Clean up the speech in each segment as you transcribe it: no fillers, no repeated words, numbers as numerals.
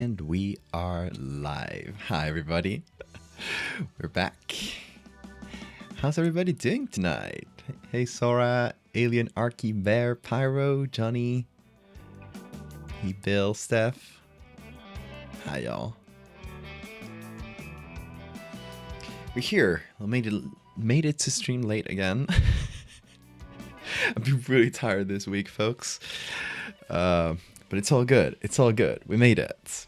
And we are live. Hi, everybody. We're back. How's everybody doing tonight? Hey, Sora, Alien, Arky, Bear, Pyro, Johnny. Hey, Bill, Steph. Hi, y'all. We're here. I made it to stream late again. I've been really tired this week, folks. But it's all good. It's all good. We made it.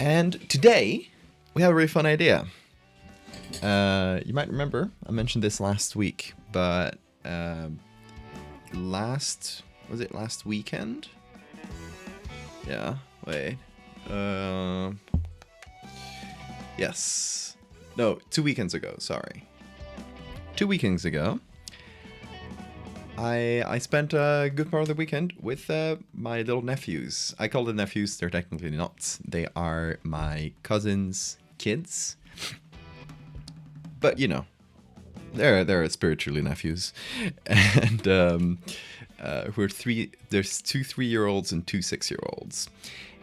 And today, we have a really fun idea. You might remember, I mentioned this last week, but last weekend? Yeah, wait. Yes. No, 2 weekends ago, sorry. 2 weekends ago, I spent a good part of the weekend with my little nephews. I call them nephews, they're technically not. They are my cousin's kids. But, you know, they're spiritually nephews. And there's 2 3-year-olds and 2 6-year-olds.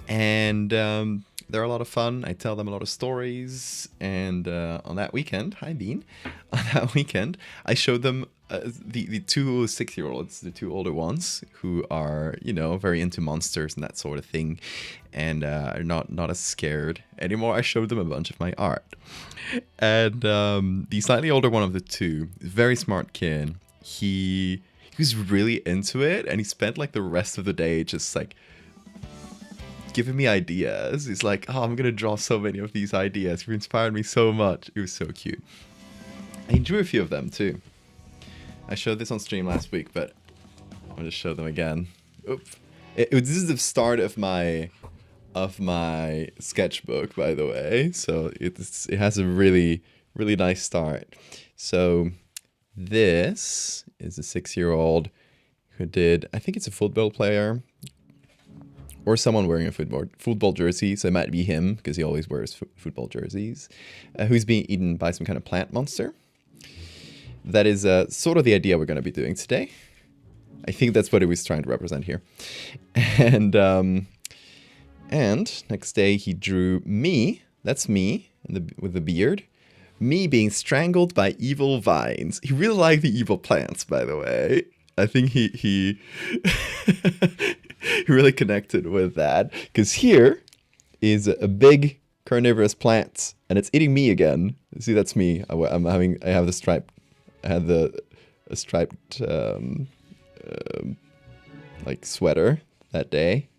And they're a lot of fun. I tell them a lot of stories. And on that weekend, hi Bean, on that weekend, I showed them the 2 6-year-olds, the 2 older ones, who are, you know, very into monsters and that sort of thing, and are not as scared anymore. I showed them a bunch of my art. And the slightly older one of the 2, very smart kid, he was really into it, and he spent like the rest of the day just like giving me ideas. He's like, oh, I'm gonna draw so many of these ideas. You've inspired me so much. It was so cute. And he drew a few of them too. I showed this on stream last week, but I'll just show them again. Oops. This is the start of my sketchbook, by the way. So it has a really nice start. So this is a 6-year-old who did, I think it's a football player or someone wearing a football jersey. So it might be him because he always wears football jerseys, who's being eaten by some kind of plant monster. That is sort of the idea we're going to be doing today. I think that's what he was trying to represent here. And next day he drew me, that's me, with the beard, me being strangled by evil vines. He really liked the evil plants, by the way. I think he he really connected with that, because here is a big carnivorous plant, and it's eating me again. See, that's me. I have the stripe. I had a striped like sweater that day.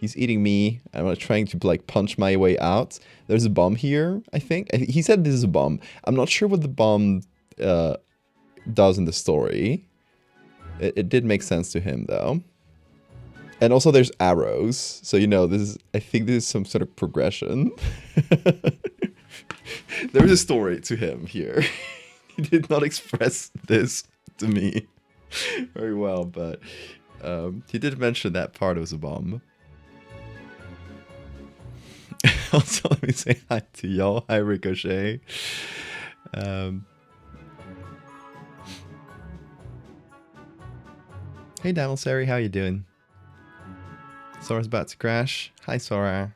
He's eating me. I'm trying to like punch my way out. There's a bomb here, I think. He said this is a bomb. I'm not sure what the bomb does in the story. It did make sense to him though. And also there's arrows. So, you know, I think this is some sort of progression. There's a story to him here. He did not express this to me very well, but he did mention that part was a bomb. Also, let me say hi to y'all. Hi, Ricochet. Hey, Damelsari, how you doing? Sora's about to crash. Hi, Sora.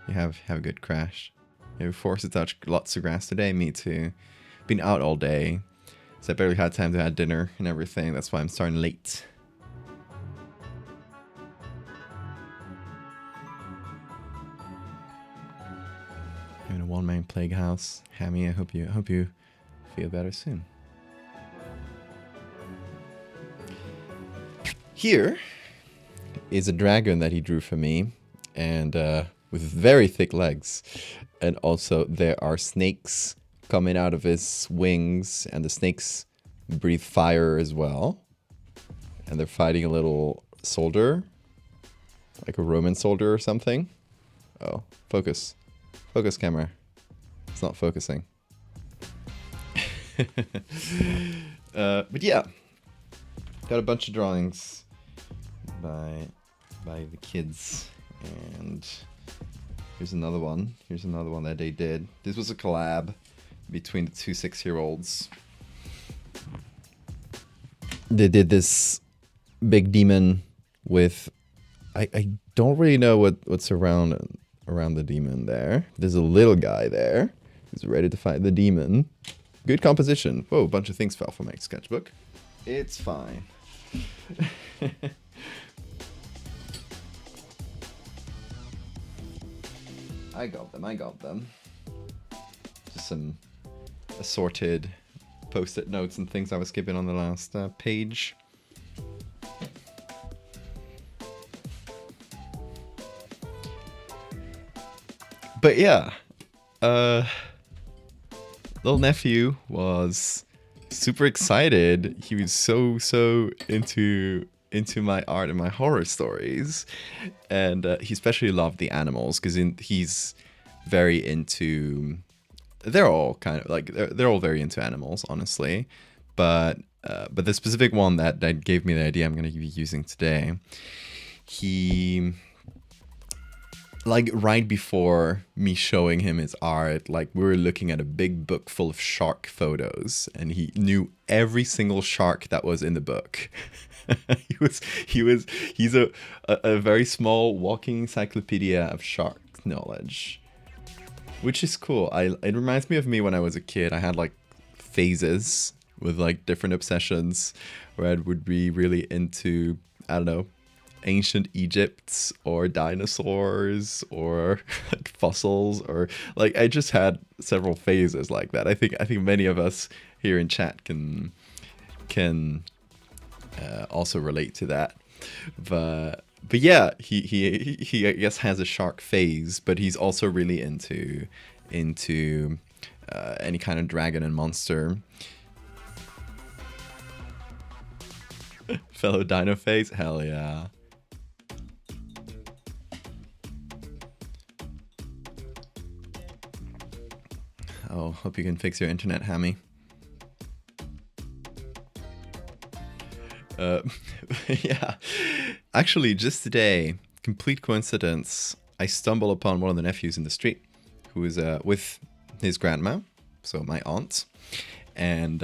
You have a good crash. You were forced to touch lots of grass today. Me too. Been out all day, so I barely had time to have dinner and everything. That's why I'm starting late. I'm in a one-man plague house. Hammy, I hope you feel better soon. Here is a dragon that he drew for me, and with very thick legs, and also there are snakes coming out of his wings, and the snakes breathe fire as well, and they're fighting a little soldier, like a Roman soldier or something. Oh, focus camera, it's not focusing. But yeah, got a bunch of drawings by the kids, and here's another one that they did. This was a collab between the 2 6-year-olds. They did this big demon with I don't really know what's around the demon there. There's a little guy there who's ready to fight the demon. Good composition. Whoa, a bunch of things fell from my sketchbook. It's fine. I got them. Just some assorted post-it notes and things I was given on the last page. But yeah, little nephew was super excited. He was so into my art and my horror stories, and he especially loved the animals because he's very into. They're all kind of like they're all very into animals, honestly, but the specific one that gave me the idea I'm going to be using today, he. Like right before me showing him his art, like we were looking at a big book full of shark photos, and he knew every single shark that was in the book. He's a very small walking encyclopedia of shark knowledge, which is cool. It reminds me of me when I was a kid. I had like phases with like different obsessions where I would be really into, I don't know, ancient Egypt or dinosaurs or like fossils, or like I just had several phases like that. I think many of us here in chat can also relate to that. But yeah, he I guess has a shark phase, but he's also really into any kind of dragon and monster. Fellow dino phase, hell yeah. Oh, hope you can fix your internet, Hammy. Yeah. Actually, just today, complete coincidence, I stumble upon one of the nephews in the street who is with his grandma, so my aunt. And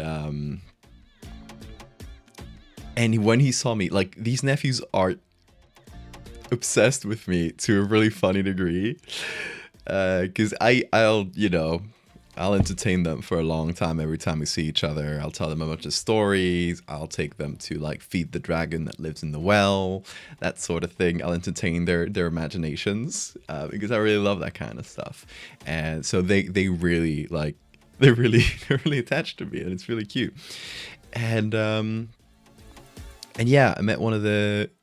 when he saw me, like, these nephews are obsessed with me to a really funny degree. Because I'll entertain them for a long time every time we see each other. I'll tell them a bunch of stories. I'll take them to like feed the dragon that lives in the well, that sort of thing. I'll entertain their imaginations because I really love that kind of stuff. And so they really like they're really attached to me, and it's really cute. And yeah, I met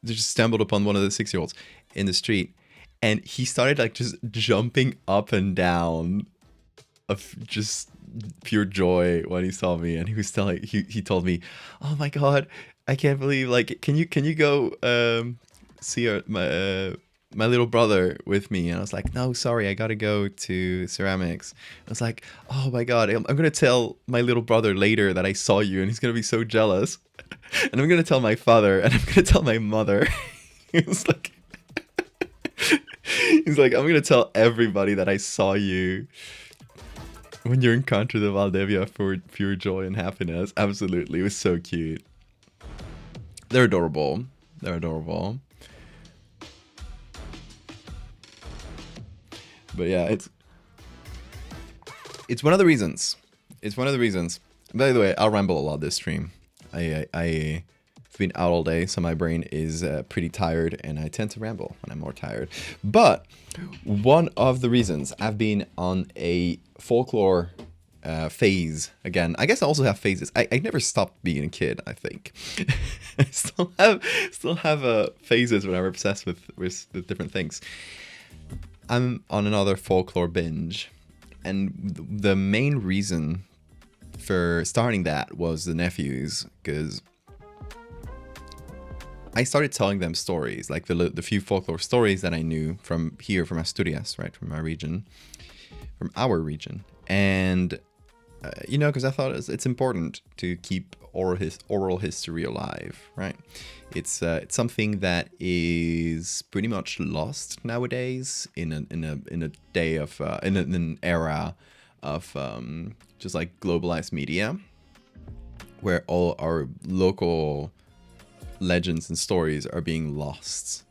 just stumbled upon one of the 6-year-olds in the street, and he started like just jumping up and down of just pure joy when he saw me. And he was he told me, "Oh my god, I can't believe, like, can you go see my little brother with me?" And I was like, "No, sorry, I gotta go to ceramics." I was like, "Oh my god, I'm gonna tell my little brother later that I saw you, and he's gonna be so jealous. And I'm gonna tell my father, and I'm gonna tell my mother." He's like, "I'm gonna tell everybody that I saw you when you encounter the Valdivia for pure joy and happiness." Absolutely, it was so cute. They're adorable. But yeah, it's one of the reasons. By the way, I'll ramble a lot this stream. I've been out all day, so my brain is pretty tired, and I tend to ramble when I'm more tired. But one of the reasons I've been on a folklore phase again. I guess I also have phases. I never stopped being a kid, I think. I still have phases when I'm obsessed with different things. I'm on another folklore binge, and the main reason for starting that was the nephews, because I started telling them stories, like the few folklore stories that I knew from Asturias, right, from our region, and because I thought it's important to keep oral history alive, right? It's something that is pretty much lost nowadays in a day of in an era of just like globalized media, where all our local legends and stories are being lost.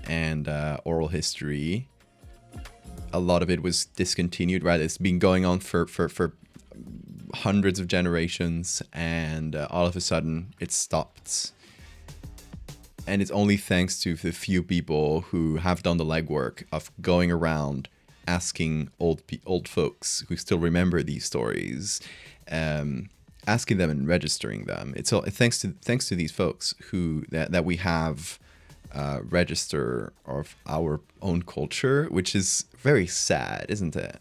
and oral history, a lot of it was discontinued, right? It's been going on for hundreds of generations, and all of a sudden it stopped. And it's only thanks to the few people who have done the legwork of going around asking old folks who still remember these stories, asking them and registering them. It's all thanks to these folks who that we have register of our own culture, which is very sad, isn't it?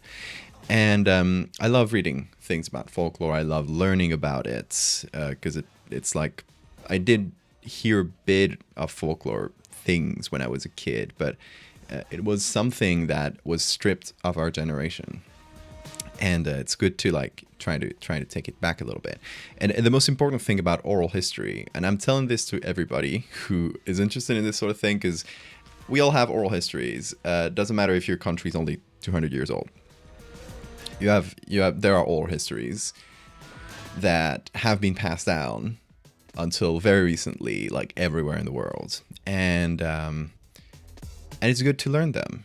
And I love reading things about folklore. I love learning about it because it's like I did hear a bit of folklore things when I was a kid, but it was something that was stripped of our generation. And it's good to like try to take it back a little bit. And the most important thing about oral history, and I'm telling this to everybody who is interested in this sort of thing, because we all have oral histories. Doesn't matter if your country's only 200 years old. There are oral histories that have been passed down until very recently, like everywhere in the world, and it's good to learn them,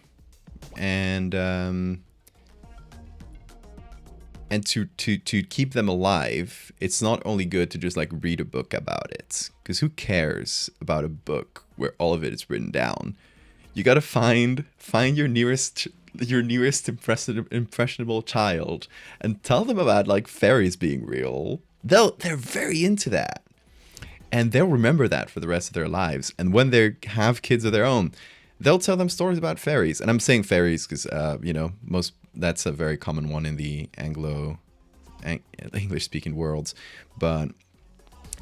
and to keep them alive. It's not only good to just like read a book about it, because who cares about a book where all of it is written down? You gotta find your nearest impressionable child and tell them about like fairies being real. They're very into that, and they'll remember that for the rest of their lives. And when they have kids of their own, they'll tell them stories about fairies. And I'm saying fairies because that's a very common one in the English speaking worlds. But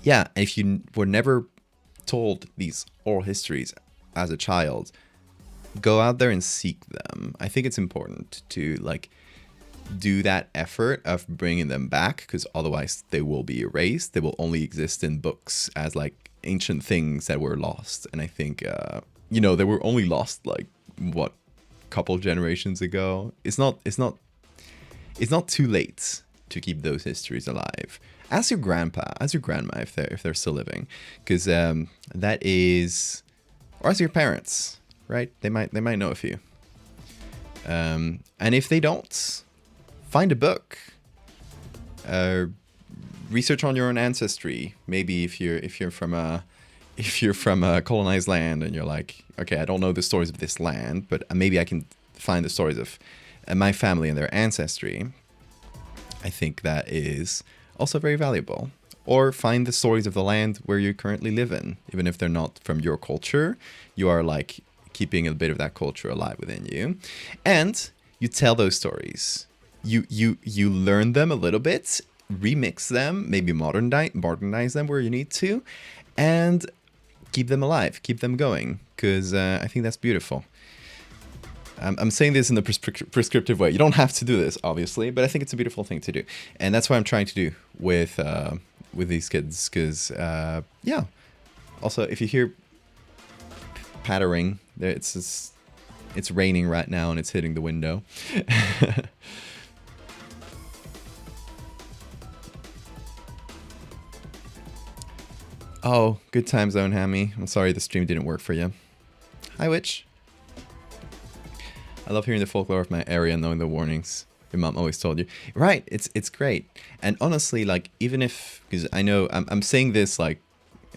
yeah, if you were never told these oral histories as a child, go out there and seek them. I think it's important to like do that effort of bringing them back, because otherwise they will be erased. They will only exist in books as like ancient things that were lost. And I think they were only lost like what, couple generations ago. It's not too late to keep those histories alive. Ask your grandpa, ask your grandma if they're still living, because that is, or ask your parents, right? They might know a few. And if they don't, find a book. Research on your own ancestry. Maybe if you're from a colonized land and you're like, okay, I don't know the stories of this land, but maybe I can find the stories of my family and their ancestry. I think that is also very valuable. Or find the stories of the land where you currently live in. Even if they're not from your culture, you are like keeping a bit of that culture alive within you. And you tell those stories. You learn them a little bit, remix them, maybe modernize them where you need to, and keep them alive, keep them going, because I think that's beautiful. I'm saying this in a prescriptive way. You don't have to do this, obviously, but I think it's a beautiful thing to do, and that's what I'm trying to do with these kids. Because yeah. Also, if you hear pattering, it's raining right now and it's hitting the window. Oh, good time zone, Hammy. I'm sorry the stream didn't work for you. Hi, Witch. I love hearing the folklore of my area and knowing the warnings your mom always told you. Right, it's great. And honestly, like, even if, because I know I'm saying this like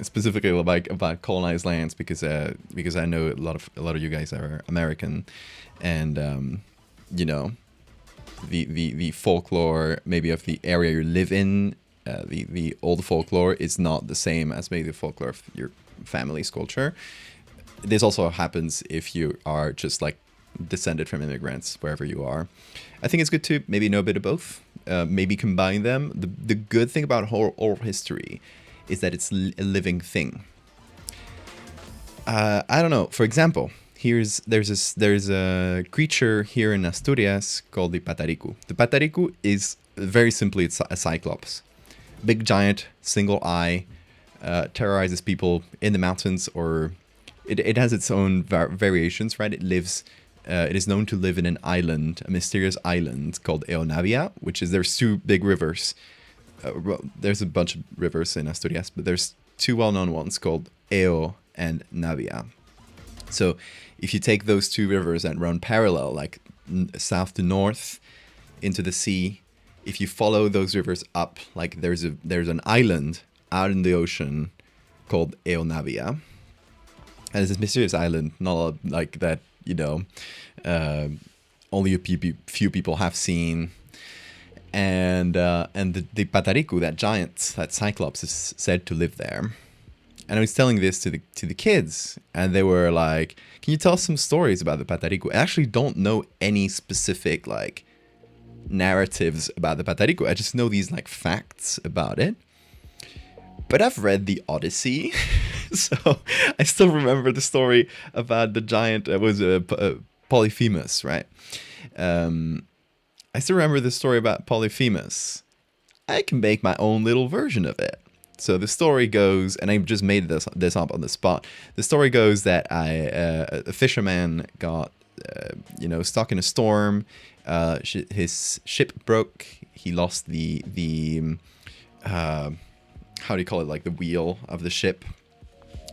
specifically like about colonized lands because I know a lot of you guys are American, and the folklore maybe of the area you live in. The old folklore is not the same as maybe the folklore of your family's culture. This also happens if you are just like descended from immigrants wherever you are. I think it's good to maybe know a bit of both, maybe combine them. The good thing about oral history is that it's a living thing. I don't know. For example, there's a creature here in Asturias called the pataricu. The pataricu is very simply it's a cyclops. Big, giant, single eye, terrorizes people in the mountains, or it has its own variations, right? It is known to live in an island, a mysterious island called Eonavia, there's two big rivers. There's a bunch of rivers in Asturias, but there's two well-known ones called Eo and Navia. So if you take those two rivers that run parallel, like south to north into the sea, if you follow those rivers up, like there's an island out in the ocean called Eonavia. And it's this mysterious island, not like that, uh, only a few people have seen. And the Patariku, that giant, that cyclops, is said to live there. And I was telling this to the kids, and they were like, "Can you tell us some stories about the Patariku?" I actually don't know any specific like narratives about the Patariku. I just know these like facts about it. But I've read the Odyssey, so I still remember the story about the giant. It was Polyphemus, right? I still remember the story about Polyphemus. I can make my own little version of it. So the story goes, and I just made this up on the spot. The story goes that a fisherman got, stuck in a storm. His ship broke. He lost the how do you call it, like the wheel of the ship.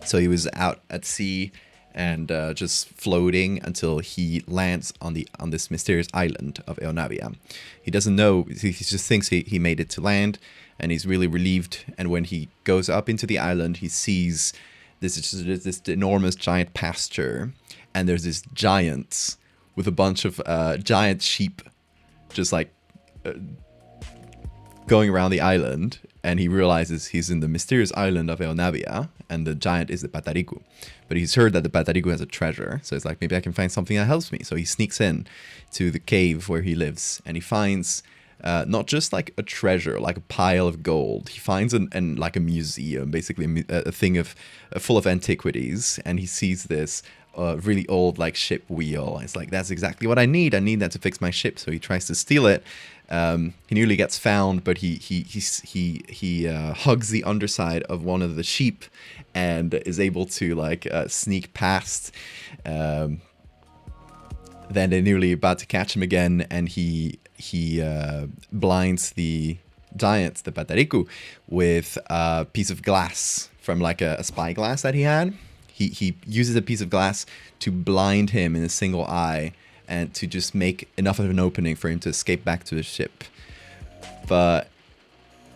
So he was out at sea and just floating until he lands on this mysterious island of Eonavia. He doesn't know, he just thinks he made it to land, and he's really relieved. And when he goes up into the island, he sees this enormous giant pasture, and there's this giant with a bunch of giant sheep just like going around the island, and he realizes he's in the mysterious island of Eonavia, and the giant is the Patariku. But he's heard that the Patariku has a treasure, so it's like, maybe I can find something that helps me. So he sneaks in to the cave where he lives, and he finds not just like a treasure, like a pile of gold. He finds like a museum, basically a thing full of antiquities, and he sees this really old like ship wheel. It's like, that's exactly what I need. I need that to fix my ship. So he tries to steal it. He nearly gets found, but he hugs the underside of one of the sheep and is able to like sneak past. Then they're nearly about to catch him again, and he blinds the giant, the Patariku, with a piece of glass from like a spyglass that he had. He uses a piece of glass to blind him in a single eye, and to just make enough of an opening for him to escape back to the ship. But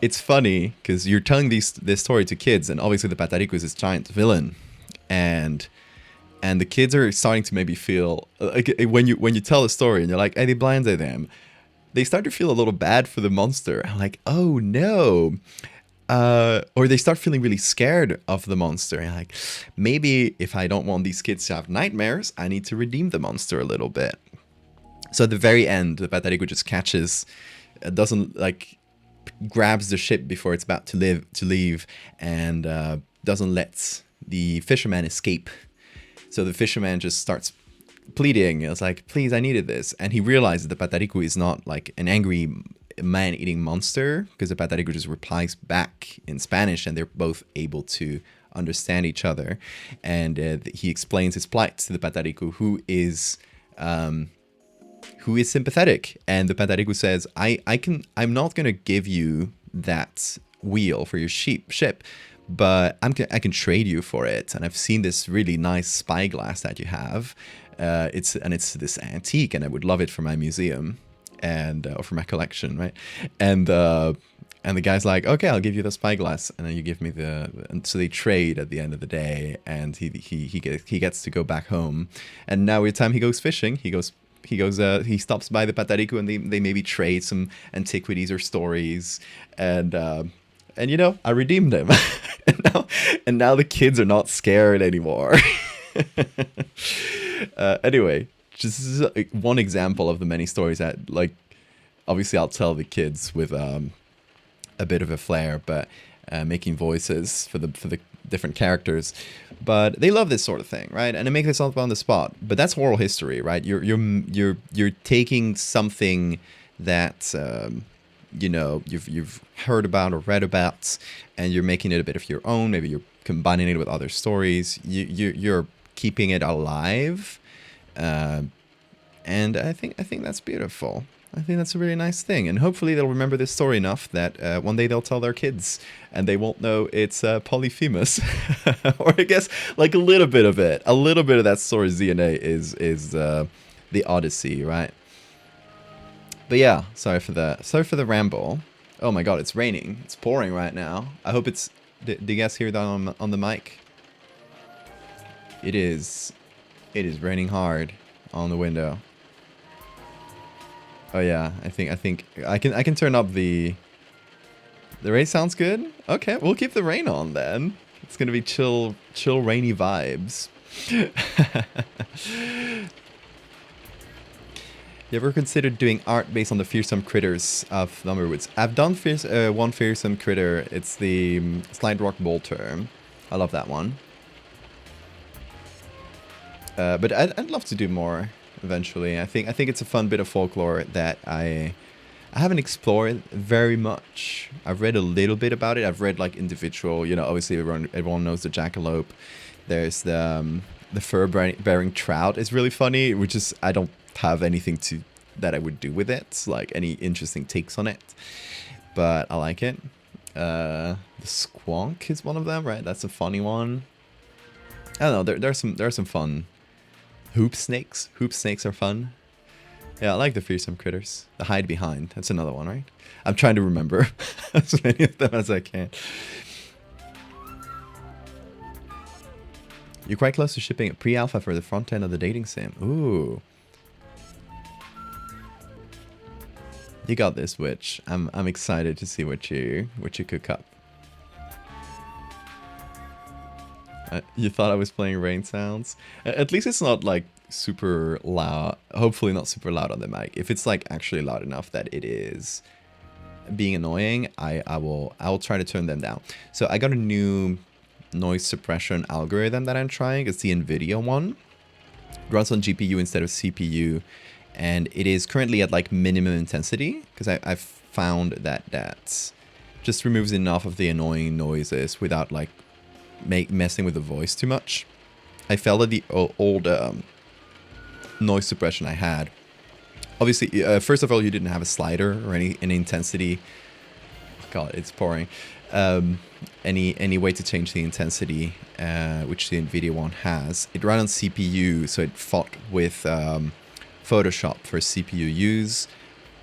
it's funny because you're telling this story to kids, and obviously the Patariku is this giant villain, and the kids are starting to maybe feel like, when you tell a story and you're like, "Hey, they blinded them," they start to feel a little bad for the monster. I'm like, "Oh no." Or they start feeling really scared of the monster. And like, maybe if I don't want these kids to have nightmares, I need to redeem the monster a little bit. So at the very end, the Patariku just grabs the ship before it's about to leave, and doesn't let the fisherman escape. So the fisherman just starts pleading. It's like, "Please, I needed this." And he realizes the Patariku is not like an angry man-eating monster, because the Patariku just replies back in Spanish, and they're both able to understand each other. And he explains his plight to the Patariku, who is sympathetic. And the Patariku says, I'm not gonna give you that wheel for your ship, but I can trade you for it. And I've seen this really nice spyglass that you have. It's this antique, and I would love it for my museum, and or for my collection, right? And the guy's like, "Okay, I'll give you the spyglass, and then you give me and so they trade at the end of the day, and he gets to go back home. And now every time he goes fishing, he stops by the Patariku, and they maybe trade some antiquities or stories, and I redeemed him. and now the kids are not scared anymore. Anyway, just one example of the many stories that, like, obviously I'll tell the kids with a bit of a flair, but making voices for the different characters. But they love this sort of thing, right? And it makes it up on the spot. But that's oral history, right? You're taking something that you've heard about or read about, and you're making it a bit of your own. Maybe you're combining it with other stories. You're keeping it alive. And I think that's beautiful. I think that's a really nice thing, and hopefully they'll remember this story enough that one day they'll tell their kids, and they won't know it's Polyphemus, or I guess like a little bit of it, a little bit of that story's DNA is the Odyssey, right? But yeah, sorry for the ramble. Oh my god, it's raining. It's pouring right now. I hope it's. Do you guys hear that on the mic? It is. It is raining hard on the window. Oh yeah, I think I can turn up the rain. Sounds good. Okay, we'll keep the rain on then. It's gonna be chill rainy vibes. You ever considered doing art based on the fearsome critters of Lumberwoods? I've done one fearsome critter. It's the Slide Rock Bolter. I love that one. But I'd love to do more eventually. I think it's a fun bit of folklore that I haven't explored very much. I've read a little bit about it. I've read like individual, you know, obviously everyone knows the jackalope. There's the fur-bearing trout is really funny, which is I don't have anything that I would do with it, like any interesting takes on it. But I like it. The squonk is one of them, right? That's a funny one. I don't know. There are some fun. Hoop snakes. Hoop snakes are fun. Yeah, I like the fearsome critters. The hide behind. That's another one, right? I'm trying to remember as many of them as I can. You're quite close to shipping a pre-alpha for the front end of the dating sim. Ooh. You got this, Witch. I'm excited to see what you cook up. You thought I was playing rain sounds? At least it's not like super loud. Hopefully not super loud on the mic. If it's like actually loud enough that it is being annoying, I will try to turn them down. So I got a new noise suppression algorithm that I'm trying. It's the NVIDIA one. It runs on GPU instead of CPU. And it is currently at like minimum intensity because I've found that just removes enough of the annoying noises without like messing with the voice too much. I felt that the old noise suppression I had, obviously, first of all, you didn't have a slider or any intensity. Oh God, it's pouring. Any way to change the intensity, which the NVIDIA one has. It ran on CPU, so it fought with Photoshop for CPU use.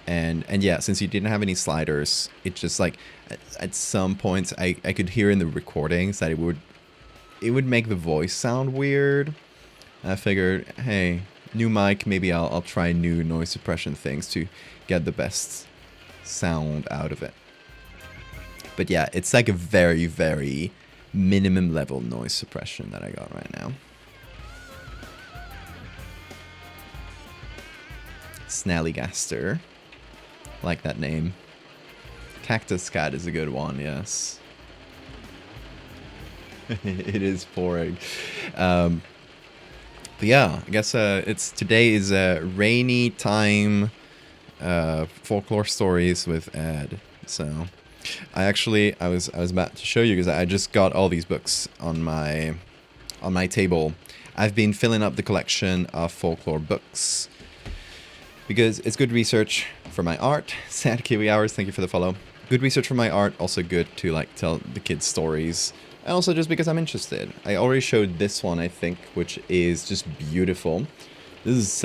And yeah, since you didn't have any sliders, it just like at some points I could hear in the recordings that it would make the voice sound weird. I figured, hey, new mic, maybe I'll try new noise suppression things to get the best sound out of it. But yeah, it's like a very, very minimum level noise suppression that I got right now. Snallygaster. Like that name. Cactus Cat is a good one, yes. It is pouring. But yeah, I guess today is a rainy time folklore stories with Ed. So I was about to show you because I just got all these books on my table. I've been filling up the collection of folklore books because it's good research for my art. Sad Kiwi Hours, thank you for the follow. Good research for my art, also good to like tell the kids stories. And also just because I'm interested. I already showed this one, I think, which is just beautiful. This is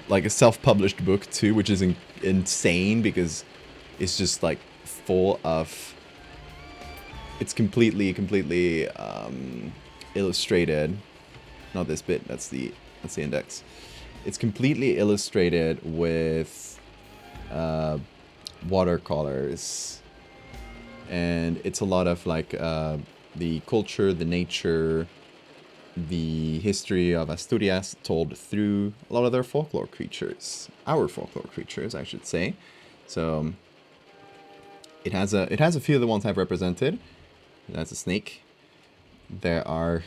like a self-published book too, which is insane because it's just like full of. It's completely illustrated. Not this bit. That's the index. It's completely illustrated with watercolors. And it's a lot of like the culture, the nature, the history of Asturias told through a lot of their folklore creatures. Our folklore creatures, I should say. So it has a few of the ones I've represented. That's a snake. There are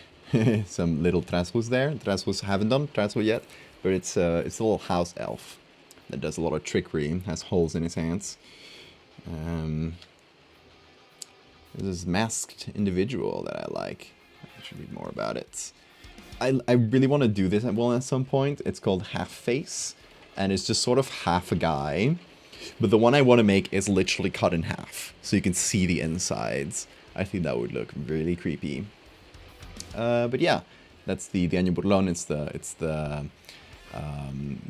some little traswus there. Traswus haven't done traswu yet, but it's a little house elf that does a lot of trickery, has holes in his hands. There's this masked individual that I like. I should read more about it. I really want to do this at some point. It's called Half Face, and it's just sort of half a guy. But the one I want to make is literally cut in half, so you can see the insides. I think that would look really creepy. But yeah, that's the Año Burlón.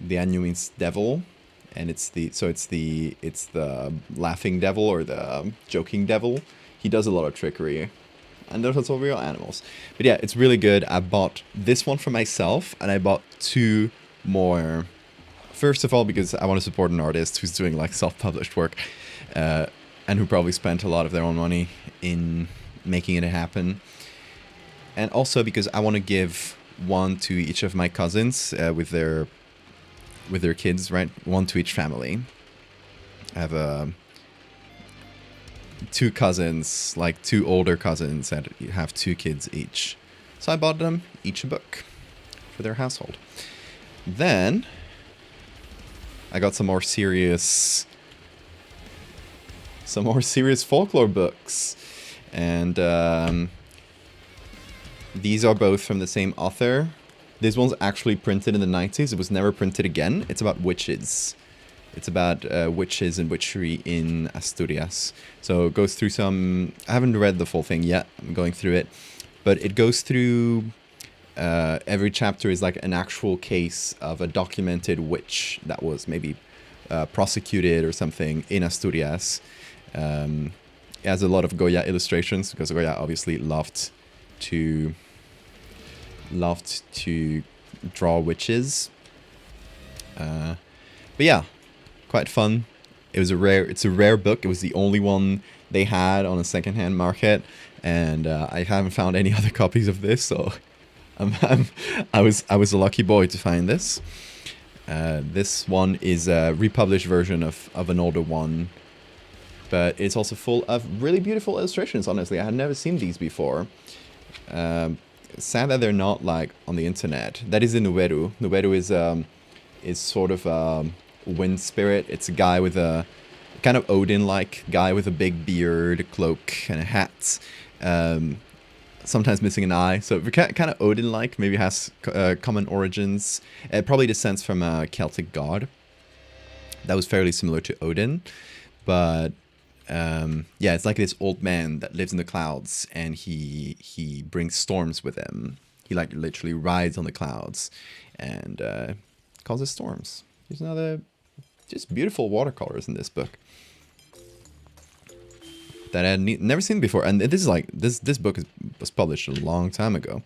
The Año means devil, and it's the laughing devil or the joking devil. He does a lot of trickery, and those are also real animals. But yeah, it's really good. I bought this one for myself, and I bought 2 more. First of all, because I want to support an artist who's doing like self-published work, and who probably spent a lot of their own money in making it happen. And also because I want to give one to each of my cousins with their kids, right? One to each family. I have 2 cousins, like 2 older cousins that have 2 kids each. So I bought them each a book for their household. Then I got some more serious folklore books, and these are both from the same author. This one's actually printed in the 90s. It was never printed again. It's about witches. It's about witches and witchery in Asturias. So it goes through some... I haven't read the full thing yet. I'm going through it. But it goes through... every chapter is like an actual case of a documented witch that was maybe prosecuted or something in Asturias. It has a lot of Goya illustrations, because Goya obviously loved to draw witches. But yeah, quite fun. It's a rare book. It was the only one they had on a secondhand market, and I haven't found any other copies of this, so I was a lucky boy to find this. This one is a republished version of an older one, but it's also full of really beautiful illustrations. Honestly, I had never seen these before. Sad that they're not like on the internet. That is the Nuberu. Nuberu is sort of a wind spirit. It's a guy with a kind of Odin-like guy with a big beard, a cloak, and a hat. Sometimes missing an eye, so kind of Odin-like. Maybe has common origins. It probably descends from a Celtic god that was fairly similar to Odin, but yeah, it's like this old man that lives in the clouds, and he brings storms with him. He like literally rides on the clouds and causes storms. There's another just beautiful watercolors in this book that I had never seen before, and this is like this book was published a long time ago.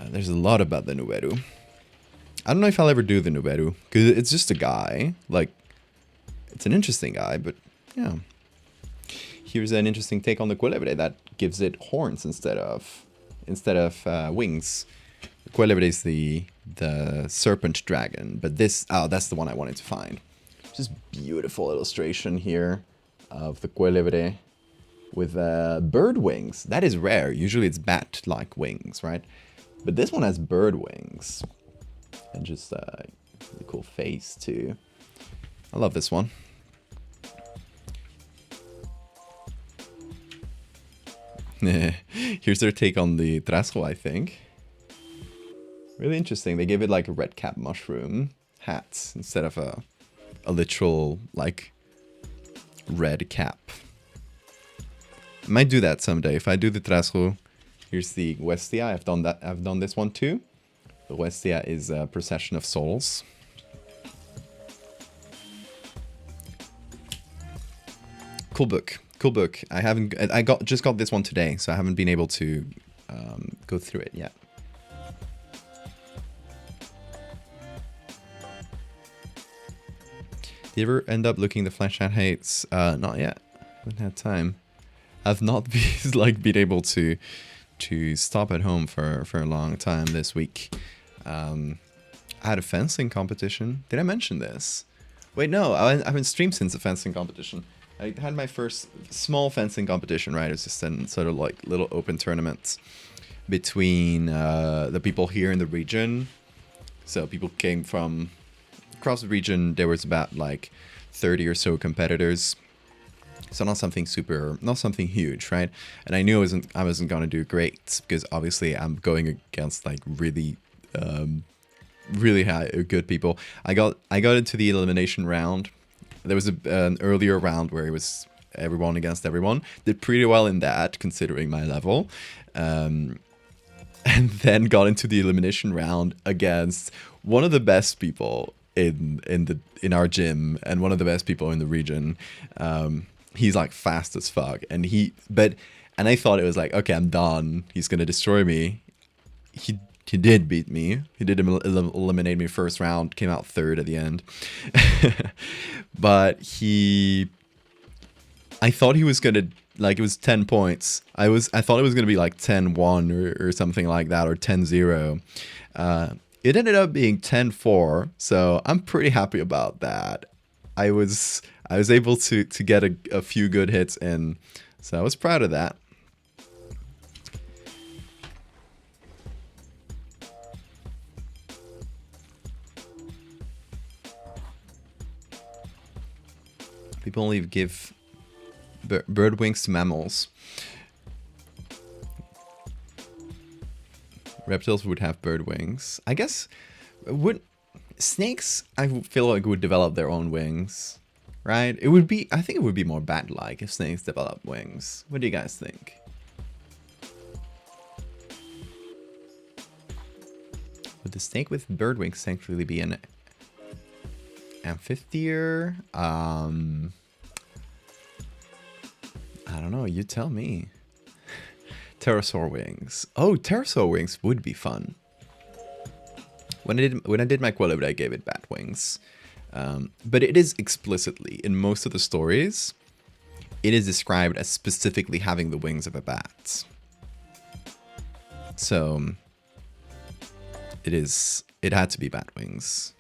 There's a lot about the Nuberu. I don't know if I'll ever do the Nuberu, because it's just a guy. Like, it's an interesting guy, but yeah. Here's an interesting take on the Cuélebre that gives it horns instead of wings. The Cuélebre is the serpent dragon, but that's the one I wanted to find. Just beautiful illustration here of the Cuélebre with bird wings. That is rare. Usually it's bat-like wings, right? But this one has bird wings. And just a really cool face too. I love this one. Here's their take on the trasco, I think. Really interesting. They gave it like a red cap mushroom hat instead of a literal like red cap. I might do that someday. If I do the trasco, here's the Huestia. I've done that. I've done this one too. The Huestia is a procession of souls. Cool book. Cool book. I just got this one today, so I haven't been able to go through it yet. Did you ever end up looking the Flash Chat hates? Not yet. Haven't had time. I've not been able to stop at home for a long time this week. I had a fencing competition. Did I mention this? Wait, no. I haven't streamed since the fencing competition. I had my first small fencing competition, right? It was just a sort of like little open tournaments between the people here in the region. So people came from across the region. There was about like 30 or so competitors. So not something huge, right? And I knew I wasn't gonna do great, because obviously I'm going against like really really good people. I got into the elimination round. There was an earlier round where it was everyone against everyone. Did pretty well in that, considering my level. And then got into the elimination round against one of the best people in our gym and one of the best people in the region. He's like fast as fuck, and I thought it was like, okay, I'm done. He's gonna destroy me. He did beat me. He did eliminate me first round. Came out third at the end. But I thought he was gonna, like, it was 10 points. I thought it was gonna be like 10-1 or something like that, or 10-0. It ended up being 10-4, so I'm pretty happy about that. I was able to get a few good hits in, so I was proud of that. People only give bird wings to mammals. Reptiles would have bird wings. I guess snakes, I feel like, would develop their own wings, right? I think it would be more bat-like if snakes developed wings. What do you guys think? Would the snake with bird wings thankfully be an amphitheater? I don't know, you tell me. Pterosaur wings. Oh, pterosaur wings would be fun. When I did my Collab With A, I gave it bat wings. But it is explicitly, in most of the stories, it is described as specifically having the wings of a bat. So it had to be bat wings.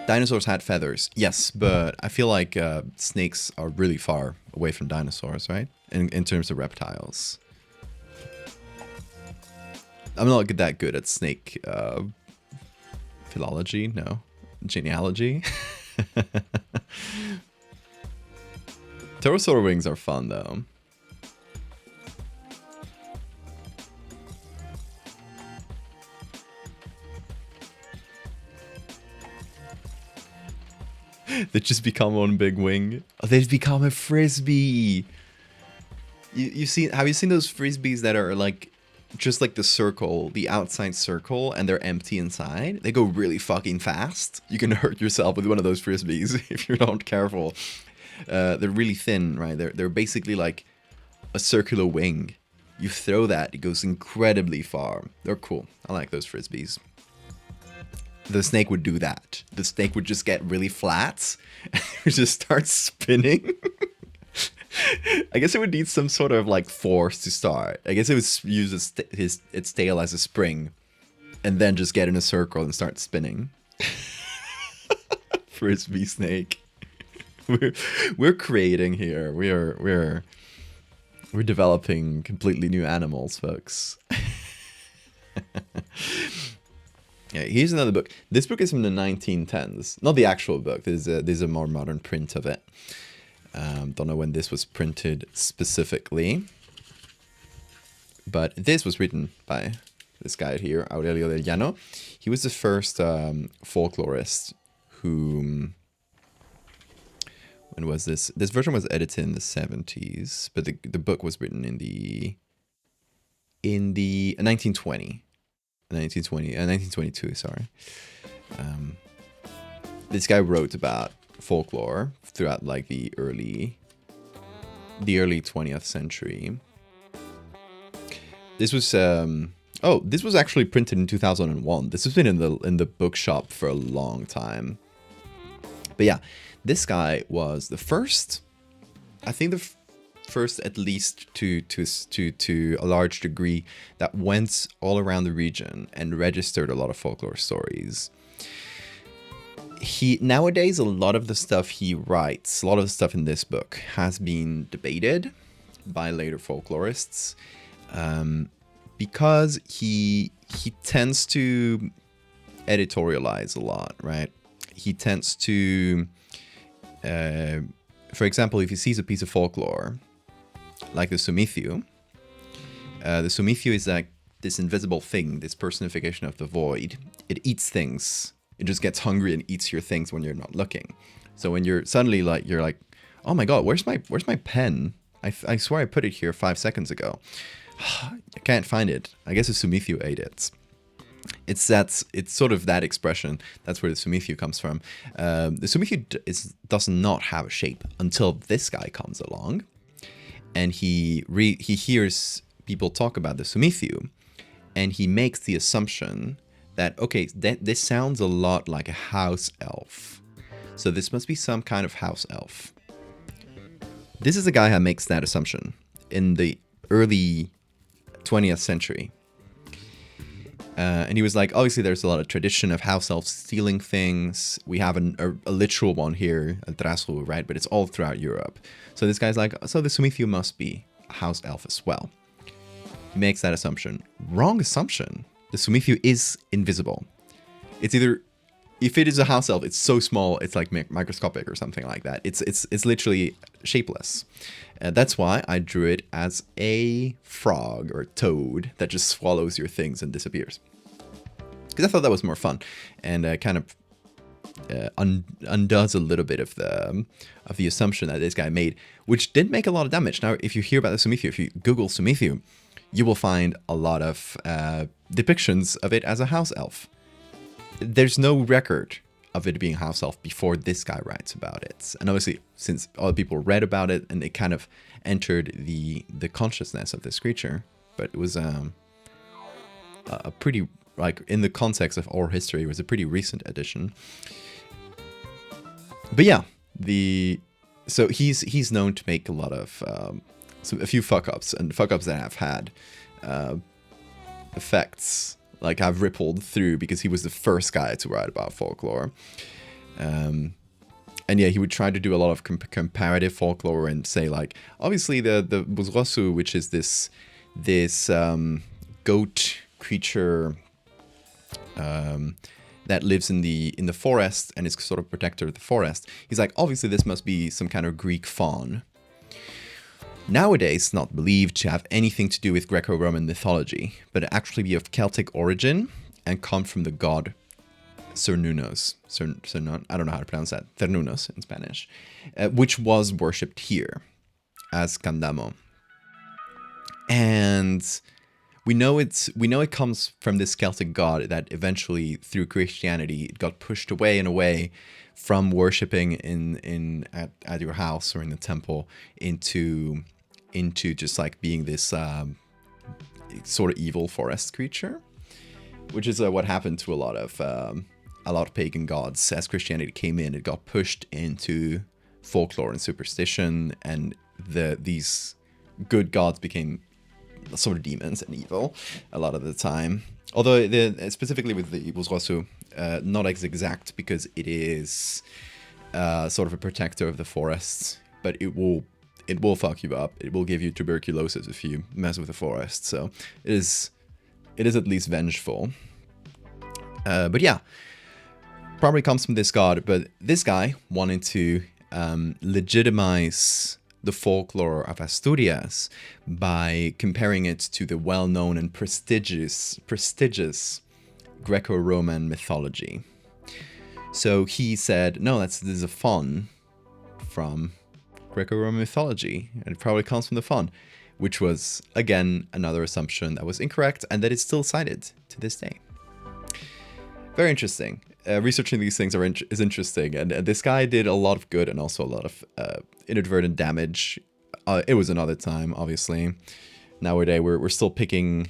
Dinosaurs had feathers, yes, but I feel like snakes are really far away from dinosaurs, right? In terms of reptiles. I'm not that good at snake philology, no. Genealogy. Pterosaur wings are fun, though. They just become one big wing. Oh, they've become a frisbee. Have you seen those frisbees that are like just like the circle, the outside circle, and they're empty inside? They go really fucking fast. You can hurt yourself with one of those frisbees if you're not careful. They're really thin, right? They're basically like a circular wing. You throw that, it goes incredibly far. They're cool. I like those frisbees. The snake would do that. The snake would just get really flat and just start spinning. I guess it would need some sort of like force to start. I guess it would use its tail as a spring and then just get in a circle and start spinning. Frisbee snake. We're creating here. We're developing completely new animals, folks. Yeah, here's another book. This book is from the 1910s. Not the actual book. There's a more modern print of it. Don't know when this was printed specifically. But this was written by this guy here, Aurelio del Llano. He was the first folklorist who... When was this? This version was edited in the 70s, but the book was written in the 1920. 1922, sorry. This guy wrote about folklore throughout like the early 20th century. This was this was actually printed in 2001. This has been in the bookshop for a long time. But yeah, this guy was the first, I think the first at least to a large degree, that went all around the region and registered a lot of folklore stories. Nowadays, a lot of the stuff he writes, a lot of the stuff in this book has been debated by later folklorists, because he tends to editorialize a lot, right? He tends to, for example, if he sees a piece of folklore, like the Sumithu is like this invisible thing, this personification of the void, it eats things. It just gets hungry and eats your things when you're not looking. So when you're suddenly like, you're like, oh my god, where's my pen? I swear I put it here 5 seconds ago. I can't find it. I guess a Sumithio ate it. It's sort of that expression. That's where the Sumithio comes from. The Sumithio does not have a shape until this guy comes along, and he hears people talk about the Sumithio, and he makes the assumption that, okay, this sounds a lot like a house elf, so this must be some kind of house elf. This is the guy who makes that assumption in the early 20th century. And he was like, obviously there's a lot of tradition of house elves stealing things. We have a literal one here, a Drasru, right? But it's all throughout Europe. So this guy's like, so the Sumithio must be a house elf as well. He makes that assumption. Wrong assumption. The Sumithio is invisible. It's either, if it is a house elf, it's so small, it's like microscopic or something like that. It's literally shapeless. That's why I drew it as a frog or toad that just swallows your things and disappears. Because I thought that was more fun, and kind of undoes a little bit of the assumption that this guy made, which did make a lot of damage. Now, if you hear about the Sumithio, if you Google Sumithio, you will find a lot of depictions of it as a house elf. There's no record of it being house elf before this guy writes about it. And obviously, since other people read about it and it kind of entered the consciousness of this creature, but it was a pretty, like, in the context of our history, it was a pretty recent addition. But yeah, so he's known to make a lot of a few fuck ups, and fuck ups that have had effects. Like, I've rippled through because he was the first guy to write about folklore. And yeah, he would try to do a lot of comparative folklore and say, like, obviously the Buzrosu, which is this goat creature that lives in the forest and is sort of protector of the forest. He's like, obviously this must be some kind of Greek faun. Nowadays, not believed to have anything to do with Greco-Roman mythology, but actually be of Celtic origin and come from the god Cernunnos. I don't know how to pronounce that. Cernunnos in Spanish, which was worshipped here as Candamo. And we know it comes from this Celtic god that eventually, through Christianity, it got pushed away and away from worshipping at your house or in the temple into just like being this sort of evil forest creature, which is what happened to a lot of pagan gods. As Christianity came in, it got pushed into folklore and superstition, and these good gods became sort of demons and evil a lot of the time. Although specifically with the Buzrosu, not as exact, because it is sort of a protector of the forests, but it will fuck you up. It will give you tuberculosis if you mess with the forest. So it is at least vengeful. But yeah, probably comes from this god. But this guy wanted to legitimize the folklore of Asturias by comparing it to the well-known and prestigious Greco-Roman mythology. So he said, no, this is a faun from Greco-Roman mythology, and it probably comes from the faun, which was, again, another assumption that was incorrect and that is still cited to this day. Very interesting. Researching these things is interesting, and this guy did a lot of good and also a lot of inadvertent damage. It was another time, obviously. Nowadays, we're still picking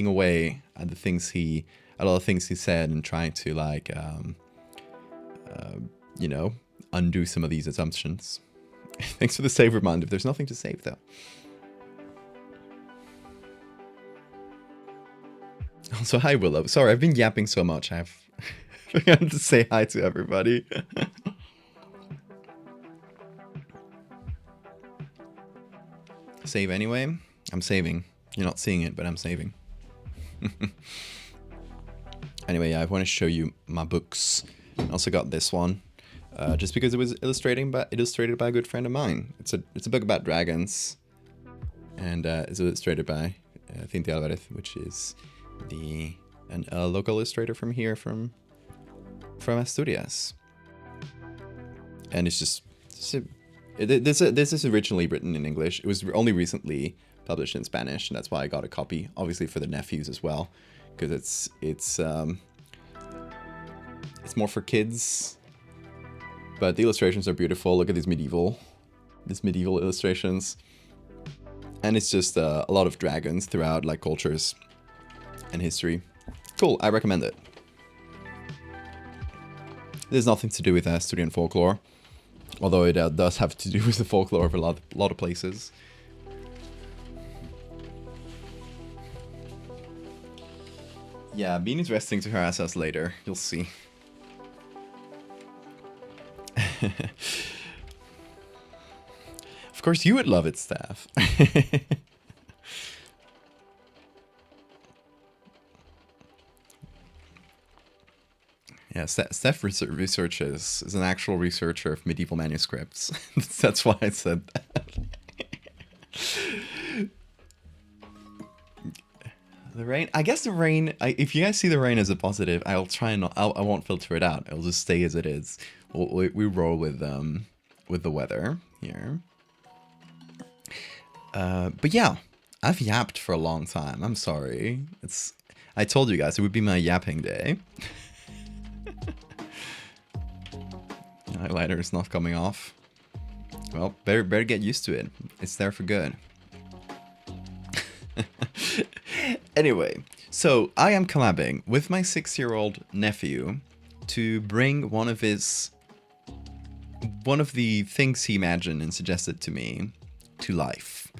away at a lot of things he said and trying to, like, undo some of these assumptions. Thanks for the save reminder. There's nothing to save, though. Also, hi, Willow. Sorry, I've been yapping so much. I've forgotten to say hi to everybody. Save anyway? I'm saving. You're not seeing it, but I'm saving. Anyway, yeah, I want to show you my books. I also got this one. Just because it was illustrated by a good friend of mine. It's a book about dragons, and it's illustrated by Cintia Alvarez, which is a local illustrator from here, from Asturias. And it's just this is originally written in English. It was only recently published in Spanish, and that's why I got a copy, obviously for the nephews as well, because it's more for kids. But the illustrations are beautiful. Look at these medieval illustrations, and it's just a lot of dragons throughout like cultures and history. Cool, I recommend it. There's nothing to do with Asturian folklore, although it does have to do with the folklore of a lot of places. Yeah, Bean is resting to harass us later. You'll see. Of course, you would love it, Steph. Yeah, Steph researches is an actual researcher of medieval manuscripts. That's why I said that. The rain. I guess the rain. If you guys see the rain as a positive, I'll try and I won't filter it out. It'll just stay as it is. We roll with the weather here. But yeah, I've yapped for a long time. I'm sorry. I told you guys it would be my yapping day. Highlighter is not coming off. Well, better get used to it. It's there for good. Anyway, so I am collabing with my 6-year-old nephew to bring one of the things he imagined and suggested to me to life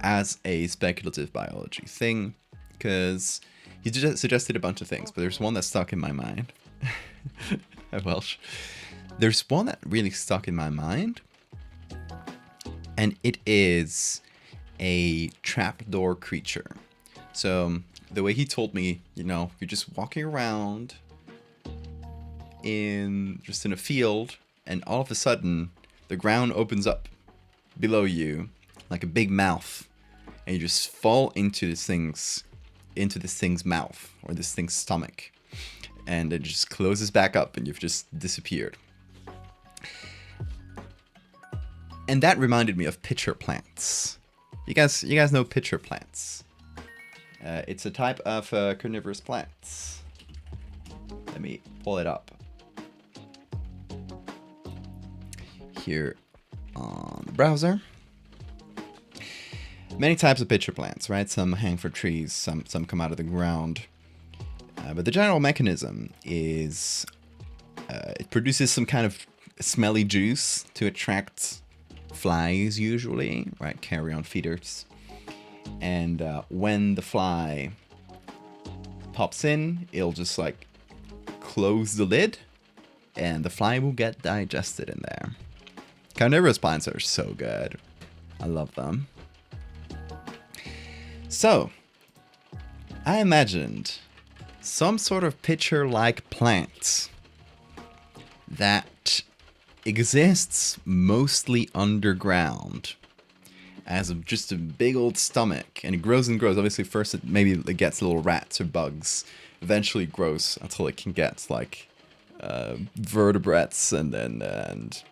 as a speculative biology thing, because he just suggested a bunch of things, but there's one that stuck in my mind. I'm Welsh. There's one that really stuck in my mind, and it is a trapdoor creature. So the way he told me, you're just walking around in a field, and all of a sudden the ground opens up below you like a big mouth, and you just fall into this thing's mouth, or this thing's stomach, and it just closes back up and you've just disappeared. And that reminded me of pitcher plants. You guys know pitcher plants. It's a type of carnivorous plants. Let me pull it up here on the browser. Many types of pitcher plants, right? Some hang for trees, some come out of the ground. But the general mechanism is it produces some kind of smelly juice to attract flies, usually, right? Carrion feeders. And when the fly pops in, it'll just like close the lid, and the fly will get digested in there. Carnivorous plants are so good. I love them. So, I imagined some sort of pitcher-like plant that exists mostly underground as just a big old stomach, and it grows and grows. Obviously, first it gets little rats or bugs. Eventually, it grows until it can get like vertebrates, and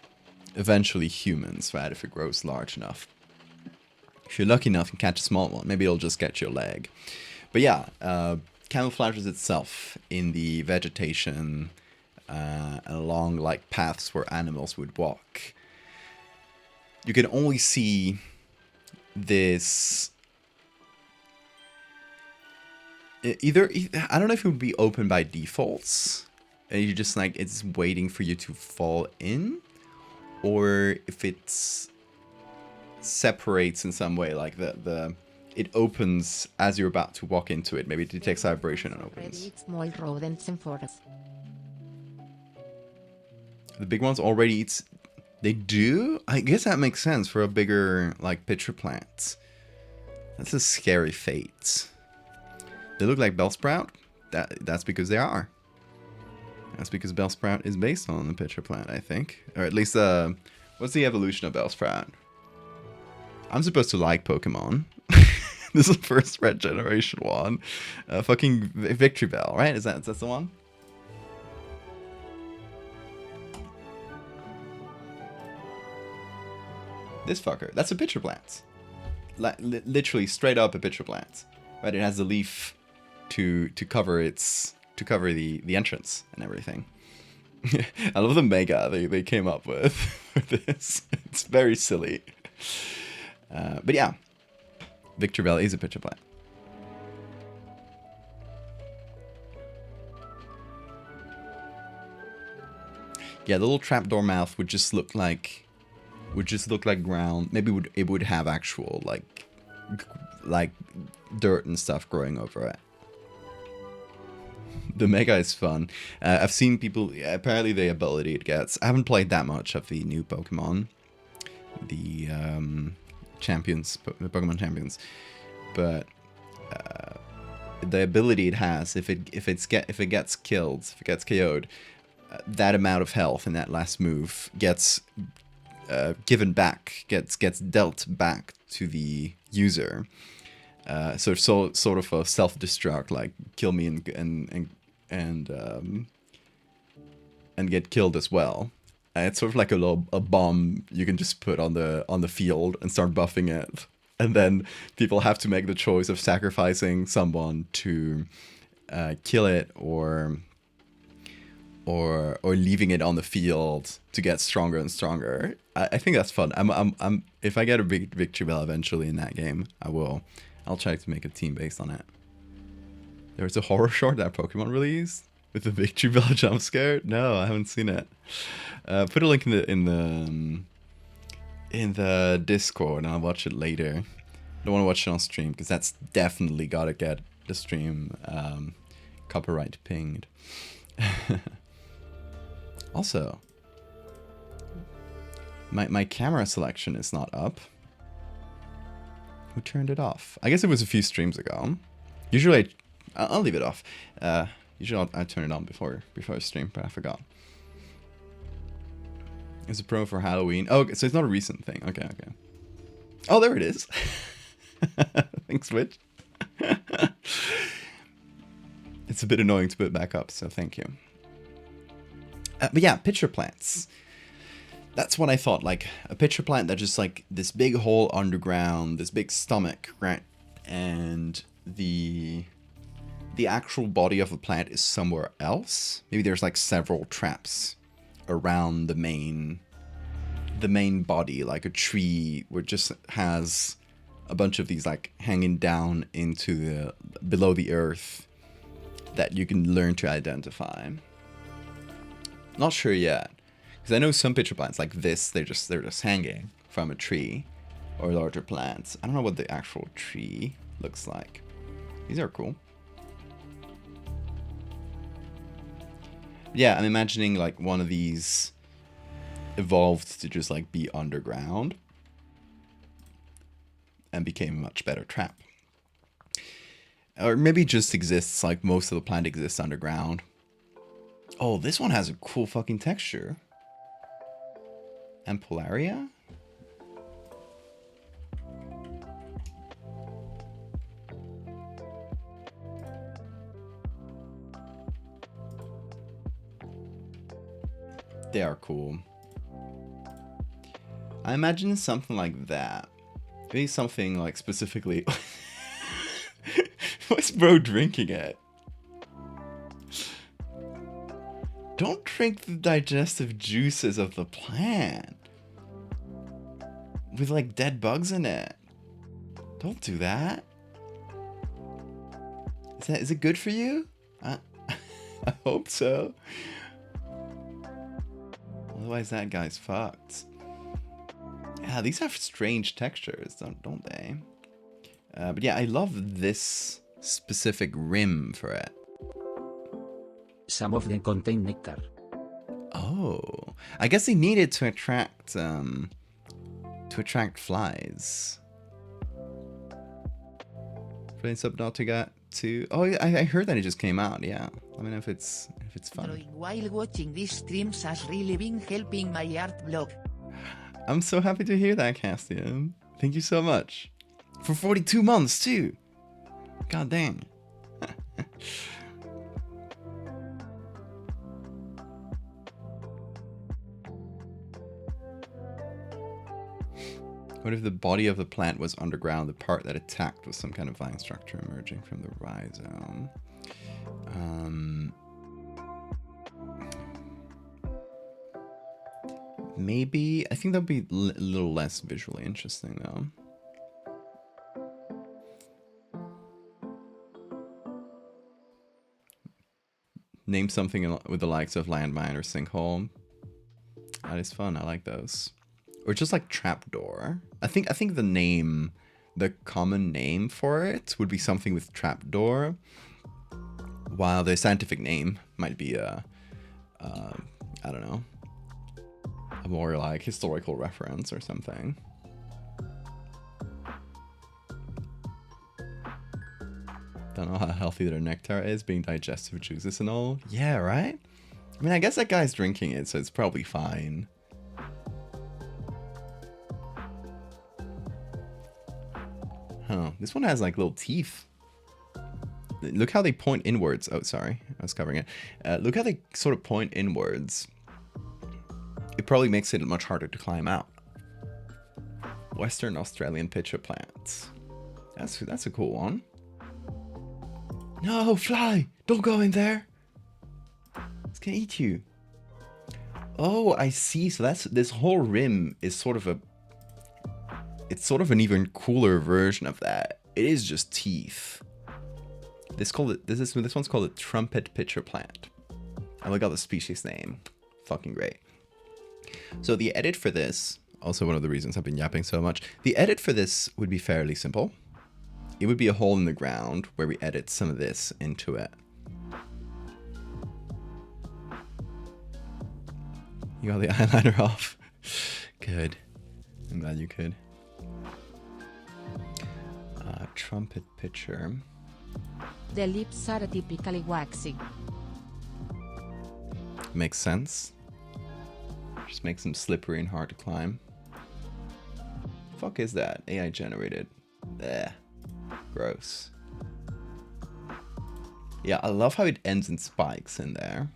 eventually humans, right? If it grows large enough. If you're lucky enough and catch a small one, maybe it'll just get your leg. But yeah, camouflages itself in the vegetation along like paths where animals would walk. You can only see this either I don't know if it would be open by defaults and you just like it's waiting for you to fall in, or if it's separates in some way, like it opens as you're about to walk into it. Maybe it detects vibration and opens. Small rodents and forests. The big ones already eats. They do? I guess that makes sense for a bigger, like, pitcher plant. That's a scary fate. They look like Bellsprout? That's because they are. That's because Bellsprout is based on the pitcher plant, I think. Or at least, what's the evolution of Bellsprout? I'm supposed to like Pokemon. This is the first red generation one. Fucking Victory Bell, right? Is that the one? This fucker. That's a pitcher plant. Literally straight up a pitcher plant. Right? It has the leaf to cover the entrance and everything. I love the mega they came up with for this. It's very silly. But yeah, Victor Bell is a pitcher plant. Yeah, the little trapdoor mouth would just look like ground. Maybe it would have actual like dirt and stuff growing over it. The mega is fun. I've seen people. Apparently, the ability it gets. I haven't played that much of the new Pokemon, the Pokemon champions, but the ability it has, if it gets killed, if it gets KO'd, that amount of health in that last move gets given back, gets dealt back to the user. So sort of a self-destruct, like kill me and get killed as well. It's sort of like a bomb you can just put on the field and start buffing it, and then people have to make the choice of sacrificing someone to kill it or leaving it on the field to get stronger and stronger. I think that's fun. I'm if I get a big Victory Bell eventually in that game, I'll try to make a team based on it. There was a horror short that Pokemon released with the Victory Bell jump scare. No, I haven't seen it. Put a link in the Discord, and I'll watch it later. I don't want to watch it on stream because that's definitely gotta get the stream copyright pinged. Also, my camera selection is not up. Who turned it off? I guess it was a few streams ago. Usually, I'll leave it off. Usually, I turn it on before I stream, but I forgot. It's a promo for Halloween. Oh, so it's not a recent thing. Okay. Oh, there it is. Thanks, Twitch. It's a bit annoying to put it back up, so thank you. But yeah, pitcher plants. That's what I thought, like a pitcher plant that just like this big hole underground, this big stomach, right? And the actual body of the plant is somewhere else. Maybe there's like several traps around the main body, like a tree where it just has a bunch of these like hanging down into the below the earth that you can learn to identify. Not sure yet. Because I know some pitcher plants like this, they're just hanging from a tree or larger plants. I don't know what the actual tree looks like. These are cool. Yeah, I'm imagining like one of these evolved to just like be underground and became a much better trap. Or maybe it just exists, like most of the plant exists underground. Oh, this one has a cool fucking texture. Ampullaria? They are cool. I imagine something like that. Maybe something like specifically... What's bro drinking it? Don't drink the digestive juices of the plant. With like dead bugs in it. Don't do that. Is it good for you? I hope so. Otherwise that guy's fucked. Yeah, these have strange textures, don't they? But yeah, I love this specific rim for it. Some of them contain nectar. Oh, I guess they need it to attract flies. Playing Subnautica 2. Oh, yeah, I heard that it just came out. Yeah, let me know if it's fun. Drawing while watching these streams has really been helping my art blog. I'm so happy to hear that, Castian. Thank you so much. For 42 months too. God dang. What if the body of the plant was underground? The part that attacked was some kind of vine structure emerging from the rhizome. Maybe. I think that'd be a little less visually interesting though. Name something with the likes of landmine or sinkhole. That is fun. I like those. Or just like trapdoor. I think the common name for it would be something with trapdoor, while the scientific name might be I don't know, a more like historical reference or something. Don't know how healthy their nectar is, being digestive juices and all. Yeah, right? I mean, I guess that guy's drinking it, so it's probably fine. Huh. This one has like little teeth. Look how they point inwards. Oh, sorry. I was covering it. Look how they sort of point inwards. It probably makes it much harder to climb out. Western Australian pitcher plants. That's a cool one. No, fly! Don't go in there! It's gonna eat you. Oh, I see. So this whole rim is sort of it's sort of an even cooler version of that. It is just teeth. This one's called a trumpet pitcher plant. I look at the species name. Fucking great. So the edit for this, also one of the reasons I've been yapping so much, the edit for this would be fairly simple. It would be a hole in the ground where we edit some of this into it. You got the eyeliner off. Good. I'm glad you could. Trumpet pitcher. The lips are typically waxy. Makes sense. Just makes them slippery and hard to climb. Fuck is that? AI generated. Blech. Gross. Yeah, I love how it ends in spikes in there.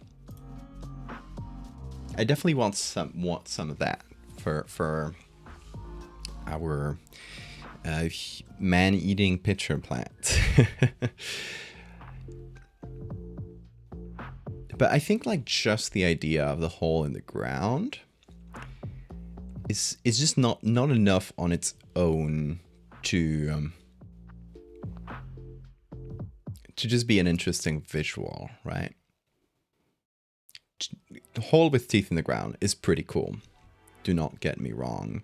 I definitely want some of that for our man-eating pitcher plant. But I think like just the idea of the hole in the ground is just not enough on its own to just be an interesting visual, right? The hole with teeth in the ground is pretty cool. Do not get me wrong.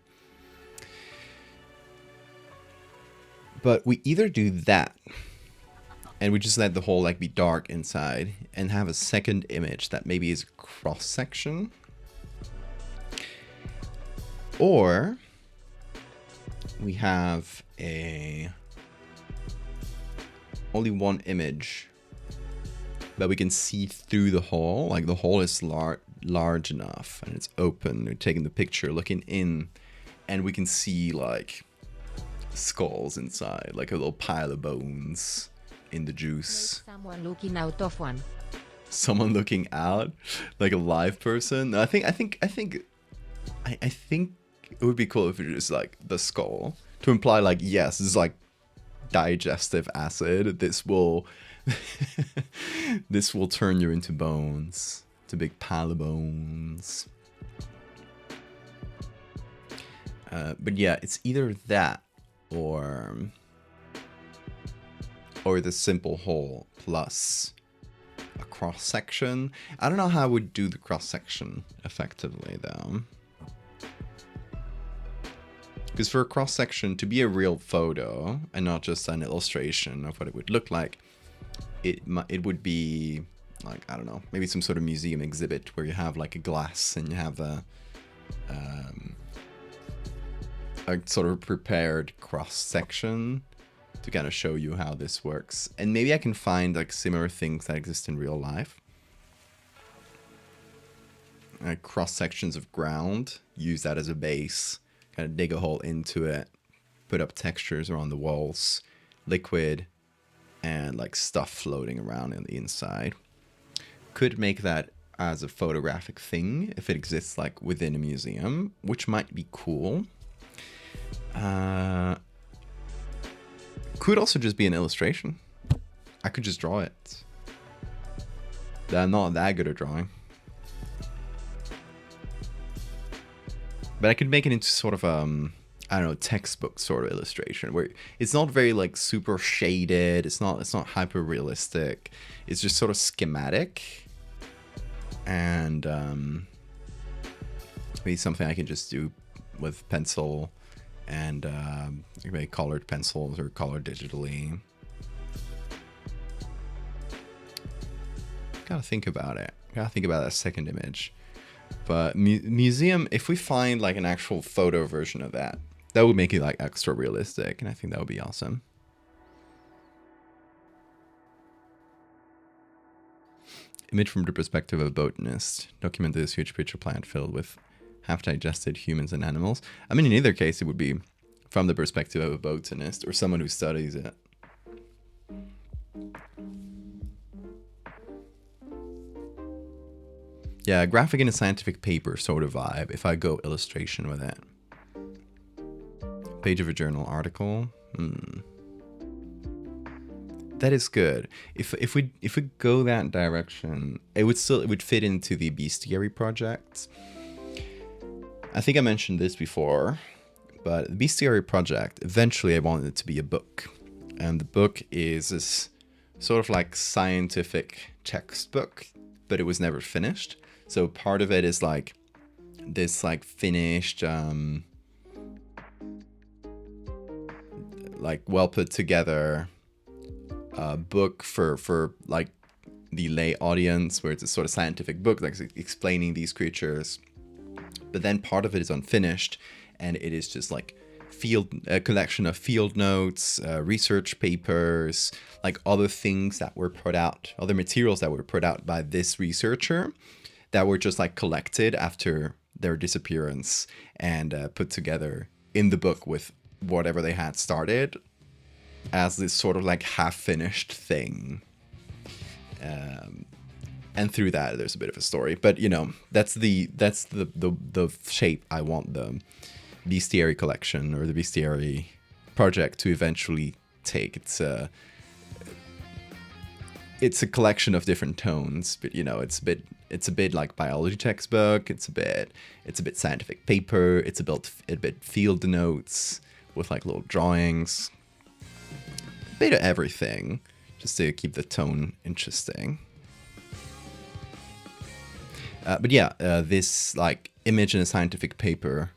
But we either do that, and we just let the hole like be dark inside, and have a second image that maybe is a cross section, or we have only one image that we can see through the hole. Like the hole is large enough and it's open. We're taking the picture, looking in, and we can see like skulls inside, like a little pile of bones in the juice. Someone looking out of one. Someone looking out, like a live person. I think it would be cool if it was like the skull to imply like, yes, this is like digestive acid. This will this will turn you into bones. It's a big pile of bones. But yeah, it's either that or the simple hole plus a cross section. I don't know how I would do the cross section effectively though. Because for a cross section to be a real photo and not just an illustration of what it would look like, it would be like, I don't know, maybe some sort of museum exhibit where you have like a glass and you have a sort of prepared cross section to kind of show you how this works. And maybe I can find like similar things that exist in real life. Like cross sections of ground, use that as a base, kind of dig a hole into it, put up textures around the walls, liquid, and like stuff floating around in the inside. Could make that as a photographic thing if it exists like within a museum, which might be cool. Could also just be an illustration. I could just draw it. I'm not that good at drawing. But I could make it into sort of I don't know, textbook sort of illustration where it's not very like super shaded. It's not hyper realistic. It's just sort of schematic, and maybe something I can just do with pencil and maybe colored pencils or colored digitally. Gotta think about it. Gotta think about that second image. But museum, if we find like an actual photo version of that, that would make it like extra realistic, and I think that would be awesome. Image from the perspective of a botanist. Document this huge picture plant filled with half-digested humans and animals. I mean, in either case, it would be from the perspective of a botanist or someone who studies it. Yeah, graphic in a scientific paper sort of vibe, if I go illustration with it. Page of a journal article. That is good. If we go that direction, it would fit into the bestiary project. I think I mentioned this before, but the bestiary project, eventually I wanted it to be a book. And the book is this sort of like scientific textbook, but it was never finished. So part of it is like this like finished, like well put together book for like the lay audience, where it's a sort of scientific book like explaining these creatures. But then part of it is unfinished, and it is just like a collection of field notes, research papers, like other things that were put out, other materials that were put out by this researcher that were just like collected after their disappearance and put together in the book with whatever they had started as this sort of like half-finished thing. And through that, there's a bit of a story, but you know, that's the shape I want the bestiary collection or the bestiary project to eventually take. It's a collection of different tones, but you know, it's a bit like biology textbook. It's a bit scientific paper. It's a bit field notes with like little drawings. A bit of everything, just to keep the tone interesting. But yeah, this like image in a scientific paper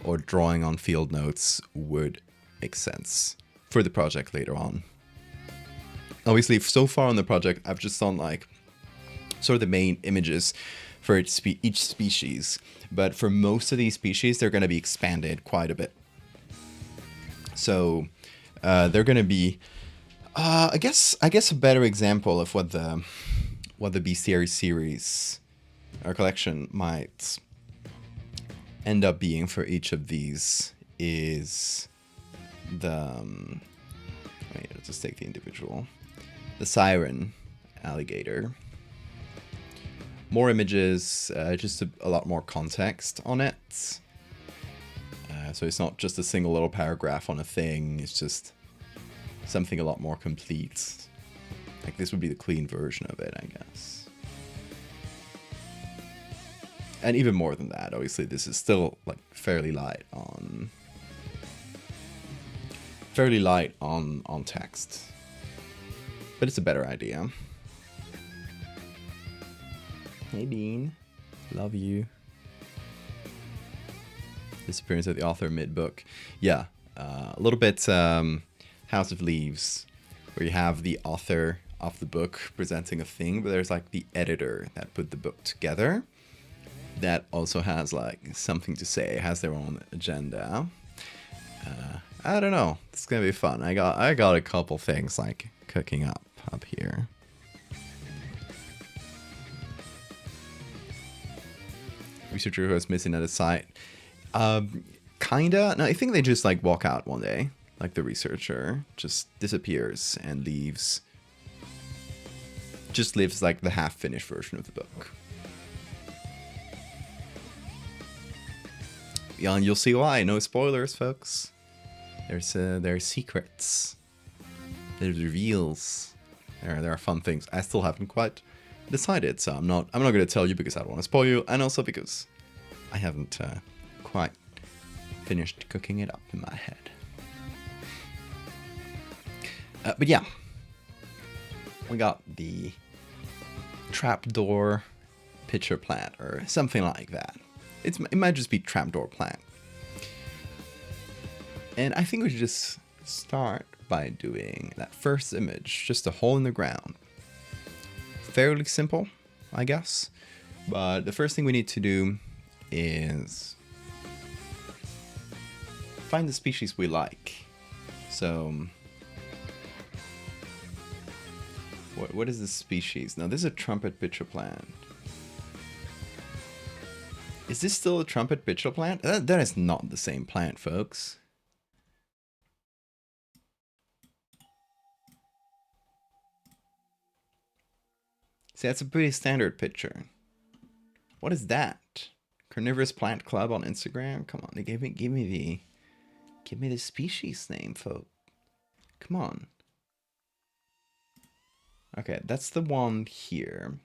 or drawing on field notes would make sense for the project later on. Obviously, so far on the project, I've just done like sort of the main images for each species. But for most of these species, they're going to be expanded quite a bit. So they're going to be, I guess a better example of what the bestiary series or collection might end up being for each of these is the wait, let's just take the individual. The siren alligator. More images, just a lot more context on it. So it's not just a single little paragraph on a thing, it's just something a lot more complete. Like this would be the clean version of it, I guess. And even more than that, obviously this is still like fairly light on text. But it's a better idea. Hey Dean, love you. Disappearance of the author mid-book. Yeah, a little bit House of Leaves, where you have the author of the book presenting a thing, but there's like the editor that put the book together that also has like something to say, has their own agenda. I don't know, it's gonna be fun. I got a couple things like cooking up here. Researcher who was missing at a site. Kinda. No, I think they just like walk out one day. like the researcher, just disappears and leaves. Just lives like the half-finished version of the book. Yeah, and you'll see why. No spoilers, folks. There's secrets. There's reveals. There are fun things. I still haven't quite decided, so I'm not going to tell you because I don't want to spoil you, and also because I haven't quite finished cooking it up in my head. But yeah, we got the trapdoor pitcher plant or something like that. It might just be trapdoor plant. And I think we should just start by doing that first image, just a hole in the ground. Fairly simple, I guess. But the first thing we need to do is find the species we like. So, what is this species? Now, this is a trumpet pitcher plant. Is this still a trumpet pitcher plant? That is not the same plant, folks. See, that's a pretty standard picture. What is that? Carnivorous Plant Club on Instagram? Come on, they give me the species name, folks. Come on. Okay, that's the one here.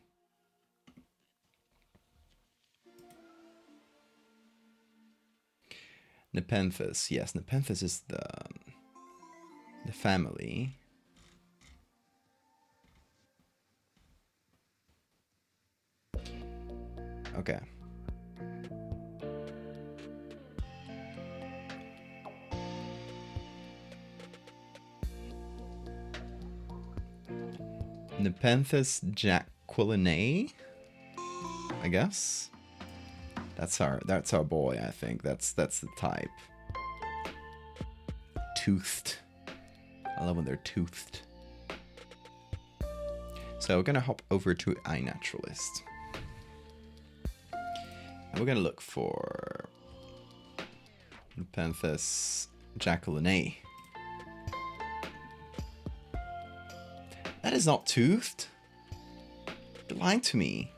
Nepenthes. Yes, Nepenthes is the family. Okay. Nepenthes jacquelinae, I guess. That's our boy, I think. That's the type. Toothed. I love when they're toothed. So we're gonna hop over to iNaturalist. And we're gonna look for Nepenthes jacquelinae. That is not toothed. You lied to me.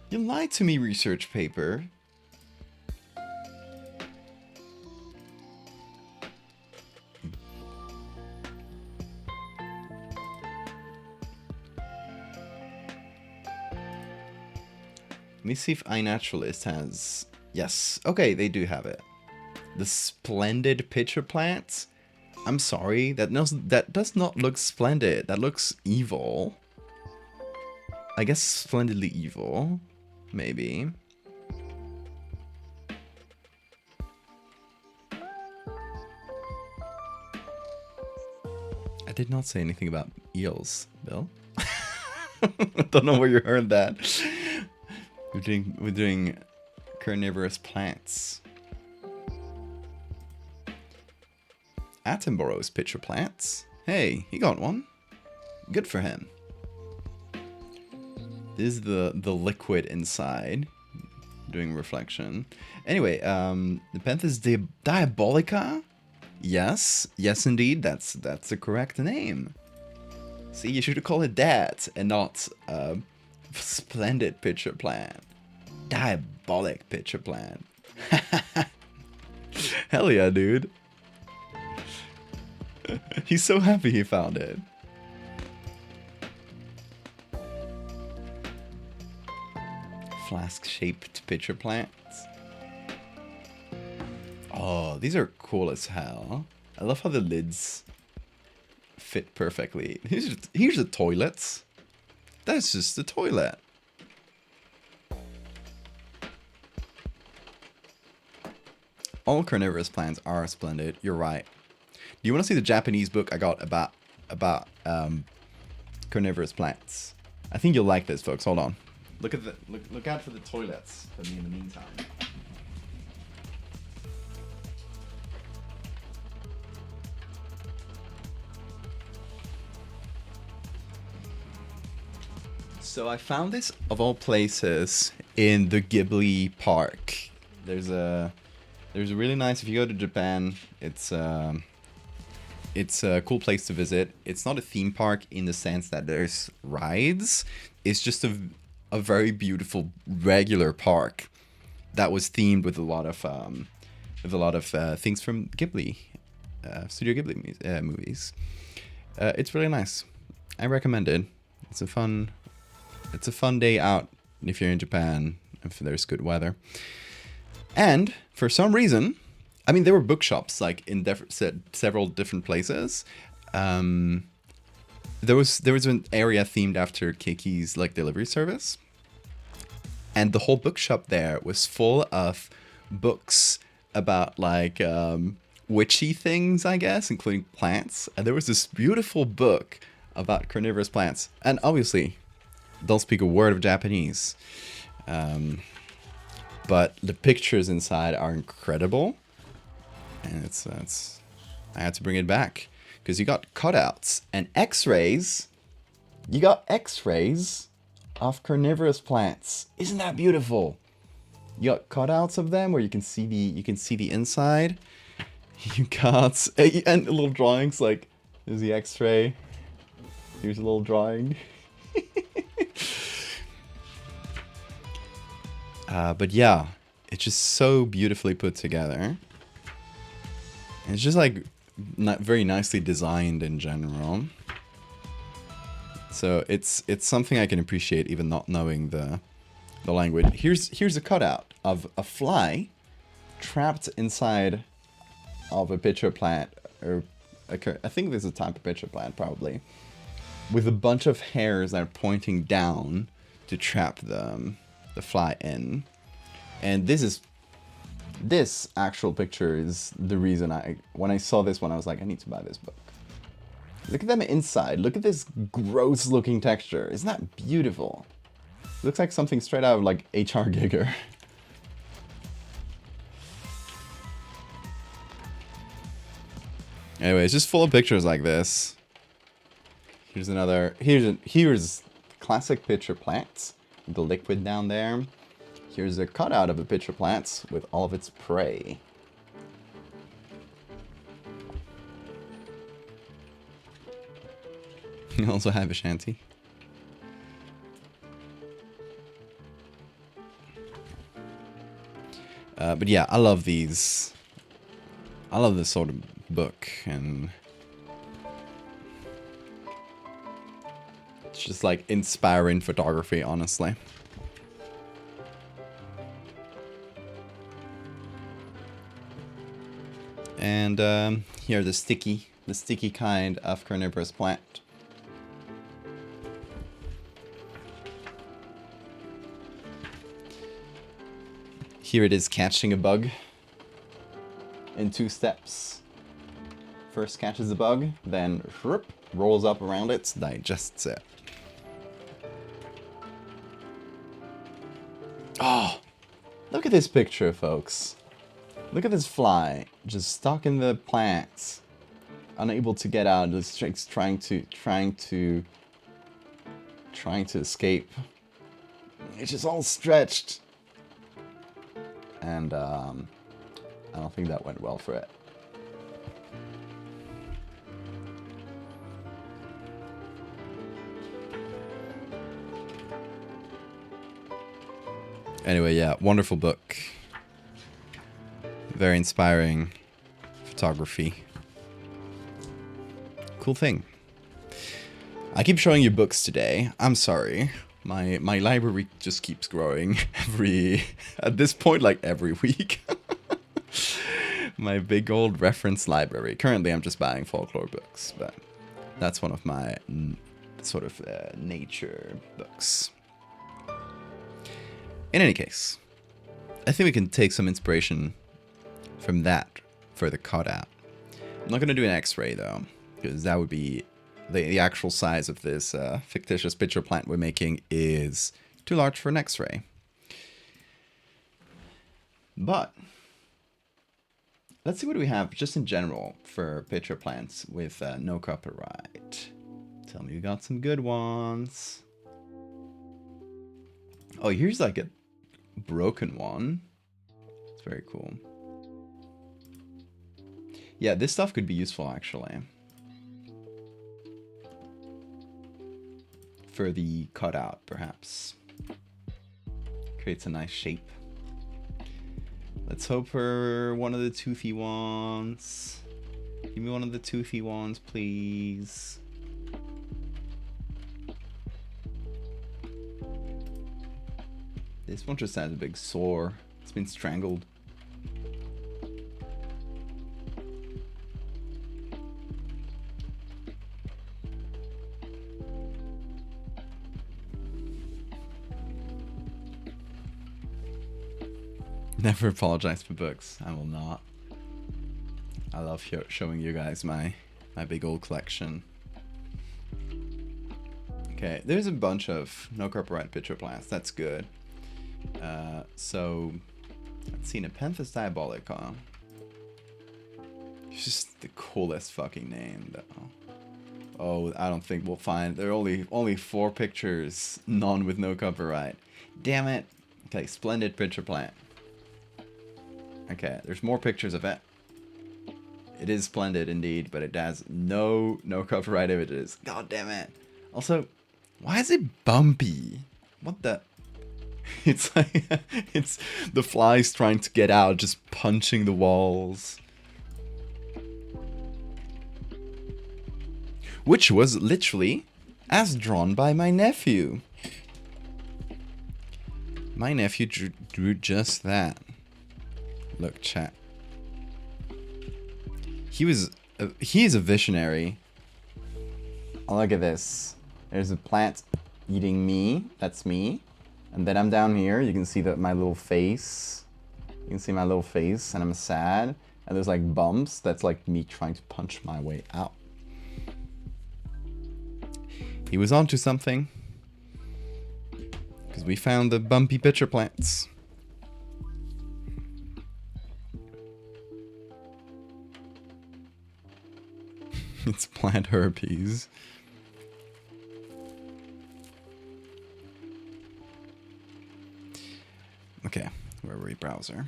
You lied to me, research paper. Let me see if iNaturalist has... Yes. Okay, they do have it. The splendid pitcher plants? I'm sorry, that does not look splendid. That looks evil. I guess splendidly evil. Maybe. I did not say anything about eels, Bill. I don't know where you heard that. We're doing carnivorous plants. Attenborough's pitcher plants. Hey, he got one. Good for him. This is the liquid inside doing reflection. Anyway, Nepenthes diabolica? Yes, yes indeed, that's the correct name. See, you should call it that and not splendid pitcher plant. Diabolic pitcher plant. Hell yeah, dude. He's so happy he found it. Flask-shaped pitcher plants. Oh, these are cool as hell. I love how the lids fit perfectly. Here's the toilets. That's just the toilet. All carnivorous plants are splendid. You're right. Do you want to see the Japanese book I got about carnivorous plants? I think you'll like this, folks. Hold on. Look out for the toilets for me in the meantime. So I found this of all places in the Ghibli park. There's a really nice, if you go to Japan, it's It's a cool place to visit. It's not a theme park in the sense that there's rides. It's just a very beautiful regular park that was themed with a lot of things from Ghibli, Studio Ghibli movies. It's really nice. I recommend it. It's a fun day out if you're in Japan, if there's good weather. And for some reason, I mean, there were bookshops like in several different places. There was an area themed after Keiki's like delivery service, and the whole bookshop there was full of books about like witchy things, I guess, including plants. And there was this beautiful book about carnivorous plants, and obviously don't speak a word of Japanese, but the pictures inside are incredible, and it's I had to bring it back because you got cutouts and X-rays. You got X-rays of carnivorous plants. Isn't that beautiful? You got cutouts of them where you can see the inside. You got and little drawings like there's the X-ray. Here's a little drawing. But yeah, it's just so beautifully put together. And it's just like very nicely designed in general. So it's something I can appreciate even not knowing the language. Here's a cutout of a fly trapped inside of a pitcher plant, or I think this is a type of pitcher plant probably, with a bunch of hairs that are pointing down to trap the fly in. And this actual picture is the reason when I saw this one, I was like, I need to buy this book. Look at them inside. Look at this gross looking texture. Isn't that beautiful? It looks like something straight out of like H.R. Giger. Anyway, it's just full of pictures like this. Here's classic pitcher plants. The liquid down there. Here's a cutout of a pitcher plant with all of its prey. You also have a shanty. But yeah, I love these. I love this sort of book, and it's just like inspiring photography, honestly. And here the sticky kind of carnivorous plant. Here it is catching a bug in 2 steps. First catches the bug, then rolls up around it, digests it. Oh, look at this picture, folks. Look at this fly, just stuck in the plants, unable to get out, just trying to escape. It's just all stretched. And I don't think that went well for it. Anyway, yeah, wonderful book. Very inspiring photography. Cool thing. I keep showing you books today. I'm sorry. My library just keeps growing at this point, like every week. My big old reference library. Currently, I'm just buying folklore books, but that's one of my sort of nature books. In any case, I think we can take some inspiration from that for the cutout. I'm not going to do an X-ray though, because that would be the actual size of this fictitious pitcher plant we're making is too large for an X-ray. But let's see what we have just in general for pitcher plants with no copyright. Tell me you got some good ones. Oh, here's like a broken one. It's very cool. Yeah, this stuff could be useful actually. for the cutout, perhaps. Creates a nice shape. Let's hope for one of the toothy ones. Give me one of the toothy ones, please. This one just has a big sore. It's been strangled. Never apologize for books. I will not. I love showing you guys my big old collection. Okay, there's a bunch of no copyright picture plants. That's good. So let's see, Nepenthes Diabolica. It's just the coolest fucking name, though. Oh, I don't think we'll find. There are only 4 pictures, none with no copyright. Damn it. Okay, splendid picture plant. Okay, there's more pictures of it. It is splendid indeed, but it has no copyright images. God damn it. Also, why is it bumpy? What the? It's like it's the flies trying to get out, just punching the walls. Which was literally as drawn by my nephew. My nephew drew just that. Look, chat. He is a visionary. Oh, look at this. There's a plant eating me. That's me. And then I'm down here. You can see my little face. You can see my little face, and I'm sad. And there's like bumps. That's like me trying to punch my way out. He was onto something. Because we found the bumpy pitcher plants. It's plant herpes. Okay, where were we? Browser.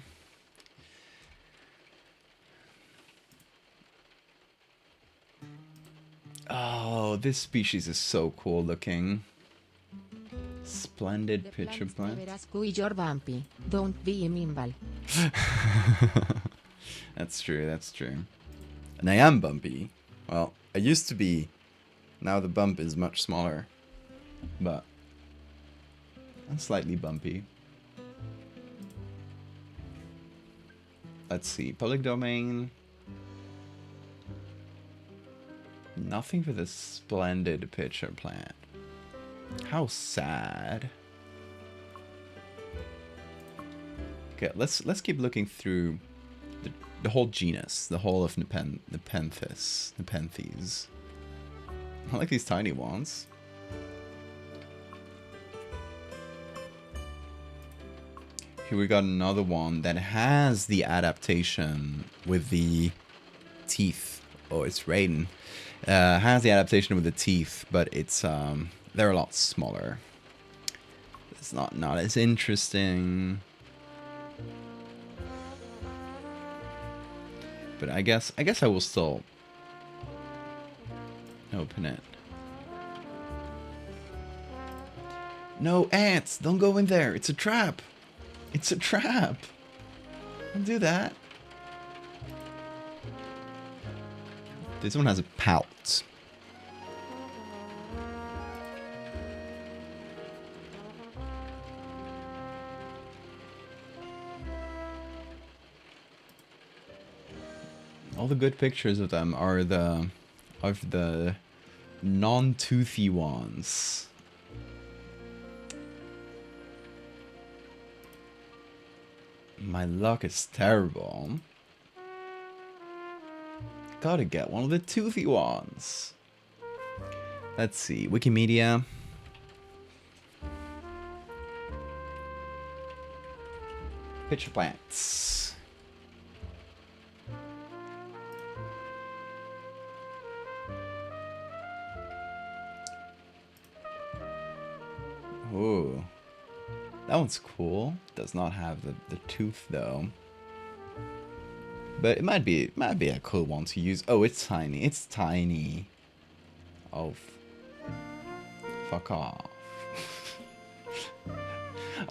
Oh, this species is so cool looking. Splendid pitcher plant. You're bumpy. Don't be a mimble. That's true, that's true. And I am bumpy. Well, I used to be. Now the bump is much smaller. But I'm slightly bumpy. Let's see. Public domain. Nothing for the splendid pitcher plant. How sad. Okay, let's keep looking through the whole genus, the whole of Nepenthes. I like these tiny ones. Here we got another one that has the adaptation with the teeth. Oh, it's raining. Has the adaptation with the teeth, but it's they're a lot smaller. It's not as interesting. But I guess I will still open it. No, ants! Don't go in there! It's a trap! It's a trap! Don't do that. This one has a pout. All the good pictures of them are of the non-toothy ones. My luck is terrible. Gotta get one of the toothy ones. Let's see, Wikimedia. Pitcher plants. Ooh. That one's cool. Does not have the tooth though. But it might be a cool one to use. Oh, it's tiny. It's tiny. Oh, fuck off.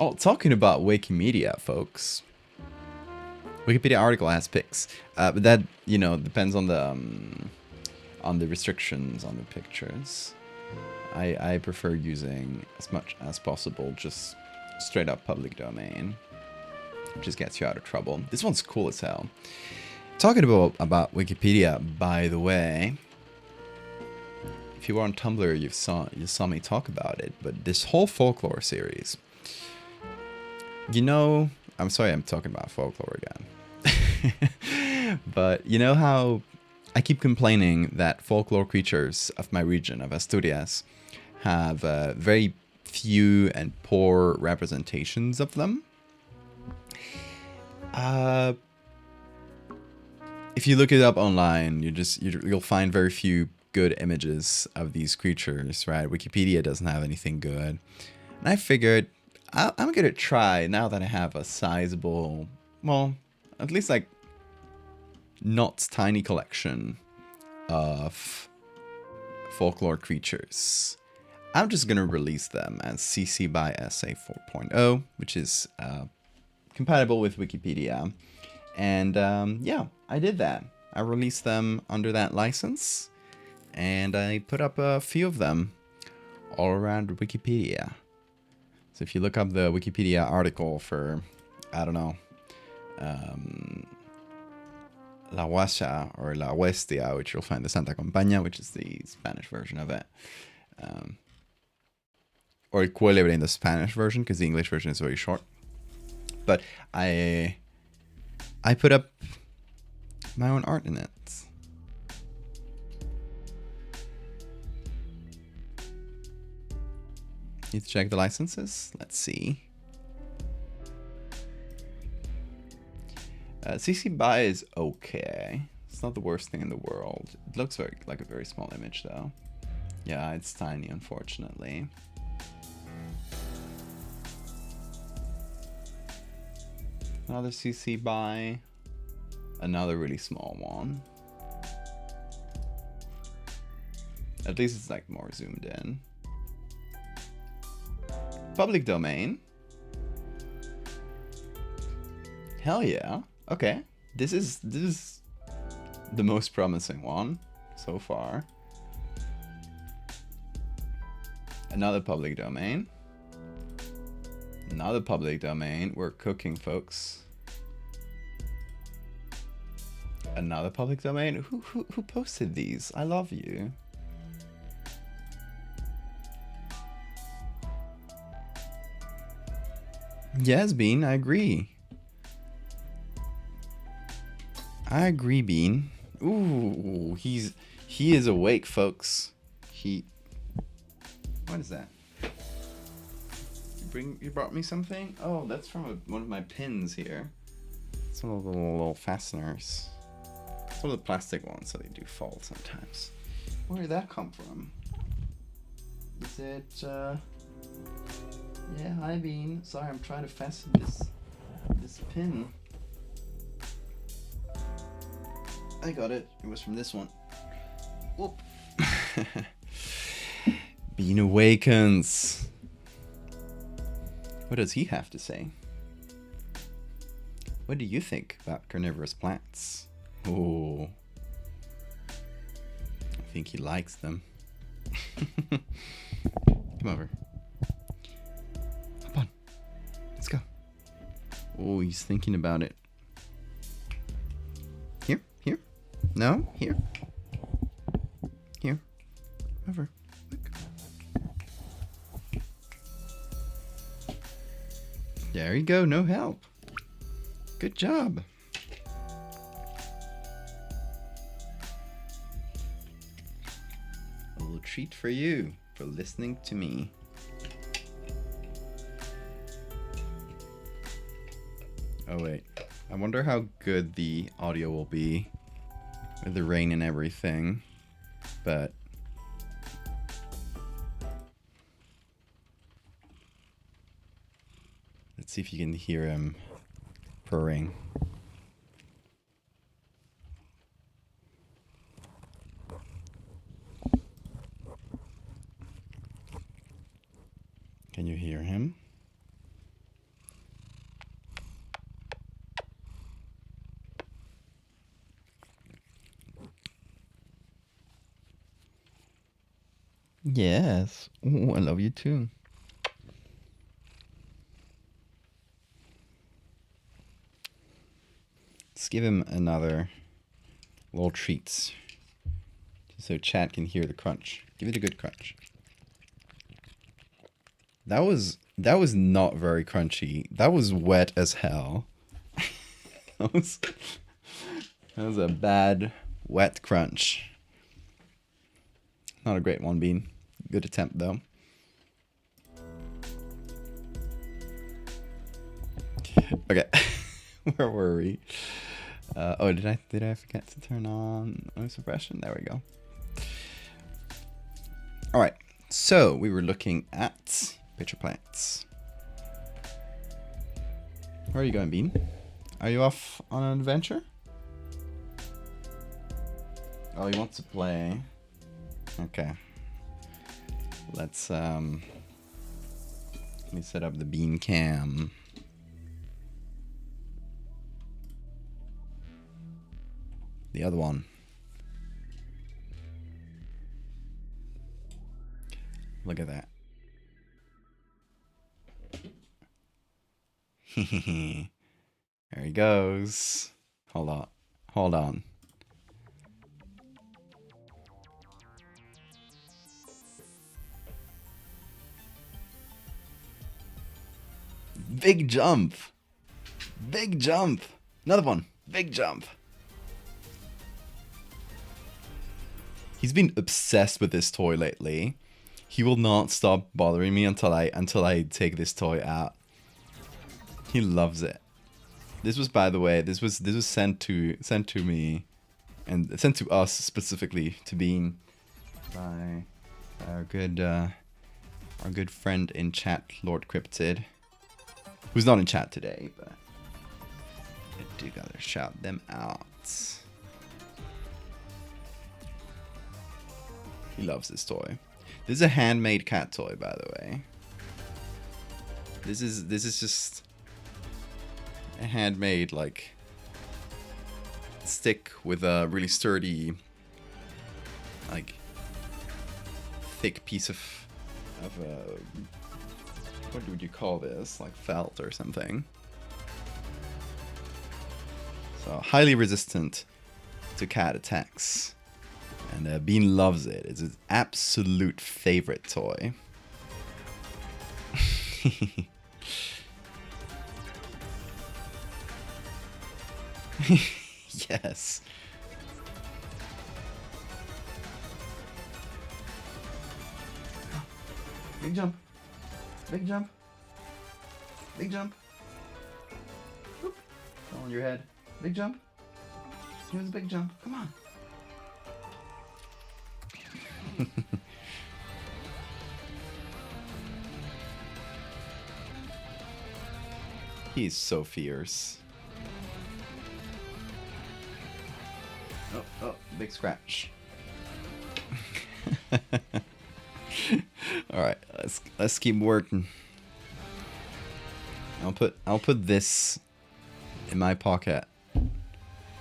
Oh, talking about Wikimedia, folks. Wikipedia article has pics, but that, you know, depends on the restrictions on the pictures. I prefer using as much as possible just straight up public domain. It just gets you out of trouble. This one's cool as hell. Talking about Wikipedia, by the way, if you were on Tumblr, you saw me talk about it. But this whole folklore series, you know, I'm sorry I'm talking about folklore again. But you know how I keep complaining that folklore creatures of my region, of Asturias, have very few and poor representations of them? If you look it up online, you'll find very few good images of these creatures, right? Wikipedia doesn't have anything good. And I figured I'm gonna try, now that I have a sizable, well, at least like not tiny collection of folklore creatures. I'm just gonna release them as CC by SA 4.0, which is compatible with Wikipedia. And yeah, I did that. I released them under that license, and I put up a few of them all around Wikipedia. So if you look up the Wikipedia article for, I don't know, La Huasca or La Huestia, which you'll find the Santa Compaña, which is the Spanish version of it. Or Cuélebre in the Spanish version, because the English version is very short. But I put up my own art in it. Need to check the licenses. Let's see. CC BY is okay. It's not the worst thing in the world. It looks like a very small image though. Yeah, it's tiny, unfortunately. Another CC BY. Another really small one. At least it's like more zoomed in. Public domain. Hell yeah. Okay. This is the most promising one so far. Another public domain. Another public domain. We're cooking, folks. Another public domain. Who posted these? I love you. Yes, Bean, I agree. I agree, Bean. Ooh, he is awake, folks. What is that? You brought me something? Oh, that's from one of my pins here. Some of the little fasteners. Some of the plastic ones, so they do fall sometimes. Where did that come from? Is it, yeah, hi Bean. Sorry, I'm trying to fasten this pin. I got it. It was from this one. Whoop. Bean awakens. What does he have to say? What do you think about carnivorous plants? Oh, I think he likes them. Come over. Hop on. Let's go. Oh, he's thinking about it. Here? Here? No? Here? Here? Over. Look. There you go. No help. Good job. A little treat for you for listening to me. Oh wait, I wonder how good the audio will be with the rain and everything, but let's see if you can hear him purring. Can you hear him? Yes. Ooh, I love you too. Let's give him another little treats, just so chat can hear the crunch. Give it a good crunch. That was not very crunchy. That was wet as hell. that was a bad wet crunch. Not a great one, Bean. Good attempt though. Okay, where were we? Oh, did I forget to turn on suppression? There we go. All right, so we were looking at pitcher plants. Where are you going, Bean? Are you off on an adventure? Oh, you want to play? Okay. Let's let me set up the Bean cam. The other one. Look at that. There he goes. Hold on. Hold on. Big jump. Big jump. Another one. Big jump. He's been obsessed with this toy lately. He will not stop bothering me until I take this toy out. He loves it. This was, by the way, this was sent to me, and sent to us specifically, to Bean, by our good friend in chat, Lord Cryptid, who's not in chat today, but I do gotta shout them out. He loves this toy. This is a handmade cat toy, by the way. This is just a handmade, like, stick with a really sturdy, like, thick piece of what would you call this? Like felt or something. So highly resistant to cat attacks. And Bean loves it. It's his absolute favorite toy. Yes. Big jump. Big jump. Big jump. Whoop. Fall on your head. Big jump. Here's a big jump. Come on. He's so fierce. Oh, big scratch. All right, let's keep working. I'll put this in my pocket.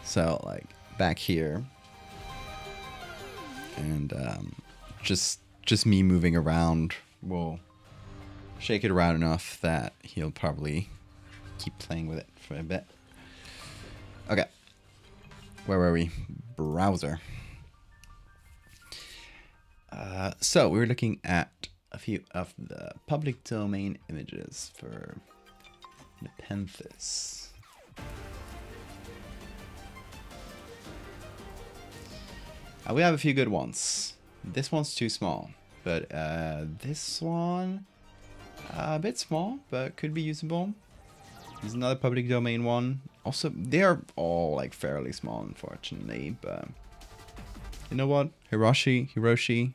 So like back here. And just me moving around will shake it around enough that he'll probably keep playing with it for a bit. Okay. Where were we? Browser. So we were looking at a few of the public domain images for Nepenthes. We have a few good ones. This one's too small, but this one a bit small, but could be usable. There's another public domain one. Also, they are all like fairly small, unfortunately, but you know what? Hiroshi,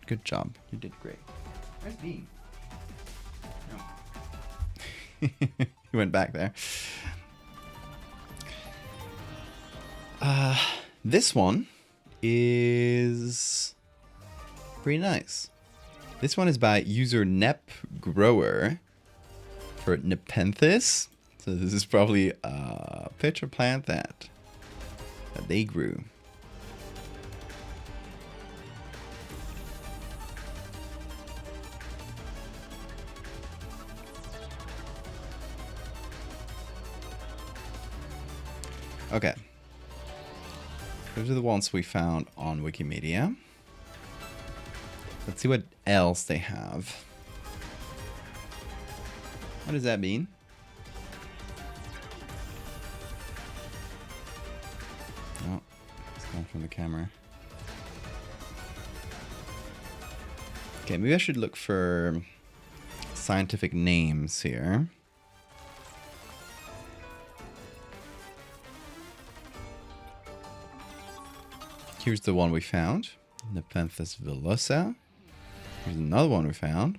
good job. You did great. Where's Bean? No. He went back there. This one is pretty nice. This one is by user Nep Grower for Nepenthes. So this is probably a pitcher plant that they grew. Okay. Those are the ones we found on Wikimedia. Let's see what else they have. What does that mean? Oh, it's gone from the camera. Okay, maybe I should look for scientific names here. Here's the one we found, Nepenthes villosa. Here's another one we found.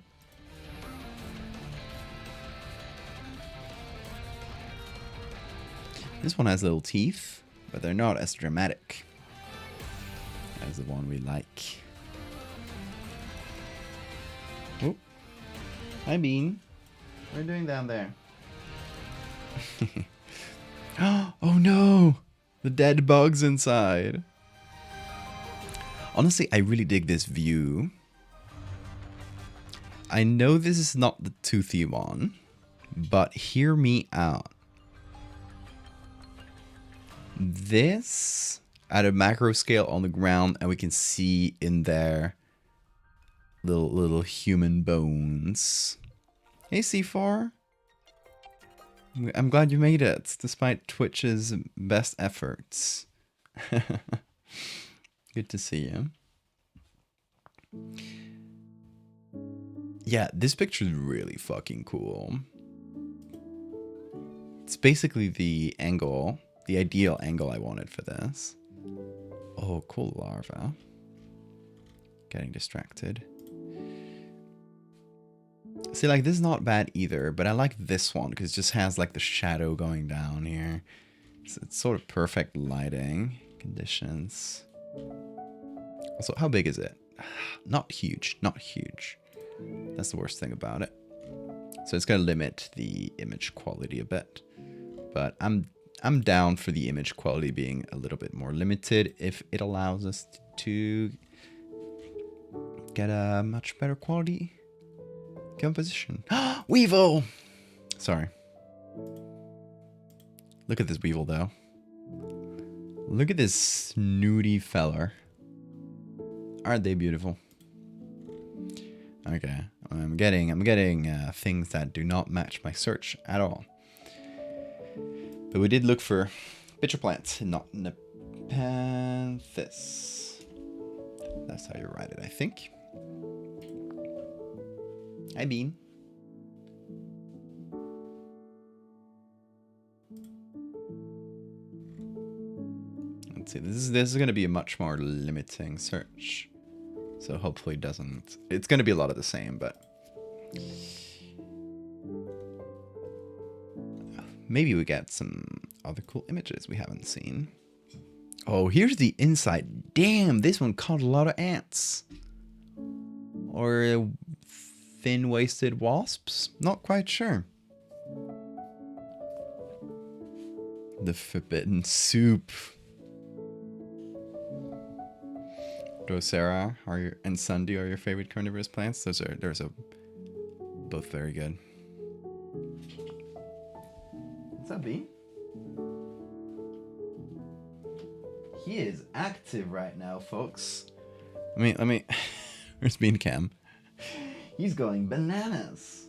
This one has little teeth, but they're not as dramatic as the one we like. Oh, hi Bean. What are you doing down there? Oh no! The dead bug's inside. Honestly, I really dig this view. I know this is not the toothy one, but hear me out. This at a macro scale on the ground, and we can see in there little human bones. Hey C4. I'm glad you made it, despite Twitch's best efforts. Good to see you. Yeah, this picture is really fucking cool. It's basically the angle, the ideal angle I wanted for this. Oh, cool larva. Getting distracted. See, like, this is not bad either, but I like this one because it just has, like, the shadow going down here. So it's sort of perfect lighting conditions. Also, how big is it? Not huge, not huge. That's the worst thing about it. So it's going to limit the image quality a bit. But I'm down for the image quality being a little bit more limited if it allows us to get a much better quality composition. Weevil! Sorry. Look at this Weevil though. Look at this snooty feller. Aren't they beautiful? Okay, I'm getting things that do not match my search at all. But we did look for pitcher plants, not Nepenthes. That's how you write it, I think. Hi, Bean. Let's see. This is going to be a much more limiting search. So hopefully it doesn't... It's going to be a lot of the same, but... Maybe we get some other cool images we haven't seen. Oh, here's the inside. Damn, this one caught a lot of ants. Or thin-waisted wasps? Not quite sure. The forbidden soup. Drosera and Sundew are your favorite carnivorous plants. Those are both very good. What's up, B? He is active right now, folks. Let me. Where's Bean Cam? He's going bananas.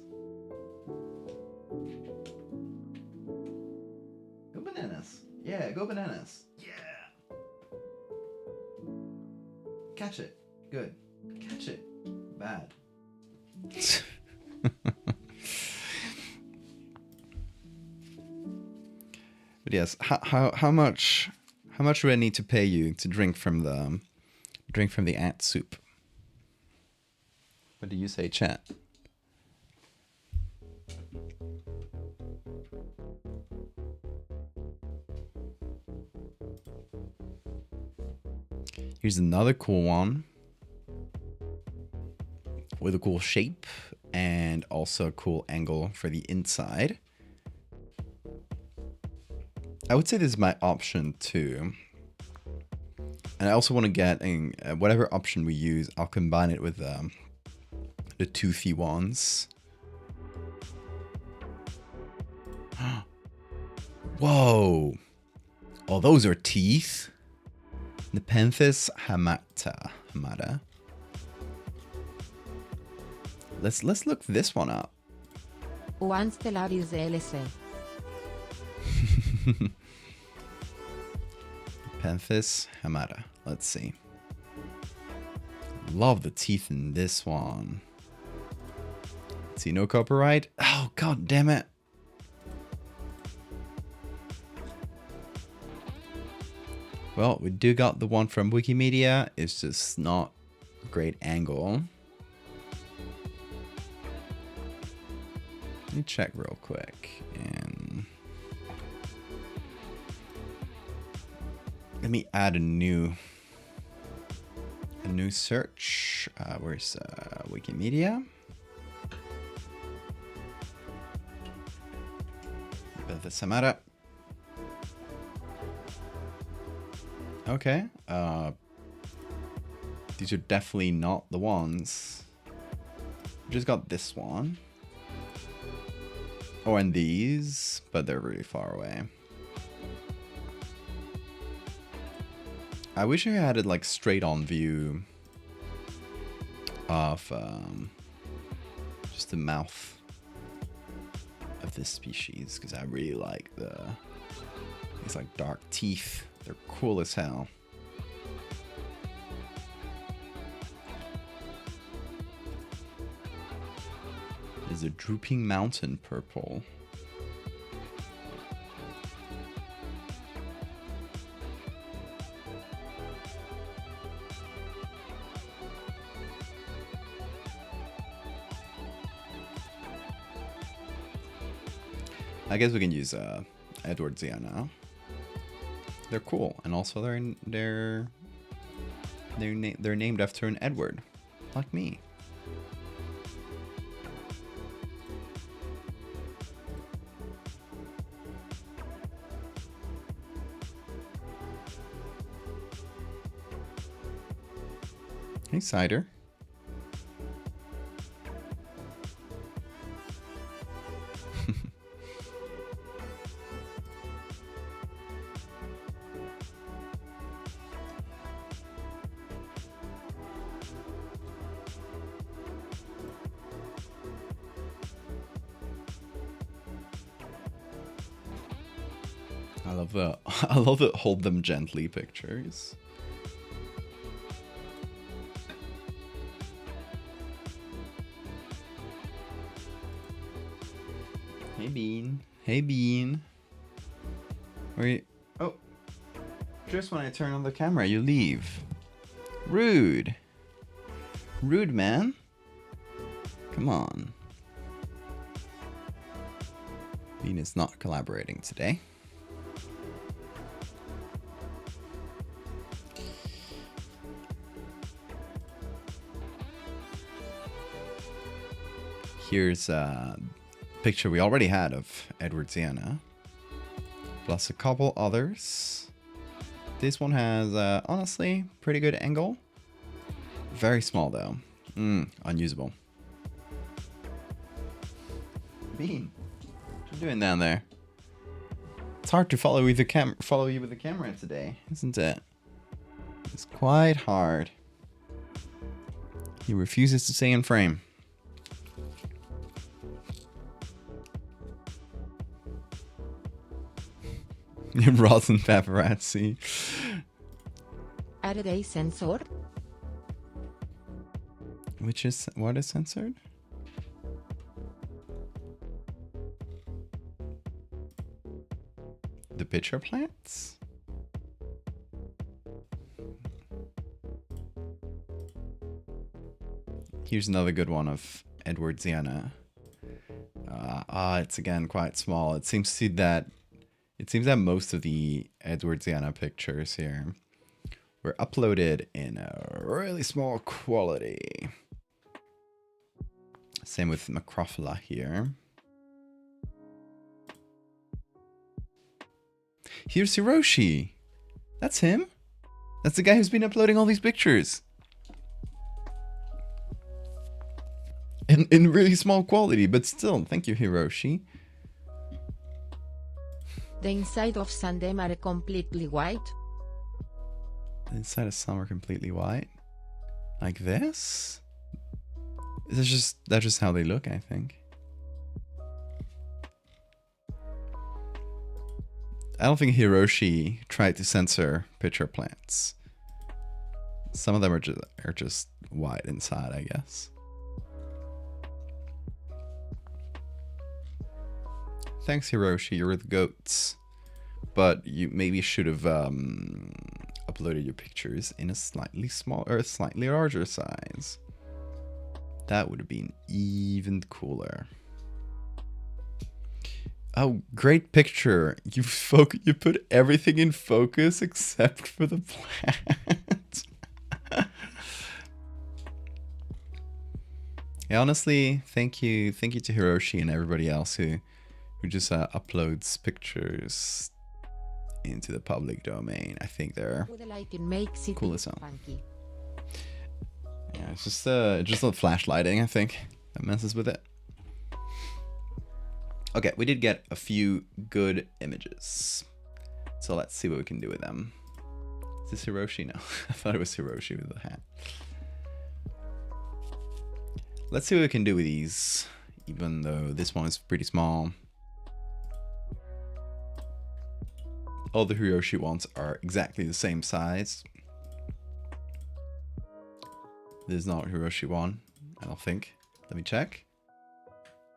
Go bananas. Yeah, go bananas. Yeah. Catch it. Good. Catch it. Bad. But yes, how much do I need to pay you to drink from the ant soup? What do you say, chat? Here's another cool one with a cool shape and also a cool angle for the inside. I would say this is my option too. And I also want to get in whatever option we use, I'll combine it with the toothy ones. Whoa. Oh, those are teeth. Nepenthes hamada. Let's look this one up. One Stellaris DLC. Nepenthes hamada. Let's see. Love the teeth in this one. Let's see, no copyright. Oh, god damn it. Well, we do got the one from Wikimedia. It's just not a great angle. Let me check real quick. And let me add a new search. Where's Wikimedia? The Samara. Okay. These are definitely not the ones. We just got this one. Oh, and these, but they're really far away. I wish I had it like straight on view of just the mouth of this species, because I really like these like dark teeth. They're cool as hell. There's a drooping mountain purple. I guess we can use Edwardsia now. They're cool, and also they're named after an Edward, like me. Hey, Cider. I love the hold them gently pictures. Hey Bean. Hey Bean. Where you? Oh. Just when I turn on the camera, you leave. Rude. Rude, man. Come on. Bean is not collaborating today. Here's a picture we already had of Edwardsiana, plus a couple others. This one has, honestly, pretty good angle. Very small though. Unusable. Bean, what you doing down there? It's hard to follow you with the camera today, isn't it? It's quite hard. He refuses to stay in frame. Rosin paparazzi. Are they censored? What is censored? The pitcher plants? Here's another good one of Edwardsiana. It's again quite small. It seems that most of the Edwardsiana pictures here were uploaded in a really small quality. Same with Macrophylla here. Here's Hiroshi. That's him. That's the guy who's been uploading all these pictures. In really small quality, but still, thank you, Hiroshi. The inside of some them are completely white. The inside of some are completely white. Like this? That's just how they look, I think. I don't think Hiroshi tried to censor picture plants. Some of them are just white inside, I guess. Thanks, Hiroshi. You're the goats. But you maybe should have uploaded your pictures in a slightly smaller or a slightly larger size. That would have been even cooler. Oh, great picture. You put everything in focus except for the plant. Yeah, honestly, thank you to Hiroshi and everybody else who just uploads pictures into the public domain. I think they're The lighting makes it cool as hell. funky. Yeah, it's just the flashlighting, I think, that messes with it. Okay, we did get a few good images. So let's see what we can do with them. Is this Hiroshi? No, I thought it was Hiroshi with the hat. Let's see what we can do with these, even though this one is pretty small. All the Hiroshi ones are exactly the same size. This is not Hiroshi one, I don't think. Let me check.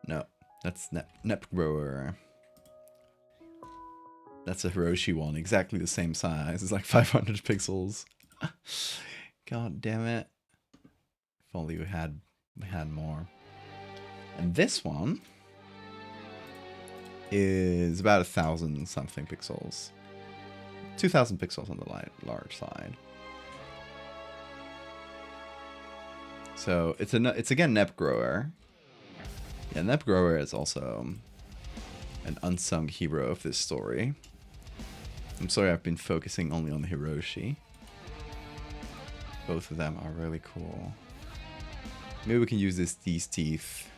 No, that's Nep Grower. That's a Hiroshi one, exactly the same size. It's like 500 pixels. God damn it. If only we had more. And this one is about 1,000 something pixels. 2,000 pixels on the large side. So it's again Nep Grower. Yeah, Nep Grower is also an unsung hero of this story. I'm sorry I've been focusing only on the Hiroshi. Both of them are really cool. Maybe we can use these teeth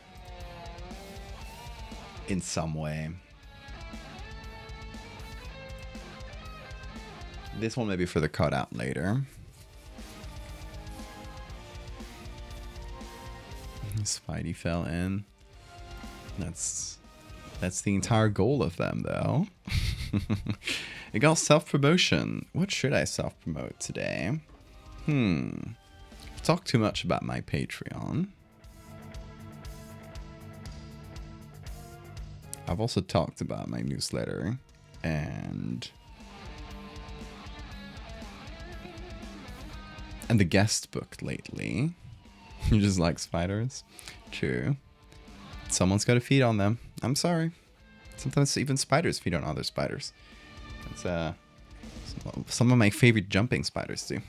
in some way. This one maybe for the cutout later. Spidey fell in. That's the entire goal of them, though. It got self-promotion. What should I self-promote today? I've talked too much about my Patreon. I've also talked about my newsletter and the guest book lately. You just like spiders? True. Someone's got to feed on them. I'm sorry. Sometimes even spiders feed on other spiders. That's some of my favorite jumping spiders do.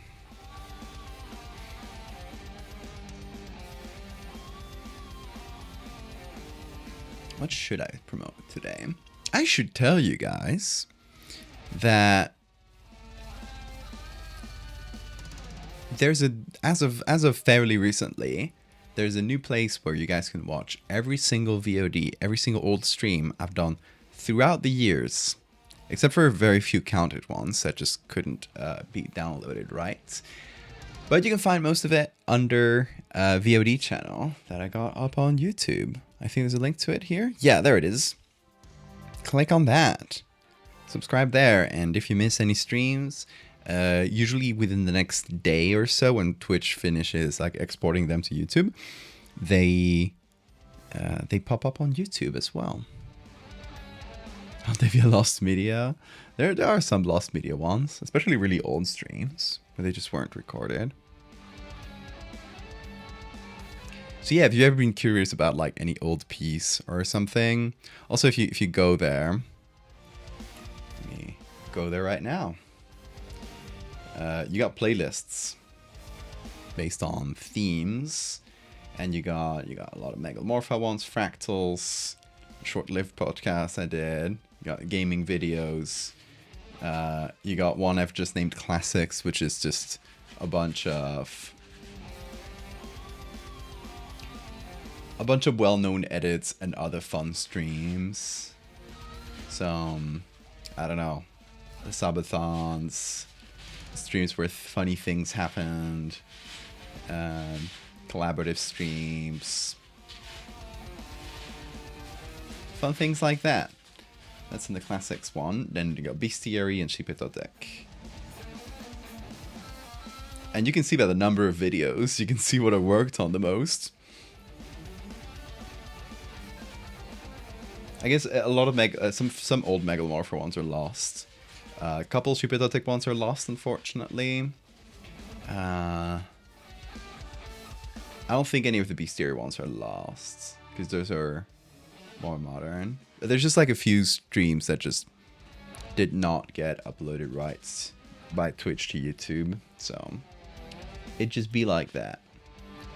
What should I promote today? I should tell you guys that there's as of fairly recently, there's a new place where you guys can watch every single VOD, every single old stream I've done throughout the years, except for very few counted ones that just couldn't be downloaded right. But you can find most of it under a VOD channel that I got up on YouTube. I think there's a link to it here. Yeah, there it is. Click on that. Subscribe there, and if you miss any streams, usually within the next day or so, when Twitch finishes like exporting them to YouTube, they pop up on YouTube as well. I'll give you lost media. There are some lost media ones, especially really old streams where they just weren't recorded. So yeah, if you've ever been curious about like any old piece or something, also if you go there, let me go there right now. You got playlists based on themes, and you got a lot of Megalomorpha ones, fractals, short-lived podcasts I did. You got gaming videos. You got one I've just named Classics, which is just a bunch of well-known edits and other fun streams. Some I don't know, subathons, streams where funny things happened, collaborative streams, fun things like that. That's in the classics one. Then you got Bestiary and Shipetotek. And you can see by the number of videos, you can see what I worked on the most. I guess a lot of some old Megalomorpher ones are lost. A couple Shipetotek ones are lost, unfortunately. I don't think any of the Bestiary ones are lost, because those are more modern. There's just like a few streams that just did not get uploaded rights by Twitch to YouTube, so it just be like that.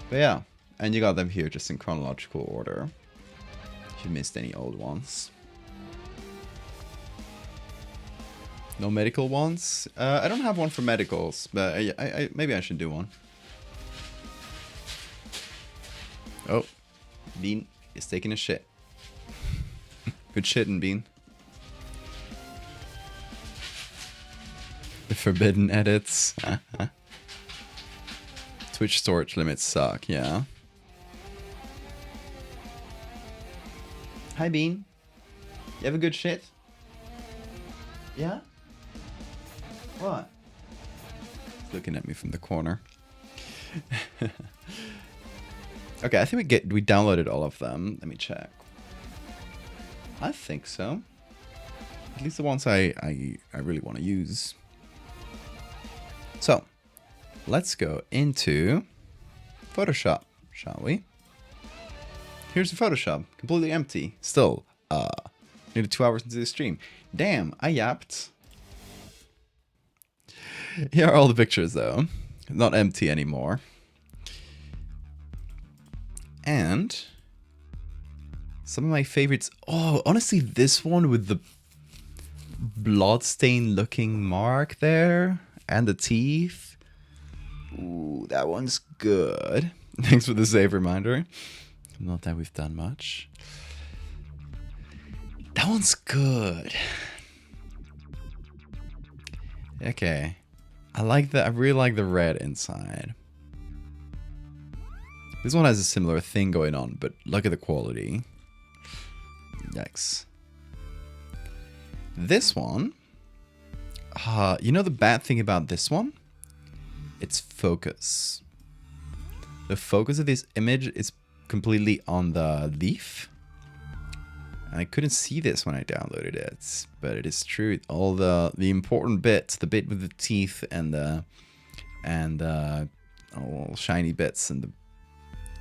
But yeah, and you got them here just in chronological order, if you missed any old ones. No medical ones? I don't have one for medicals, but I maybe I should do one. Oh, Bean is taking a shit. Good shitting, Bean. The forbidden edits. Twitch storage limits suck, yeah. Hi, Bean. You have a good shit? Yeah? What? He's looking at me from the corner. Okay, I think we downloaded all of them. Let me check. I think so. At least the ones I really want to use. So, let's go into Photoshop, shall we? Here's the Photoshop, completely empty. Still, nearly 2 hours into the stream. Damn, I yapped. Here are all the pictures, though. Not empty anymore. And some of my favorites. Oh, honestly, this one with the bloodstain looking mark there and the teeth. Ooh, that one's good. Thanks for the save reminder. Not that we've done much. That one's good. Okay. I really like the red inside. This one has a similar thing going on, but look at the quality. Yikes. This one, you know the bad thing about this one? It's focus. The focus of this image is completely on the leaf. And I couldn't see this when I downloaded it, but it is true. All the important bits, the bit with the teeth and all shiny bits and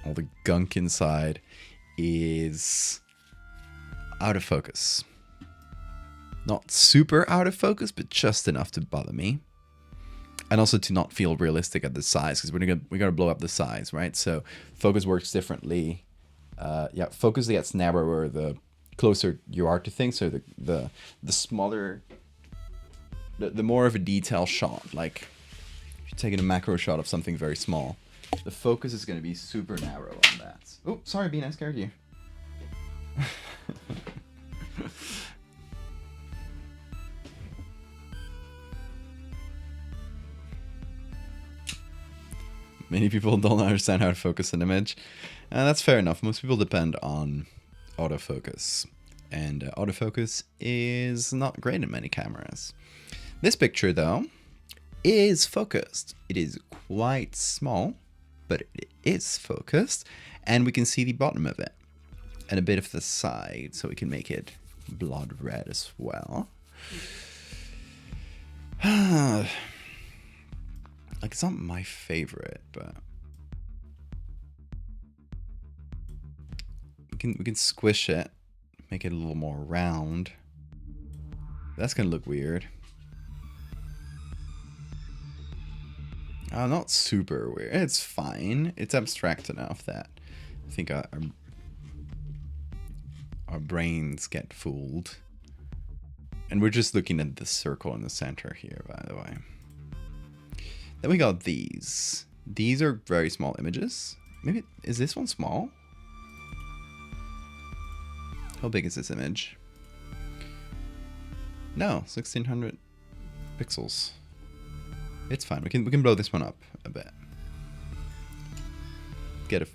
all the gunk inside is out of focus. Not super out of focus, but just enough to bother me. And also to not feel realistic at the size, because we're gonna blow up the size, right? So focus works differently. Yeah, focus gets narrower the closer you are to things. So the smaller, the more of a detail shot, like if you're taking a macro shot of something very small, the focus is going to be super narrow on that. Oh, sorry, Bean, I scared you. Many people don't understand how to focus an image. And that's fair enough. Most people depend on autofocus. And autofocus is not great in many cameras. This picture, though, is focused. It is quite small, but it is focused. And we can see the bottom of it. And a bit of the side, so we can make it blood red as well. Like, it's not my favorite, but we can squish it, make it a little more round. That's gonna look weird. Not super weird. It's fine. It's abstract enough that I think our brains get fooled. And we're just looking at the circle in the center here, by the way. Then we got these. These are very small images. Maybe, is this one small? How big is this image? No, 1600 pixels. It's fine. We can blow this one up a bit. Get a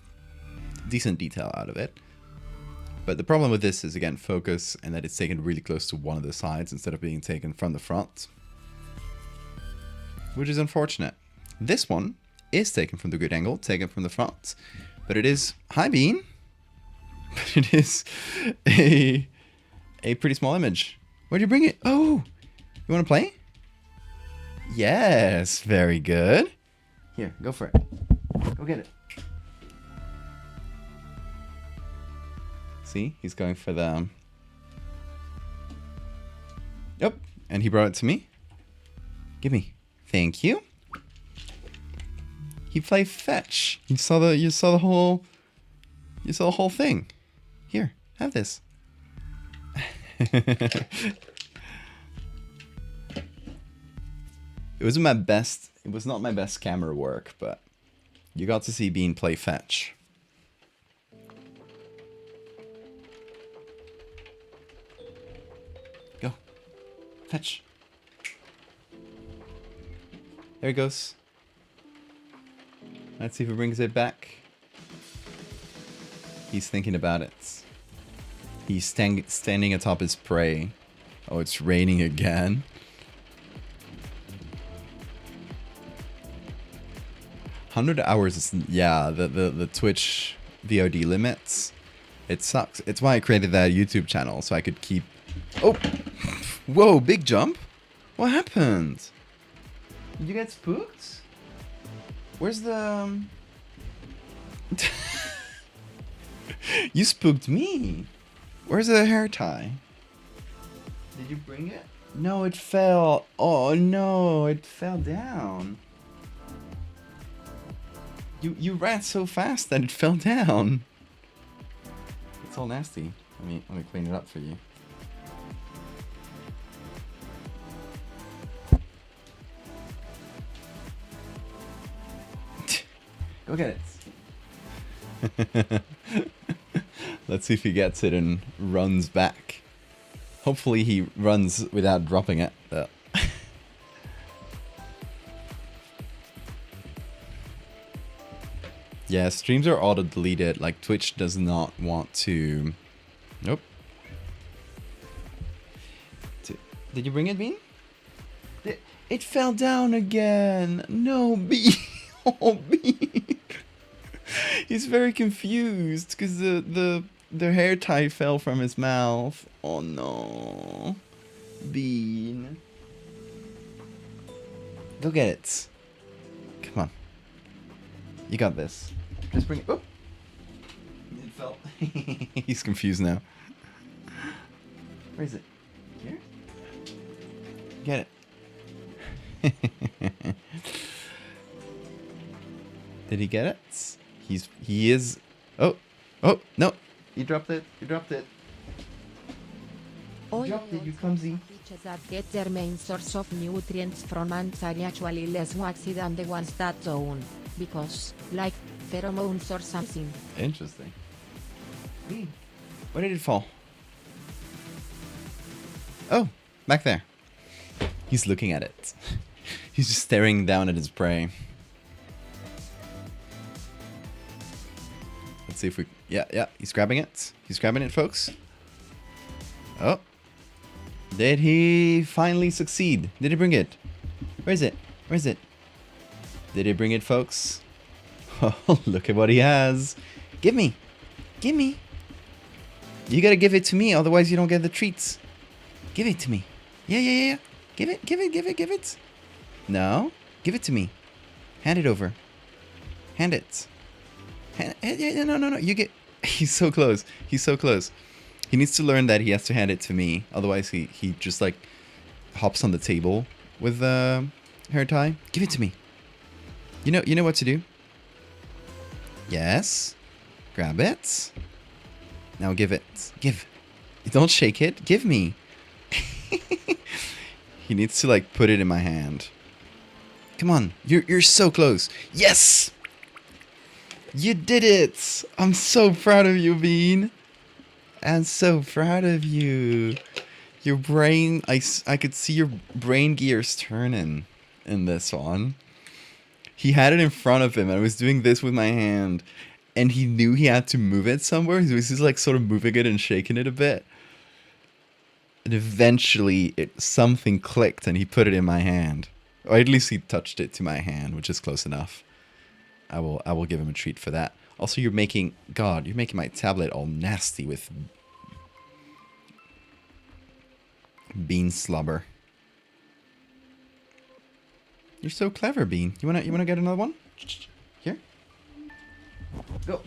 decent detail out of it. But the problem with this is, again, focus, and that it's taken really close to one of the sides instead of being taken from the front, which is unfortunate. This one is taken from the good angle, taken from the front, but it is, hi Bean, but it is a pretty small image. Where'd you bring it? Oh, you want to play? Yes, very good. Here, go for it. Go get it. See, he's going for the... Yep, and he brought it to me. Give me. Thank you. He played fetch. You saw the whole thing. Here, have this. It was not my best camera work, but you got to see Bean play fetch. Go. Fetch. There he goes. Let's see if he brings it back. He's thinking about it. He's standing atop his prey. Oh, it's raining again. $100 is, yeah, the Twitch VOD limits. It sucks. It's why I created that YouTube channel, so I could keep... Oh! Whoa, big jump? What happened? Did you get spooked? Where's the... You spooked me. Where's the hair tie? Did you bring it? No, it fell. Oh no, it fell down. You ran so fast that it fell down. It's all nasty. Let me clean it up for you. Go get it. Let's see if he gets it and runs back. Hopefully he runs without dropping it. Yeah, streams are auto-deleted. Like, Twitch does not want to... Nope. Did you bring it, Bean? It fell down again. No, Bean. Oh, Bean. He's very confused because the hair tie fell from his mouth. Oh no, Bean. Go get it. Come on. You got this. Just bring it. Oh, it fell. He's confused now. Where is it? Here. Get it. Did he get it? He is. Oh no! You dropped it. You dropped it. You dropped it. You clumsy. Fishes that get their main source of nutrients from ants are actually less waxy than the ones that don't, because, like, pheromones or something. Interesting. Where did it fall? Oh, back there. He's looking at it. He's just staring down at his prey. Let's see if we... Yeah, he's grabbing it. He's grabbing it, folks. Oh. Did he finally succeed? Did he bring it? Where is it? Where is it? Did he bring it, folks? Oh, look at what he has. Give me. Give me. You gotta give it to me, otherwise you don't get the treats. Give it to me. Yeah. Give it. No. Give it to me. Hand it over. Hand it. No. You get... He's so close. He's so close. He needs to learn that he has to hand it to me. Otherwise, he just, like, hops on the table with the hair tie. Give it to me. You know what to do? Yes. Grab it. Now give it. Give. Don't shake it. Give me. He needs to, like, put it in my hand. Come on. You're so close. Yes! You did it! I'm so proud of you, Bean. I'm so proud of you. Your brain, I could see your brain gears turning in this one. He had it in front of him, and I was doing this with my hand, and he knew he had to move it somewhere. He was just like sort of moving it and shaking it a bit. And eventually, something clicked, and he put it in my hand. Or at least he touched it to my hand, which is close enough. I will give him a treat for that. Also, you're making my tablet all nasty with bean slobber. You're so clever, Bean. You wanna get another one? Here. Go.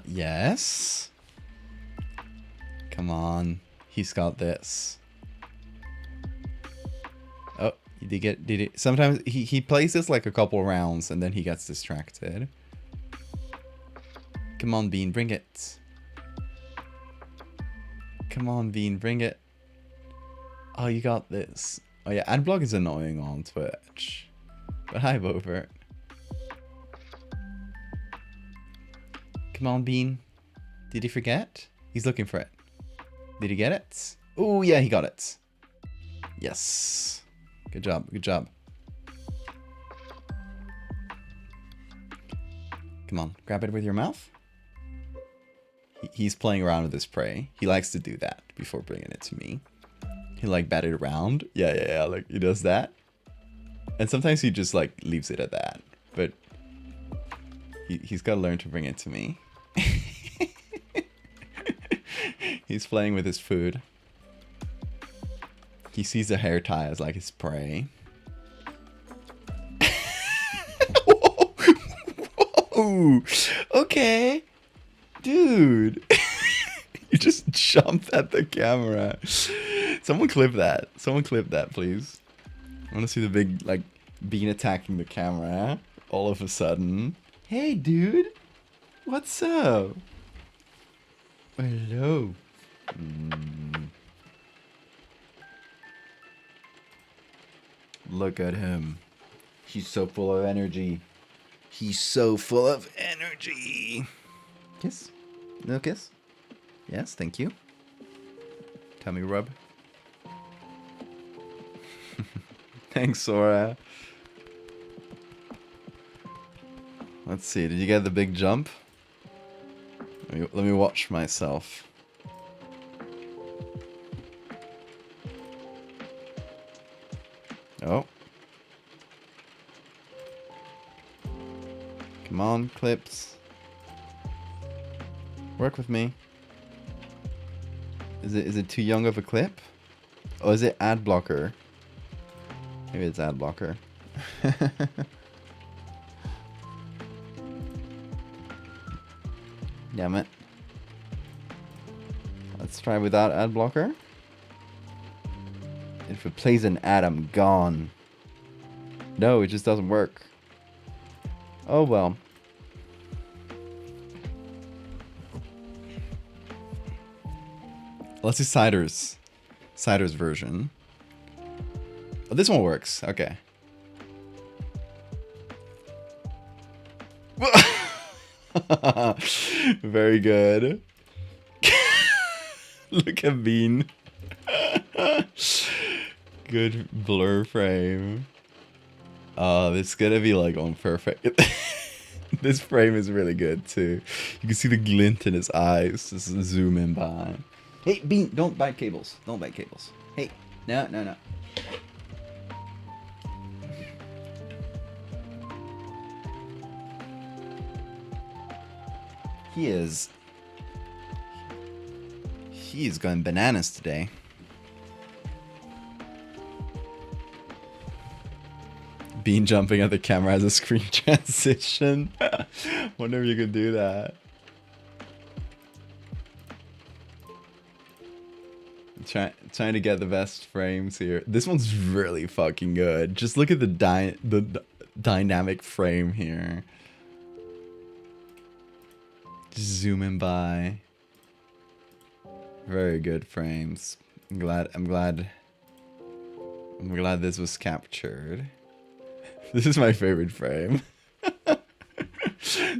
Yes. Come on. He's got this. Oh, did it? Sometimes he plays this like a couple rounds and then he gets distracted. Come on, Bean, bring it. Come on, Bean, bring it. Oh, you got this. Oh yeah, adblock is annoying on Twitch. But hi, Bovert. Come on, Bean. Did he forget? He's looking for it. Did he get it? Oh yeah, he got it. Yes. Good job, good job. Come on, grab it with your mouth. He's playing around with his prey. He likes to do that before bringing it to me. He like bat it around. Yeah, like he does that. And sometimes he just like leaves it at that. But he's got to learn to bring it to me. He's playing with his food. He sees a hair tie as like his prey. Whoa. Okay. Dude. You just jumped at the camera. Someone clip that. Someone clip that, please. I want to see the big, like, Bean attacking the camera all of a sudden. Hey, dude. What's up? Hello. Look at him. He's so full of energy. He's so full of energy. Kiss? No kiss? Yes, thank you. Tummy rub. Thanks, Sora. Let's see, did you get the big jump? Let me watch myself. Oh. Come on, clips. Work with me. Is it too young of a clip? Or is it ad blocker? Maybe it's ad blocker. Damn it. Let's try without ad blocker. If it plays an ad, I'm gone. No, it just doesn't work. Oh well. Let's do Cider's version. Oh, this one works. Okay. Very good. Look at Bean. Good blur frame. Oh, this is gonna be like on perfect. This frame is really good too. You can see the glint in his eyes. Just zoom in by. Hey, Bean, don't bite cables. Don't bite cables. Hey, no. He is going bananas today. Bean jumping at the camera as a screen transition. Wonder if you could do that. Trying to get the best frames here. This one's really fucking good. Just look at the dynamic frame here. Just zoom in by. Very good frames. I'm glad this was captured. This is my favorite frame.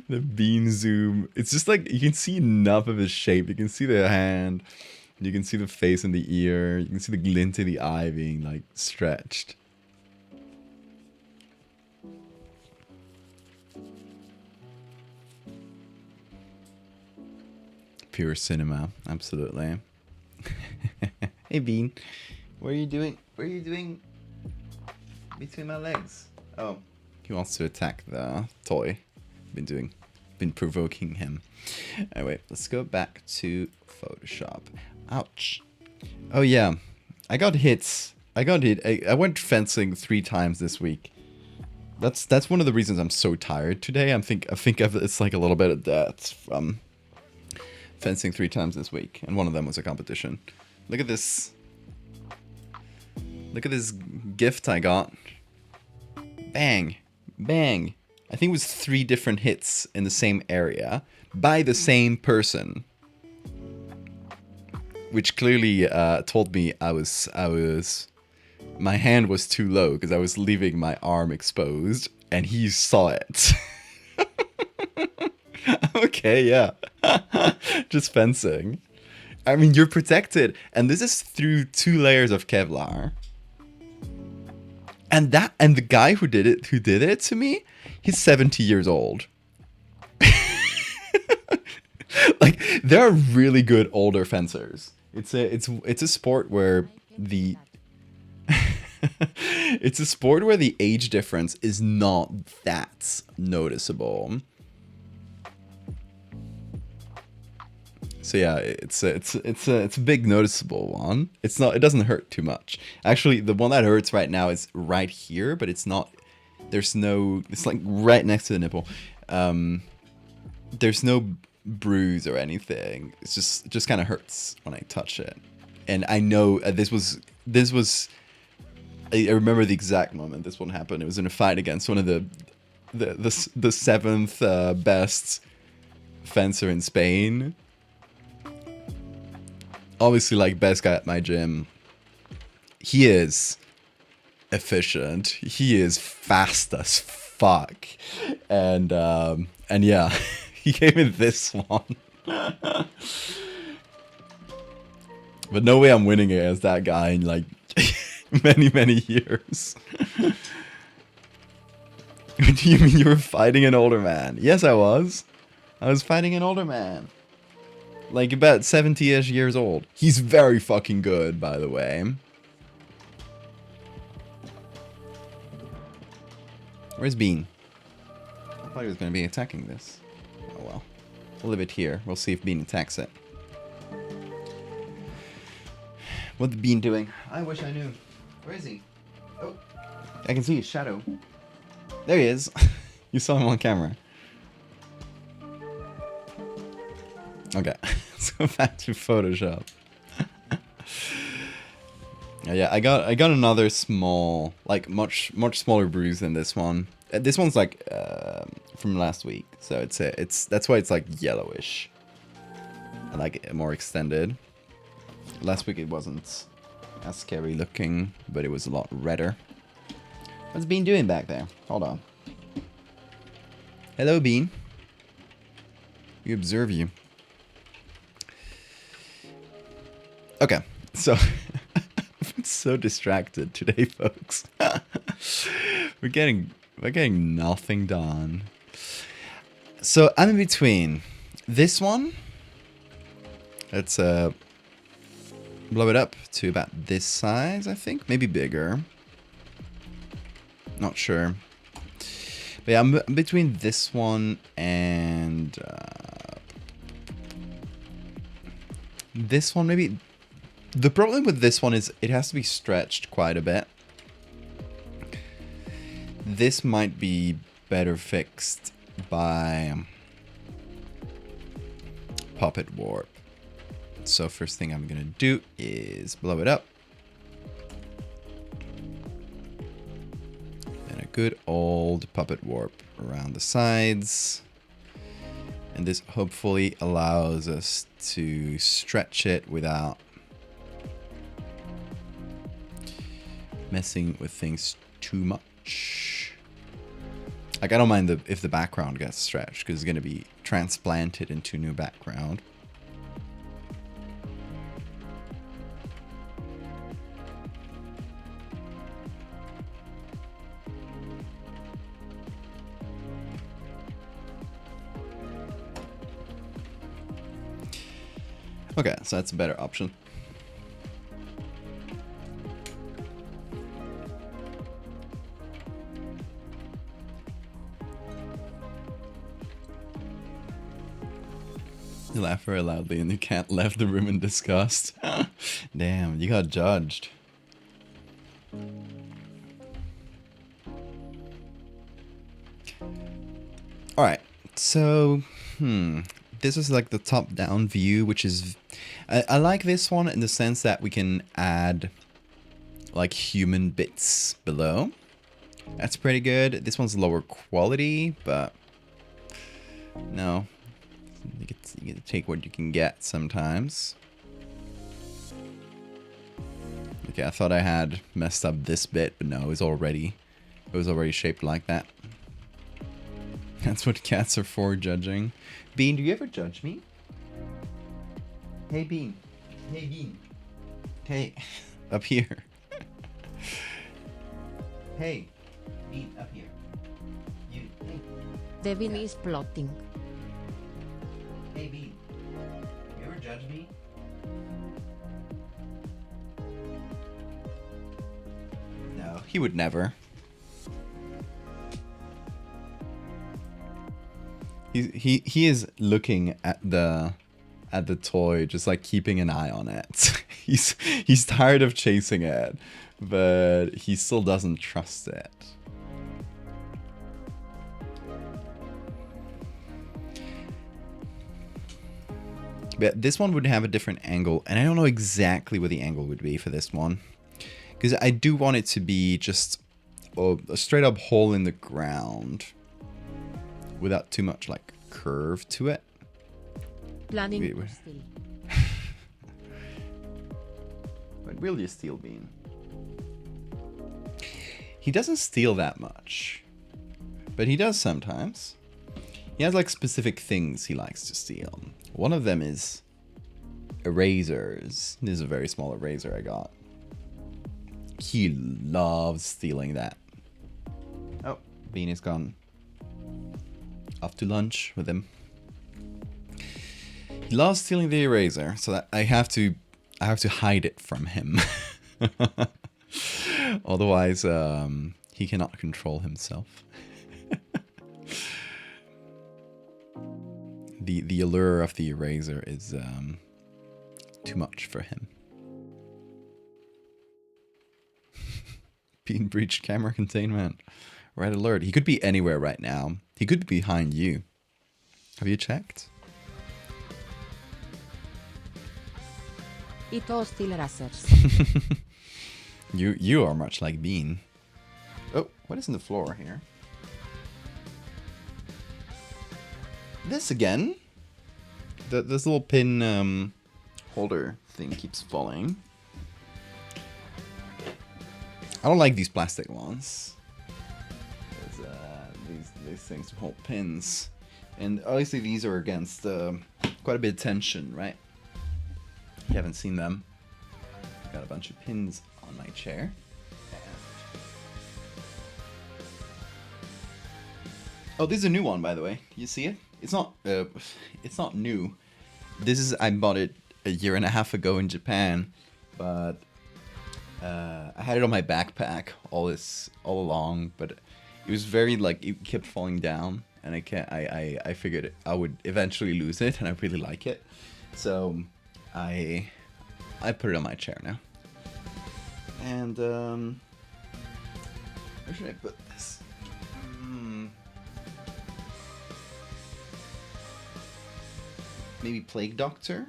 The bean zoom. It's just like you can see enough of his shape. You can see the hand. You can see the face and the ear. You can see the glint of the eye being like stretched. Pure cinema, absolutely. Hey Bean, what are you doing? What are you doing between my legs? Oh, he wants to attack the toy. Been provoking him. Anyway, let's go back to Photoshop. Ouch. Oh yeah, I got hit. I went fencing 3 times this week. That's one of the reasons I'm so tired today. I think it's like a little bit of that from fencing 3 times this week, and one of them was a competition. Look at this. Look at this gift I got. Bang. Bang. I think it was 3 different hits in the same area by the same person. Which clearly told me my hand was too low because I was leaving my arm exposed, and he saw it. Okay, yeah. Just fencing. I mean, you're protected, and this is through 2 layers of Kevlar. And the guy who did it to me, he's 70 years old. Like, there are really good older fencers. It's a sport where the it's a sport where the age difference is not that noticeable. So yeah, it's a big noticeable one. It doesn't hurt too much. Actually, the one that hurts right now is right here, but it's not. It's like right next to the nipple. There's no bruise or anything. It's just kind of hurts when I touch it. And I know this was. I remember the exact moment this one happened. It was in a fight against one of the 7th best fencer in Spain. Obviously, like, best guy at my gym. He is efficient. He is fast as fuck. And yeah, he gave me this one. But no way I'm winning against that guy in, like, many years. What do you mean you were fighting an older man? Yes, I was. I was fighting an older man. Like, about 70-ish years old. He's very fucking good, by the way. Where's Bean? I thought he was going to be attacking this. Oh well. We'll leave it here. We'll see if Bean attacks it. What's Bean doing? I wish I knew. Where is he? Oh. I can see his shadow. There he is. You saw him on camera. Okay, let's go back to Photoshop. Yeah, I got another small, like much smaller bruise than this one. This one's like from last week, so that's why it's like yellowish, and like more extended. Last week it wasn't as scary looking, but it was a lot redder. What's Bean doing back there? Hold on. Hello, Bean. We observe you. Okay, so I've been so distracted today, folks. We're getting nothing done. So I'm in between this one. Let's blow it up to about this size, I think, maybe bigger. Not sure. But yeah, I'm between this one and this one, maybe. The problem with this one is it has to be stretched quite a bit. This might be better fixed by Puppet Warp. So first thing I'm gonna do is blow it up. And a good old Puppet Warp around the sides. And this hopefully allows us to stretch it without messing with things too much. Like, I don't mind if the background gets stretched, because it's going to be transplanted into new background. Okay, so that's a better option. You laugh very loudly and the cat left the room in disgust. Damn, you got judged. Alright, so, this is like the top-down view, which is... I like this one in the sense that we can add, like, human bits below. That's pretty good. This one's lower quality, but... No. You get to take what you can get sometimes. Okay, I thought I had messed up this bit, but no, it was already shaped like that. That's what cats are for, judging. Bean, do you ever judge me? Hey, Bean. Hey, Bean. Hey, up here. Hey, Bean, up here. You, hey. Devin is plotting. Hey, Bean. You ever judge me? No, he would never. He is looking at the toy, just like keeping an eye on it. he's tired of chasing it, but he still doesn't trust it. But this one would have a different angle, and I don't know exactly what the angle would be for this one, because I do want it to be just a straight up hole in the ground without too much like curve to it. Planning Wait, to wait. steal. But will you steal, Bean? He doesn't steal that much, but he does sometimes. He has like specific things he likes to steal. One of them is erasers. This is a very small eraser I got. He loves stealing that. Oh, Bean is gone. Off to lunch with him. He loves stealing the eraser, so that I have to hide it from him. Otherwise, he cannot control himself. The allure of the eraser is too much for him. Being breached camera containment. Red alert. He could be anywhere right now. He could be behind you. Have you checked? It all still erasers. You are much like Bean. Oh, what is in the floor here? This again? This little pin holder thing keeps falling. I don't like these plastic ones. These things hold pins. And obviously these are against quite a bit of tension, right? You haven't seen them. Got a bunch of pins on my chair. Oh, this is a new one, by the way. You see it? It's not new. I bought it a year and a half ago in Japan, but I had it on my backpack all along, but it was very like it kept falling down, and I figured I would eventually lose it, and I really like it, so I put it on my chair now. And where should I put this? Maybe Plague Doctor?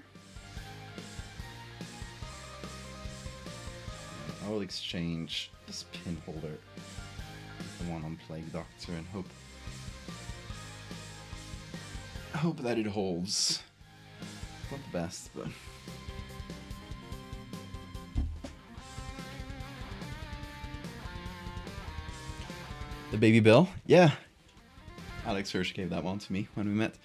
I will exchange this pin holder with the one on Plague Doctor and hope that it holds. It's not the best, but... The Baby Bill? Yeah. Alex Hirsch gave that one to me when we met.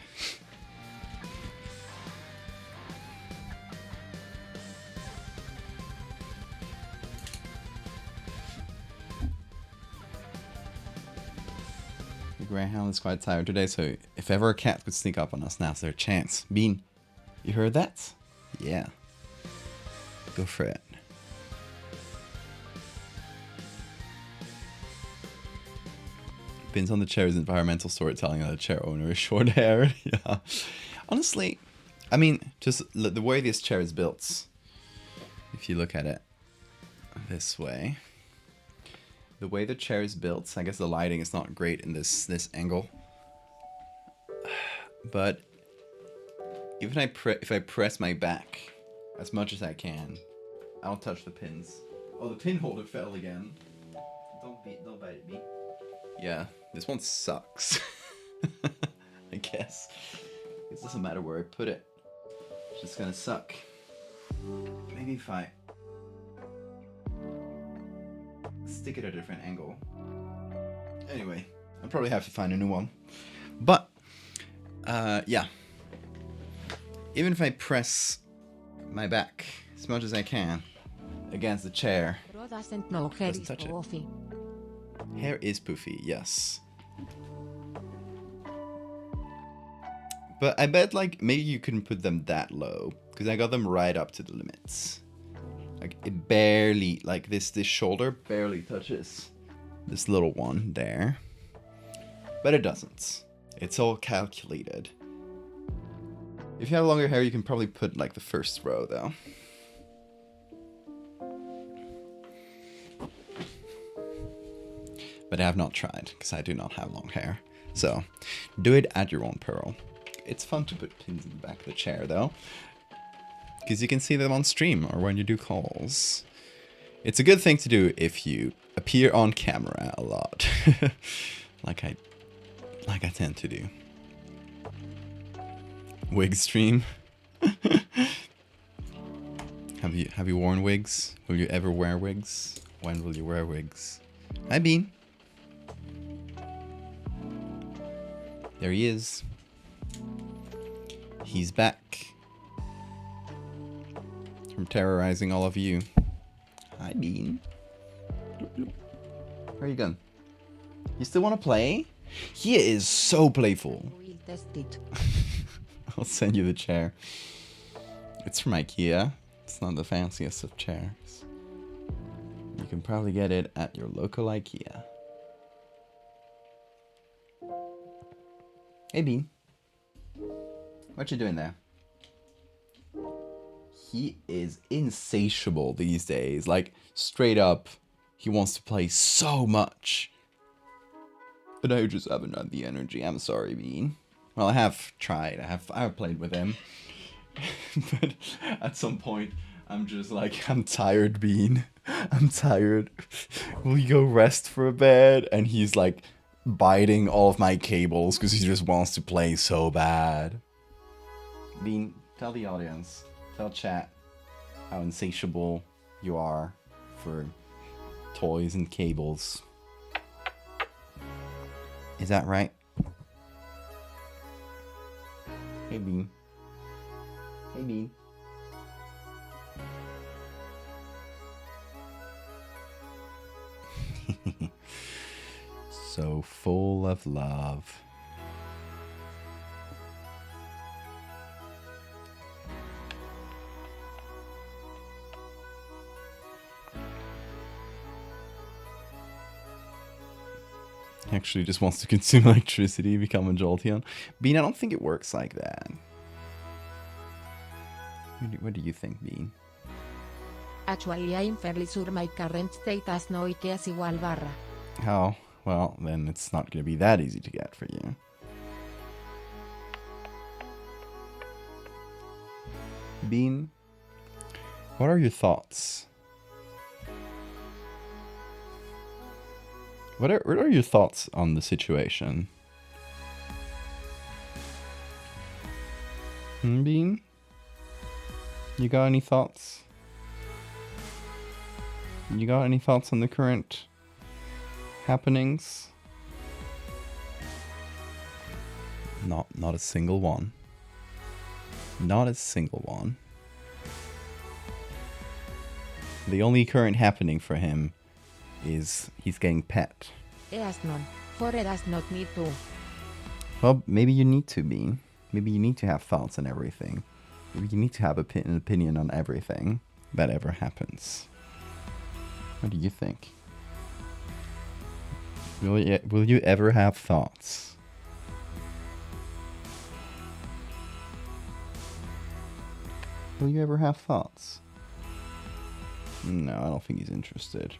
The Greyhound is quite tired today, so if ever a cat could sneak up on us, now's their chance. Bean, you heard that? Yeah. Go for it. Pins on the chair is environmental storytelling, and the chair owner is short hair. Yeah. Honestly, I mean, just the way this chair is built, if you look at it this way, the way the chair is built, I guess the lighting is not great in this angle. But even if I press my back as much as I can, I don't touch the pins. Oh, the pin holder fell again. Don't bite at me. Yeah, this one sucks. I guess. It doesn't matter where I put it. It's just gonna suck. Maybe if I stick it at a different angle. Anyway, I'll probably have to find a new one. But, yeah. Even if I press my back as much as I can against the chair, Doesn't know hair doesn't is touch it. poofy. Hair is poofy, yes. But I bet, like, maybe you couldn't put them that low, because I got them right up to the limits. Like, it barely, like, this shoulder barely touches this little one there. But it doesn't. It's all calculated. If you have longer hair, you can probably put, like, the first row, though. But I have not tried, because I do not have long hair. So, do it at your own peril. It's fun to put pins in the back of the chair, though, because you can see them on stream or when you do calls. It's a good thing to do if you appear on camera a lot, like I tend to do. Wig stream. Have you worn wigs? Will you ever wear wigs? When will you wear wigs? Hi, Bean. There he is. He's back from terrorizing all of you. Hi, Bean. Where are you going? You still want to play? He is so playful. We'll test it. I'll send you the chair. It's from IKEA. It's not the fanciest of chairs. You can probably get it at your local IKEA. Hey, Bean. What you doing there? He is insatiable these days. Like, straight up, he wants to play so much. But I just haven't had the energy. I'm sorry, Bean. Well, I have tried. I have played with him. But at some point, I'm just like, I'm tired, Bean. I'm tired. Will you go rest for a bit? And he's like biting all of my cables because he just wants to play so bad. Bean, tell the audience, tell chat how insatiable you are for toys and cables. Is that right? Hey, Bean. Hey, Bean. So full of love. He actually just wants to consume electricity, become a Jolteon. Bean, I don't think it works like that. What do you think, Bean? Actually I'm fairly sure my current status no IKEA igual barra. Oh, well, then it's not going to be that easy to get for you. Bean, what are your thoughts? What are your thoughts on the situation? Bean? You got any thoughts? You got any thoughts on the current happenings? Not a single one. Not a single one. The only current happening for him is he's getting pet. Eas non, for it does not need to. Well, maybe you need to be. Maybe you need to have thoughts on everything. Maybe you need to have an opinion on everything that ever happens. What do you think? Will you ever have thoughts? Will you ever have thoughts? No, I don't think he's interested.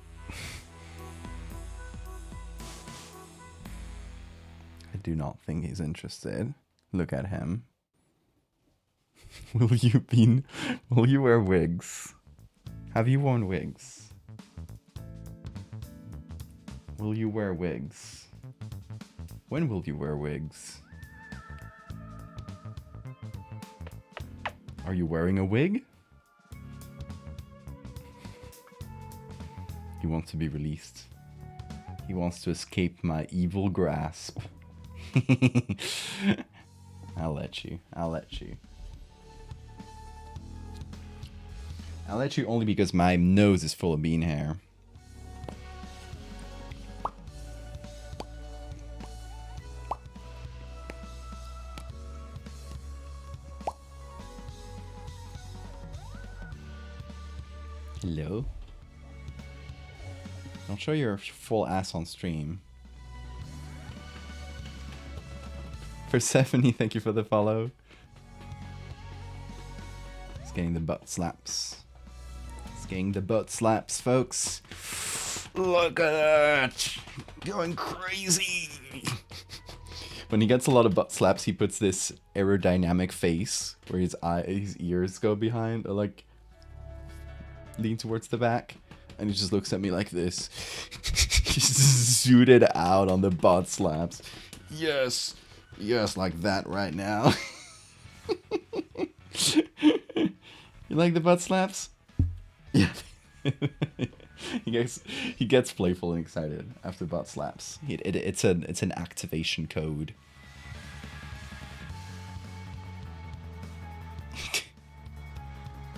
I do not think he's interested. Look at him. Will you wear wigs? Have you worn wigs? Will you wear wigs? When will you wear wigs? Are you wearing a wig? He wants to be released. He wants to escape my evil grasp. I'll let you. I'll let you. I'll let you only because my nose is full of bean hair. Hello? Don't show your full ass on stream. Persephone, thank you for the follow. It's getting the butt slaps. It's getting the butt slaps, folks. Look at that! Going crazy! When he gets a lot of butt slaps, he puts this aerodynamic face where his ears go behind, or like lean towards the back, and he just looks at me like this. He's zooted out on the butt slaps. Yes, yes, like that right now. You like the butt slaps? Yeah. he gets playful and excited after butt slaps. It's an activation code.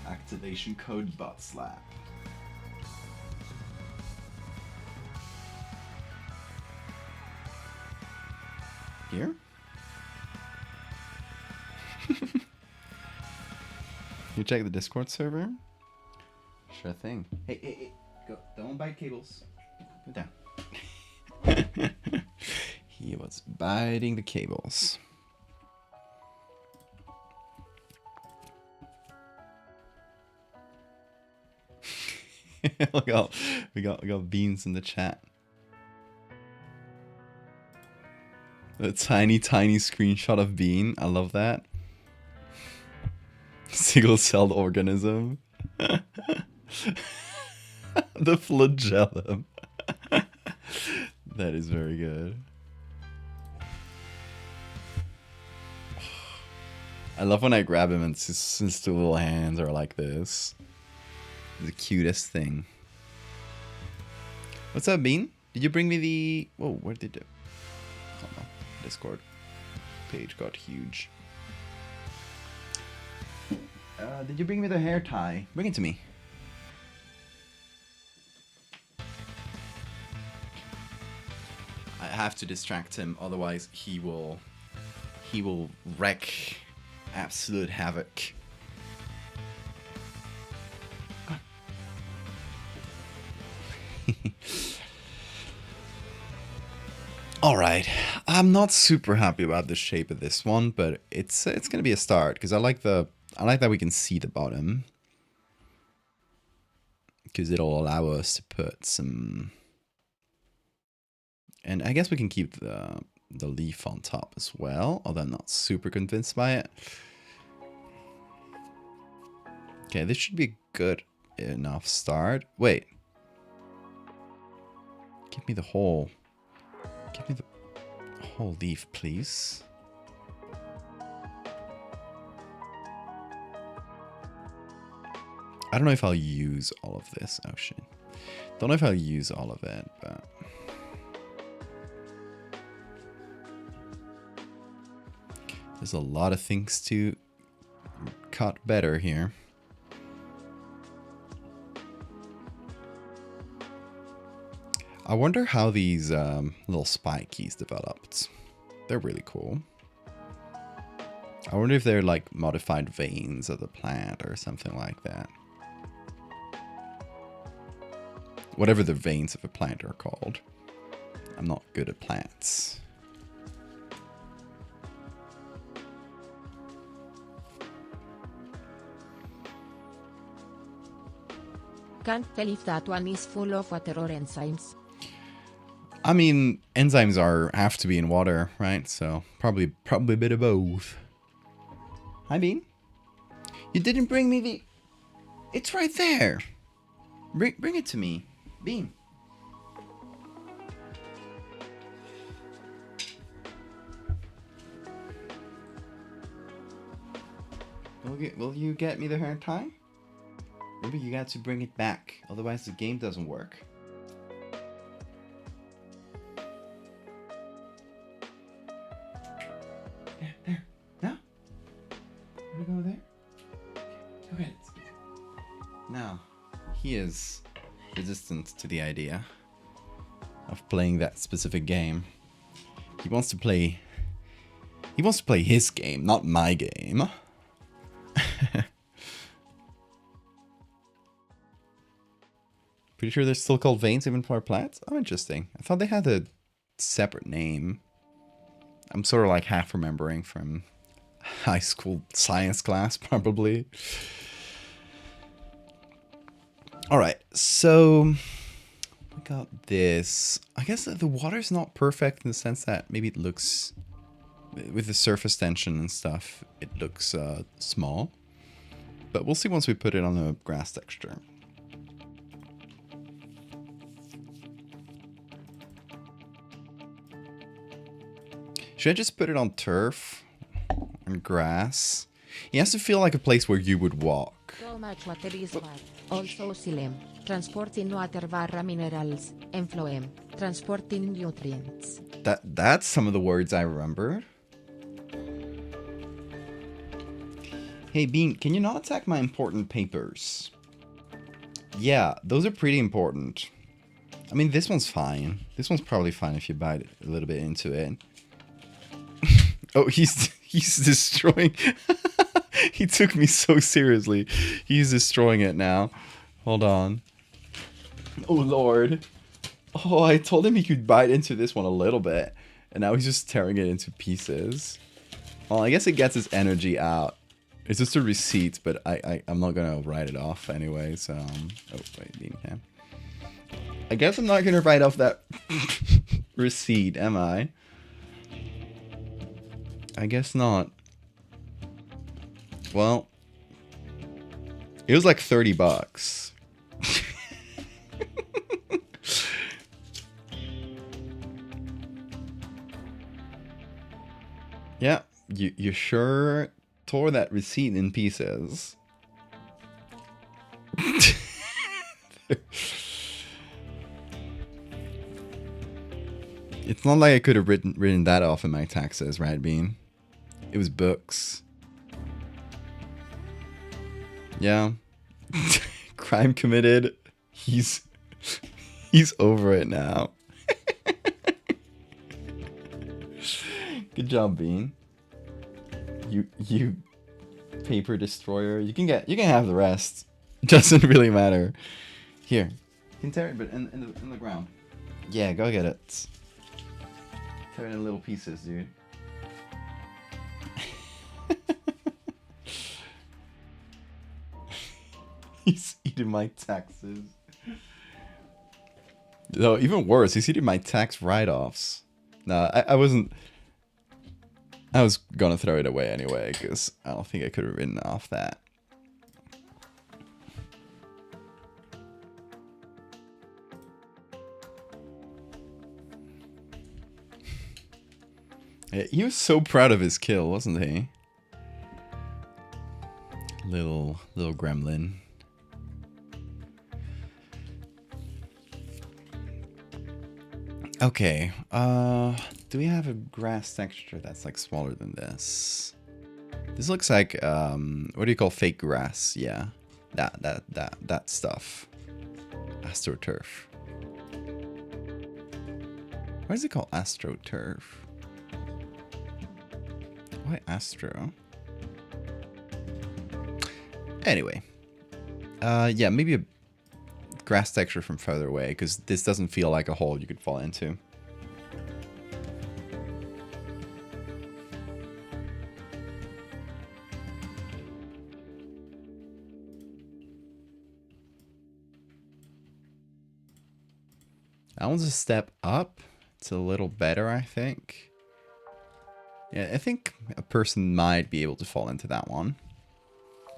Activation code butt slap. Here? You check the Discord server? Sure thing. Hey, go! Don't bite cables. Go down. He was biting the cables. we got beans in the chat. A tiny screenshot of Bean. I love that. Single-celled organism. The flagellum. That is very good. I love when I grab him and his two little hands are like this. The cutest thing. What's up, Bean? Did you bring me the... Whoa, where did it... Oh no, Discord page got huge. Did you bring me the hair tie? Bring it to me. I have to distract him, otherwise he will wreak absolute havoc. Alright, I'm not super happy about the shape of this one, but it's gonna be a start, because I like that we can see the bottom. Because it'll allow us to put some... And I guess we can keep the leaf on top as well, although I'm not super convinced by it. Okay, this should be a good enough start. Wait. Give me the whole leaf, please. I don't know if I'll use all of this. Oh shit. Don't know if I'll use all of it, but... There's a lot of things to cut better here. I wonder how these little spike keys developed. They're really cool. I wonder if they're like modified veins of the plant or something like that. Whatever the veins of a plant are called. I'm not good at plants. Can't tell if that one is full of water or enzymes. I mean, enzymes have to be in water, right? So probably a bit of both. Hi, Bean. You didn't bring me the... It's right there. Bring it to me, Bean. Will you get me the hair tie? Maybe you got to bring it back, otherwise the game doesn't work. There. Now? We go there? Okay. Now, he is resistant to the idea of playing that specific game. He wants to play his game, not my game. Pretty sure they're still called veins even for plants? Oh, interesting. I thought they had a separate name. I'm sort of like half remembering from high school science class, probably. Alright, so we got this. I guess the water's not perfect in the sense that maybe it looks, with the surface tension and stuff, it looks small. But we'll see once we put it on a grass texture. Should I just put it on turf? On grass? It has to feel like a place where you would walk. So much water is bad. Also xylem, transporting water barra minerals, and phloem, transporting nutrients. That's some of the words I remembered. Hey Bean, can you not attack my important papers? Yeah, those are pretty important. I mean, this one's fine. This one's probably fine if you bite a little bit into it. Oh, he's destroying. He took me so seriously. He's destroying it now. Hold on. Oh, Lord. Oh, I told him he could bite into this one a little bit. And now he's just tearing it into pieces. Well, I guess it gets his energy out. It's just a receipt, but I'm not going to write it off anyway. So, oh, wait, Bean can. I guess I'm not going to write off that receipt, am I? I guess not. Well, it was like $30. Yeah, you sure tore that receipt in pieces. It's not like I could have written that off in my taxes, right, Bean? It was books. Yeah. Crime committed. He's over it now. Good job, Bean. You paper destroyer. You can have the rest. Doesn't really matter. Here. You can tear it, but in the ground. Yeah, go get it. Tear it in little pieces, dude. He's eating my taxes. No, even worse, he's eating my tax write-offs. No, I wasn't... I was gonna throw it away anyway, because I don't think I could have written off that. Yeah, he was so proud of his kill, wasn't he? Little gremlin. Okay. Do we have a grass texture that's like smaller than this? This looks like what do you call fake grass? Yeah. That stuff. AstroTurf. Why is it called AstroTurf? Why Astro? Anyway. Yeah, maybe a grass texture from further away, because this doesn't feel like a hole you could fall into. That one's a step up. It's a little better, I think. Yeah, I think a person might be able to fall into that one.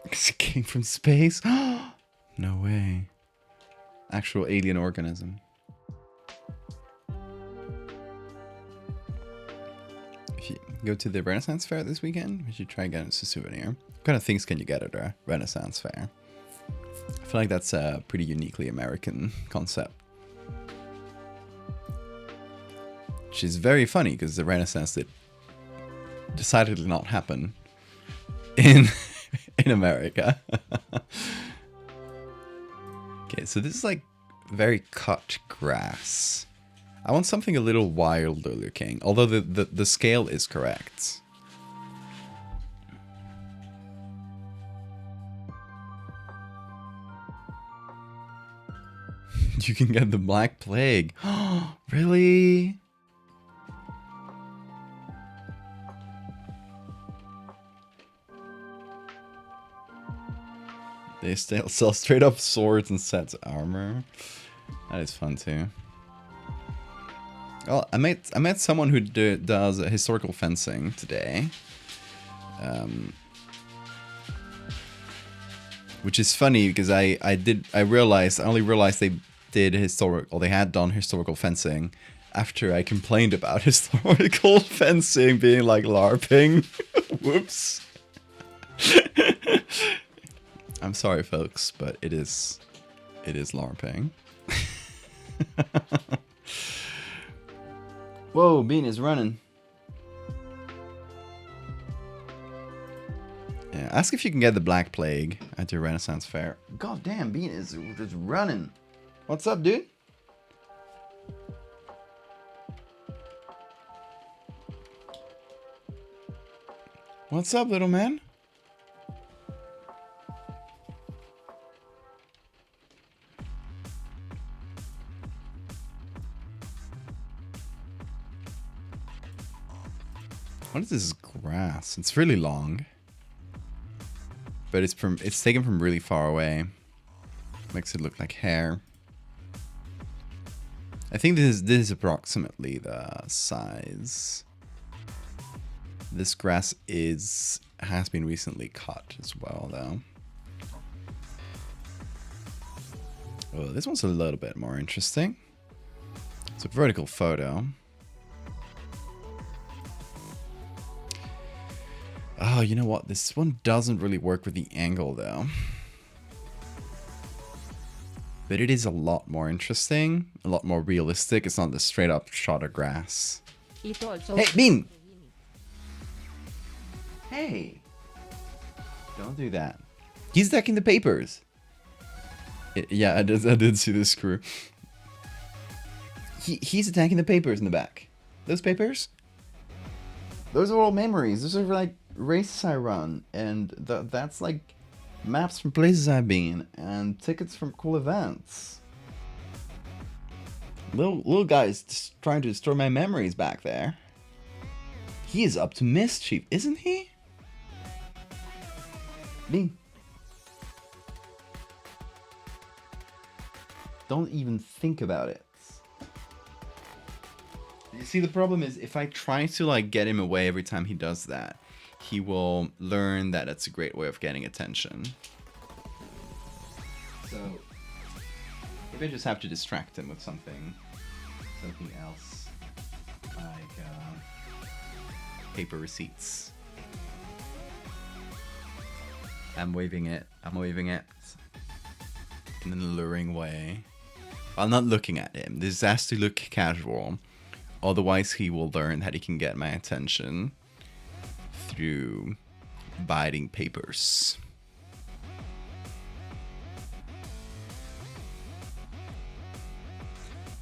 Because it came from space. No way. Actual alien organism. If you go to the Renaissance Fair this weekend, you should try getting us a souvenir. What kind of things can you get at a Renaissance Fair? I feel like that's a pretty uniquely American concept. Which is very funny because the Renaissance did decidedly not happen in America. Okay, so this is like very cut grass. I want something a little wilder looking, although the scale is correct. You can get the Black Plague. Really? They still sell straight up swords and sets armor. That is fun too. Well, I met someone who does historical fencing today, which is funny because I only realized they had done historical fencing after I complained about historical fencing being like LARPing. Whoops. I'm sorry, folks, but it is LARPing. Whoa, Bean is running. Yeah, ask if you can get the Black Plague at your Renaissance Fair. God damn, Bean is just running. What's up, dude? What's up, little man? What is this grass? It's really long. But it's taken from really far away. Makes it look like hair. I think this is approximately the size. This grass has been recently cut as well though. Oh, this one's a little bit more interesting. It's a vertical photo. Oh, you know what? This one doesn't really work with the angle, though. But it is a lot more interesting, a lot more realistic. It's not the straight-up shot of grass. Hey, Bean! Hey! Don't do that. He's stacking the papers. Yeah, I did see this screw. He's attacking the papers in the back. Those papers? Those are all memories. Those are like races I run, and that's like maps from places I've been and tickets from cool events. Little guy's just trying to destroy my memories back there. He is up to mischief, isn't he? Bean. Don't even think about it. You see, the problem is if I try to like get him away every time he does that, he will learn that it's a great way of getting attention. So maybe I just have to distract him with something else, like paper receipts. I'm waving it in an alluring way. I'm not looking at him. This has to look casual. Otherwise, he will learn that he can get my attention through biting papers.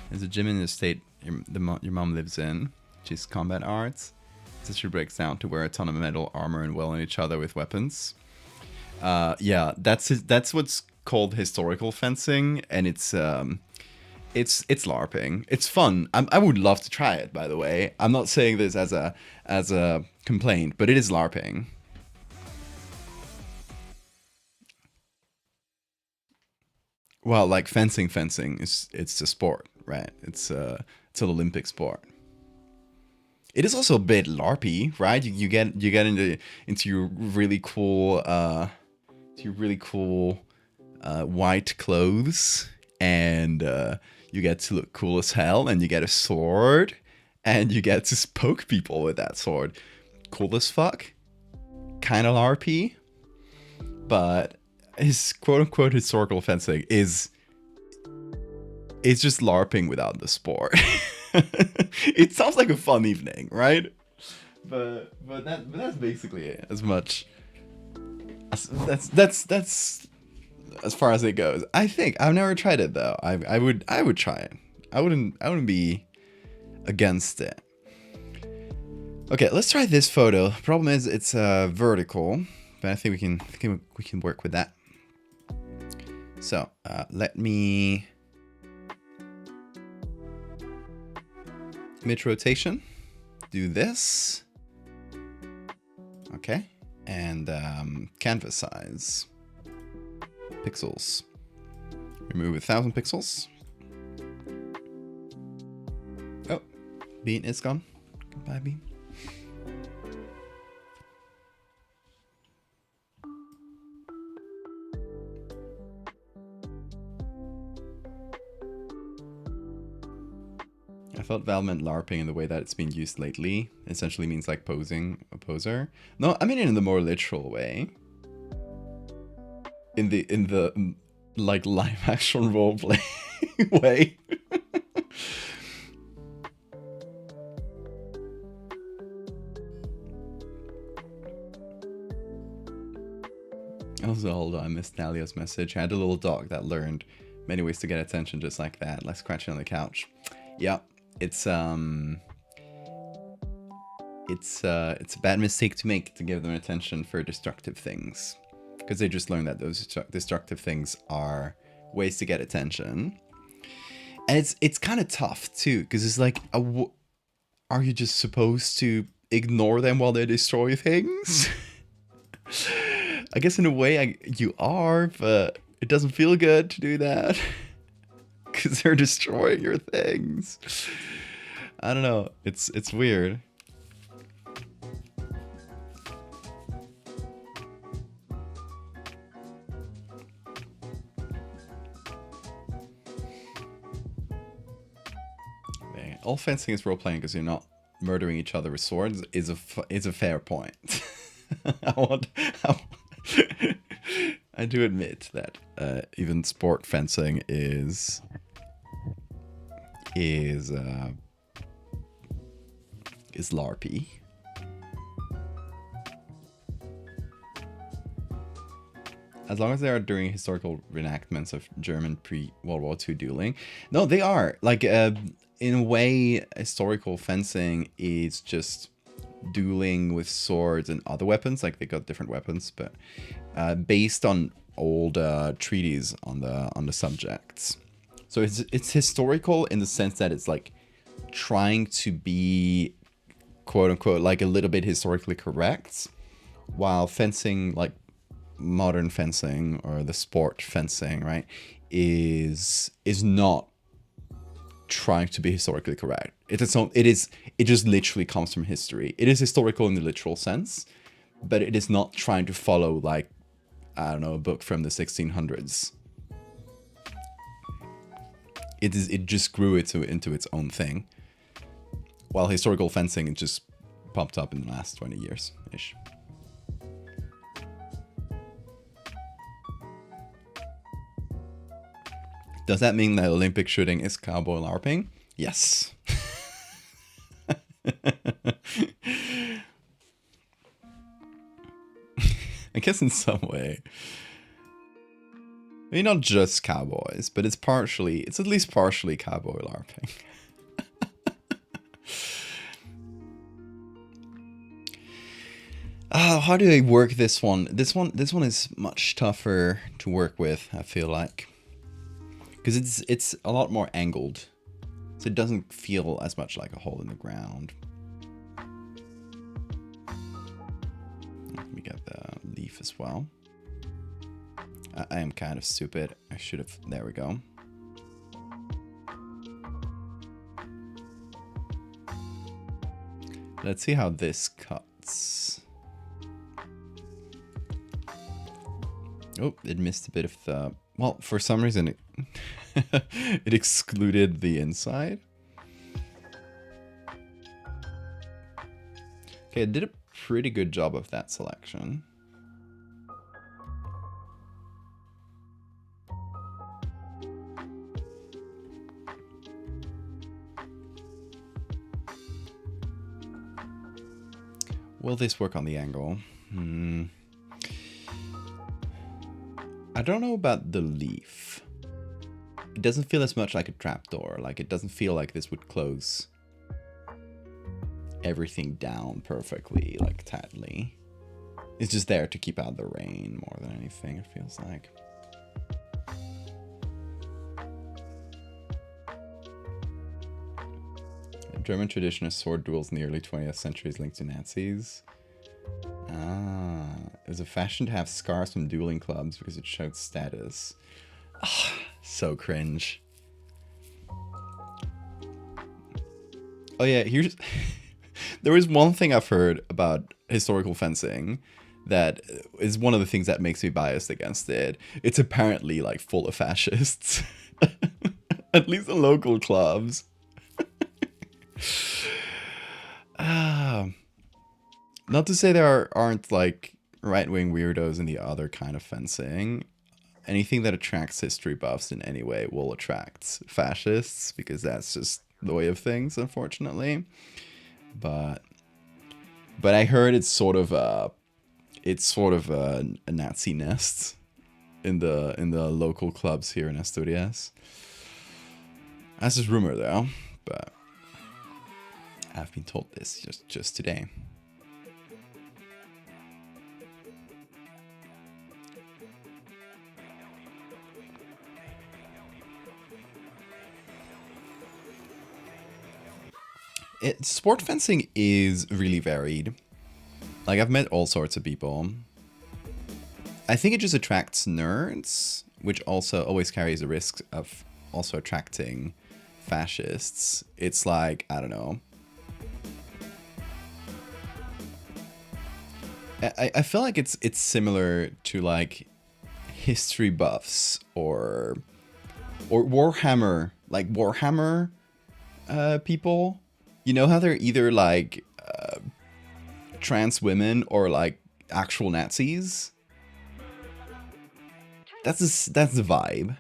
There's a gym in the state your mom lives in, which is combat arts. Sister breaks down to wear a ton of metal armor and well on each other with weapons. Yeah, that's what's called historical fencing, and it's LARPing. It's fun. I would love to try it, by the way. I'm not saying this as a complaint, but it is LARPing. Well, like fencing it's a sport, right? It's an Olympic sport. It is also a bit LARPy, right? You get into your really cool white clothes, and you get to look cool as hell, and you get a sword, and you get to poke people with that sword. Cool as fuck. Kind of LARPy, but his quote-unquote historical fencing is just LARPing without the sport. It sounds like a fun evening, right? But that's basically it. As much that's as far as it goes. I think I've never tried it though. I would try it. I wouldn't be against it. Okay, let's try this photo. Problem is it's vertical, but I think we can work with that. So let me mid rotation, do this. Okay, and canvas size, pixels. Remove 1,000 pixels. Oh, Bean is gone. Goodbye, Bean. I thought Val meant LARPing in the way that it's been used lately. It essentially means like posing a poser. No, I mean in the more literal way. In the like live action roleplay way. Also, hold on, I missed Nalia's message. I had a little dog that learned many ways to get attention just like that, like scratching on the couch. Yeah. It's a bad mistake to make, to give them attention for destructive things, because they just learn that those destructive things are ways to get attention, and it's kind of tough too, because it's like, are you just supposed to ignore them while they destroy things? I guess in a way you are, but it doesn't feel good to do that. Because they're destroying your things. I don't know. It's weird. Dang. All fencing is role playing because you're not murdering each other with swords is a fair point. I do admit that even sport fencing is LARPy. As long as they are doing historical reenactments of German pre-World War II dueling. No, they are. Like, in a way, historical fencing is just dueling with swords and other weapons. Like, they got different weapons, but based on old treaties on the subjects. So it's historical in the sense that it's like trying to be quote unquote like a little bit historically correct, while fencing, like modern fencing or the sport fencing, right, is not trying to be historically correct. It just literally comes from history. It is historical in the literal sense, but it is not trying to follow, like, I don't know, a book from the 1600s. It just grew into its own thing, while historical fencing just popped up in the last 20 years ish. Does that mean that Olympic shooting is cowboy LARPing? Yes. I guess in some way. I mean, not just cowboys, but it's at least partially cowboy LARPing. How do I work this one? This one is much tougher to work with, I feel like. Because it's a lot more angled. So it doesn't feel as much like a hole in the ground. Let me get the leaf as well. I am kind of stupid. I should have... There we go. Let's see how this cuts. Oh, it missed a bit of the... Well, for some reason, it excluded the inside. Okay, it did a pretty good job of that selection. Will this work on the angle? I don't know about the leaf. It doesn't feel as much like a trapdoor. Like, it doesn't feel like this would close everything down perfectly, like tightly. It's just there to keep out the rain more than anything, it feels like. German tradition of sword duels in the early 20th century is linked to Nazis. It was a fashion to have scars from dueling clubs because it showed status. So cringe. Oh yeah, here's... There is one thing I've heard about historical fencing that is one of the things that makes me biased against it. It's apparently like full of fascists. At least the local clubs. Not to say there aren't like right-wing weirdos in the other kind of fencing. Anything that attracts history buffs in any way will attract fascists, because that's just the way of things, unfortunately. But I heard it's sort of a Nazi nest in the local clubs here in Asturias. That's just rumor though, but I've been told this just today. Sport fencing is really varied. Like, I've met all sorts of people. I think it just attracts nerds, which also always carries the risk of also attracting fascists. It's like, I don't know. I feel like it's similar to like history buffs or Warhammer, like Warhammer people. You know how they're either like trans women or like actual Nazis? That's the vibe.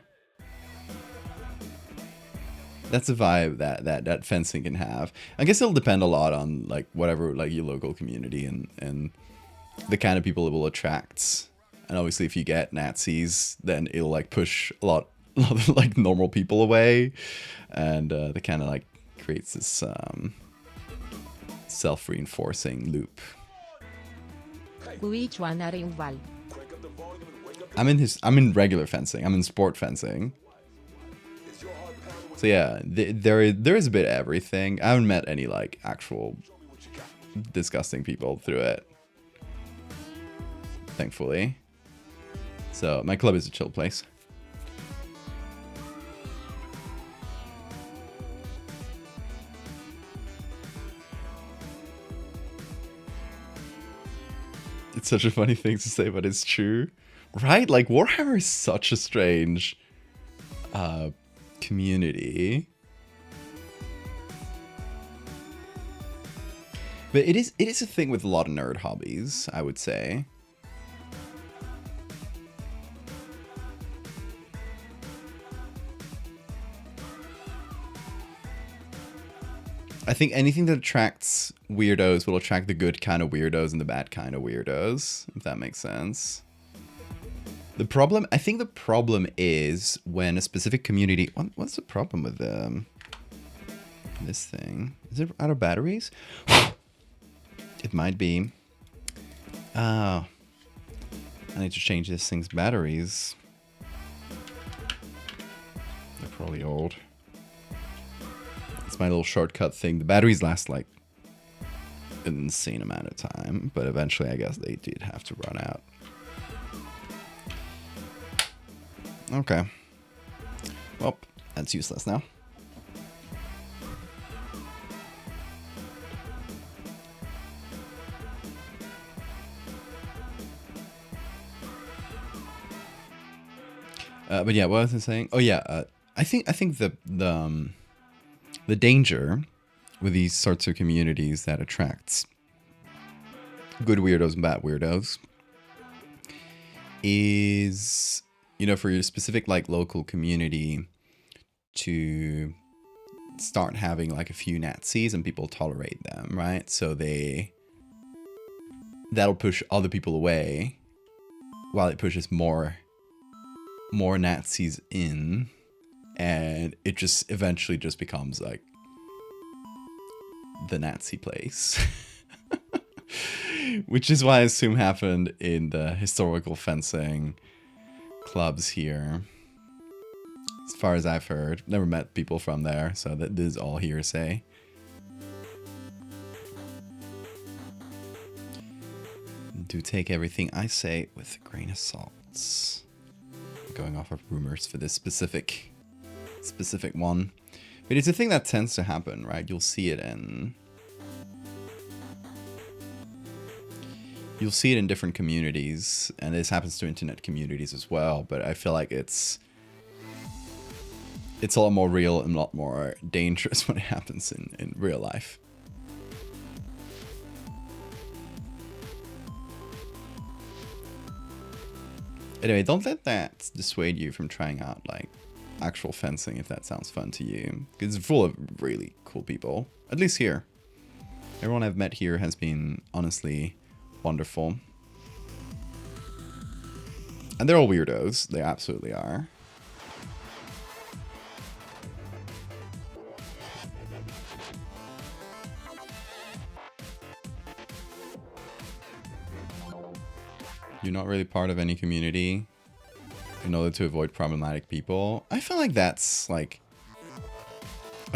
That's a vibe that fencing can have. I guess it'll depend a lot on like whatever, like your local community and the kind of people it will attract. And obviously if you get Nazis, then it'll like push a lot of like normal people away, and the kind of like creates this self-reinforcing loop. Which one are you, Val? I'm in regular fencing. I'm in sport fencing. So yeah, there is a bit of everything. I haven't met any like actual disgusting people through it, thankfully. So my club is a chill place. It's such a funny thing to say, but it's true. Right? Like, Warhammer is such a strange community. But it is a thing with a lot of nerd hobbies, I would say. I think anything that attracts weirdos will attract the good kind of weirdos and the bad kind of weirdos, if that makes sense. I think the problem is when a specific community... What's the problem with this thing? Is it out of batteries? It might be. Oh. I need to change this thing's batteries. They're probably old. It's my little shortcut thing. The batteries last like an insane amount of time, but eventually I guess they did have to run out. Okay. Well, that's useless now. But yeah, what was I saying? Oh yeah, I think the danger with these sorts of communities that attracts good weirdos and bad weirdos is, you know, for your specific like local community to start having like a few Nazis and people tolerate them, right? So that'll push other people away while it pushes more Nazis in, and it just eventually just becomes like the Nazi place. Which is what I assume happened in the historical fencing clubs here. As far as I've heard. Never met people from there, so this is all hearsay. Do take everything I say with a grain of salt. Going off of rumors for this specific one. But it's a thing that tends to happen, right? You'll see it in different communities, and this happens to internet communities as well, but I feel like it's a lot more real and a lot more dangerous when it happens in real life. Anyway, don't let that dissuade you from trying out like actual fencing if that sounds fun to you. Because it's full of really cool people. At least here. Everyone I've met here has been honestly wonderful. And they're all weirdos. They absolutely are. You're not really part of any community in order to avoid problematic people. I feel like that's a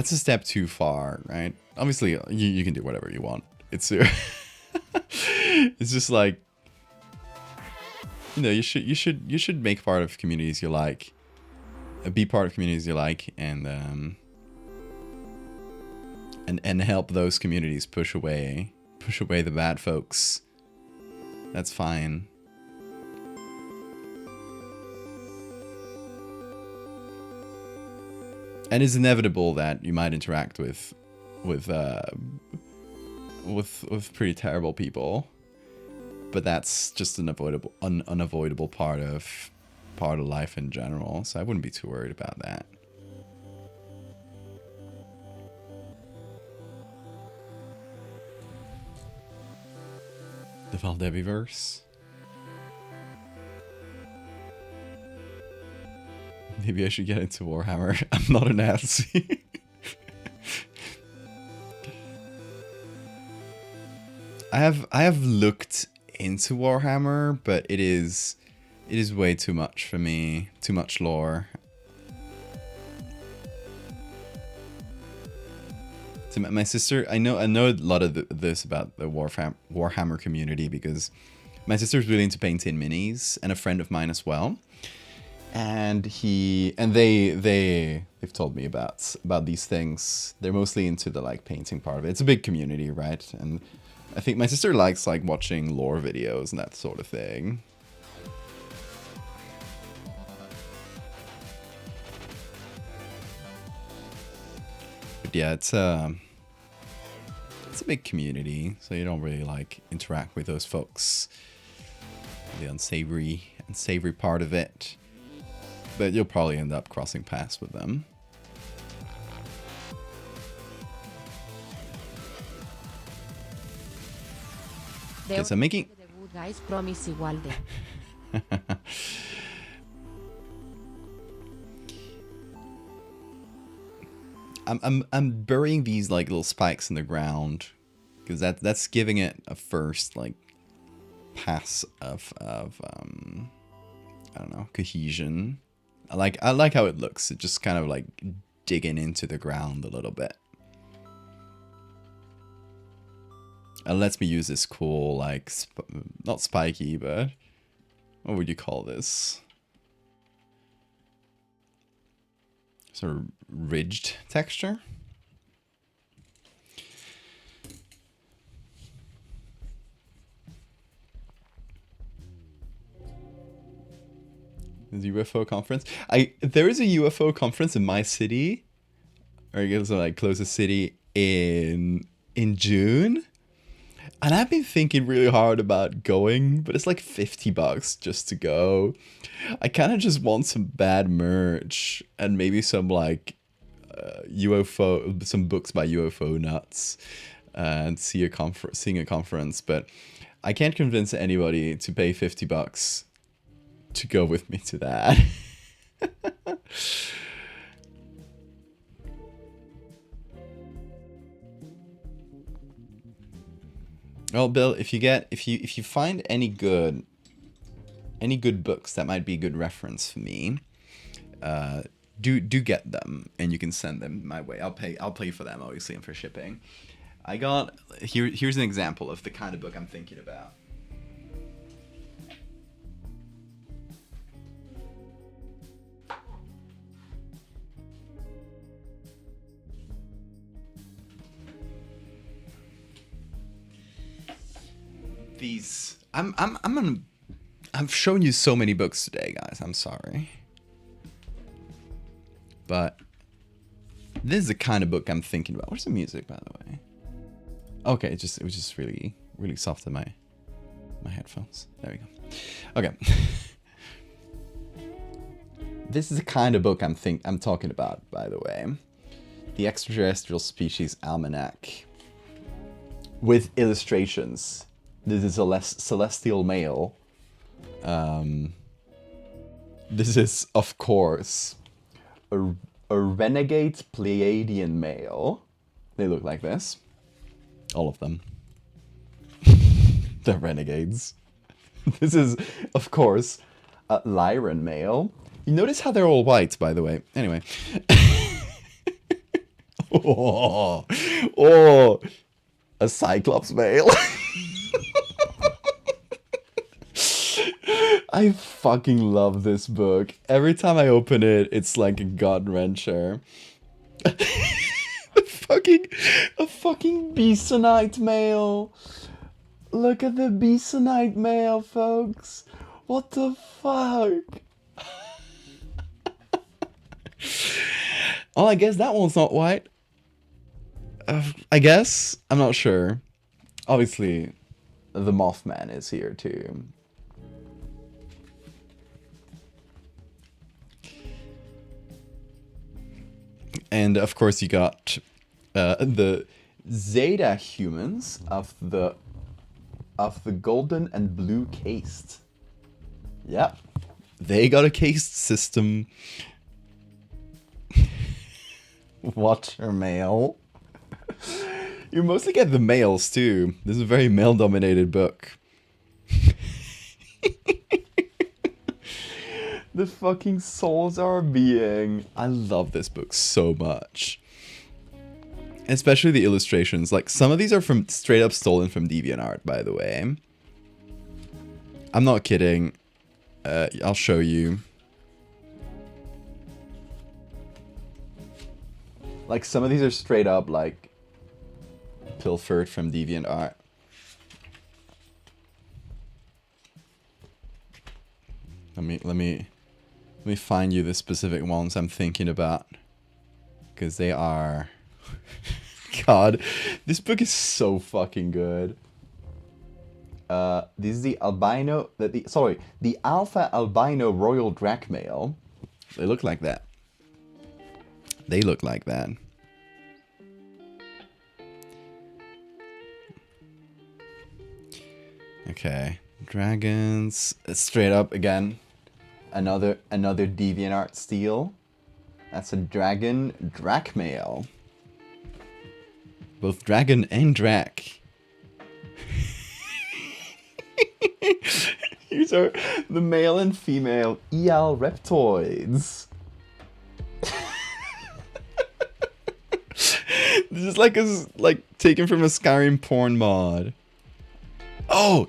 step too far, right? Obviously, you can do whatever you want. It's it's just like, you know, you should make part of communities you like, be part of communities you like, and help those communities push away the bad folks. That's fine. And it's inevitable that you might interact with pretty terrible people, but that's just an unavoidable part of life in general. So I wouldn't be too worried about that. The Valdeviverse. Maybe I should get into Warhammer. I'm not a Nazi. I have looked into Warhammer, but it is way too much for me. Too much lore. So my sister, I know a lot of this about the Warhammer community because my sister's really into painting minis, and a friend of mine as well. And they've told me about these things. They're mostly into the like painting part of it. It's a big community, right? And I think my sister likes like watching lore videos and that sort of thing. But yeah, it's a big community, so you don't really like interact with those folks. The unsavory part of it. But you'll probably end up crossing paths with them. The Okay, so I'm making... the good guys promise igual de. I'm burying these like little spikes in the ground because that's giving it a first like pass of I don't know, cohesion. I like how it looks. It just kind of like digging into the ground a little bit. And lets me use this cool like not spiky, but what would you call this? Sort of ridged texture. The UFO conference. There is a UFO conference in my city, or I guess like closest city in June. And I've been thinking really hard about going, but it's like $50 just to go. I kind of just want some bad merch and maybe some like UFO, some books by UFO nuts, and seeing a conference. But I can't convince anybody to pay $50 to go with me to that. Well, Bill, if you find any good books that might be a good reference for me, do get them and you can send them my way. I'll pay for them obviously and for shipping. I got here's an example of the kind of book I'm thinking about. These I've shown you so many books today, guys. I'm sorry. But this is the kind of book I'm thinking about. Where's the music, by the way? Okay, it was just really, really soft in my headphones. There we go. Okay. This is the kind of book I'm talking about, by the way. The Extraterrestrial Species Almanac. With illustrations. This is a celestial male. This is, of course, a renegade Pleiadian male. They look like this. All of them. They're renegades. This is, of course, a Lyran male. You notice how they're all white, by the way. Anyway. Oh, a Cyclops male. I fucking love this book. Every time I open it, it's like a gut-wrencher. a fucking Bisonite male. Look at the Bisonite male, folks. What the fuck? Oh, I guess that one's not white. I guess? I'm not sure. Obviously, the Mothman is here too. And of course you got the Zeta humans of the golden and blue caste. Yep. They got a caste system. Watcher male. You mostly get the males too. This is a very male-dominated book. The fucking souls are being. I love this book so much. Especially the illustrations. Like, some of these are from straight up stolen from DeviantArt, by the way. I'm not kidding. I'll show you. Like, some of these are straight up, like, pilfered from DeviantArt. Let me find you the specific ones I'm thinking about. Because they are... God, this book is so fucking good. This is the albino... the alpha albino royal drac male. They look like that. They look like that. Okay, dragons. Straight up again. Another DeviantArt steal. That's a dragon Drakmail. Both dragon and drak. These are the male and female EL Reptoids. This is like taken from a Skyrim porn mod. Oh,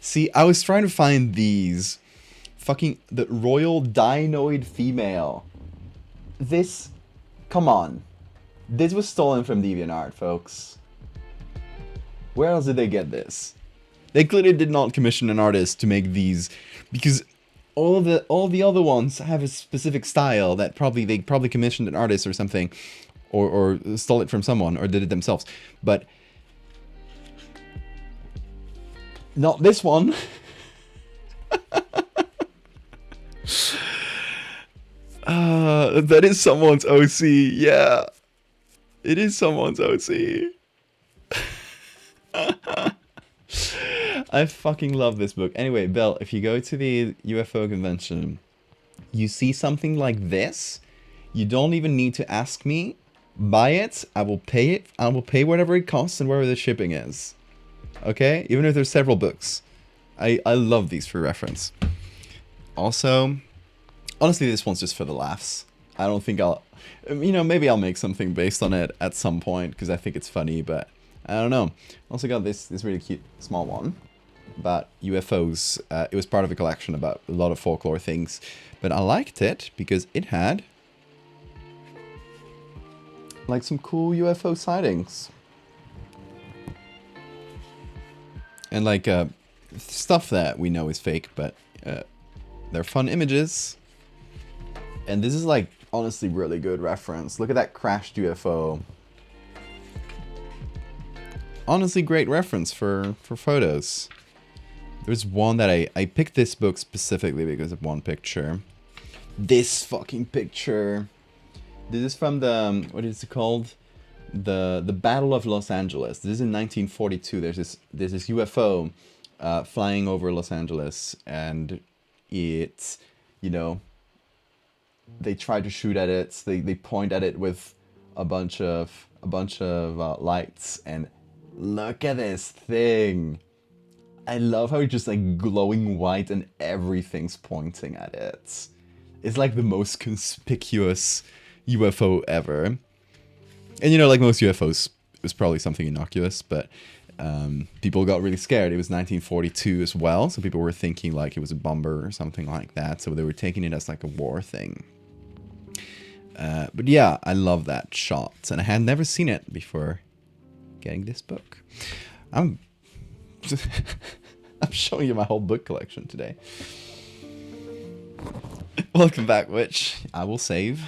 see, I was trying to find these. Fucking the Royal Dinoid female. This, come on. This was stolen from DeviantArt, folks. Where else did they get this? They clearly did not commission an artist to make these, because all the other ones have a specific style that they probably commissioned an artist or something, or stole it from someone, or did it themselves. But not this one. That is someone's OC. Yeah, it is someone's OC. I fucking love this book. Anyway, Belle, if you go to the UFO convention, you see something like this, you don't even need to ask me. Buy it. I will pay it. I will pay whatever it costs and whatever the shipping is. Okay? Even if there's several books. I love these for reference. Also, honestly, this one's just for the laughs. I don't think I'll... maybe I'll make something based on it at some point, because I think it's funny, but I don't know. Also got this really cute small one about UFOs. It was part of a collection about a lot of folklore things, but I liked it because it had like some cool UFO sightings and like stuff that we know is fake, but they're fun images. And this is like honestly really good reference. Look at that crashed UFO. Honestly, great reference for photos. There's one that I picked this book specifically because of one picture. This fucking picture. This is from the, what is it called? The Battle of Los Angeles. This is in 1942. There's this UFO flying over Los Angeles, and it's, they try to shoot at it. They point at it with a bunch of lights, and look at this thing. I love how it's just like glowing white and everything's pointing at it. It's like the most conspicuous UFO ever. And like most UFOs, it was probably something innocuous, but people got really scared. It was 1942 as well, so people were thinking like it was a bomber or something like that, so they were taking it as like a war thing. But yeah, I love that shot, and I had never seen it before getting this book. I'm showing you my whole book collection today. Welcome back, Witch. I will save.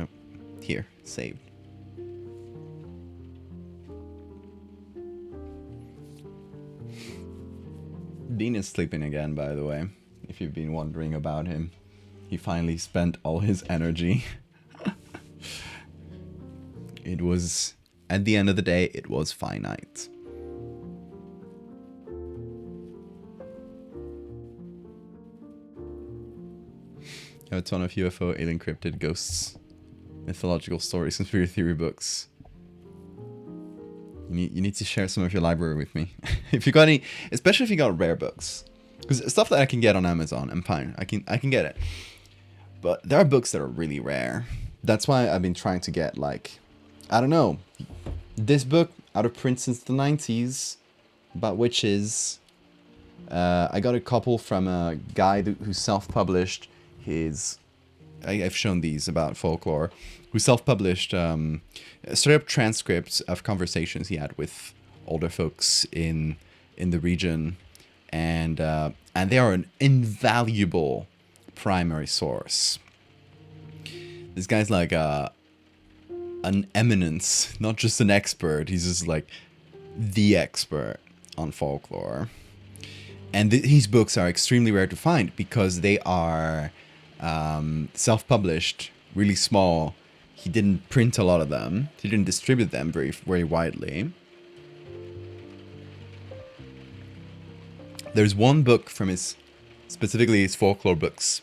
Oh, here, saved. Dean is sleeping again, by the way, if you've been wondering about him. He finally spent all his energy. It was, at the end of the day, it was finite. I have a ton of UFO, alien cryptid, ghosts, mythological stories, conspiracy theory books. You need to share some of your library with me. If you got any, especially if you got rare books. Because stuff that I can get on Amazon, I'm fine. I can get it. But there are books that are really rare. That's why I've been trying to get, like, I don't know, this book out of print since the 90s about witches. I got a couple from a guy who self-published his... I've shown these about folklore, who self-published straight up transcripts of conversations he had with older folks in the region, and they are an invaluable primary source. This guy's like an eminence, not just an expert. He's just like the expert on folklore, and his books are extremely rare to find because they are self-published, really small. He didn't print a lot of them. He didn't distribute them very, very widely. There's one book from his, specifically his folklore books.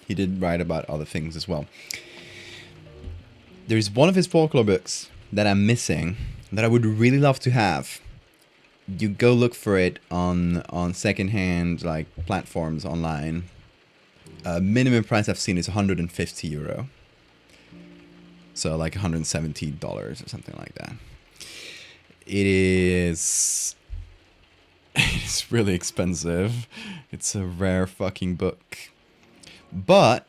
He did write about other things as well. There's one of his folklore books that I'm missing that I would really love to have. You go look for it on secondhand like platforms online. Minimum price I've seen is 150 euro. So like $170 or something like that. It's really expensive. It's a rare fucking book. But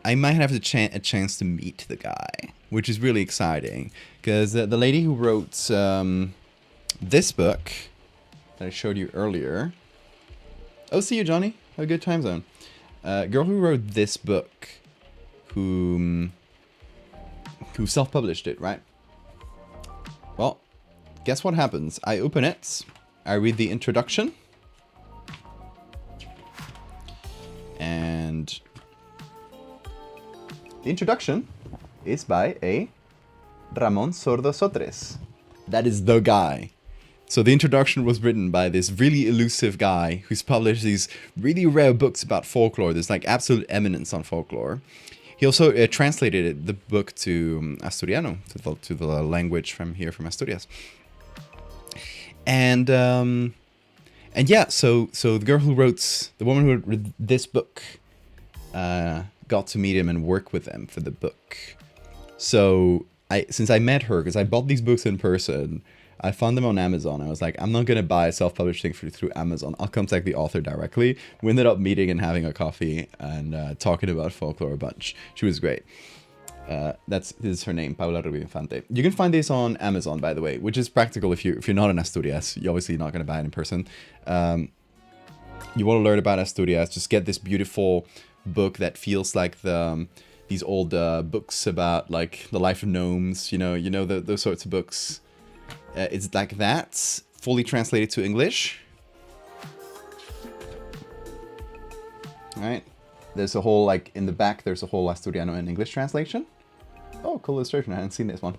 I might have a chance to meet the guy, which is really exciting. Because the lady who wrote this book that I showed you earlier. Oh, see you, Johnny. Have a good time zone. Girl who wrote this book, who self-published it, right? Well, guess what happens? I open it, I read the introduction, and the introduction is by a Ramon Sordo Sotres. That is the guy. So the introduction was written by this really elusive guy who's published these really rare books about folklore. There's like absolute eminence on folklore. He also translated the book to Asturiano, to the language from here, from Asturias. And yeah, so the girl who wrote, the woman who wrote this book, got to meet him and work with him for the book. So since I met her, because I bought these books in person, I found them on Amazon. I was like, I'm not going to buy a self-published thing through Amazon. I'll contact the author directly. We ended up meeting and having a coffee and talking about folklore a bunch. She was great. This is her name, Paula Rubio Infante. You can find this on Amazon, by the way, which is practical if you're not in Asturias. You're obviously not going to buy it in person. You want to learn about Asturias, just get this beautiful book that feels like these old books about like the life of gnomes. Those sorts of books. It's like that, fully translated to English. Alright. There's a whole, like, in the back, there's a whole Asturiano and English translation. Oh, cool illustration. I hadn't seen this one.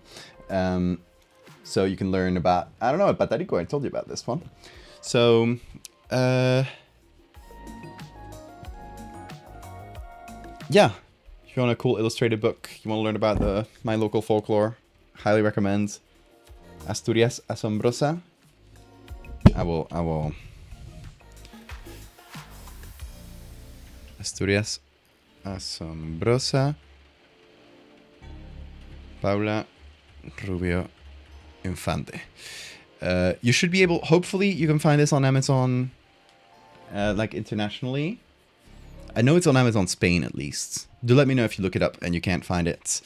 So you can learn about, I don't know, about Patarico. I told you about this one. So, yeah. If you want a cool illustrated book, you want to learn about my local folklore, highly recommend Asturias Asombrosa. I will. Asturias Asombrosa. Paula Rubio Infante. You should be able, hopefully you can find this on Amazon, like internationally. I know it's on Amazon Spain at least. Do let me know if you look it up and you can't find it.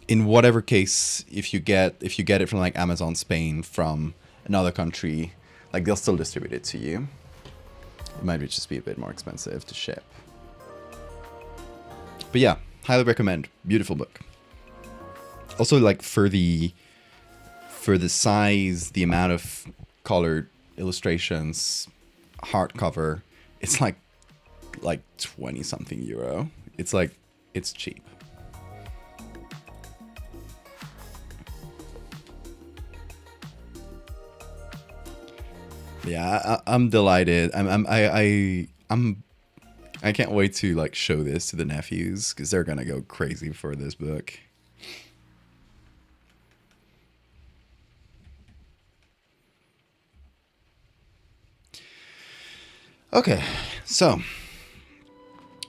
In whatever case, if you get it from like Amazon Spain from another country, like they'll still distribute it to you. It might just be a bit more expensive to ship. But yeah, highly recommend. Beautiful book. Also, like for the size, the amount of colored illustrations, hardcover, it's like 20 something euro. It's cheap. Yeah, I'm delighted. I can't wait to like show this to the nephews because they're gonna go crazy for this book. Okay, so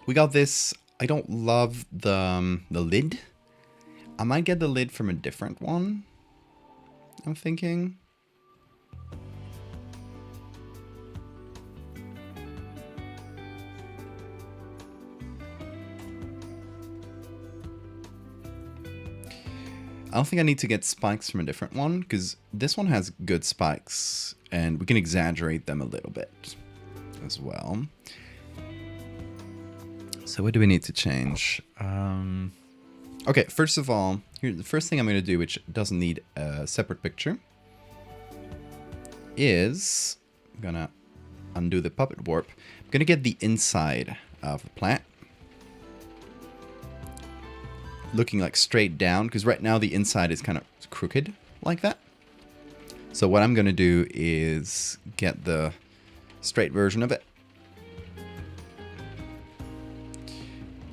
we got this. I don't love the lid. I might get the lid from a different one, I'm thinking. I don't think I need to get spikes from a different one, because this one has good spikes, and we can exaggerate them a little bit as well. So what do we need to change? Okay, first of all, here, the first thing I'm going to do, which doesn't need a separate picture, is I'm going to undo the puppet warp. I'm going to get the inside of the plant, looking like straight down, because right now the inside is kind of crooked like that. So what I'm going to do is get the straight version of it.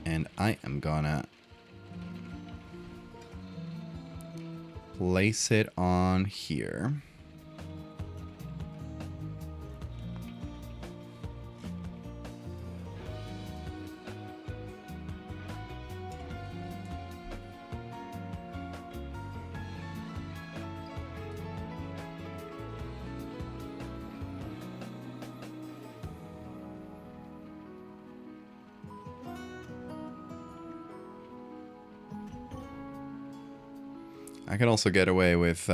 And I am gonna place it on here. I can also get away with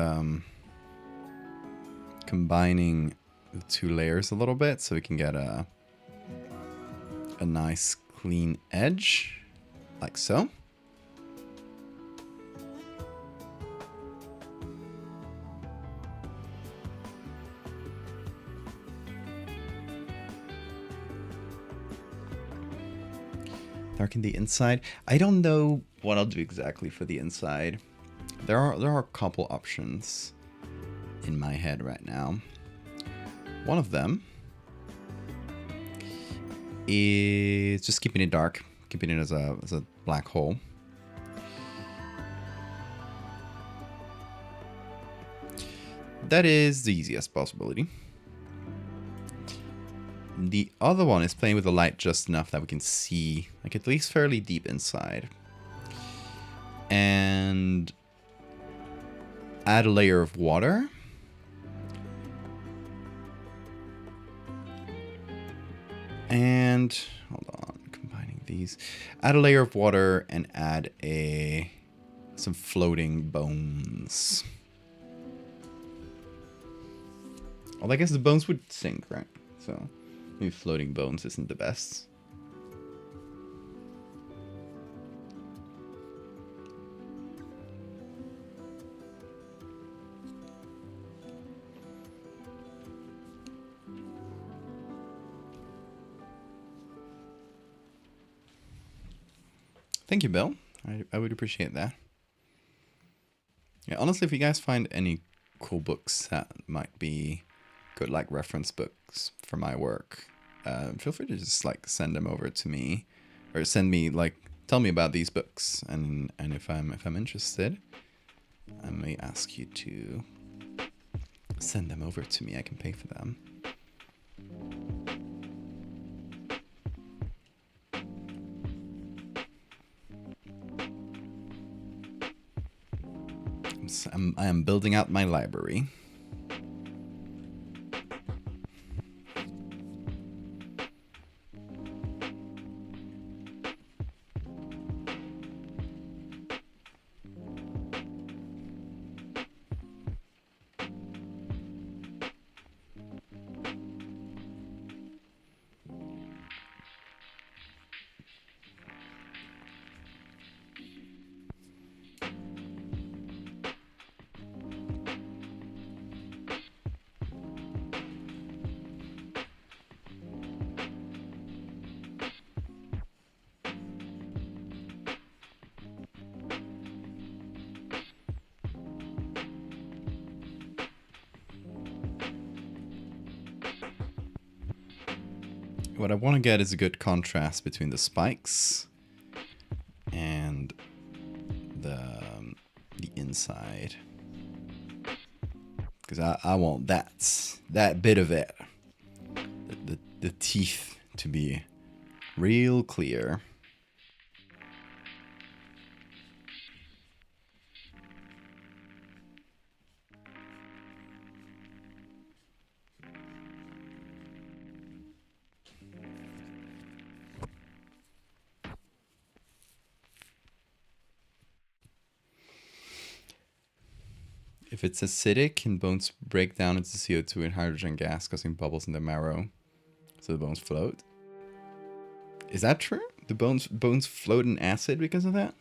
combining the two layers a little bit so we can get a nice clean edge, like so. Darken the inside. I don't know what I'll do exactly for the inside. There are a couple options in my head right now. One of them is just keeping it dark, keeping it as a black hole. That is the easiest possibility. The other one is playing with the light just enough that we can see, like, at least fairly deep inside. And add a layer of water. And hold on, combining these. Add a layer of water and add some floating bones. Well, I guess the bones would sink, right? So maybe floating bones isn't the best. Thank you, Bill. I would appreciate that. Yeah, honestly, if you guys find any cool books that might be good, like reference books for my work, feel free to just like send them over to me, or send me like tell me about these books, and if I'm interested, I may ask you to send them over to me. I can pay for them. I am building out my library. What I want to get is a good contrast between the spikes and the inside, because I want that bit of it, the teeth, to be real clear. If it's acidic, can bones break down into CO2 and hydrogen gas, causing bubbles in the marrow, so the bones float? Is that true? The bones float in acid because of that?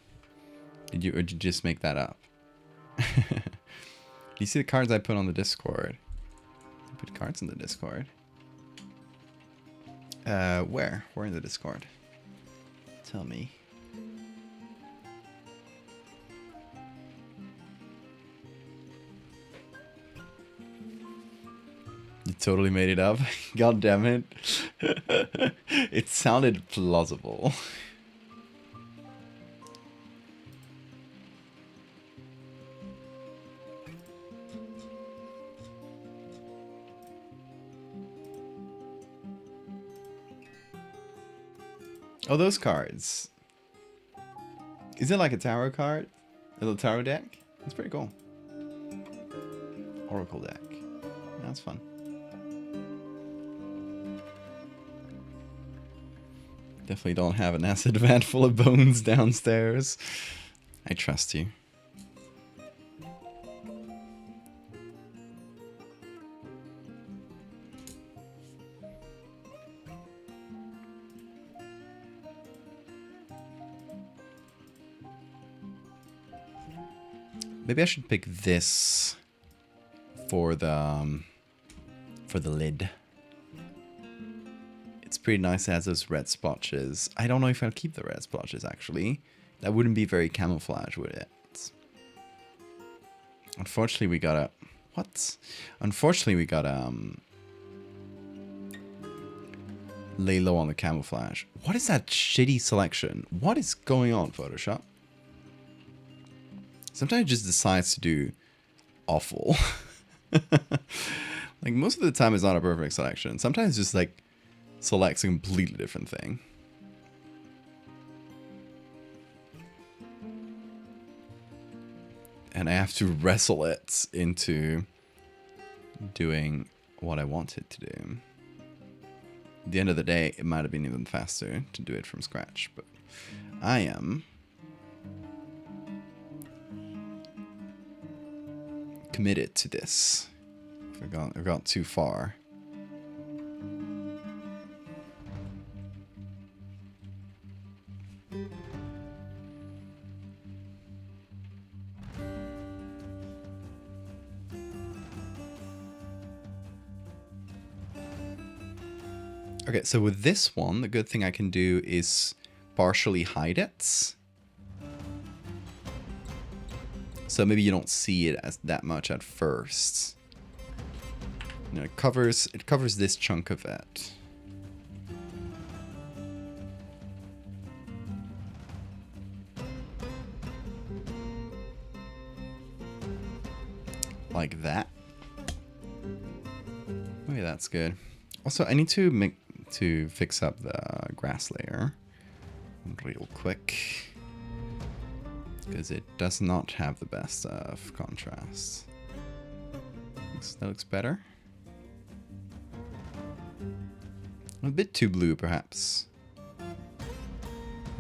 Or did you just make that up? Do you see the cards I put on the Discord? I put cards in the Discord. Where? Where in the Discord? Tell me. You totally made it up. God damn it. It sounded plausible. Oh, those cards. Is it like a tarot card? A little tarot deck? It's pretty cool. Oracle deck. Yeah, that's fun. Definitely don't have an acid vat full of bones downstairs. I trust you. Maybe I should pick this for the lid. It's pretty nice. It has those red splotches. I don't know if I'll keep the red splotches, actually. That wouldn't be very camouflage, would it? Unfortunately, we gotta... What? Unfortunately, we gotta... lay low on the camouflage. What is that shitty selection? What is going on, Photoshop? Sometimes it just decides to do awful. Like, most of the time it's not a perfect selection. Sometimes just, like, selects a completely different thing. And I have to wrestle it into doing what I want it to do. At the end of the day, it might have been even faster to do it from scratch, but I am committed to this. I've gone too far. Okay, so with this one, the good thing I can do is partially hide it. So maybe you don't see it as that much at first. You know, it covers this chunk of it. Like that. Maybe that's good. Also, I need to fix up the grass layer real quick, because it does not have the best of contrast. That looks better. A bit too blue, perhaps.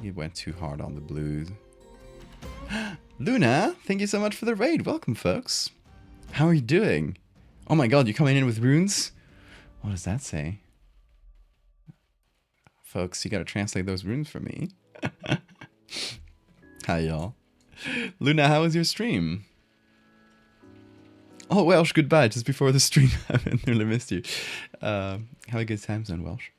You went too hard on the blue. Luna, thank you so much for the raid. Welcome, folks. How are you doing? Oh my god, you're coming in with runes? What does that say? Folks, you gotta translate those runes for me. Hi, y'all. Luna, how was your stream? Oh, Welsh, goodbye. Just before the stream, I nearly missed you. Have a good time, son, Welsh.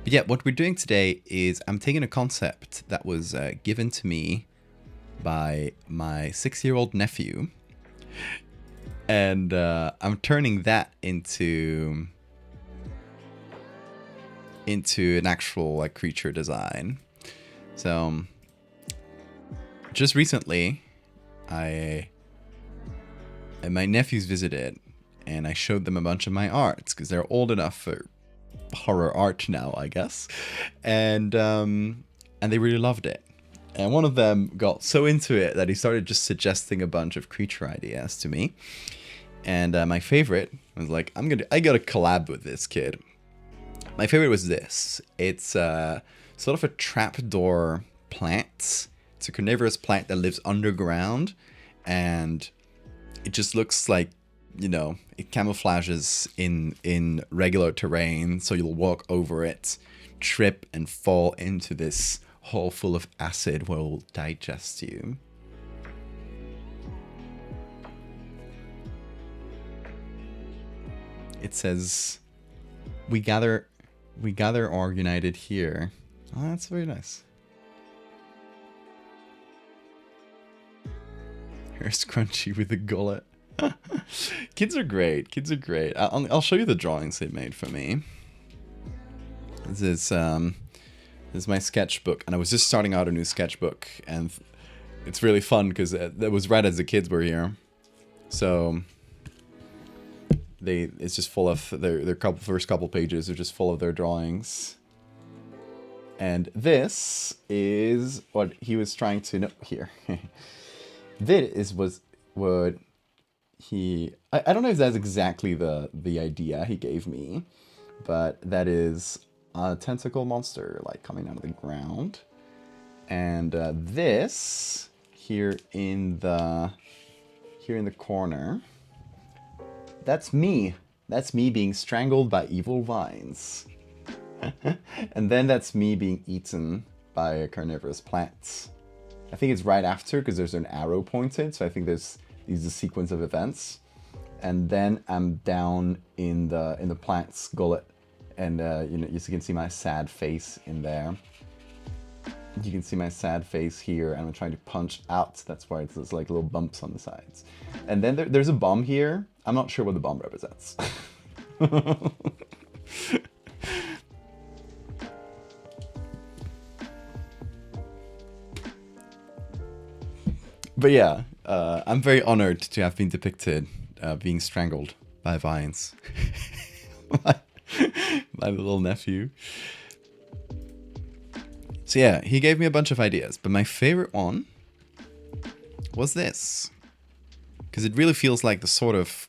But yeah, what we're doing today is I'm taking a concept that was given to me by my 6-year-old nephew, and I'm turning that into an actual like creature design. So just recently, my nephews visited, and I showed them a bunch of my arts because they're old enough for horror art now, I guess, and they really loved it. And one of them got so into it that he started just suggesting a bunch of creature ideas to me. And my favorite was like, I gotta collab with this kid. My favorite was this. It's sort of a trapdoor plant. It's a carnivorous plant that lives underground, and it just looks like, you know, it camouflages in regular terrain, so you'll walk over it, trip, and fall into this hole full of acid where it will digest you. it says, we gather are united here. Oh, that's very nice. Here's Crunchy with a gullet. Kids are great. Kids are great. I'll show you the drawings they made for me. This is my sketchbook, and I was just starting out a new sketchbook, and it's really fun because that was right as the kids were here. So it's just full of their first couple pages are just full of their drawings. And this is what he was trying to know here. This was what he... I don't know if that's exactly the idea he gave me, but that is a tentacle monster like coming out of the ground. And this here in the corner, that's me. That's me being strangled by evil vines. And then that's me being eaten by carnivorous plants. I think it's right after because there's an arrow pointed, so I think there's a sequence of events. And then I'm down in the plant's gullet, and you can see my sad face in there. You can see my sad face here, and I'm trying to punch out. That's why it's like little bumps on the sides. And then there's a bomb here. I'm not sure what the bomb represents. But yeah, I'm very honored to have been depicted being strangled by vines. my little nephew. So yeah, he gave me a bunch of ideas, but my favorite one was this, because it really feels like the sort of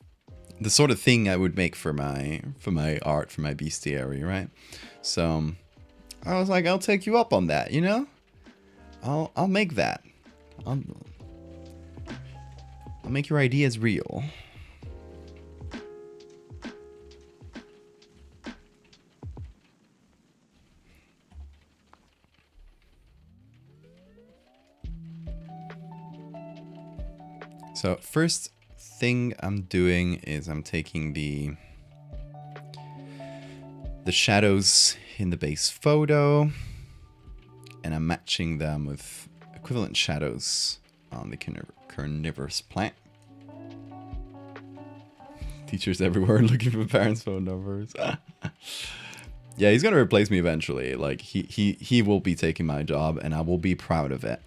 thing I would make for my art, for my bestiary, right? So I was like, I'll take you up on that, you know? I'll make that. I'll make your ideas real. So first thing I'm doing is I'm taking the shadows in the base photo, and I'm matching them with equivalent shadows on the carnivorous plant. Teachers everywhere looking for parents' phone numbers. Yeah, he's gonna replace me eventually. Like he will be taking my job, and I will be proud of it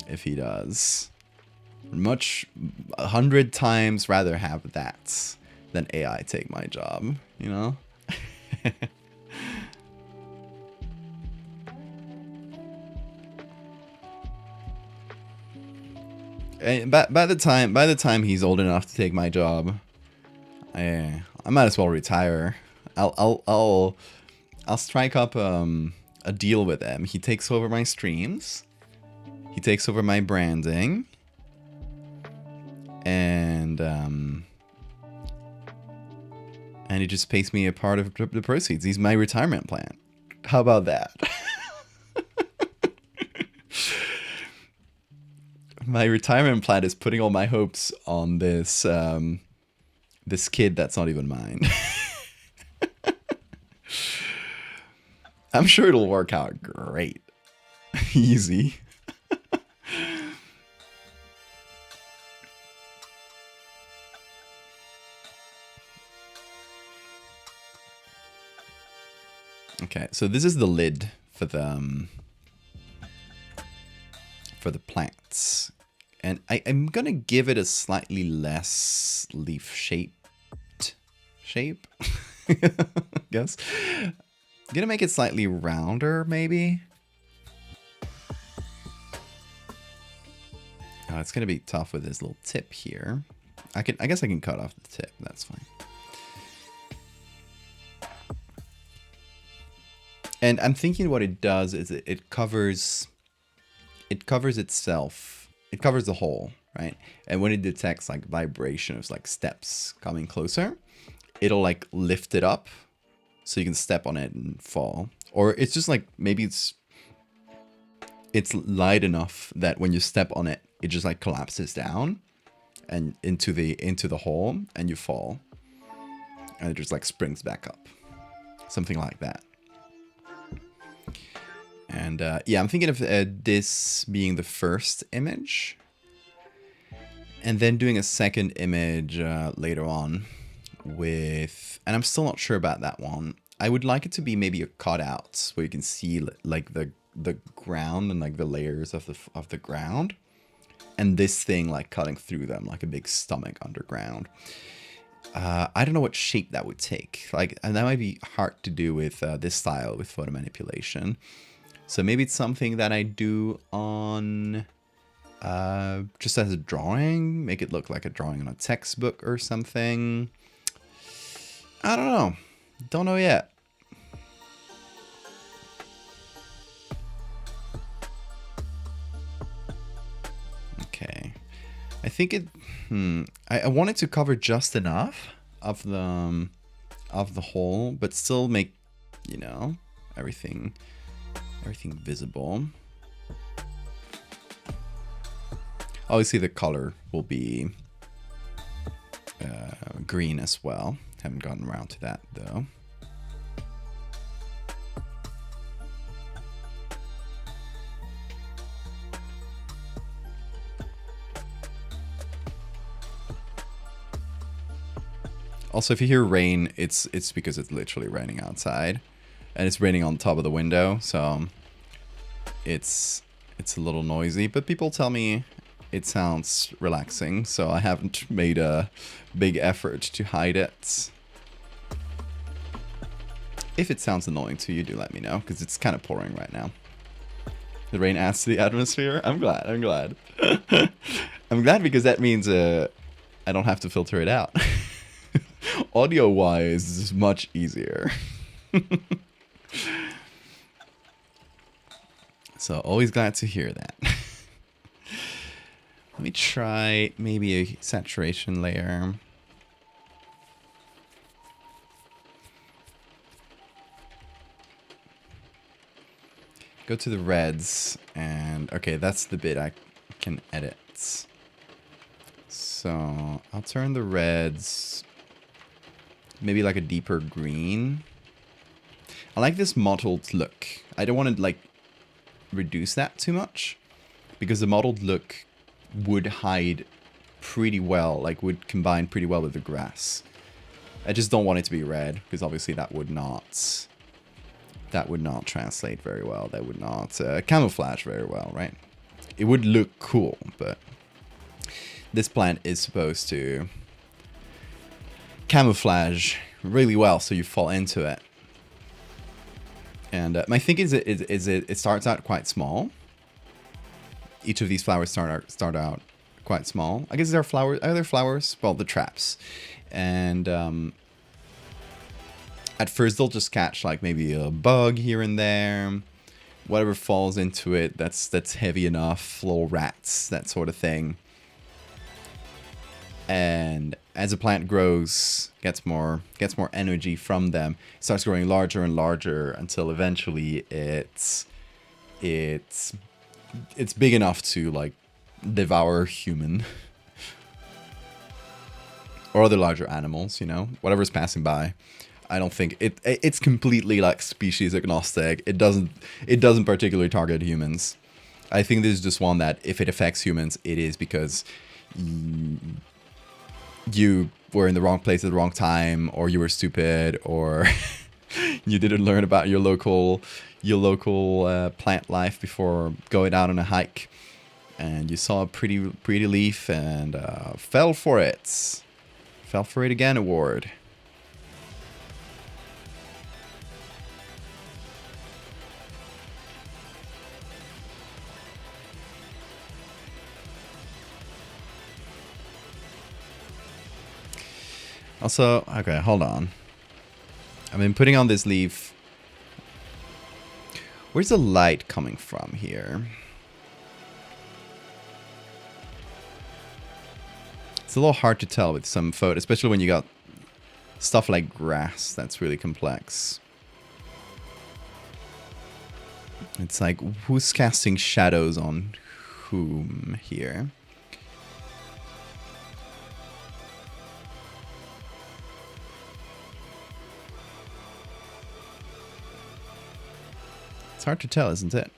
if he does. 100 times rather have that than AI take my job, you know? And by the time he's old enough to take my job, I might as well retire. I'll strike up a deal with him. He takes over my streams. He takes over my branding. And he just pays me a part of the proceeds. He's my retirement plan. How about that? My retirement plan is putting all my hopes on this this kid that's not even mine. I'm sure it'll work out great. Easy. Okay, so this is the lid for the plants, and I'm gonna give it a slightly less leaf shape. I guess. I'm gonna make it slightly rounder, maybe. Oh, it's gonna be tough with this little tip here. I guess I can cut off the tip. That's fine. And I'm thinking what it does is it covers itself. It covers the hole, right? And when it detects like vibration of like steps coming closer, it'll like lift it up so you can step on it and fall. Or it's just like maybe it's light enough that when you step on it, it just like collapses down and into the hole and you fall. and it just like springs back up. Something like that. And yeah, I'm thinking of this being the first image. And then doing a second image later on with... And I'm still not sure about that one. I would like it to be maybe a cutout where you can see like the ground and like the layers of the ground. And this thing like cutting through them like a big stomach underground. I don't know what shape that would take. Like, and that might be hard to do with this style with photo manipulation. So maybe it's something that I do on just as a drawing. Make it look like a drawing on a textbook or something. I don't know. Don't know yet. Okay. I think it... I wanted to cover just enough of the whole, but still make, you know, everything visible. Obviously the color will be green as well. Haven't gotten around to that though. Also, if you hear rain, it's because it's literally raining outside, and it's raining on top of the window, so it's a little noisy. But people tell me it sounds relaxing, so I haven't made a big effort to hide it. If it sounds annoying to you, do let me know, because it's kind of pouring right now. The rain adds to the atmosphere. I'm glad. I'm glad. I'm glad because that means I don't have to filter it out. Audio-wise, this is much easier. So, always glad to hear that. Let me try maybe a saturation layer. Go to the reds, and okay, that's the bit I can edit. So, I'll turn the reds... maybe like a deeper green. I like this mottled look. I don't want to like reduce that too much because the mottled look would hide pretty well, like would combine pretty well with the grass. I just don't want it to be red because obviously that would not translate very well. That would not camouflage very well, right? It would look cool, but this plant is supposed to camouflage really well so you fall into it. And my thing is it starts out quite small. Each of these flowers start out quite small. I guess they're flowers. Are there flowers? Well, the traps. And at first they'll just catch like maybe a bug here and there. Whatever falls into it that's heavy enough, little rats, that sort of thing. And as a plant grows, gets more energy from them, it starts growing larger and larger until eventually it's big enough to like devour a human or other larger animals, you know, whatever's passing by. I don't think it's completely like species agnostic. It doesn't particularly target humans. I think this is just one that if it affects humans, it is because you were in the wrong place at the wrong time, or you were stupid, or you didn't learn about your local plant life before going out on a hike, and you saw a pretty leaf and fell for it again award. Also, okay, hold on. I've been putting on this leaf. Where's the light coming from here? It's a little hard to tell with some photos, especially when you got stuff like grass that's really complex. It's like, who's casting shadows on whom here? It's hard to tell, isn't it?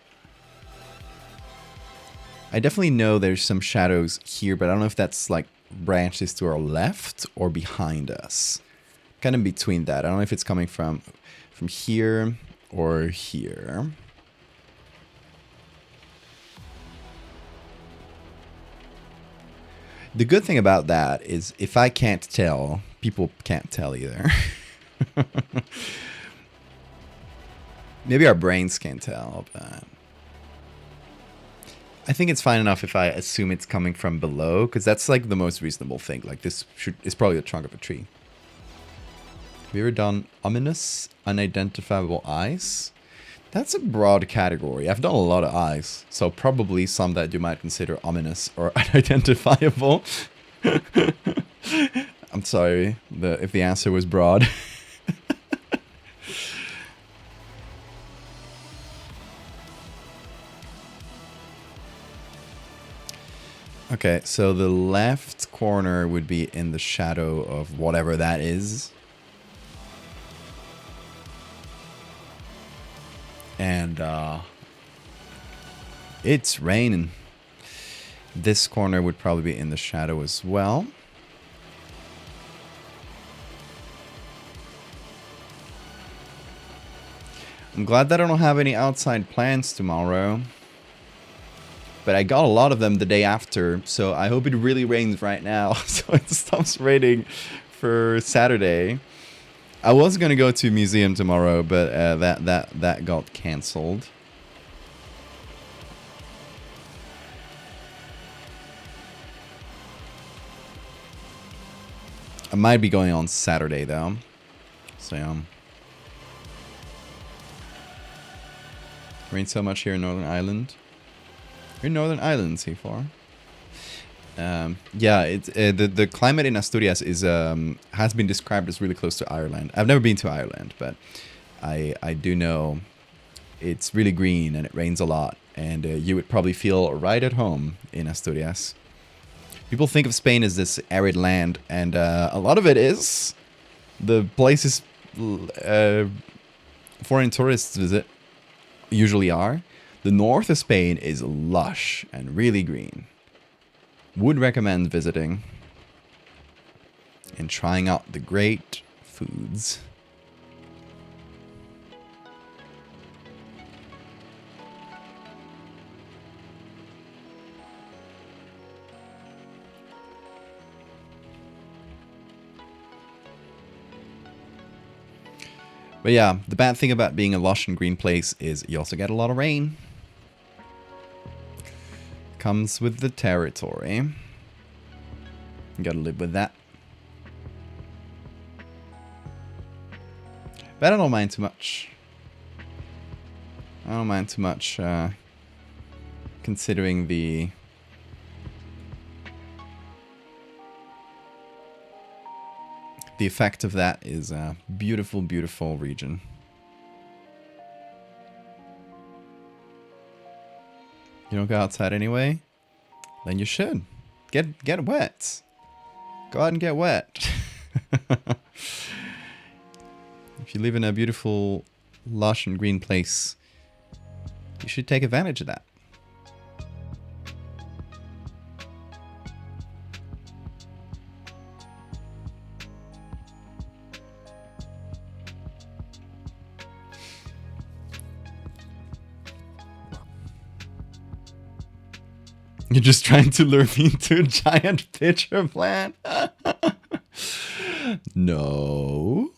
I definitely know there's some shadows here, but I don't know if that's like branches to our left or behind us. Kind of between that. I don't know if it's coming from here or here. The good thing about that is if I can't tell, people can't tell either. Maybe our brains can't tell, but I think it's fine enough if I assume it's coming from below, because that's like the most reasonable thing. Like this is probably the trunk of a tree. Have you ever done ominous, unidentifiable eyes? That's a broad category. I've done a lot of eyes, so probably some that you might consider ominous or unidentifiable. I'm sorry if the answer was broad. Okay, so the left corner would be in the shadow of whatever that is. And it's raining. This corner would probably be in the shadow as well. I'm glad that I don't have any outside plans tomorrow. But I got a lot of them the day after, so I hope it really rains right now, so it stops raining for Saturday. I was gonna go to a museum tomorrow, but that got cancelled. I might be going on Saturday though, so rains so much here in Northern Ireland. You're in Northern Ireland, C4. Yeah, the climate in Asturias is has been described as really close to Ireland. I've never been to Ireland, but I do know it's really green and it rains a lot, and you would probably feel right at home in Asturias. People think of Spain as this arid land, and a lot of it is. The places foreign tourists visit usually are. The north of Spain is lush and really green. Would recommend visiting and trying out the great foods. But yeah, the bad thing about being a lush and green place is you also get a lot of rain. Comes with the territory. You gotta live with that. But I don't mind too much. I don't mind too much, considering the effect of that is a beautiful, beautiful region. You don't go outside anyway? Then you should. Get wet. Go out and get wet. If you live in a beautiful, lush and green place, you should take advantage of that. You're just trying to lure me into a giant pitcher plant? No.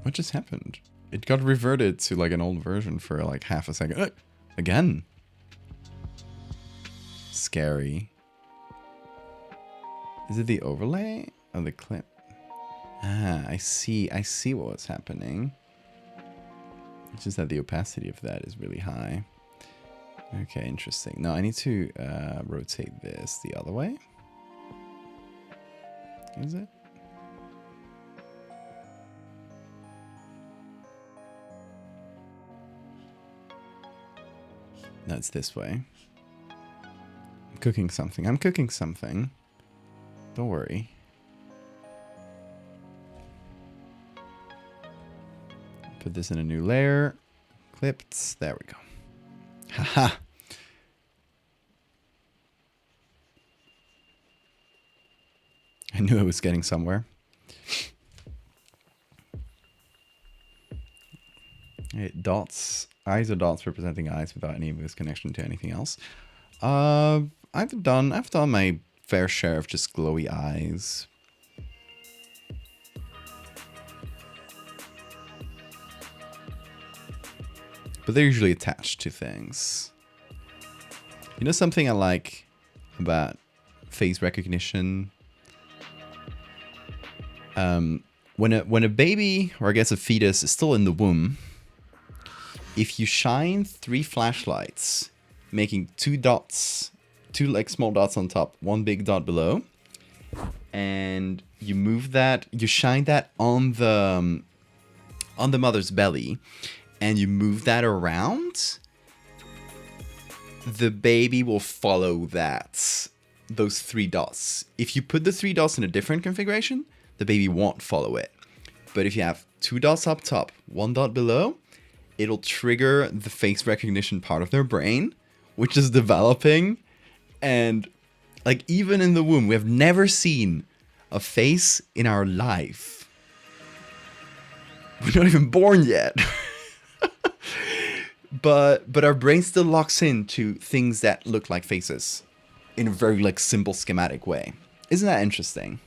What just happened? It got reverted to like an old version for like half a second. Again. Scary. Is it the overlay of the clip? Ah, I see what was happening. It's just that the opacity of that is really high. Okay, interesting. Now I need to rotate this the other way. Is it? No, it's this way. I'm cooking something. Don't worry. Put this in a new layer. Clipped. There we go. Haha. I knew I was getting somewhere. Dots. Eyes are dots representing eyes without any of this connection to anything else. I've done my fair share of just glowy eyes. But they're usually attached to things. You know something I like about face recognition? When a baby, or I guess a fetus, is still in the womb, if you shine 3 flashlights, making 2 dots, 2 like small dots on top, 1 big dot below, and you move that, you shine that on the mother's belly, and you move that around, the baby will follow those 3 dots. If you put the 3 dots in a different configuration, the baby won't follow it. But if you have 2 dots up top, 1 dot below, it'll trigger the face recognition part of their brain, which is developing. And like even in the womb, we have never seen a face in our life. We're not even born yet. But our brain still locks into things that look like faces in a very like simple schematic way. Isn't that interesting?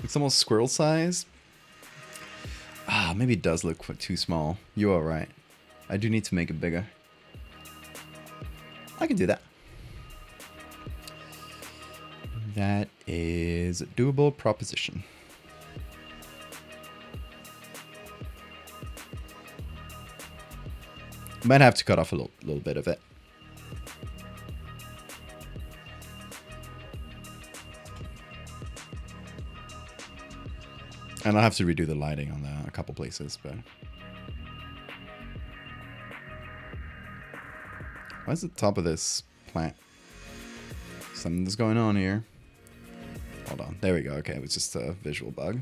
It's almost squirrel size. Ah, maybe it does look too small. You are right. I do need to make it bigger. I can do that. That is a doable proposition. Might have to cut off a little bit of it. And I'll have to redo the lighting on a couple places, but... Why is the top of this plant? Something's going on here. Hold on. There we go. Okay, it was just a visual bug.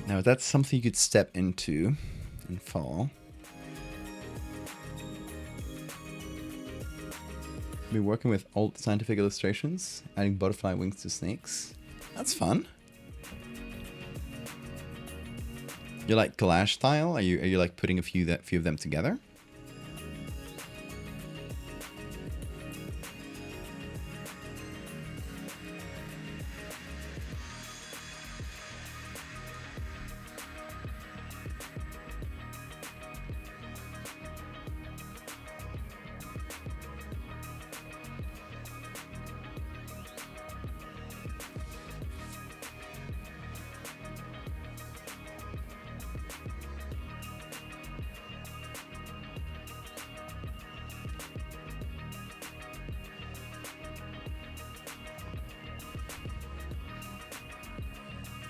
Now, that's something you could step into and fall. Be working with old scientific illustrations, adding butterfly wings to snakes. That's fun. You like collage style? Are you like putting a few of them together?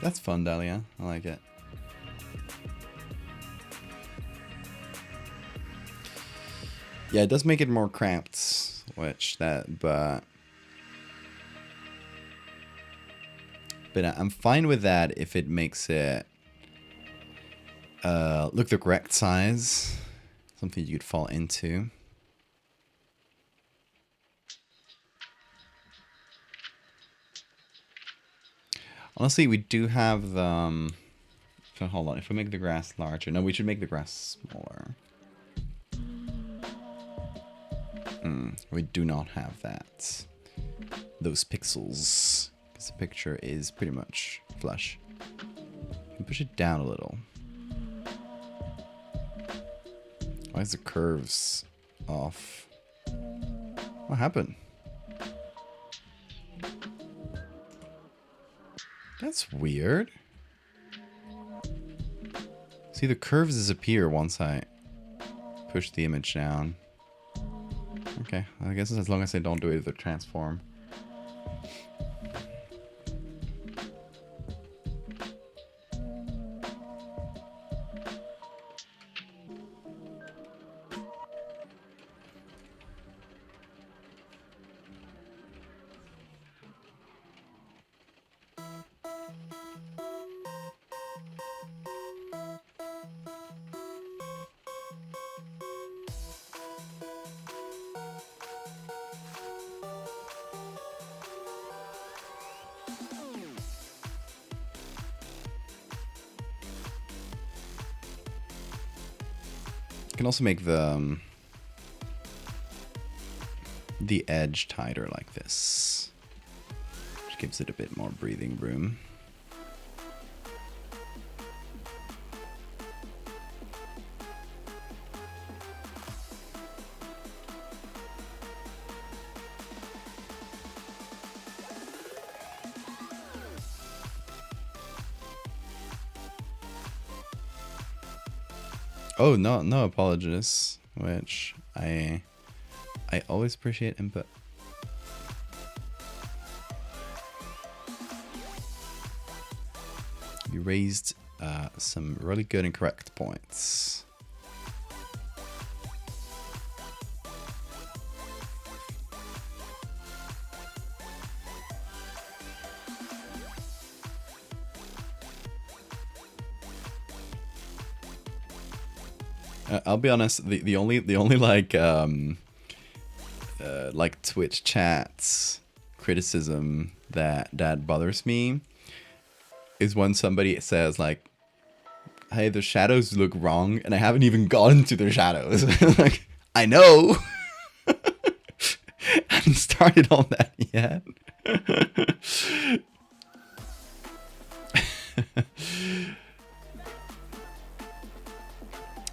That's fun, Dahlia. I like it. Yeah, it does make it more cramped, but I'm fine with that if it makes it look the correct size, something you could fall into. Honestly, we do have the... So hold on, if we make the grass larger... No, we should make the grass smaller. We do not have that. Those pixels. Because the picture is pretty much flush. Push it down a little. Why is the curves off? What happened? That's weird. See, the curves disappear once I push the image down. Okay, I guess as long as I don't do it with the transform. can also make the edge tighter like this, which gives it a bit more breathing room. Oh, no apologies, which I always appreciate input. You raised some really good and correct points. I'll be honest. The only like Twitch chats criticism that bothers me is when somebody says like, "Hey, the shadows look wrong," and I haven't even gotten to the shadows. Like, I know. I haven't started on that yet.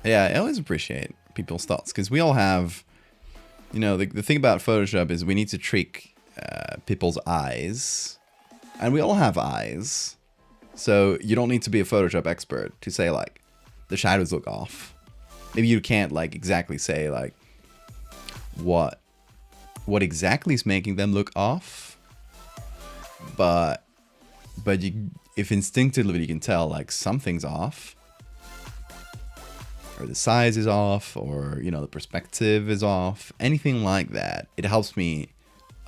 Yeah, I always appreciate people's thoughts because we all have, you know, the thing about Photoshop is we need to trick people's eyes, and we all have eyes, so you don't need to be a Photoshop expert to say like the shadows look off. Maybe you can't like exactly say like what exactly is making them look off, but if instinctively you can tell like something's off, or the size is off, or you know the perspective is off, anything like that, it helps me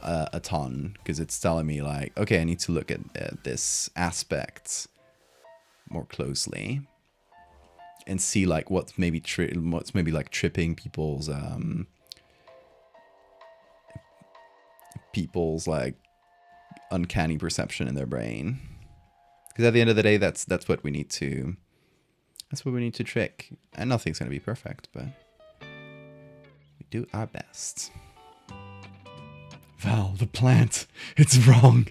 a ton because it's telling me like, okay, I need to look at this aspect more closely and see like what's maybe like tripping people's like uncanny perception in their brain, because at the end of the day that's what we need to trick, and nothing's going to be perfect, but we do our best. Val, the plant, it's wrong.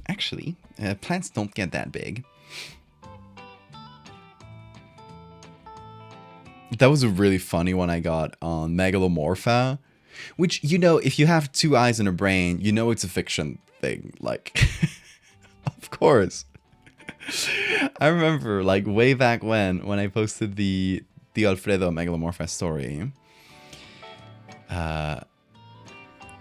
Actually, plants don't get that big. That was a really funny one I got on Megalomorpha, which, you know, if you have two eyes and a brain, you know it's a fiction thing. Like, of course. I remember, like, way back when I posted the Alfredo Megalomorpha story,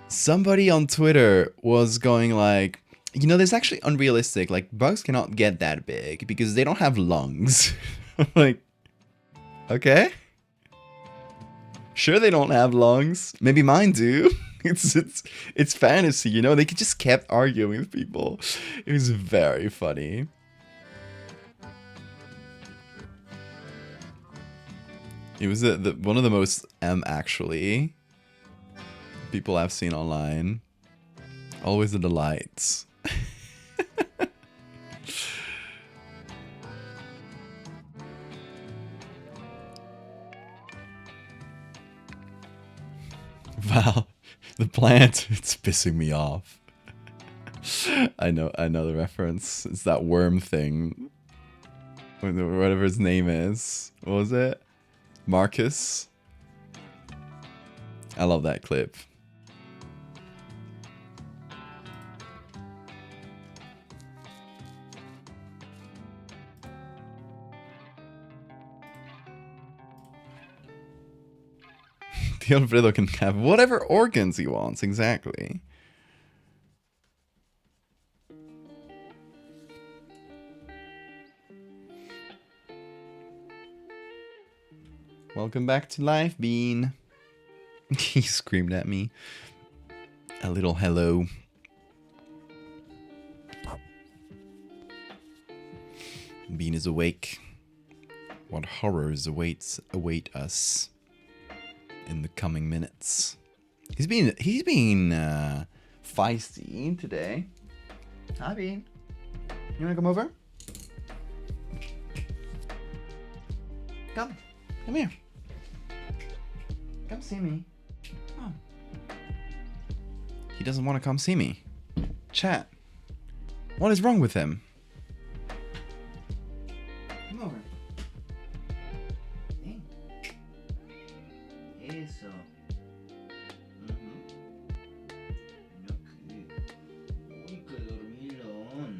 somebody on Twitter was going like, you know, there's actually unrealistic. Like, bugs cannot get that big because they don't have lungs. Like, okay. Sure, they don't have lungs. Maybe mine do. It's fantasy, you know. They just kept arguing with people. It was very funny. It was one of the most actually people I've seen online. Always a delight. Wow, the plant, it's pissing me off. I know the reference. It's that worm thing. Whatever his name is. What was it? Marcus? I love that clip. The Alfredo can have whatever organs he wants, exactly. Welcome back to life, Bean. He screamed at me. A little hello. Bean is awake. What horrors await us in the coming minutes? He's been feisty today. Hi, Bean. You wanna come over? Come. Come here. Come see me. Come on. He doesn't want to come see me. Chat. What is wrong with him? Come over. Hey. Eso. Uy, qué dormilón.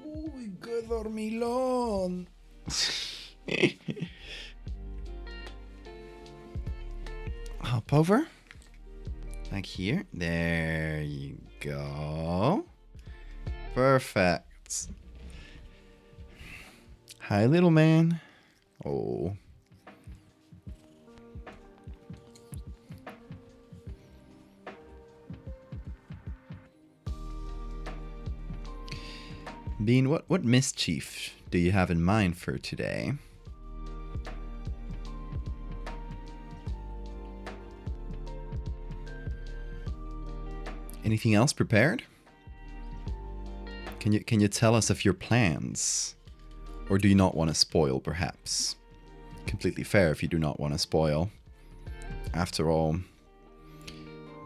Uy, qué dormilón. Hop over. Like here. There you go. Perfect. Hi, little man. Oh. Bean, what mischief do you have in mind for today? Anything else prepared? Can you tell us of your plans? Or do you not want to spoil, perhaps? Completely fair if you do not want to spoil. After all,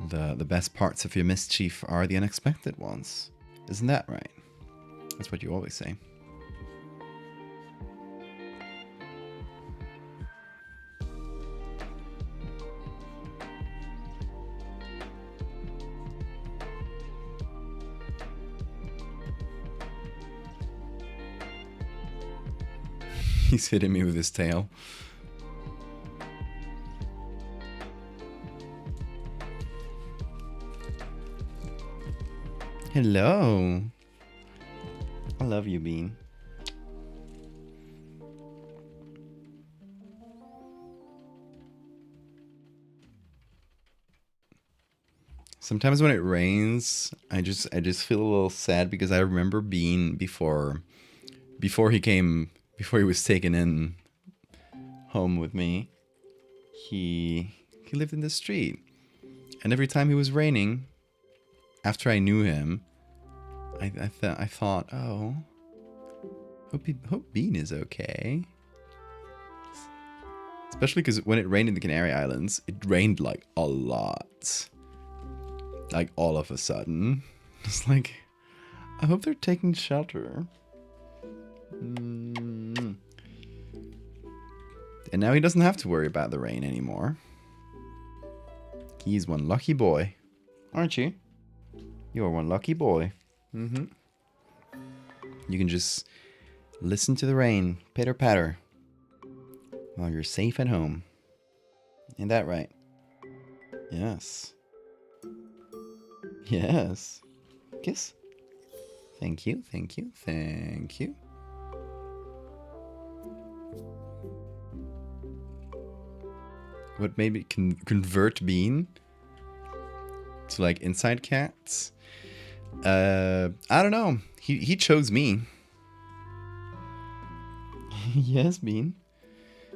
the best parts of your mischief are the unexpected ones. Isn't that right? That's what you always say. He's hitting me with his tail. Hello. I love you, Bean. Sometimes when it rains, I just feel a little sad because I remember Bean before he was taken in home with me. He lived in the street, and every time it was raining, after I knew him, I thought, oh, hope Bean is okay. Especially because when it rained in the Canary Islands, it rained like a lot, like all of a sudden. It's like, I hope they're taking shelter. And now he doesn't have to worry about the rain anymore. He's one lucky boy, aren't you? You're one lucky boy. You can just listen to the rain pitter patter while you're safe at home. Ain't that right? Yes. Yes. Kiss. Thank you, thank you, thank you. What maybe can convert Bean to like inside cats? I don't know. He chose me. Yes, Bean.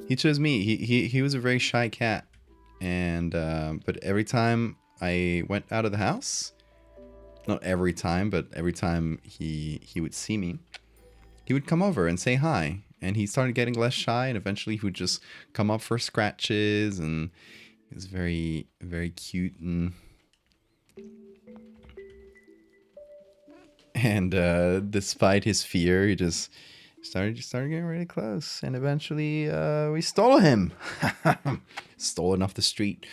He chose me. He was a very shy cat, and but every time I went out of the house, not every time, but every time he would see me, he would come over and say hi. And he started getting less shy, and eventually he would just come up for scratches, and he was very, very cute, and despite his fear, he just started getting really close, and eventually we stole him. Stolen off the street.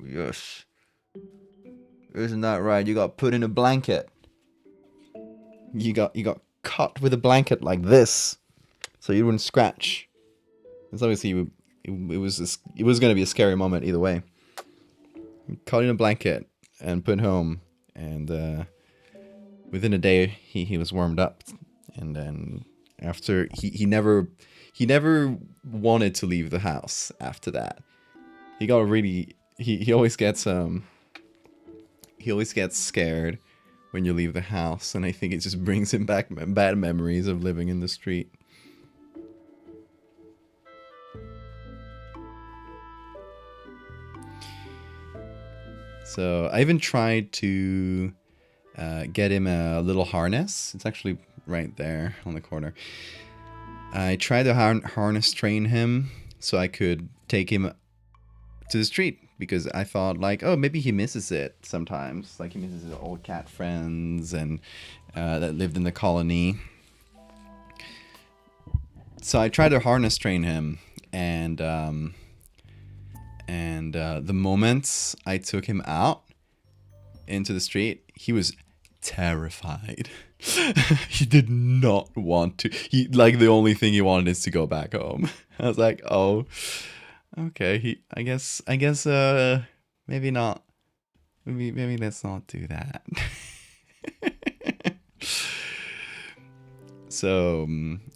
Yes. Isn't that right? You got put in a blanket. You got cut with a blanket like this, so you wouldn't scratch. It's obviously it was gonna be a scary moment either way. Cut in a blanket and put home, and within a day he was warmed up, and then after he never wanted to leave the house after that. He got really he always gets scared when you leave the house, and I think it just brings him back bad memories of living in the street. So I even tried to get him a little harness. It's actually right there on the corner. I tried to harness train him so I could take him to the street, because I thought, like, oh, maybe he misses it sometimes. Like, he misses his old cat friends and that lived in the colony. So I tried to harness train him, and the moment I took him out into the street, he was terrified. He did not want to. He, like, the only thing he wanted is to go back home. I was like, oh, okay. I guess maybe not. Maybe let's not do that. So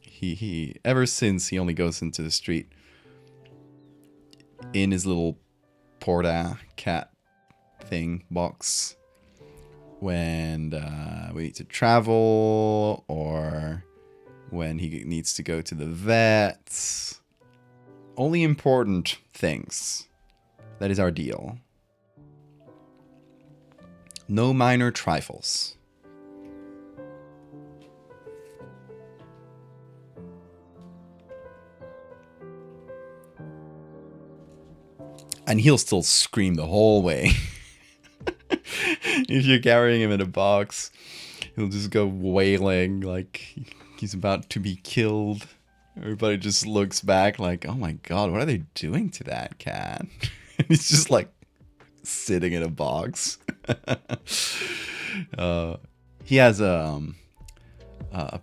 he ever since, he only goes into the street in his little porta cat thing box when we need to travel, or when he needs to go to the vet. Only important things. That is our deal. No minor trifles. And he'll still scream the whole way. If you're carrying him in a box, he'll just go wailing like he's about to be killed. Everybody just looks back like, oh my god, what are they doing to that cat? He's just like sitting in a box. He has a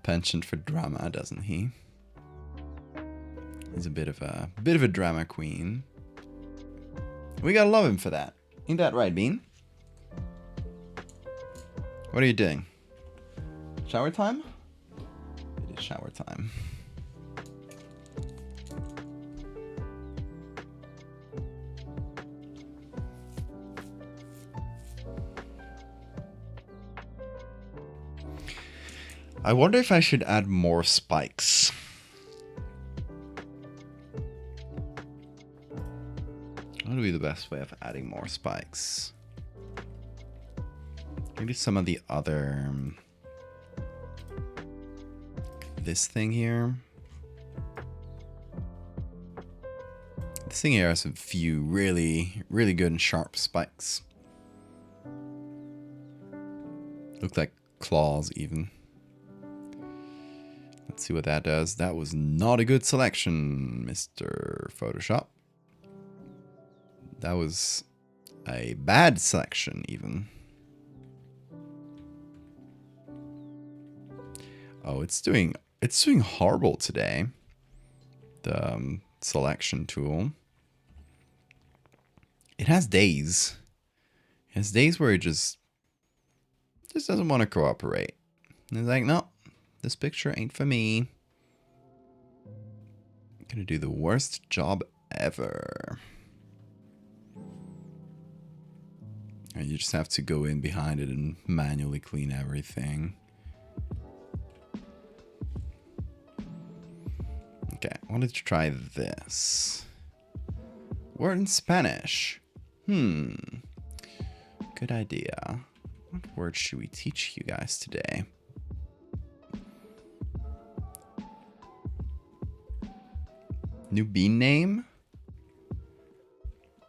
penchant for drama, doesn't he? He's a bit of a drama queen. We gotta love him for that. Ain't that right, Bean? What are you doing? Shower time? It is shower time. I wonder if I should add more spikes. What would be the best way of adding more spikes? Maybe some of the other... This thing here. This thing here has a few really, really good and sharp spikes. Look like claws even. Let's see what that does. That was not a good selection, Mr. Photoshop. That was a bad selection even. Oh, it's doing horrible today. The selection tool. It has days. It has days where it just doesn't want to cooperate. And it's like, no, this picture ain't for me. I'm gonna do the worst job ever. And you just have to go in behind it and manually clean everything. Okay, I wanted to try this. Word in Spanish. Good idea. What word should we teach you guys today? New bean name?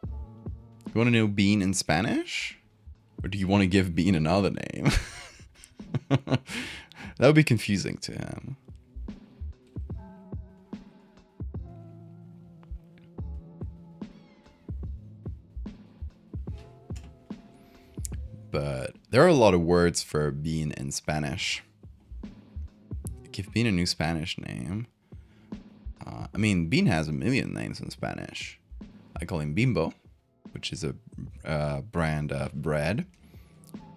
You want to know bean in Spanish? Or do you want to give bean another name? That would be confusing to him. But there are a lot of words for bean in Spanish. Give bean a new Spanish name. I mean, bean has a million names in Spanish. I call him Bimbo, which is a brand of bread.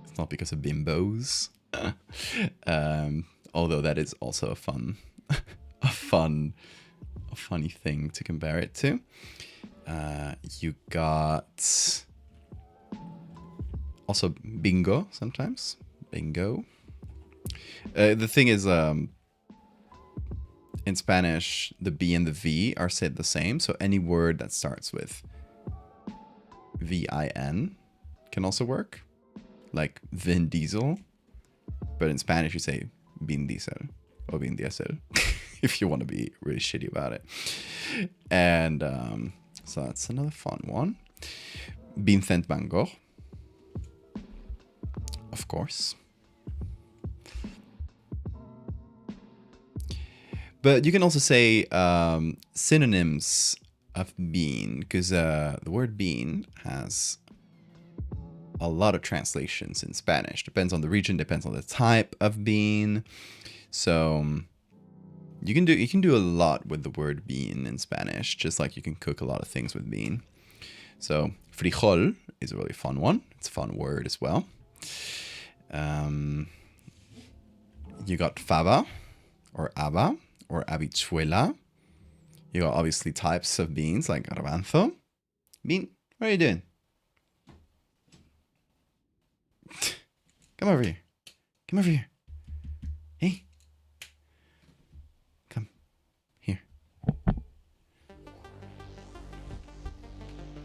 It's not because of bimbos. Although that is also a funny thing to compare it to. You got also bingo sometimes. Bingo. The thing is, in Spanish, the B and the V are said the same. So any word that starts with V-I-N can also work. Like Vin Diesel. But in Spanish, you say bean diesel or bean diesel if you want to be really shitty about it. And so that's another fun one. Bean thent bangor, of course. But you can also say synonyms of bean, because the word bean has a lot of translations in Spanish. Depends on the region, depends on the type of bean. So you can do a lot with the word bean in Spanish, just like you can cook a lot of things with bean. So frijol is a really fun one. It's a fun word as well. You got fava or haba or habichuela. You got obviously types of beans like garbanzo. Bean, what are you doing? Come over here. Come over here. Hey. Come. Here.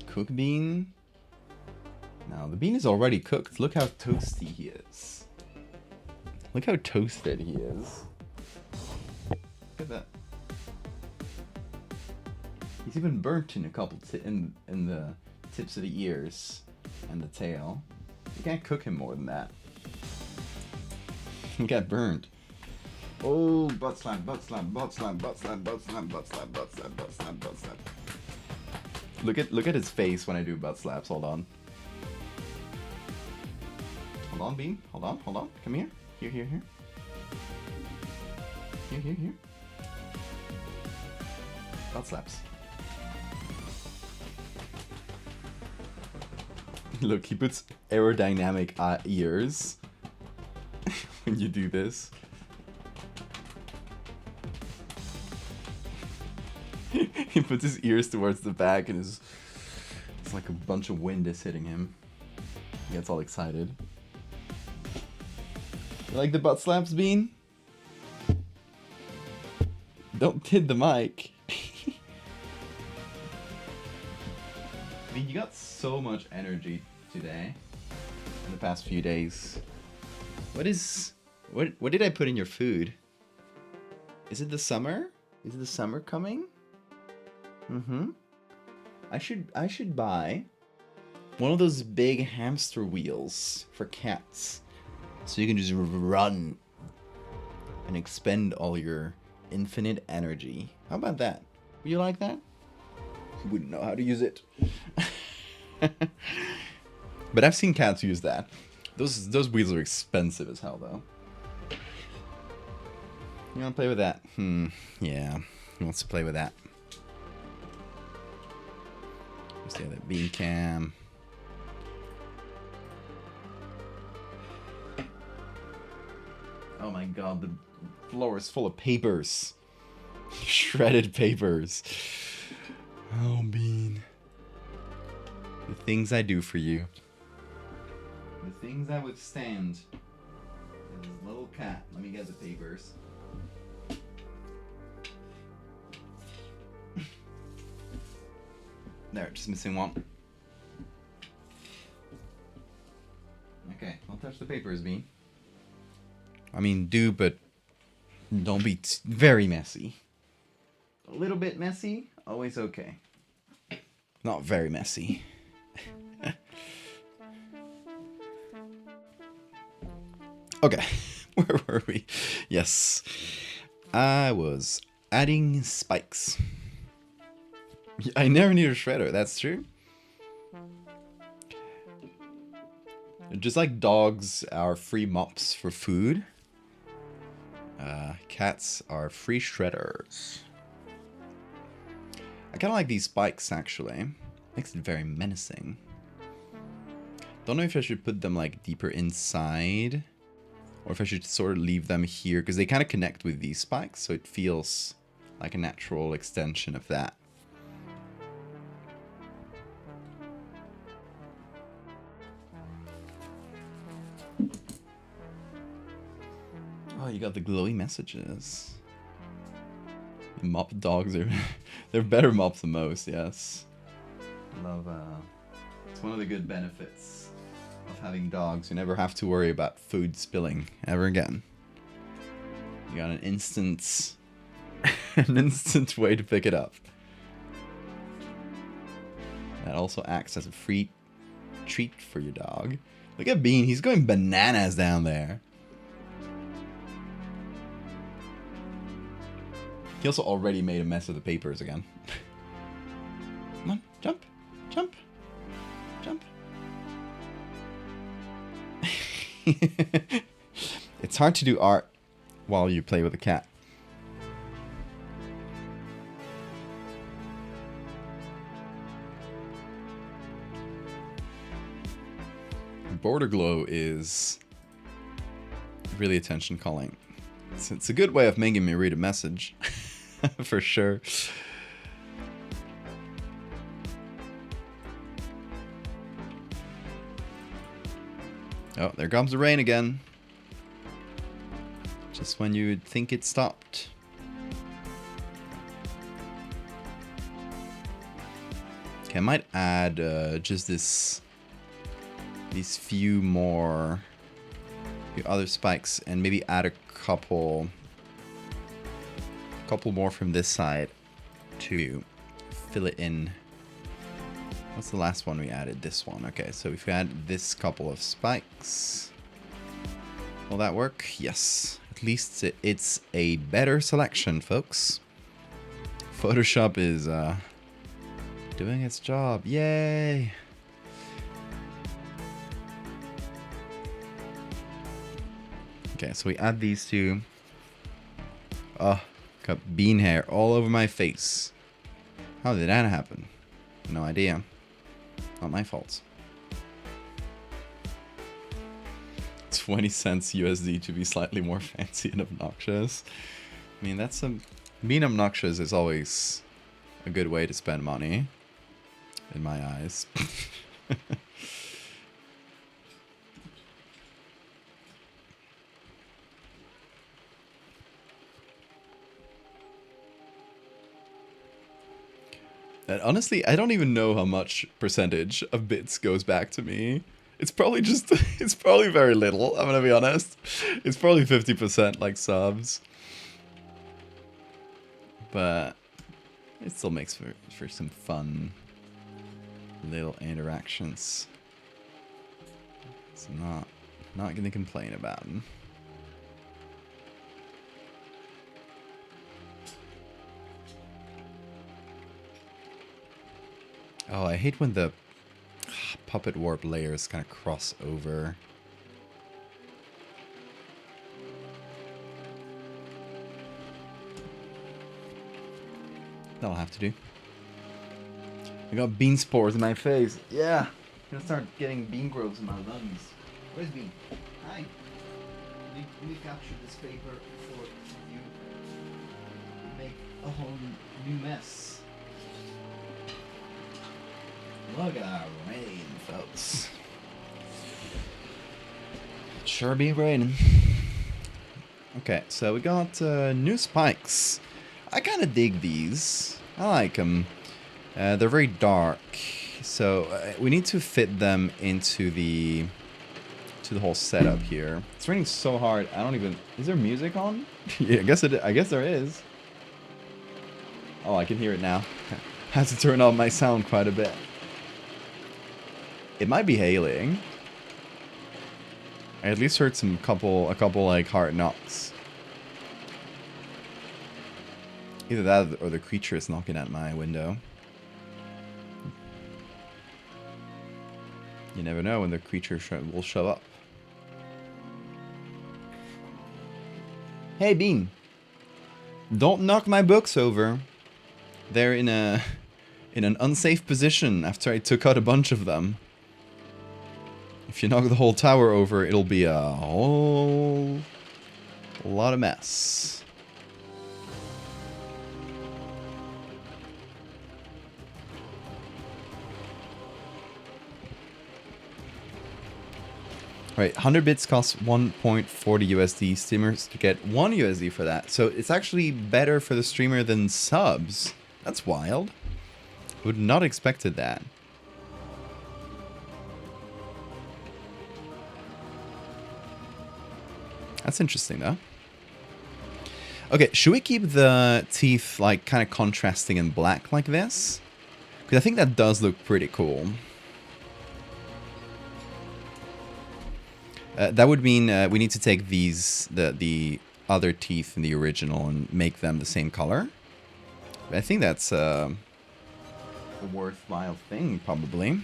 Cook bean. Now, the bean is already cooked. Look how toasty he is. Look how toasted he is. Look at that. He's even burnt in a couple in the tips of the ears and the tail. You can't cook him more than that. He got burned. Oh, butt slap, butt slap, butt slap, butt slap, butt slap, butt slap, butt slap, butt slap, butt slap. Look at his face when I do butt slaps. Hold on. Hold on, Bean. Hold on, hold on. Come here. Here, here, here. Here, here, here. Butt slaps. Look, he puts aerodynamic ears when you do this. He puts his ears towards the back and it's like a bunch of wind is hitting him. He gets all excited. You like the butt slaps, Bean? Don't hit the mic. Bean, you got so much energy today in the past few days. What did I put in your food? Is it the summer? Is the summer coming? Mm-hmm. I should buy one of those big hamster wheels for cats. So you can just run and expend all your infinite energy. How about that? Would you like that? You wouldn't know how to use it. But I've seen cats use that. Those wheels are expensive as hell, though. You wanna play with that? Yeah. He wants to play with that. Let's get that bean cam. Oh my god, the floor is full of papers. Shredded papers. Oh, Bean. The things I do for you. The things I withstand. This little cat. Let me get the papers. There, just missing one. Okay, don't touch the papers, Bean. I mean, do, but don't be very messy. A little bit messy, always okay. Not very messy. Okay, where were we? Yes, I was adding spikes. I never need a shredder, that's true. Just like dogs are free mops for food, cats are free shredders. I kind of like these spikes, actually. Makes it very menacing. Don't know if I should put them like deeper inside, or if I should sort of leave them here, because they kind of connect with these spikes, so it feels like a natural extension of that. Oh, you got the glowy messages. The mop dogs are they're better mops than most, yes. Love it's one of the good benefits of having dogs. You never have to worry about food spilling ever again. You got an instant, an instant way to pick it up. That also acts as a free treat for your dog. Look at Bean, he's going bananas down there. He also already made a mess of the papers again. Come on, jump, jump, jump. It's hard to do art while you play with a cat. Border glow is really attention calling. It's a good way of making me read a message, for sure. Oh, there comes the rain again. Just when you would think it stopped. Okay, I might add just these few other spikes, and maybe add a couple more from this side to fill it in. What's the last one we added? This one. Okay, so if we add this couple of spikes, will that work? Yes. At least it's a better selection, folks. Photoshop is doing its job. Yay! Okay, so we add these two. Oh, got bean hair all over my face. How did that happen? No idea. Not my fault. 20 cents USD to be slightly more fancy and obnoxious. I mean, being obnoxious is always a good way to spend money, in my eyes. And honestly, I don't even know how much percentage of bits goes back to me. It's probably it's probably very little, I'm gonna be honest. It's probably 50% like subs. But it still makes for some fun little interactions. It's not gonna complain about them. Oh, I hate when the puppet warp layers kind of cross over. That'll have to do. I got bean spores in my face. Yeah. I'm gonna start getting bean growths in my lungs. Where's Bean? Hi. Let me capture this paper before you make a whole new mess. Look at that rain, folks. Sure be raining. Okay, so we got new spikes. I kind of dig these. I like them. They're very dark, so we need to fit them into the whole setup here. It's raining so hard. I don't even. Is there music on? Yeah, I guess there is. Oh, I can hear it now. I have to turn on my sound quite a bit. It might be hailing. I at least heard a couple like hard knocks. Either that or the creature is knocking at my window. You never know when the creature will show up. Hey, Bean. Don't knock my books over. They're in an unsafe position after I took out a bunch of them. If you knock the whole tower over, it'll be a whole lot of mess. Right, 100 bits costs 1.40 USD. Streamers to get 1 USD for that. So it's actually better for the streamer than subs. That's wild. Would not expected that. That's interesting, though. Okay, should we keep the teeth like kind of contrasting in black like this? Because I think that does look pretty cool. That would mean we need to take these, the other teeth in the original and make them the same color. I think that's a worthwhile thing, probably.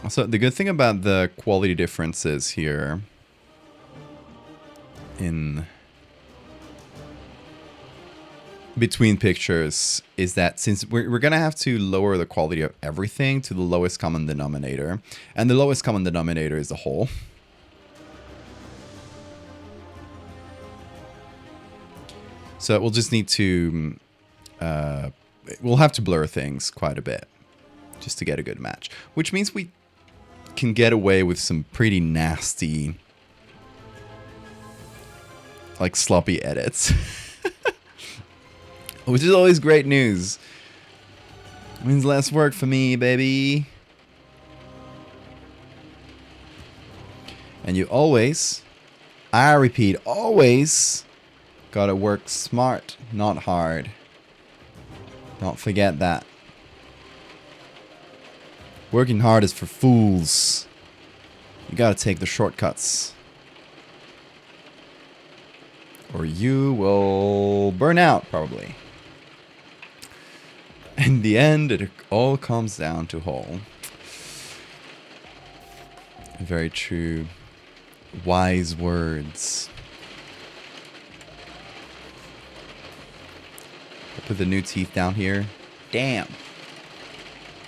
So the good thing about the quality differences here in between pictures is that since we're gonna have to lower the quality of everything to the lowest common denominator, and the lowest common denominator is the whole. So we'll just need to we'll have to blur things quite a bit just to get a good match, which means we can get away with some pretty nasty, like, sloppy edits. Which is always great news. Means less work for me, baby. And you always, I repeat, always gotta work smart, not hard. Don't forget that. Working hard is for fools. You gotta take the shortcuts. Or you will burn out, probably. In the end, it all comes down to whole. Very true. Wise words. I'll put the new teeth down here. Damn.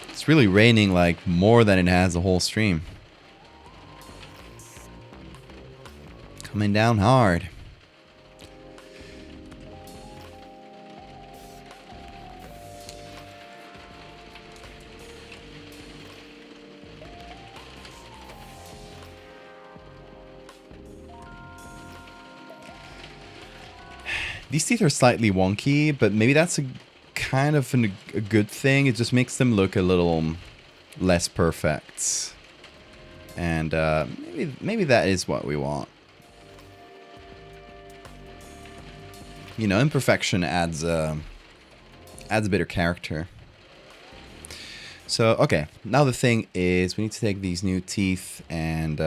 It's really raining like more than it has the whole stream. Coming down hard. These teeth are slightly wonky, but maybe that's a kind of a good thing. It just makes them look a little less perfect. And maybe that is what we want. You know, imperfection adds a bit of character. So, okay. Now the thing is, we need to take these new teeth and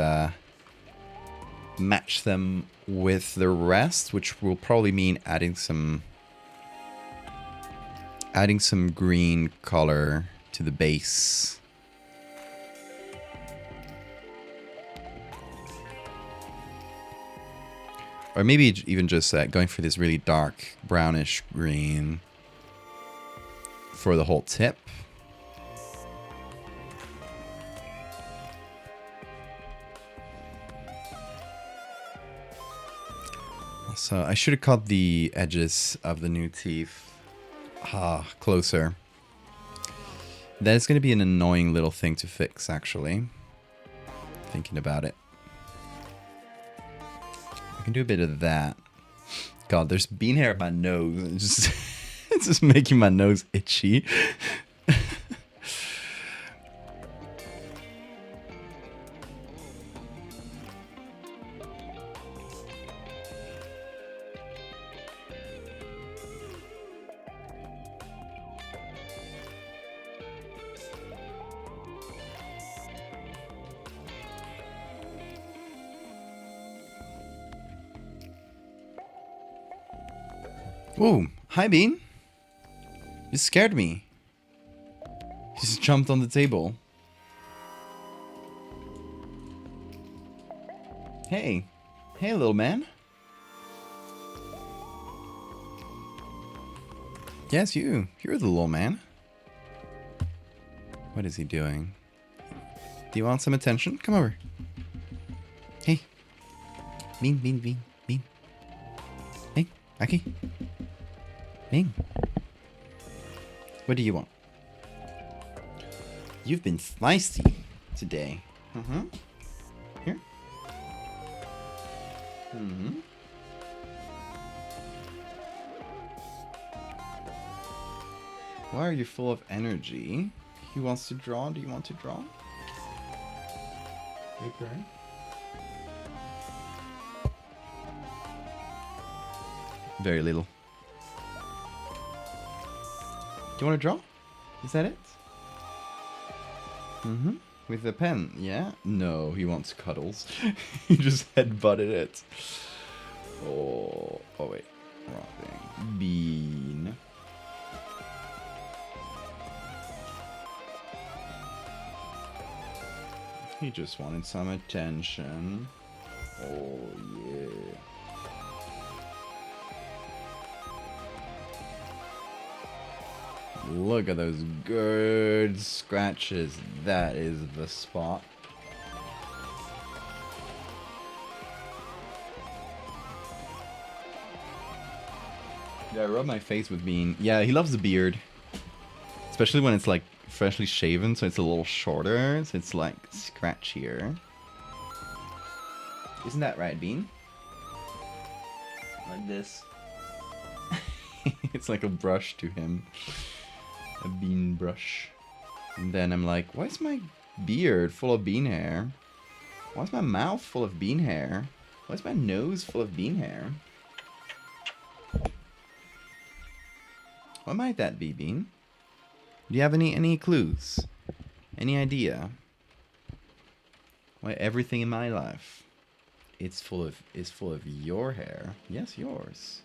match them with the rest, which will probably mean adding some green color to the base. Or maybe even just going for this really dark brownish green for the whole tip. So I should have cut the edges of the new teeth closer. That is going to be an annoying little thing to fix, actually. Thinking about it. I can do a bit of that. God, there's bean hair at my nose. It's just making my nose itchy. Ooh, hi Bean. You scared me. You just jumped on the table. Hey. Hey, little man. Yes, you. You're the little man. What is he doing? Do you want some attention? Come over. Hey. Bean, Bean, Bean, Bean. Hey, Aki. Bean. What do you want? You've been feisty today. Here. Why are you full of energy? He wants to draw. Do you want to draw? Okay. Very little. Do you want to draw? Is that it? Mm-hmm. With the pen, yeah? No, he wants cuddles. He just headbutted it. Oh wait. Wrong thing. Bean. He just wanted some attention. Oh yeah. Look at those good scratches. That is the spot. Yeah, I rub my face with Bean. Yeah, he loves the beard. Especially when it's like freshly shaven, so it's a little shorter, so it's like scratchier. Isn't that right, Bean? Like this. It's like a brush to him. A bean brush. And then I'm like, why is my beard full of bean hair? Why is my mouth full of bean hair? Why is my nose full of bean hair? What might that be, Bean? Do you have any clues? Any idea? Why everything in my life is full of your hair? Yes, yours.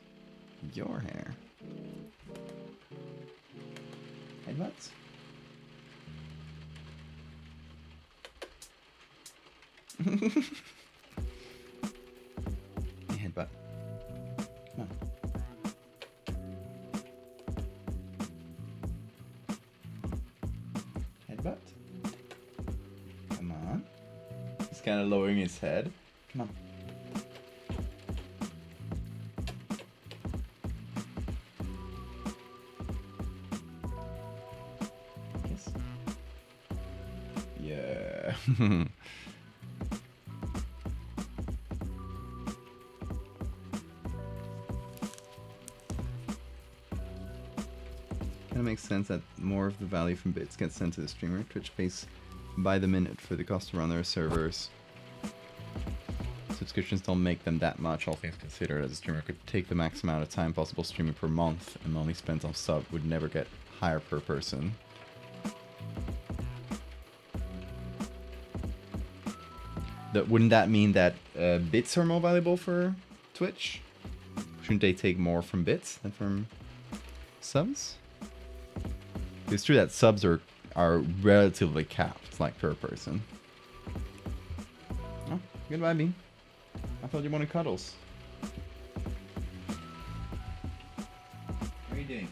Your hair. Headbutts? Headbutt. Come on. Headbutt? Come on. He's kind of lowering his head. Come on. Kiss. Yeah. Kind of makes sense that more of the value from bits gets sent to the streamer. Twitch pays by the minute for the cost to run their servers. Subscriptions don't make them that much, all things considered, as a streamer could take the max amount of time possible streaming per month and money spent on sub would never get higher per person. Wouldn't that mean that bits are more valuable for Twitch? Shouldn't they take more from bits than from subs? It's true that subs are relatively capped, like per person. Oh, goodbye, Bean. I thought you wanted cuddles. What are you doing?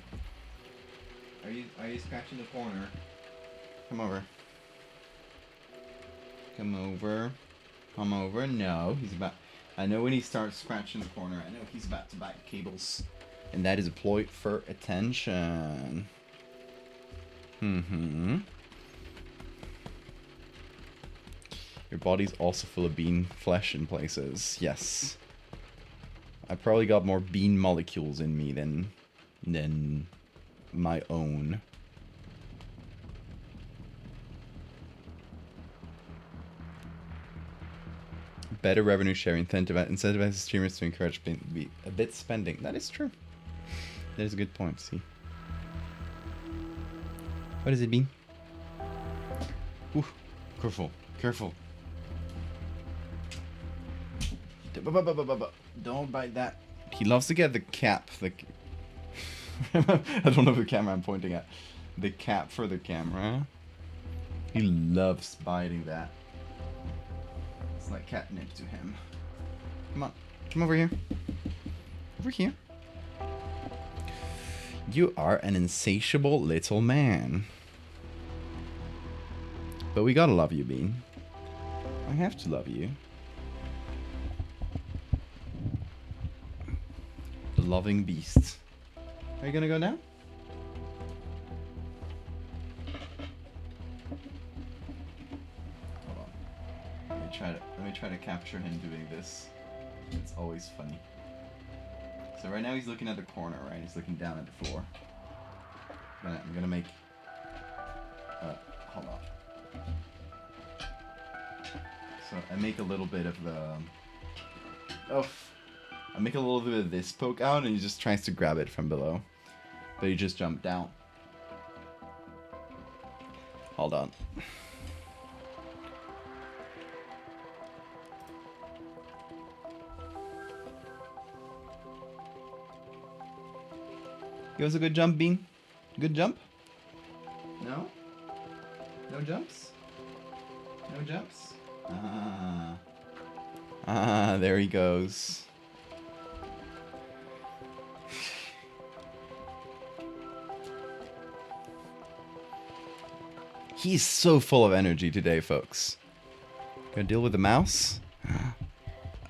Are you scratching the corner? Come over. Come over. Come over. No, he's about. I know when he starts scratching the corner. I know he's about to bite cables, and that is a ploy for attention. Mm-hmm. Your body's also full of bean flesh in places. Yes. I probably got more bean molecules in me than my own. Better revenue share incentivizes streamers to encourage a bit spending. That is true. That is a good point. See. What does it mean? Ooh, careful, careful. Don't bite that. He loves to get the cap. I don't know the camera I'm pointing at. The cap for the camera. He loves biting that. It's like catnip to him. Come on, come over here. Over here. You are an insatiable little man. But we gotta love you, Bean. I have to love you. The loving beast. Are you gonna go now? Hold on. Let me try to capture him doing this. It's always funny. So right now he's looking at the corner, right? He's looking down at the floor. I'm gonna make. Hold on. So I make a little bit of the. Oh, I make a little bit of this poke out, and he just tries to grab it from below, but he just jumped down. Hold on. Give us a good jump, Bean. Good jump? No? No jumps? No jumps? There he goes. He's so full of energy today, folks. Gonna deal with the mouse?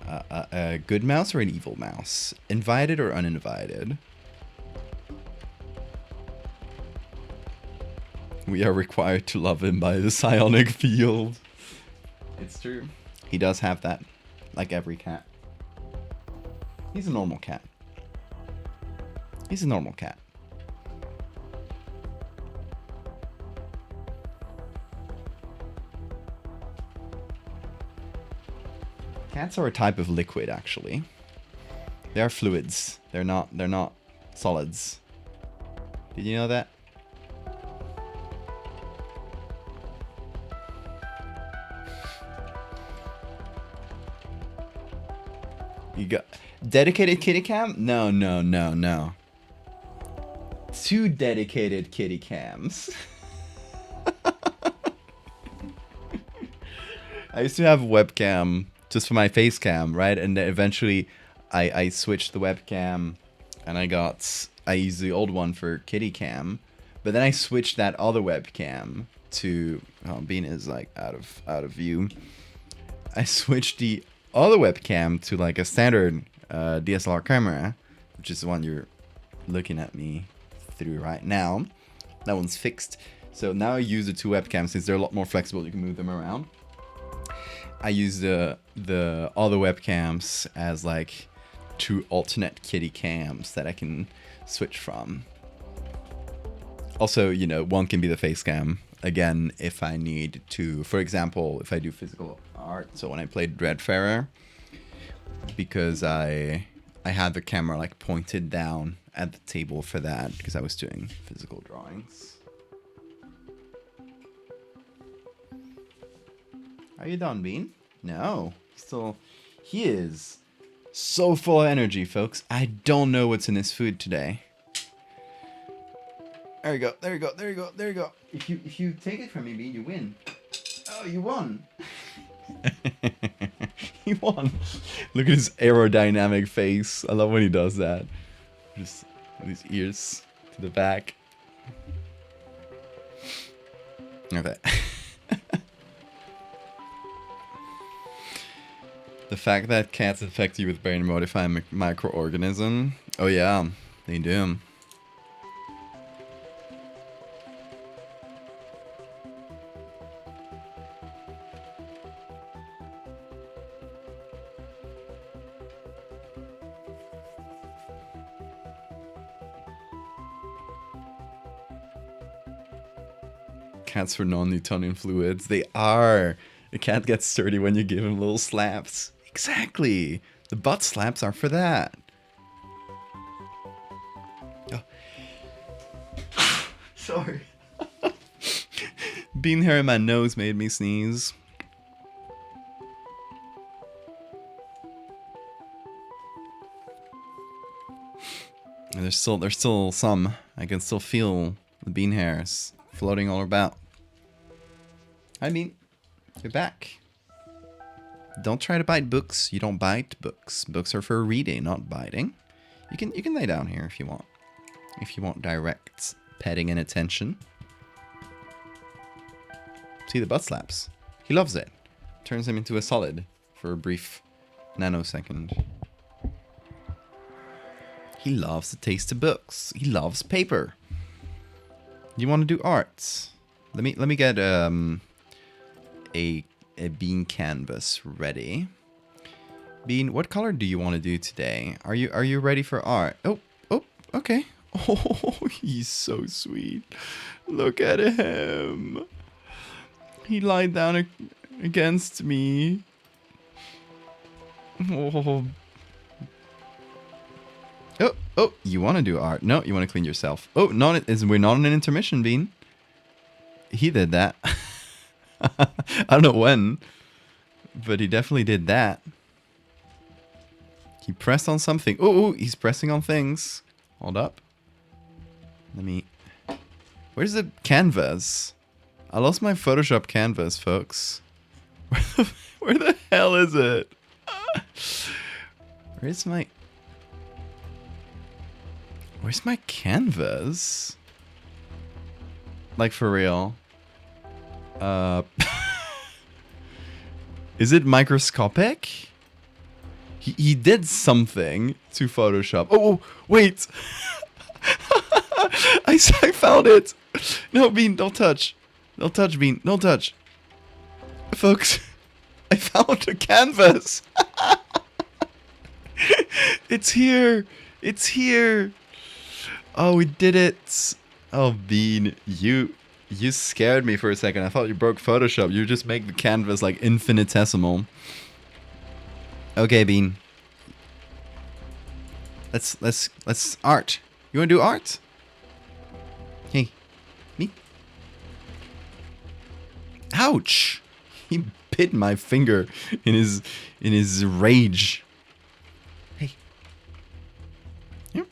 A good mouse or an evil mouse? Invited or uninvited? We are required to love him by the psionic field. It's true. He does have that. Like every cat. He's a normal cat. He's a normal cat. Cats are a type of liquid, actually. They are fluids. They're not solids. Did you know that? You got dedicated kitty cam? No. 2 dedicated kitty cams. I used to have a webcam just for my face cam, right? And then eventually I switched the webcam and I used the old one for kitty cam. But then I switched that other webcam to Bean is like out of view. I switched the other webcam to like a standard DSLR camera, which is the one you're looking at me through right now. That one's fixed. So now I use the 2 webcams since they're a lot more flexible. You can move them around. I use the other webcams as like 2 alternate kitty cams that I can switch from. Also, you know, one can be the face cam. Again, if I need to, for example, if I do physical art. So when I played Dreadfarer, because I had the camera like pointed down at the table for that because I was doing physical drawings. Are you done, Bean? No. Still, he is so full of energy, folks. I don't know what's in his food today. There you go. There you go. There you go. There you go. If you take it from me, Bean, you win. Oh, you won. He won. Look at his aerodynamic face. I love when he does that. Just with his ears to the back. Okay. The fact that cats infect you with brain-modifying microorganism. Oh yeah, they do. Cats for non-Newtonian fluids. They are. A cat gets sturdy when you give him little slaps. Exactly. The butt slaps are for that. Oh. Sorry. Bean hair in my nose made me sneeze. And there's still some. I can still feel the bean hairs floating all about. Hi, Bean. You're back. Don't try to bite books. You don't bite books. Books are for reading, not biting. You can lay down here if you want. If you want direct petting and attention. See the butt slaps. He loves it. Turns him into a solid for a brief nanosecond. He loves the taste of books. He loves paper. You want to do arts? Let me get a Bean canvas ready. Bean, what color do you want to do today? Are you ready for art? Oh, okay. Oh, he's so sweet. Look at him. He lied down against me. Oh. Oh, you want to do art? No, you want to clean yourself. Oh, we're not on an intermission, Bean. He did that. I don't know when, but he definitely did that. He pressed on something. Oh, he's pressing on things. Hold up. Where's the canvas? I lost my Photoshop canvas, folks. Where the hell is it? Where's my canvas? Like, for real. Is it microscopic? He did something to Photoshop. Oh, wait. I found it. No, Bean, don't touch. Don't touch, Bean. Don't touch. Folks, I found a canvas. It's here. It's here. Oh, we did it. Oh, Bean, you scared me for a second. I thought you broke Photoshop. You just make the canvas like infinitesimal. Okay, Bean. Let's art. You want to do art? Hey, me. Ouch! He bit my finger in his rage. Hey. Here.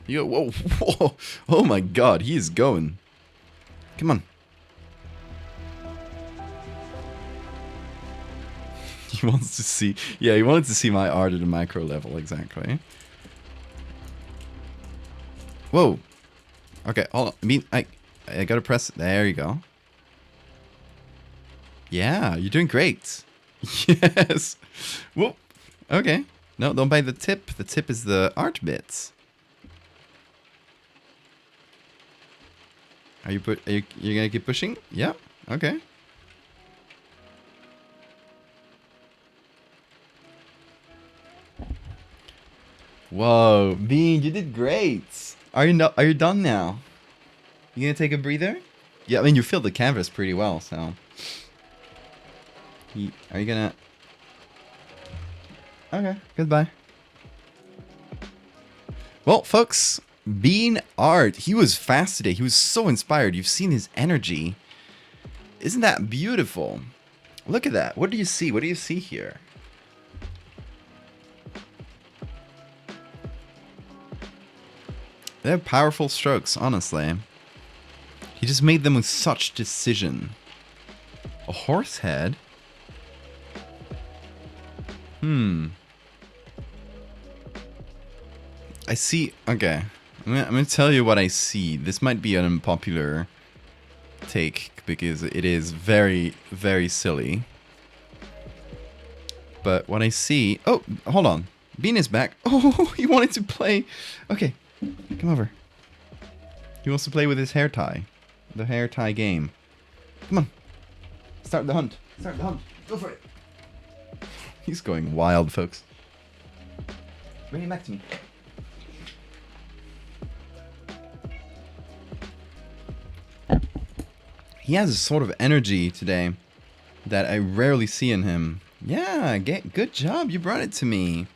You go. Whoa. Oh my God, he is going. Come on. He wants to see. Yeah, he wanted to see my art at a micro level, exactly. Whoa. Okay, hold on. I gotta press. There you go. Yeah, you're doing great. Yes. Whoop. Okay. No, don't bite the tip. The tip is the art bits. Are you gonna keep pushing? Yeah. Okay. Whoa, Bean, you did great. Are you done now? You gonna take a breather? Yeah, I mean you filled the canvas pretty well, so. Are you gonna? Okay, goodbye. Well, folks, Bean art. He was fast today. He was so inspired. You've seen his energy. Isn't that beautiful? Look at that. What do you see? What do you see here? They're powerful strokes, honestly. He just made them with such decision. A horse head? I see. Okay. I'm gonna tell you what I see. This might be an unpopular take because it is very, very silly. But what I see... Oh, hold on. Bean is back. Oh, he wanted to play. Okay. Come over. He wants to play with his hair tie. The hair tie game. Come on. Start the hunt. Start the hunt. Go for it. He's going wild, folks. Bring him back to me. He has a sort of energy today that I rarely see in him. Yeah, good job. You brought it to me.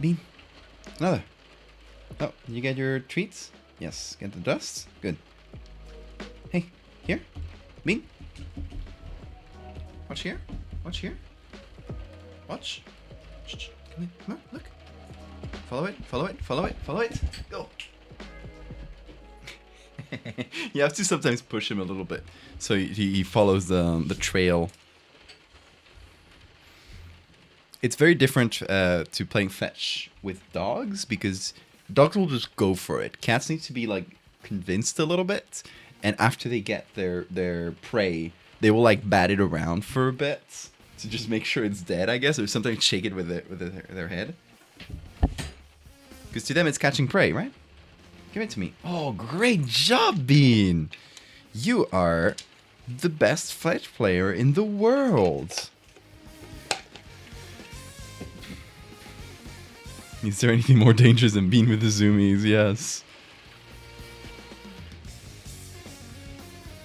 Bean. Another. Oh, you get your treats? Yes. Get the dust? Good. Hey, here. Bean. Watch here. Watch here. Watch. Shh. Come on, look. Follow it, follow it, follow it, follow it. Go. You have to sometimes push him a little bit so he follows the trail. It's very different to playing fetch with dogs because dogs will just go for it. Cats need to be like convinced a little bit, and after they get their prey, they will like bat it around for a bit to just make sure it's dead, I guess, or sometimes shake it with their head. Because to them it's catching prey, right? Give it to me. Oh, great job, Bean. You are the best fight player in the world. Is there anything more dangerous than being with the zoomies? Yes.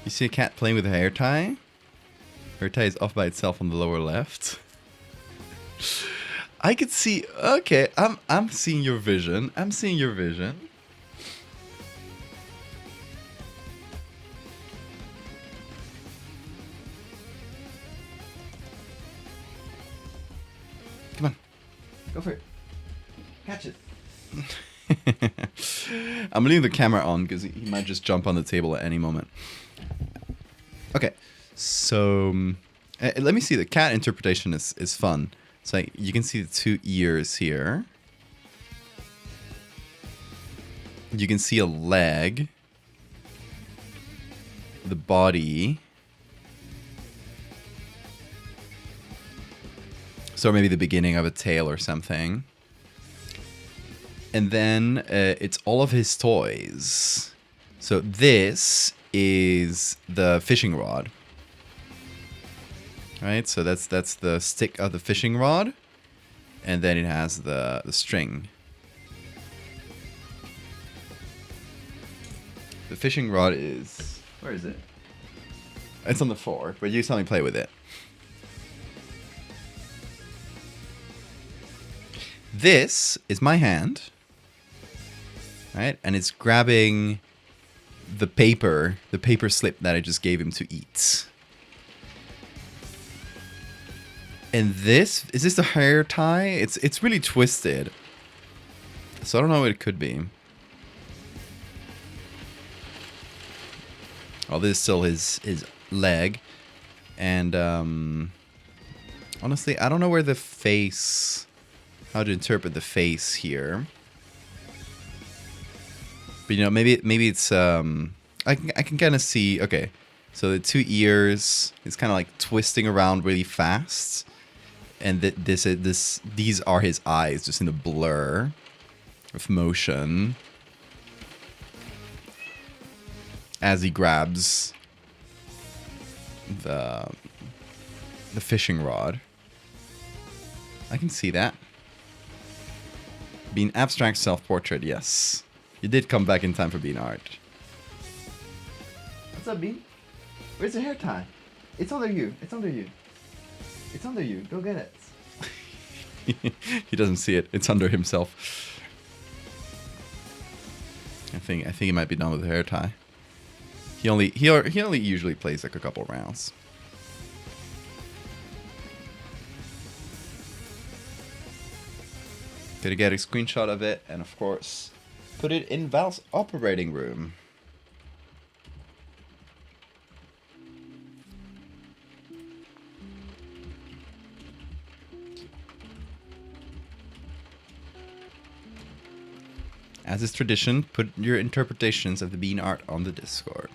You see a cat playing with a hair tie? Hair tie is off by itself on the lower left. I could see. Okay, I'm seeing your vision. I'm seeing your vision. Come on, go for it. Catch it. I'm leaving the camera on because he might just jump on the table at any moment. Okay, so let me see. The cat interpretation is fun. So you can see the 2 ears here. You can see a leg. The body. So maybe the beginning of a tail or something. And then it's all of his toys. So this is the fishing rod. Right, so that's the stick of the fishing rod. And then it has the string. The fishing rod is... Where is it? It's on the floor, but you saw me play with it. This is my hand. Right? And it's grabbing the paper slip that I just gave him to eat. And is this the hair tie? It's really twisted. So I don't know what it could be. Oh, this is still his leg. And honestly, I don't know where the face... How to interpret the face here. But you know, maybe it's I can kind of see. Okay, so the 2 ears is kind of like twisting around really fast, and these are his eyes, just in a blur of motion as he grabs the fishing rod. I can see that. Being abstract self-portrait, yes. You did come back in time for Bean art. What's up, Bean? Where's the hair tie? It's under you. It's under you. It's under you. Go get it. He doesn't see it. It's under himself. I think he might be done with the hair tie. He only usually plays like a couple rounds. Gonna get a screenshot of it and of course put it in Val's operating room. As is tradition, put your interpretations of the Bean art on the Discord.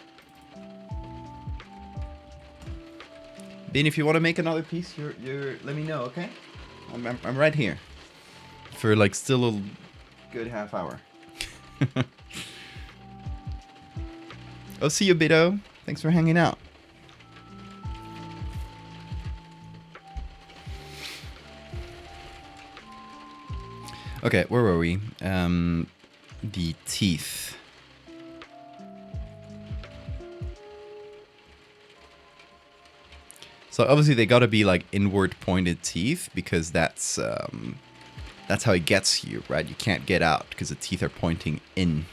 Bean, if you want to make another piece, you're let me know, okay? I'm right here. For like still a good half hour. Oh, see you, Bido. Thanks for hanging out. Okay, where were we? The teeth. So obviously they gotta be like inward pointed teeth because that's how it gets you, right? You can't get out because the teeth are pointing in.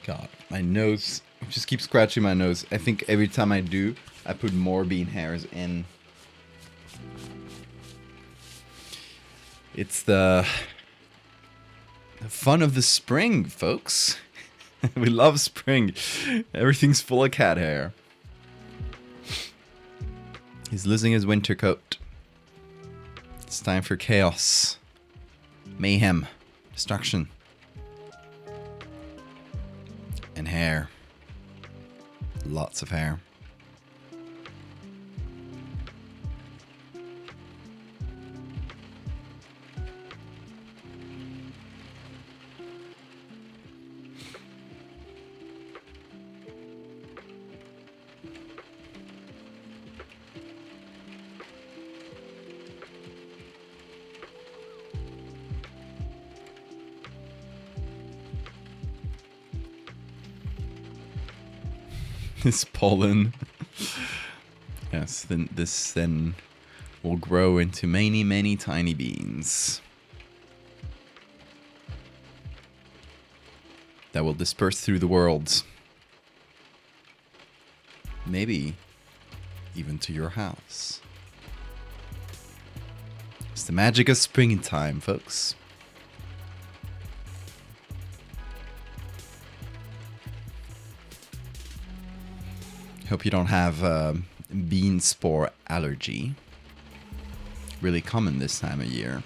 God, my nose. I just keep scratching my nose. I think every time I do, I put more bean hairs in. It's the fun of the spring, folks. We love spring. Everything's full of cat hair. He's losing his winter coat. It's time for chaos. Mayhem. Destruction. And hair. Lots of hair. This pollen. Yes, then this then will grow into many, many tiny beans that will disperse through the world. Maybe even to your house. It's the magic of springtime, folks. Hope you don't have bean spore allergy. Really common this time of year.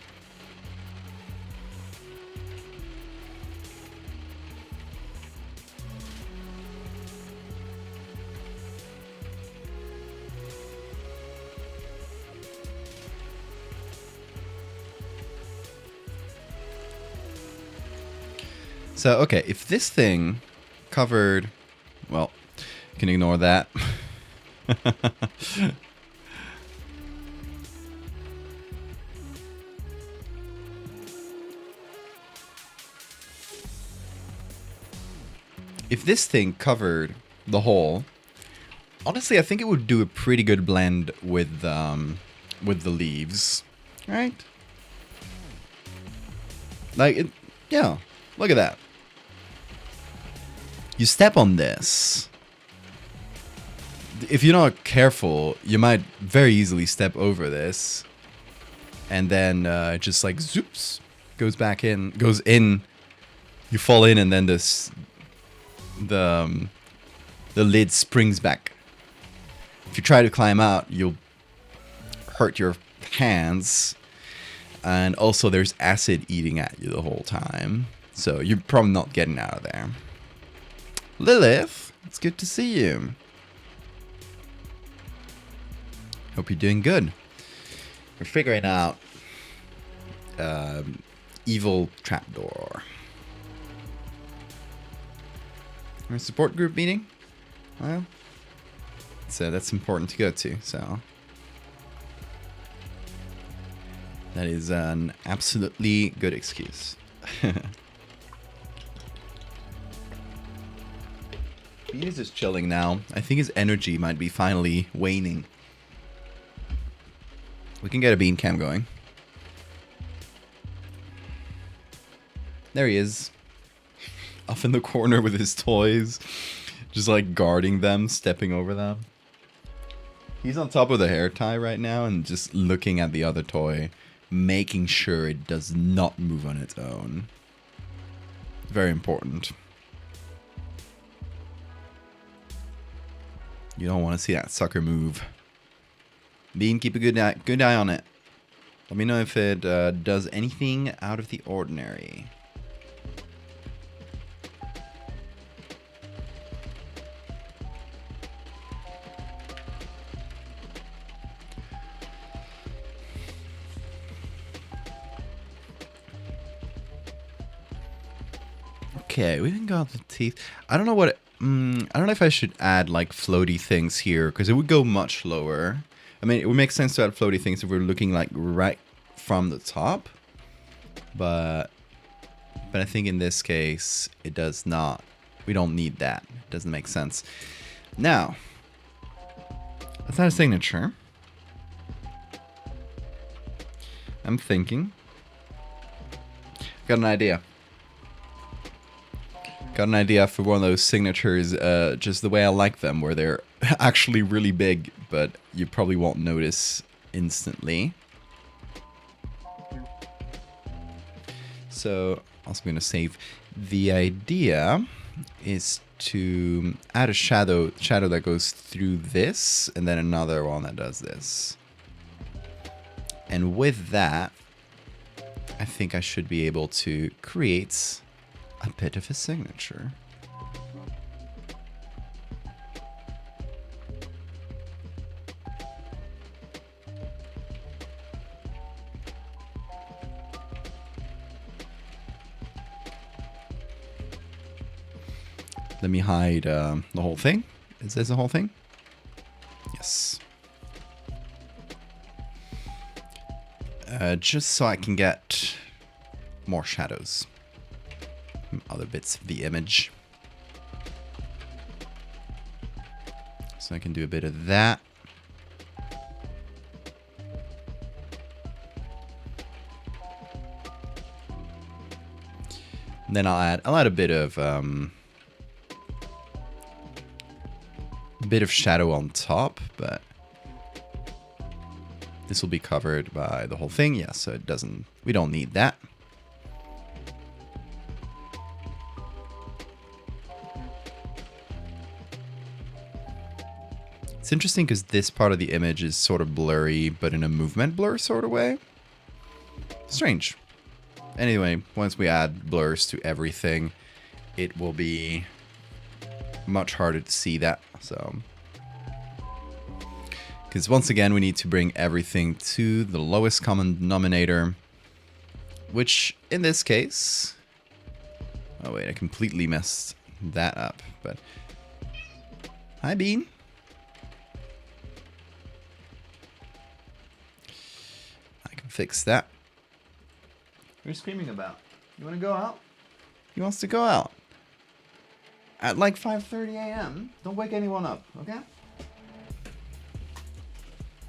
So, okay, if this thing covered, well, you can ignore that. If this thing covered the whole, honestly, I think it would do a pretty good blend with the leaves, right? Like, it, yeah, look at that. You step on this. If you're not careful, you might very easily step over this. And then just like zoops, goes in. You fall in and then the lid springs back. If you try to climb out, you'll hurt your hands. And also there's acid eating at you the whole time. So you're probably not getting out of there. Lilith, it's good to see you. Hope you're doing good. We're figuring out evil trapdoor. Our support group meeting? Well, so that's important to go to, so. That is an absolutely good excuse. He's just chilling now. I think his energy might be finally waning. We can get a bean cam going. There he is. Off in the corner with his toys. Just like guarding them, stepping over them. He's on top of the hair tie right now and just looking at the other toy. Making sure it does not move on its own. Very important. You don't want to see that sucker move. Bean, keep a good eye on it. Let me know if it does anything out of the ordinary. Okay, we even got the teeth. I don't know what. I don't know if I should add like floaty things here because it would go much lower. I mean, it would make sense to add floaty things if we're looking like right from the top, but I think in this case it does not. We don't need that. It doesn't make sense. Now, let's add a signature. I'm thinking. Got an idea. Got an idea for one of those signatures, just the way I like them, where they're actually really big, but you probably won't notice instantly. So, also going to save. The idea is to add a shadow that goes through this, and then another one that does this. And with that, I think I should be able to create a bit of a signature. Let me hide the whole thing. Is this the whole thing? Yes. Just so I can get more shadows from other bits of the image. So I can do a bit of that. And then I'll add a bit of shadow on top, but this will be covered by the whole thing. Yeah, so we don't need that. It's interesting because this part of the image is sort of blurry, but in a movement blur sort of way. Strange. Anyway, once we add blurs to everything, it will be much harder to see that. So, because once again, we need to bring everything to the lowest common denominator, which in this case, oh wait, I completely messed that up, but hi Bean. I can fix that. What are you screaming about? You want to go out? He wants to go out. At like 5:30 a.m. Don't wake anyone up, okay?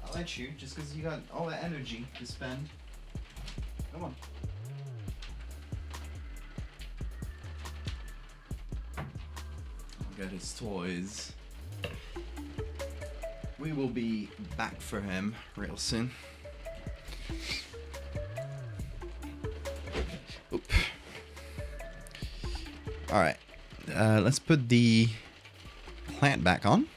I'll let you, just because you got all that energy to spend. Come on. I'll get his toys. We will be back for him real soon. Oop. All right. Let's put the plant back on.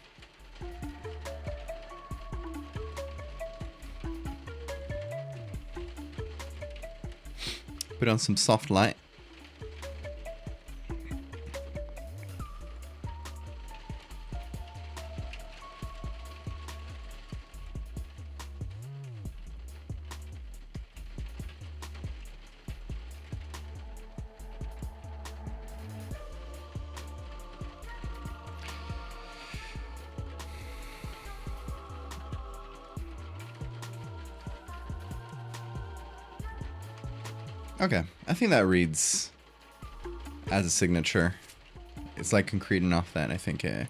Put on some soft light. Okay, I think that reads as a signature. It's like concrete enough that I think it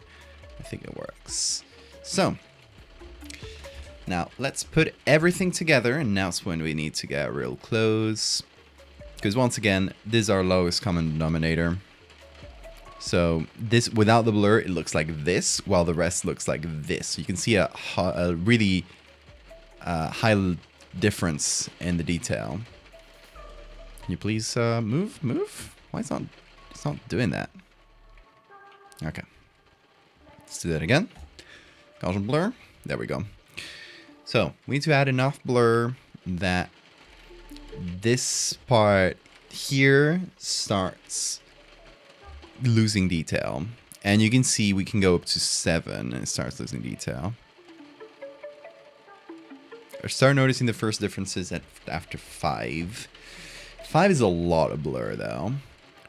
works. So now let's put everything together, and now's when we need to get real close, because once again, this is our lowest common denominator. So this, without the blur, it looks like this, while the rest looks like this. So you can see a really high difference in the detail. Can you please move? Why it's not doing that? Okay. Let's do that again. Gaussian blur. There we go. So we need to add enough blur that this part here starts losing detail. And you can see we can go up to 7 and it starts losing detail. I start noticing the first differences after 5. 5 is a lot of blur though.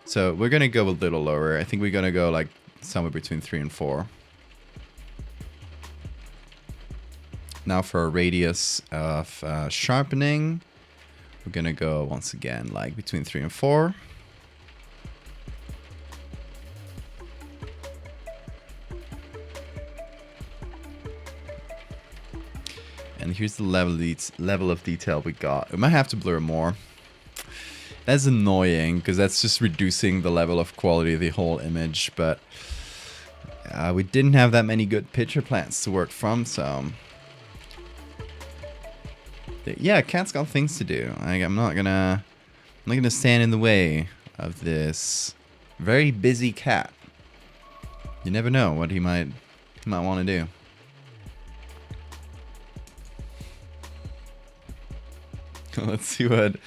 So we're going to go a little lower. I think we're going to go like somewhere between 3 and 4. Now for a radius of sharpening, we're going to go once again like between 3 and 4. And here's the level of detail we got. We might have to blur more. That's annoying because that's just reducing the level of quality of the whole image, but we didn't have that many good picture plants to work from, so yeah, cat's got things to do. I'm not gonna stand in the way of this very busy cat. You never know what he might want to do. let's see what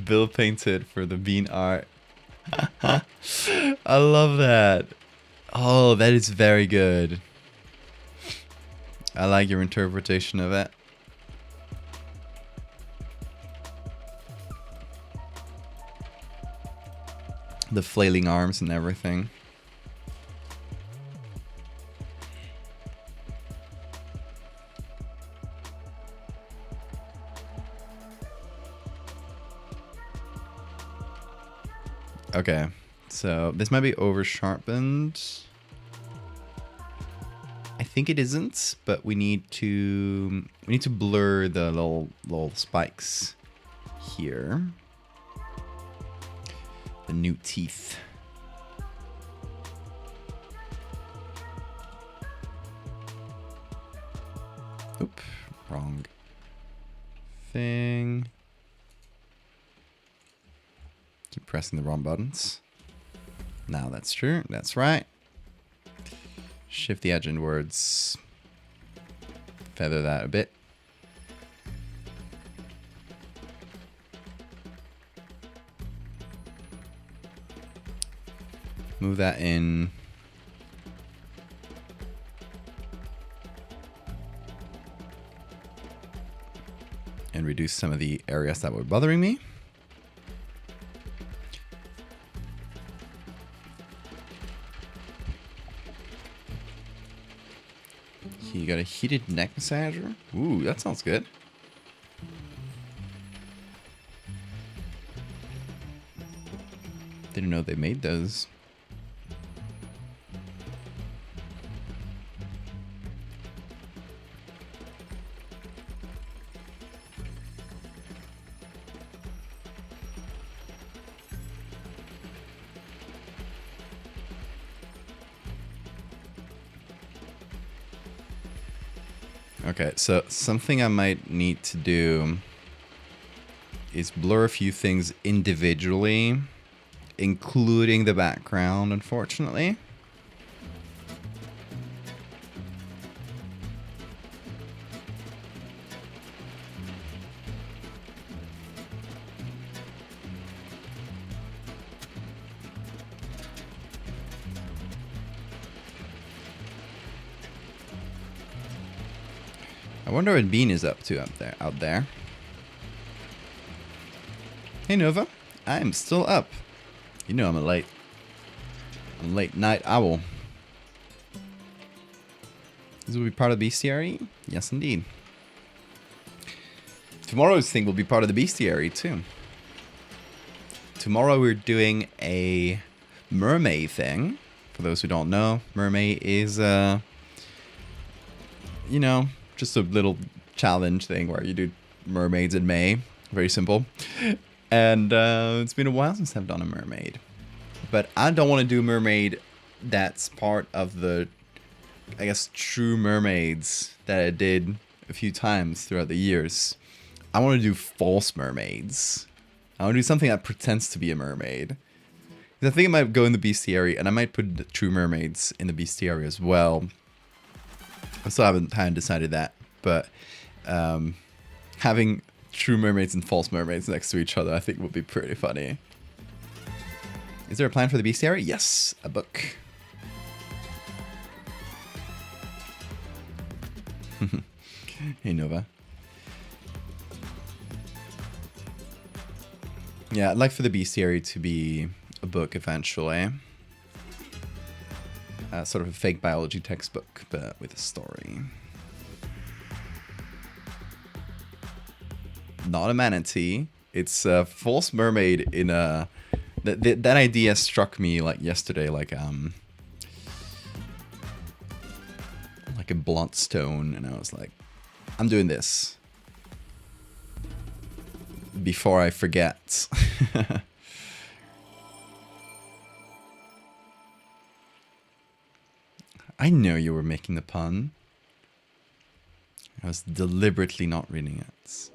Bill painted for the bean art. I love that. Oh, that is very good. I like your interpretation of it. The flailing arms and everything. Okay, so this might be over sharpened. I think it isn't, but we need to blur the little spikes here. The new teeth. Oop, wrong thing. Keep pressing the wrong buttons. Now that's true. That's right. Shift the edge inwards. Feather that a bit. Move that in. And reduce some of the areas that were bothering me. You got a heated neck massager? Ooh, that sounds good. Didn't know they made those. Okay, so something I might need to do is blur a few things individually, including the background, unfortunately. I wonder what Bean is up to out there. Hey Nova, I am still up. You know I'm a late night owl. This will be part of the bestiary? Yes, indeed. Tomorrow's thing will be part of the bestiary too. Tomorrow we're doing a mermaid thing. For those who don't know, mermaid is you know, just a little challenge thing where you do mermaids in May. Very simple. And it's been a while since I've done a mermaid. But I don't want to do a mermaid that's part of the, I guess, true mermaids that I did a few times throughout the years. I want to do false mermaids. I want to do something that pretends to be a mermaid. I think I might go in the bestiary, and I might put the true mermaids in the bestiary as well. I still haven't decided that, but having true mermaids and false mermaids next to each other, I think would be pretty funny. Is there a plan for the bestiary? Yes, a book. Hey Nova. Yeah, I'd like for the bestiary to be a book eventually. Sort of a fake biology textbook, but with a story. Not a manatee. It's a false mermaid in a... That idea struck me like yesterday, like a blunt stone, and I was like, I'm doing this before I forget. I know you were making the pun. I was deliberately not reading it.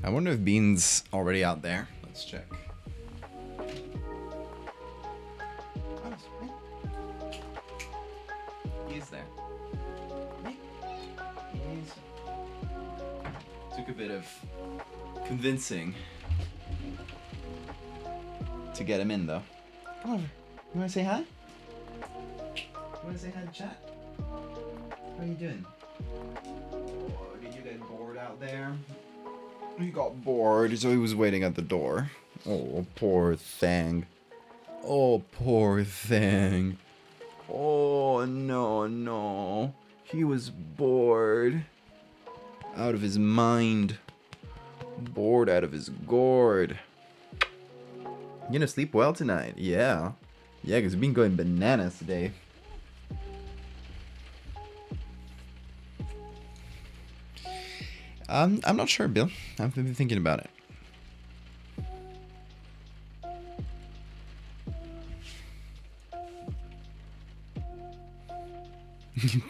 I wonder if Bean's already out there. Let's check. He's there. Took a bit of convincing to get him in, though. Come over. You want to say hi? You want to say hi to chat? How are you doing? Oh, did you get bored out there? He got bored, so he was waiting at the door. Oh, poor thing. Oh, poor thing. Oh, no, no. He was bored. Out of his mind. Bored out of his gourd. You gonna sleep well tonight? Yeah. Yeah, because we've been going bananas today. I'm not sure, Bill. I've been thinking about it.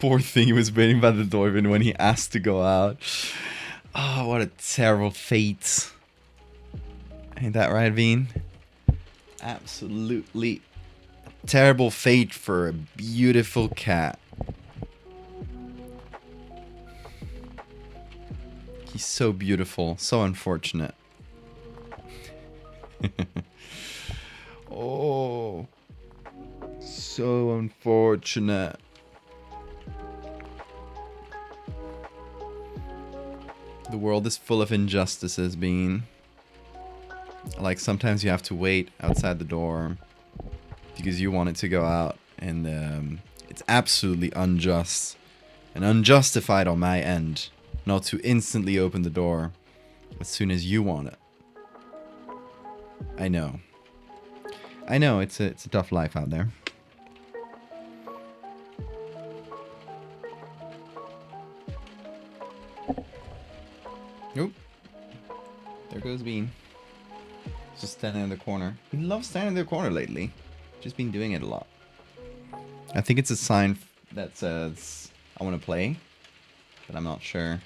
Poor thing, he was waiting by the door even when he asked to go out. Oh, what a terrible fate. Ain't that right, Bean? Absolutely terrible fate for a beautiful cat. He's so beautiful, so unfortunate. Oh, so unfortunate. The world is full of injustices, Bean. Like, sometimes you have to wait outside the door because you want it to go out, and it's absolutely unjust and unjustified on my end not to instantly open the door as soon as you want it. I know. I know, it's a tough life out there. Nope. There goes Bean. Just standing in the corner. He loves standing in the corner lately. Just been doing it a lot. I think it's a sign that says I want to play, but I'm not sure.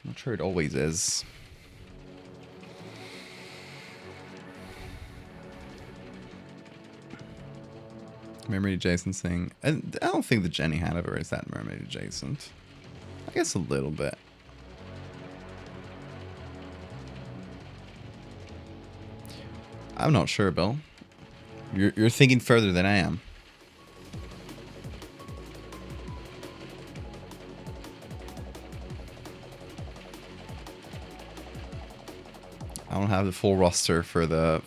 I'm not sure it always is. Mermaid adjacent thing. I don't think the Jenny Hanover is that mermaid adjacent. I guess a little bit. I'm not sure, Bill. You're thinking further than I am. I don't have the full roster for the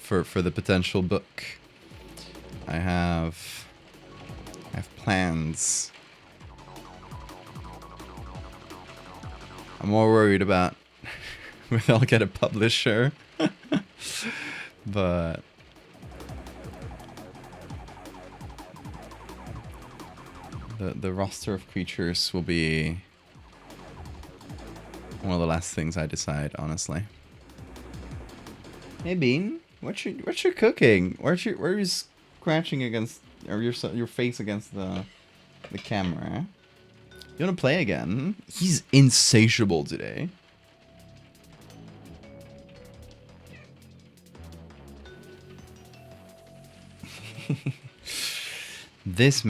potential book. I have plans. I'm more worried about whether I'll get a publisher. But the roster of creatures will be one of the last things I decide, honestly. Hey Bean, what you cooking? Where you scratching against, or your face against the camera? You wanna play again? He's insatiable today. This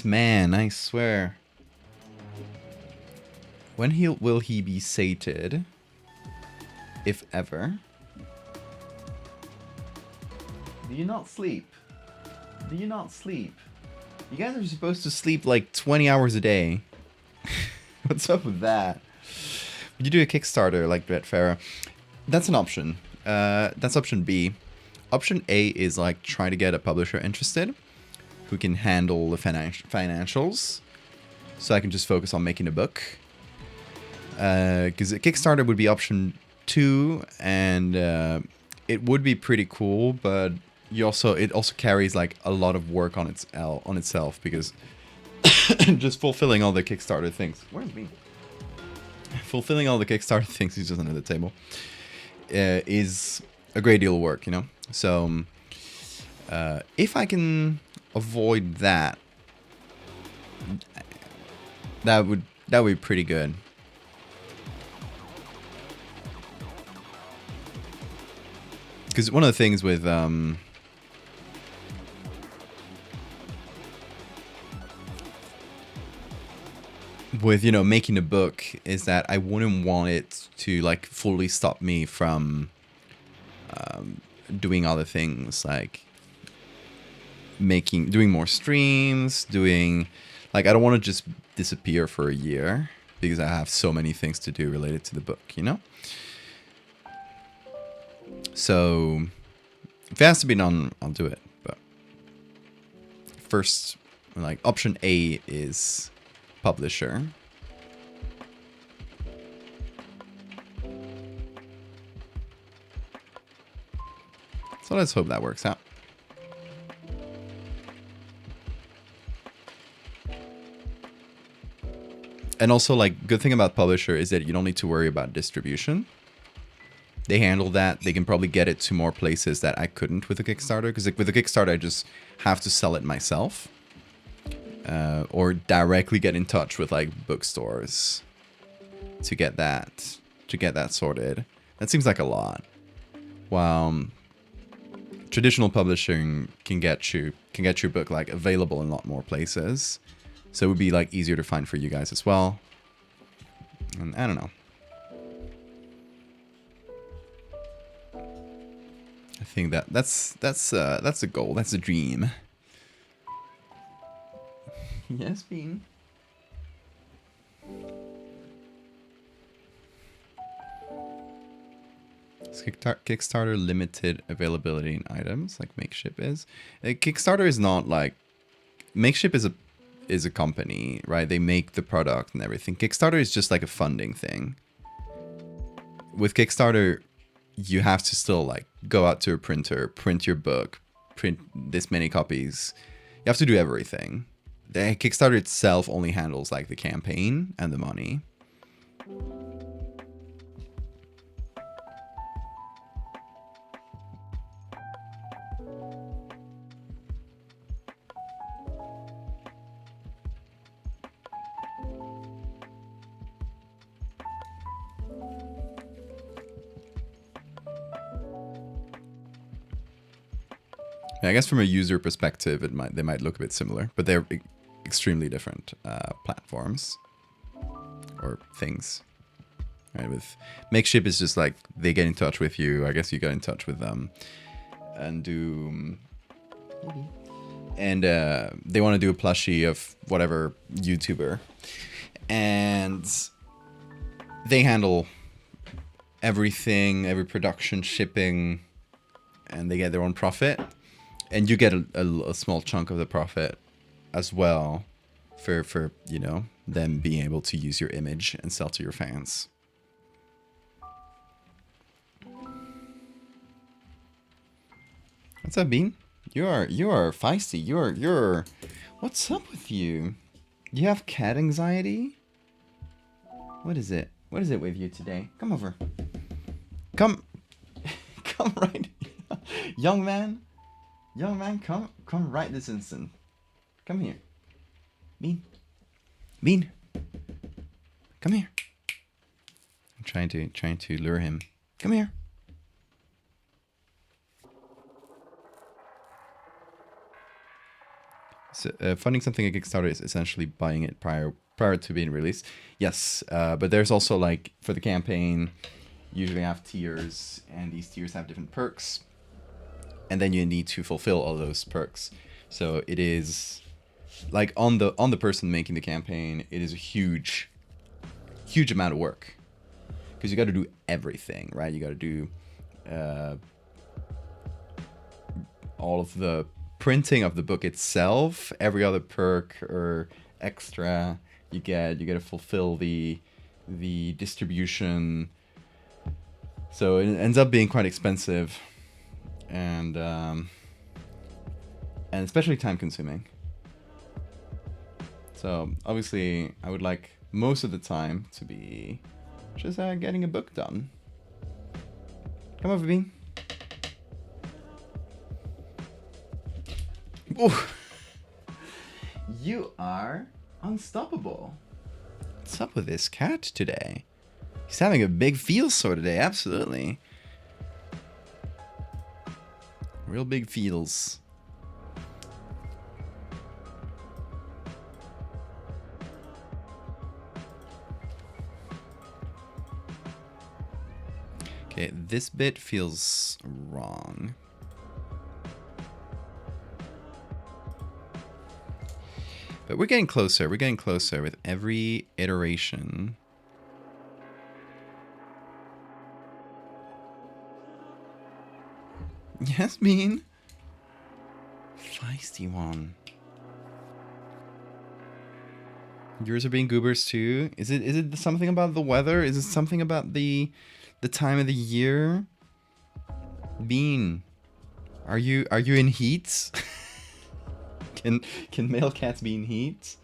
man, I swear. When will he be sated? If ever. Do you not sleep? Do you not sleep? You guys are supposed to sleep like 20 hours a day. What's up with that? Would you do a Kickstarter like Brett Farah? That's an option. That's option B. Option A is like try to get a publisher interested who can handle the financials, so I can just focus on making a book. Because a Kickstarter would be option 2, and it would be pretty cool, but it also carries like a lot of work on itself, because just fulfilling all the Kickstarter things. Where's me? Fulfilling all the Kickstarter things, he's just under the table, is a great deal of work, you know. So if I can avoid that, that would be pretty good. Because one of the things with you know making a book is that I wouldn't want it to like fully stop me from doing other things, like doing more streams, doing like I don't want to just disappear for a year because I have so many things to do related to the book, you know? So if it has to be done, I'll do it. But first, like option A is publisher. So let's hope that works out. And also, like, good thing about publisher is that you don't need to worry about distribution. They handle that. They can probably get it to more places that I couldn't with a Kickstarter. Because like, with a Kickstarter, I just have to sell it myself. Or directly get in touch with like bookstores to get that sorted. That seems like a lot. While traditional publishing can get your book like available in a lot more places. So it would be like easier to find for you guys as well. And I don't know. I think that's a goal. That's a dream. Yes, Bean. Kickstarter limited availability in items like Makeship is. Kickstarter is not like Makeship is a company, right? They make the product and everything. Kickstarter is just like a funding thing. With Kickstarter, you have to still like go out to a printer, print your book, print this many copies. You have to do everything. The Kickstarter itself only handles like the campaign and the money. I guess from a user perspective, they might look a bit similar, but they're extremely different platforms or things. Right? With Makeship is just like they get in touch with you. I guess you get in touch with them and they want to do a plushie of whatever YouTuber, and they handle everything, every production, shipping, and they get their own profit. And you get a small chunk of the profit as well for you know, them being able to use your image and sell to your fans. What's up, Bean? You are feisty. You're what's up with you? You have cat anxiety? What is it? What is it with you today? Come over. Come right. Young man, come right this instant. Come here. Bean. Come here. I'm trying to lure him. Come here. So, funding something at Kickstarter is essentially buying it prior to being released. Yes, but there's also like for the campaign, usually have tiers, and these tiers have different perks. And then you need to fulfill all those perks. So it is like on the person making the campaign, it is a huge amount of work because you got to do everything, right? You got to do all of the printing of the book itself, every other perk or extra you get. You got to fulfill the distribution. So it ends up being quite expensive. And especially time consuming. So obviously I would like most of the time to be just getting a book done. Come over, Bean. Oh. You are unstoppable. What's up with this cat today? He's having a big feel sore today, absolutely. Real big feels. Okay, this bit feels wrong. But we're getting closer. We're getting closer with every iteration. Yasmin. Feisty one. Yours are being goobers too. Is it something about the weather? Is it something about the time of the year? Bean, are you in heat? Can male cats be in heat?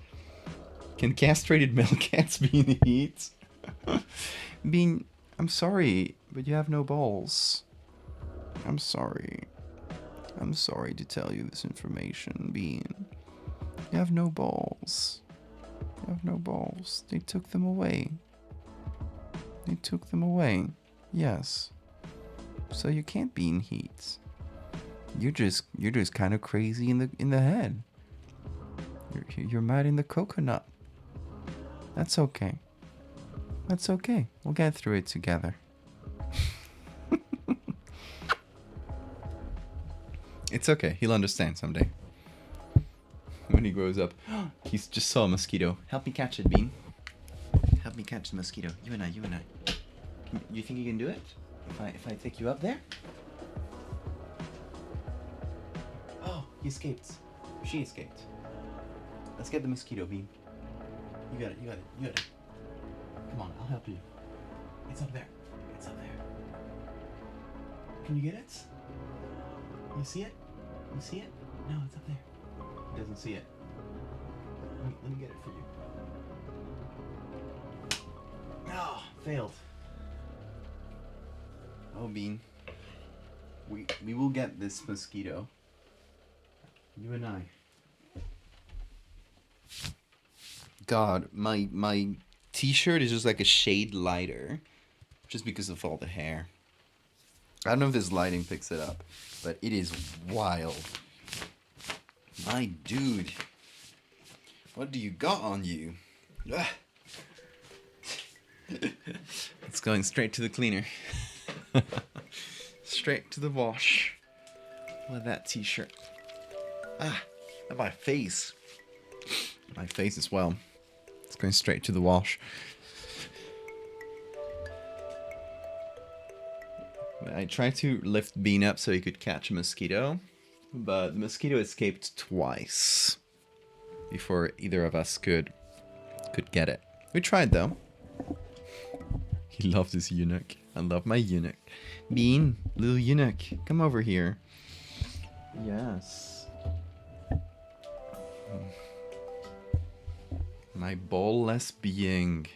Can castrated male cats be in heat? Bean, I'm sorry, but you have no balls. I'm sorry. I'm sorry to tell you this information, Bean. You have no balls. You have no balls. They took them away. They took them away. Yes. So you can't be in heat. You're just kind of crazy in the head. You're mad in the coconut. That's okay. That's okay. We'll get through it together. It's okay. He'll understand someday. When he grows up. He's just saw a mosquito. Help me catch it, Bean. Help me catch the mosquito. You and I. You think you can do it? If I take you up there? Oh, he escaped. She escaped. Let's get the mosquito, Bean. You got it. Come on, I'll help you. It's up there. Can you get it? You see it? No, it's up there. He doesn't see it. Let me get it for you. Oh, failed. Oh, Bean. We will get this mosquito. You and I. God, my t-shirt is just like a shade lighter. Just because of all the hair. I don't know if this lighting picks it up, but it is wild. My dude. What do you got on you? Ugh. It's going straight to the cleaner. Straight to the wash. With that t-shirt. And my face. My face as well. It's going straight to the wash. I tried to lift Bean up so he could catch a mosquito, but the mosquito escaped twice before either of us could get it. We tried though. He loves his eunuch. I love my eunuch. Bean, little eunuch, come over here. Yes. My ballless being.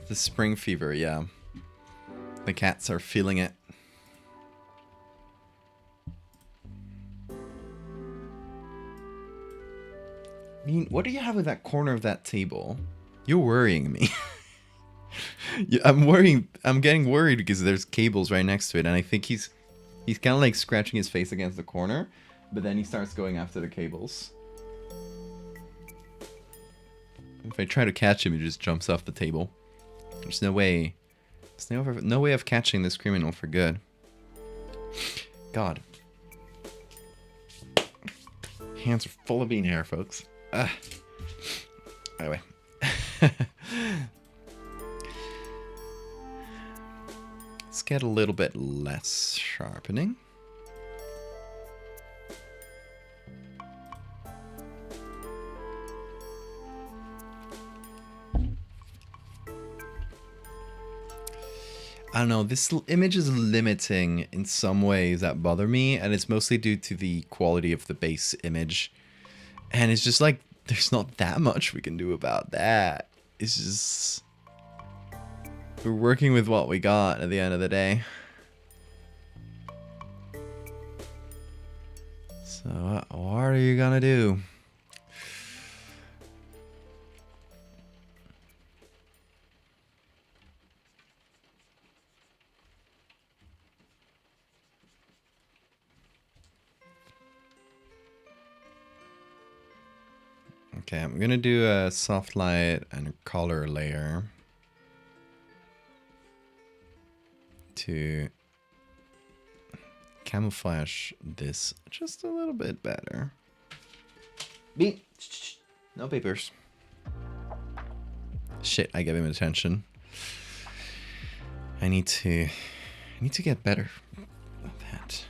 The spring fever, yeah. The cats are feeling it. I mean, what do you have with that corner of that table? You're worrying me. I'm getting worried because there's cables right next to it, and I think he's kind of like scratching his face against the corner, but then he starts going after the cables. If I try to catch him, he just jumps off the table. There's no way. There's no way of catching this criminal for good. God. Hands are full of bean hair, folks. Anyway. Let's get a little bit less sharpening. I don't know, this image is limiting in some ways that bother me, and it's mostly due to the quality of the base image. And it's just like, there's not that much we can do about that. It's just... we're working with what we got at the end of the day. So what are you gonna do? Okay, I'm gonna do a soft light and a color layer to camouflage this just a little bit better. Bean, no papers. Shit, I gave him attention. I need to get better at that.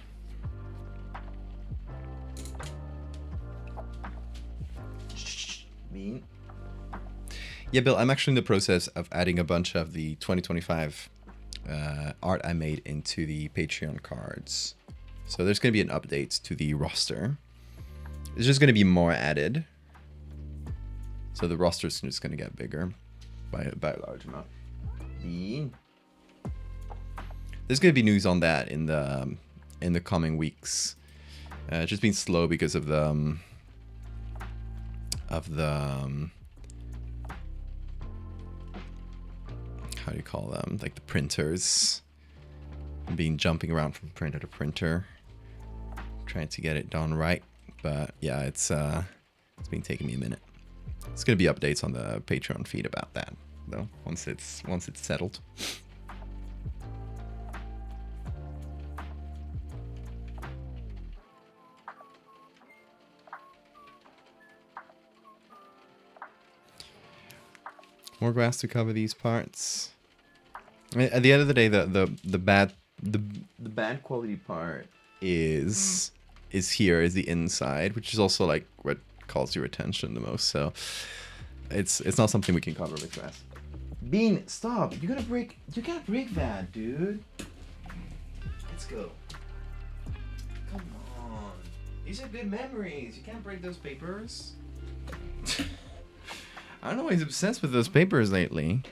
Bean. Yeah, Bill, I'm actually in the process of adding a bunch of the 2025 art I made into the Patreon cards. So there's going to be an update to the roster. There's just going to be more added. So the roster is just going to get bigger by a large amount. Bean. There's going to be news on that in the coming weeks. It's just been slow because of the how do you call them? Like the printers being jumping around from printer to printer, trying to get it done right. But yeah, it's been taking me a minute. It's gonna be updates on the Patreon feed about that though once it's settled. More grass to cover these parts. At the end of the day, the bad quality part is here, is the inside, which is also like what calls your attention the most. So it's not something we can cover with grass. Bean, stop! You can't break that, dude. Let's go. Come on. These are good memories. You can't break those papers. I don't know why he's obsessed with those papers lately.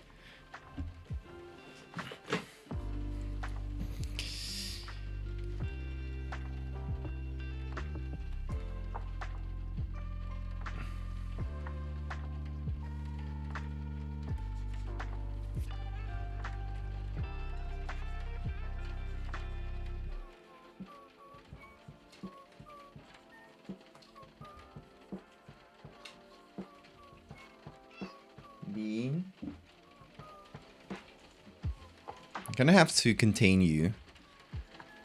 Bean. I'm gonna have to contain you.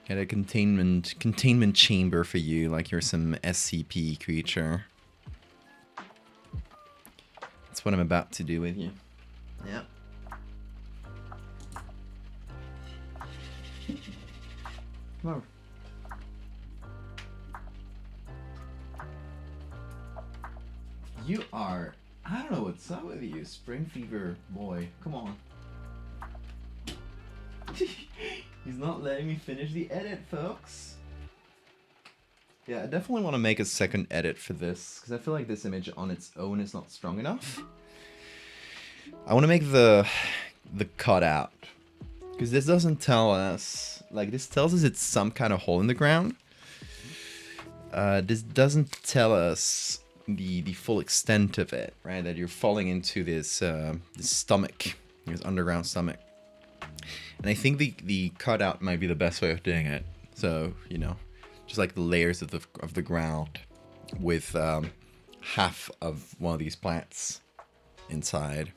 Get a containment chamber for you, like you're some SCP creature. That's what I'm about to do with you. Yep. Come over. You are... I don't know what's up with you, spring fever boy. Come on. He's not letting me finish the edit, folks. Yeah, I definitely want to make a second edit for this, because I feel like this image on its own is not strong enough. I want to make the cutout, because this doesn't tell us, like this tells us it's some kind of hole in the ground. This doesn't tell us the full extent of it, right? That you're falling into this this stomach, this underground stomach. And I think the cutout might be the best way of doing it. So, you know, just like the layers of the ground with half of one of these plants inside.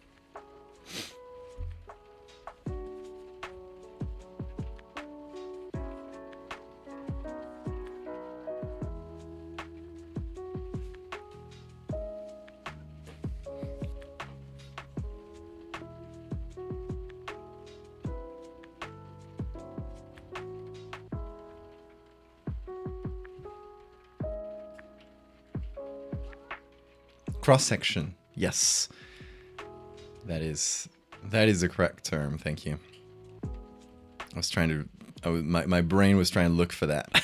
Cross section, yes, that is the correct term. Thank you. I was trying to, my brain was trying to look for that.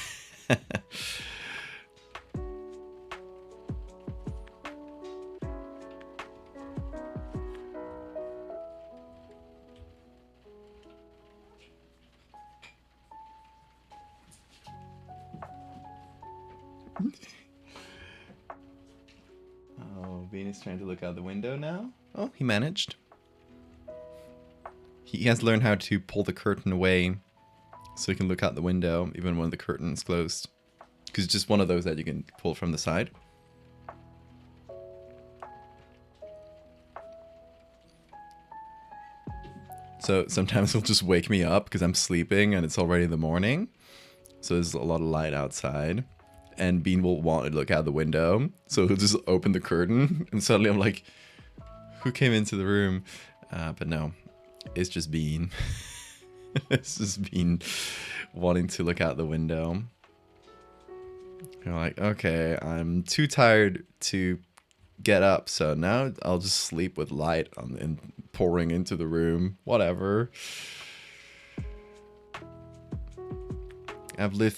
Oh, Bean is trying to look out the window now. Oh, he managed. He has learned how to pull the curtain away so he can look out the window even when the curtain is closed. Because it's just one of those that you can pull from the side. So sometimes he'll just wake me up because I'm sleeping and it's already the morning. So there's a lot of light outside. And Bean will want to look out the window. So he'll just open the curtain. And suddenly I'm like, who came into the room? But no, it's just Bean. It's just Bean wanting to look out the window. You're like, okay, I'm too tired to get up. So now I'll just sleep with light on and pouring into the room. Whatever. I've lived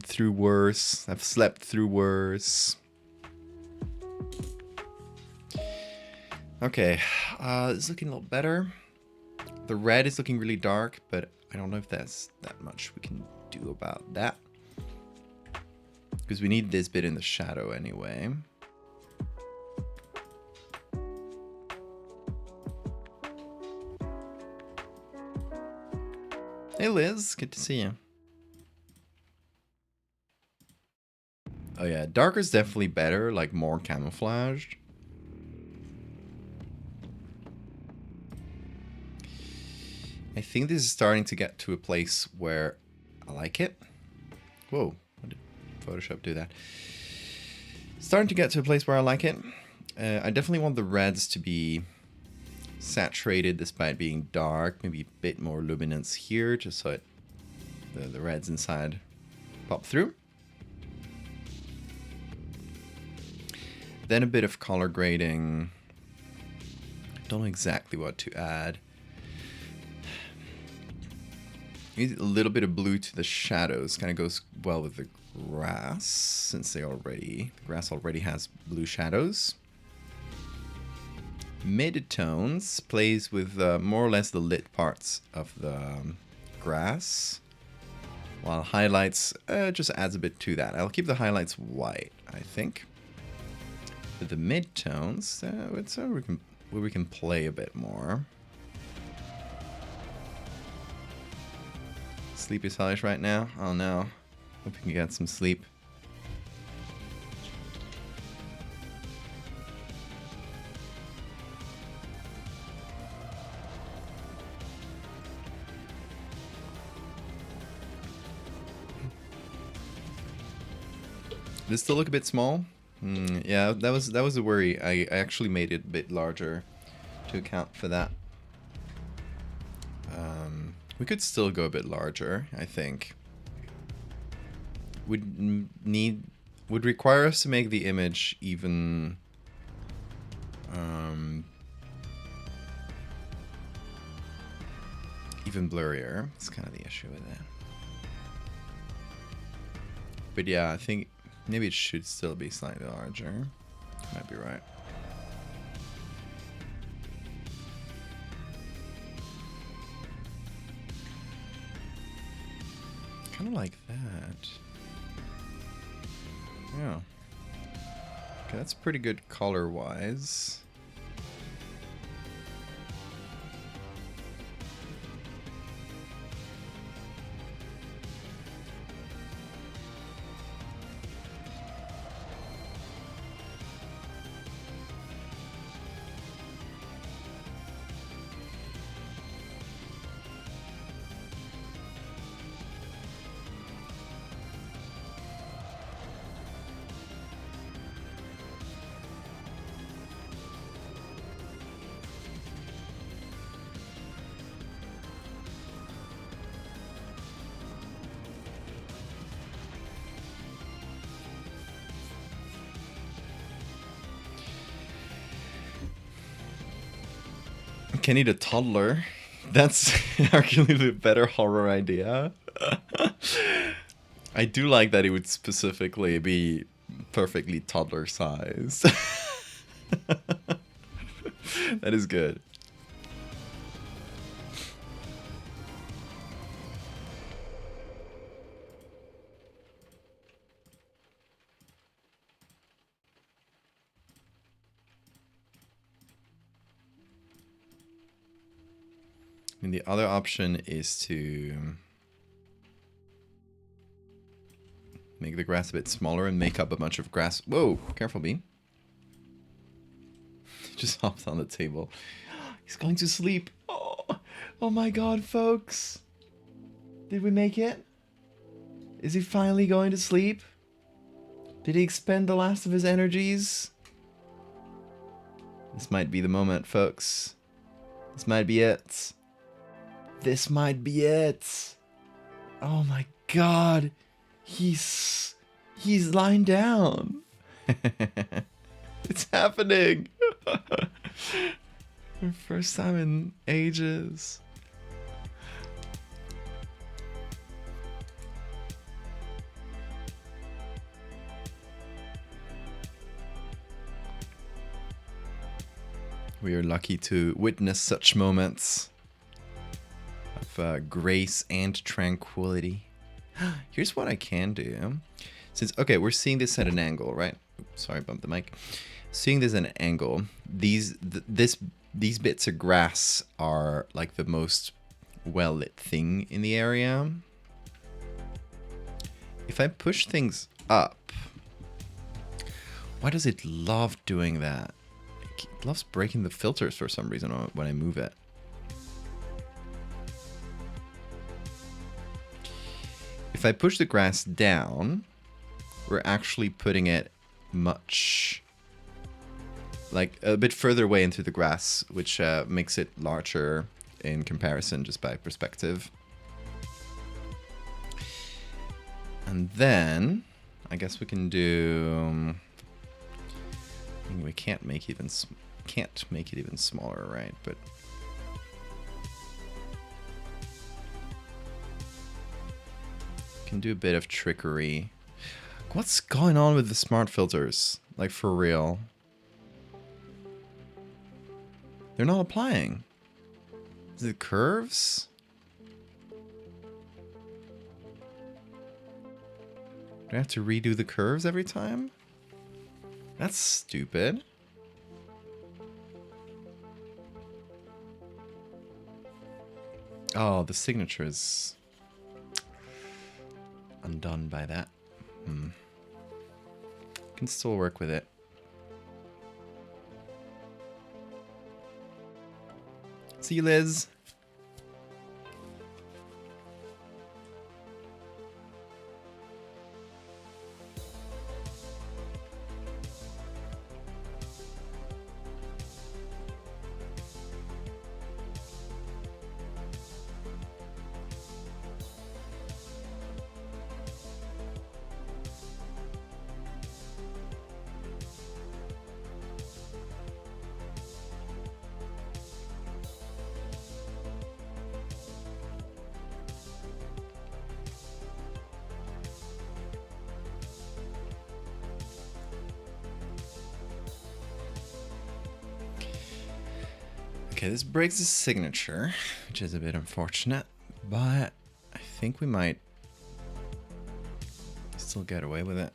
through worse. I've slept through worse. Okay, it's looking a little better. The red is looking really dark, but I don't know if that's that much we can do about that. Because we need this bit in the shadow anyway. Hey Liz, good to see you. Oh yeah, darker is definitely better, like more camouflaged. I think this is starting to get to a place where I like it. Whoa, how did Photoshop do that? Starting to get to a place where I like it. I definitely want the reds to be saturated despite being dark. Maybe a bit more luminance here, just so the reds inside pop through. Then a bit of color grading. Don't know exactly what to add. Maybe a little bit of blue to the shadows. Kind of goes well with the grass, since the grass already has blue shadows. Mid-tones plays with more or less the lit parts of the grass, while highlights just adds a bit to that. I'll keep the highlights white, I think. But the mid-tones, it's where we can play a bit more. Sleepy Salish right now? Oh no. Hope we can get some sleep. Does it still look a bit small? Yeah, that was a worry. I actually made it a bit larger to account for that. We could still go a bit larger, I think. Would require us to make the image even even blurrier. That's kind of the issue with it. But yeah, I think maybe it should still be slightly larger. Might be right. Kind of like that. Yeah. Okay, that's pretty good color-wise. Kenny the toddler. That's arguably the better horror idea. I do like that it would specifically be perfectly toddler size. That is good. mean, the other option is to make the grass a bit smaller and make up a bunch of grass. Whoa, careful, Bean. Just hopped on the table. He's going to sleep. Oh my god, folks. Did we make it? Is he finally going to sleep? Did he expend the last of his energies? This might be the moment, folks. This might be it. This might be it. Oh my god. He's lying down. It's happening. For the first time in ages. We are lucky to witness such moments of grace and tranquility. Here's what I can do. Since, okay, we're seeing this at an angle, right? Oops, sorry, bumped the mic. Seeing this at an angle, these bits of grass are like the most well-lit thing in the area. If I push things up, why does it love doing that? It loves breaking the filters for some reason when I move it. If I push the grass down, we're actually putting it much, like a bit further away into the grass, which makes it larger in comparison just by perspective. And then I guess we can do. I mean, we can't make it even smaller, right? But can do a bit of trickery. What's going on with the smart filters? Like, for real? They're not applying. Is it curves? Do I have to redo the curves every time? That's stupid. Oh, the signature is undone by that. Can still work with it. See you, Liz. Okay, this breaks the signature, which is a bit unfortunate, but I think we might still get away with it.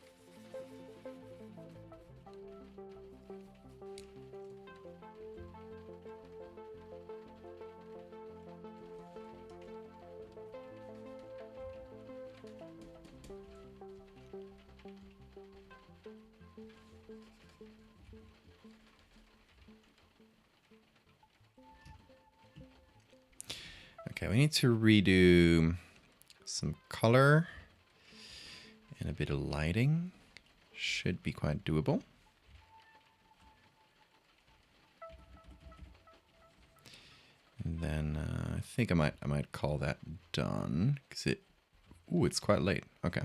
Okay, we need to redo some color and a bit of lighting. Should be quite doable. And then I think I might call that done because it's quite late. Okay.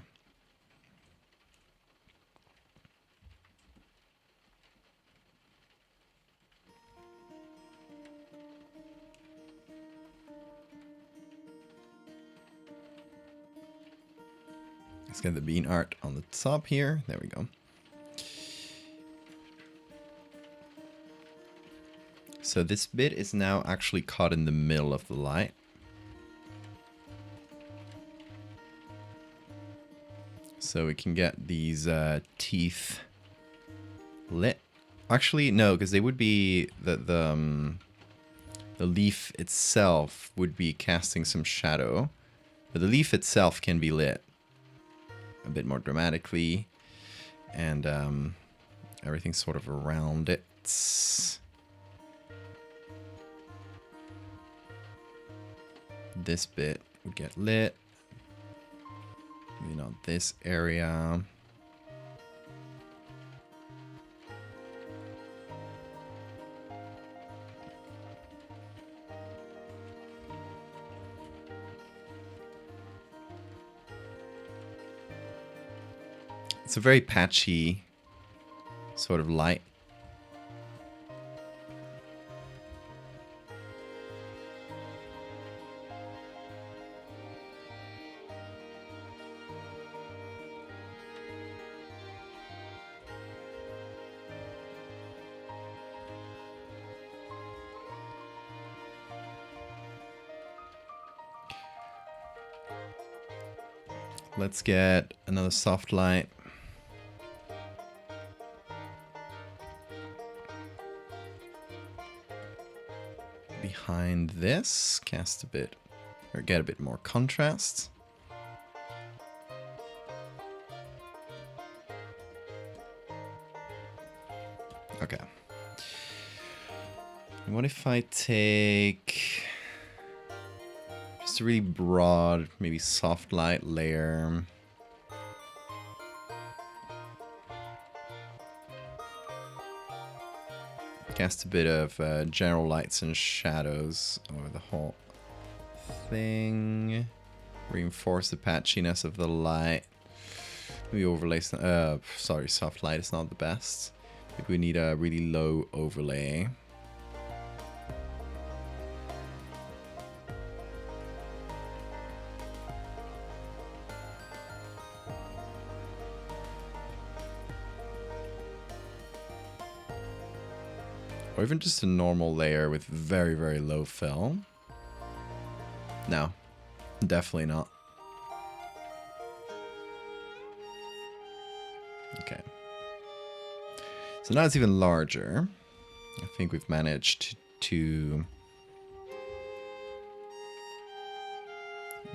Let's get the bean art on the top here. There we go. So this bit is now actually caught in the middle of the light. So we can get these teeth lit. Actually, no, because they would be the leaf itself would be casting some shadow. But the leaf itself can be lit a bit more dramatically. And everything sort of around it. This bit would get lit. Maybe not this area. It's a very patchy sort of light. Let's get another soft light. Behind this, cast a bit, or get a bit more contrast. Okay. And what if I take just a really broad, maybe soft light layer? Cast a bit of general lights and shadows over the whole thing. Reinforce the patchiness of the light. Maybe overlay some, sorry, soft light is not the best. Maybe we need a really low overlay. Or even just a normal layer with very, very low fill. No, definitely not. Okay. So now it's even larger. I think we've managed to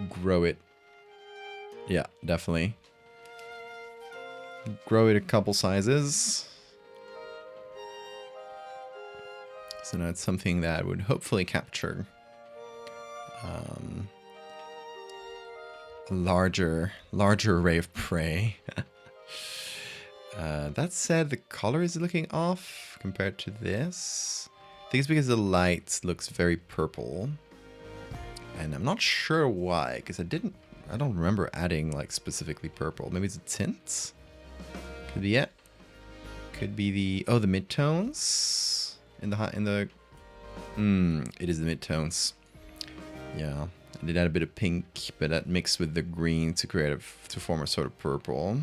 grow it. Yeah, definitely. Grow it a couple sizes. So now it's something that would hopefully capture a larger array of prey. That said, the color is looking off compared to this. I think it's because the light looks very purple. And I'm not sure why, because I don't remember adding like specifically purple. Maybe it's a tint? Could be it. Could be the midtones. It is the midtones. Yeah, I did add a bit of pink, but that mixed with the green to form a sort of purple.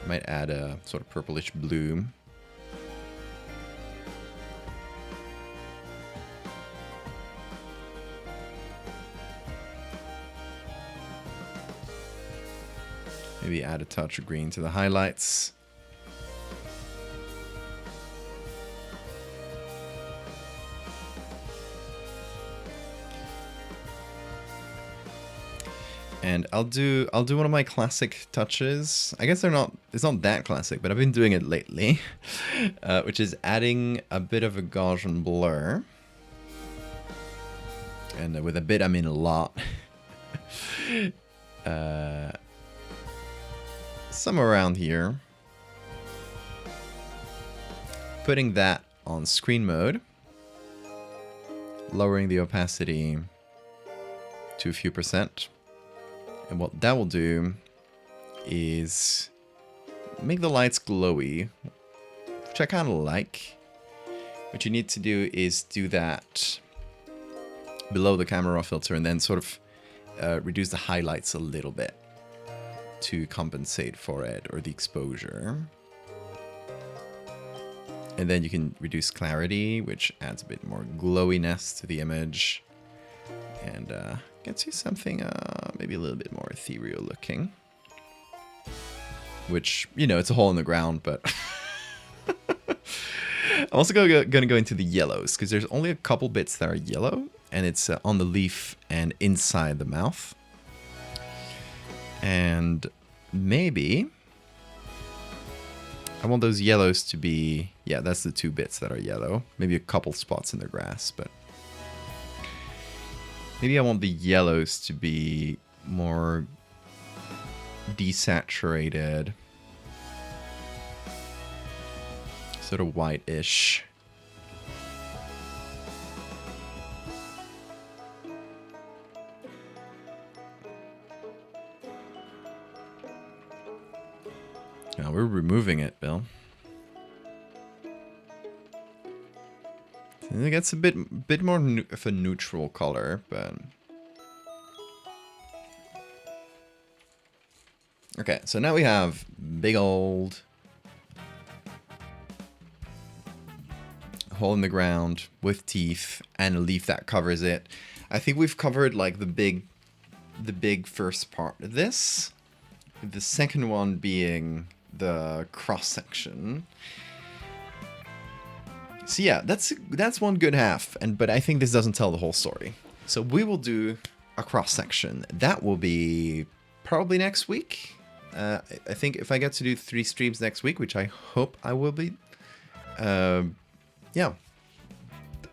Might add a sort of purplish blue. Maybe add a touch of green to the highlights. And I'll do one of my classic touches. I guess it's not that classic, but I've been doing it lately, which is adding a bit of a Gaussian blur. And with a bit, I mean a lot. Somewhere around here. Putting that on screen mode. Lowering the opacity to a few percent. And what that will do is make the lights glowy, which I kind of like. What you need to do is do that below the camera raw filter and then sort of reduce the highlights a little bit to compensate for it, or the exposure. And then you can reduce clarity, which adds a bit more glowiness to the image. And gets you something maybe a little bit more ethereal looking. Which, you know, it's a hole in the ground, but I'm also gonna go into the yellows because there's only a couple bits that are yellow, and it's on the leaf and inside the mouth. And maybe I want those yellows to be, yeah, that's the 2 bits that are yellow. Maybe a couple spots in the grass, but maybe I want the yellows to be more desaturated, sort of white-ish. Now we're removing it, Bill. It gets a bit more of a neutral color, but okay. So now we have big old hole in the ground with teeth and a leaf that covers it. I think we've covered like the big first part of this. The second one being the cross section. So yeah, that's one good half, but I think this doesn't tell the whole story. So we will do a cross section. That will be probably next week. I think if I get to do 3 streams next week, which I hope I will be, yeah,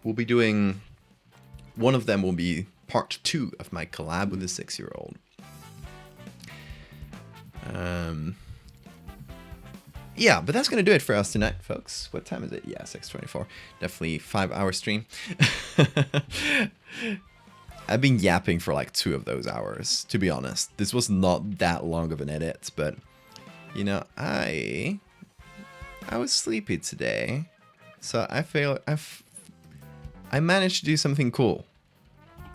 we'll be doing, one of them will be part 2 of my collab with a 6-year-old. Yeah, but that's going to do it for us tonight, folks. What time is it? Yeah, 6:24. Definitely 5-hour stream. I've been yapping for like 2 of those hours, to be honest. This was not that long of an edit, but, you know, I was sleepy today, so I feel I managed to do something cool,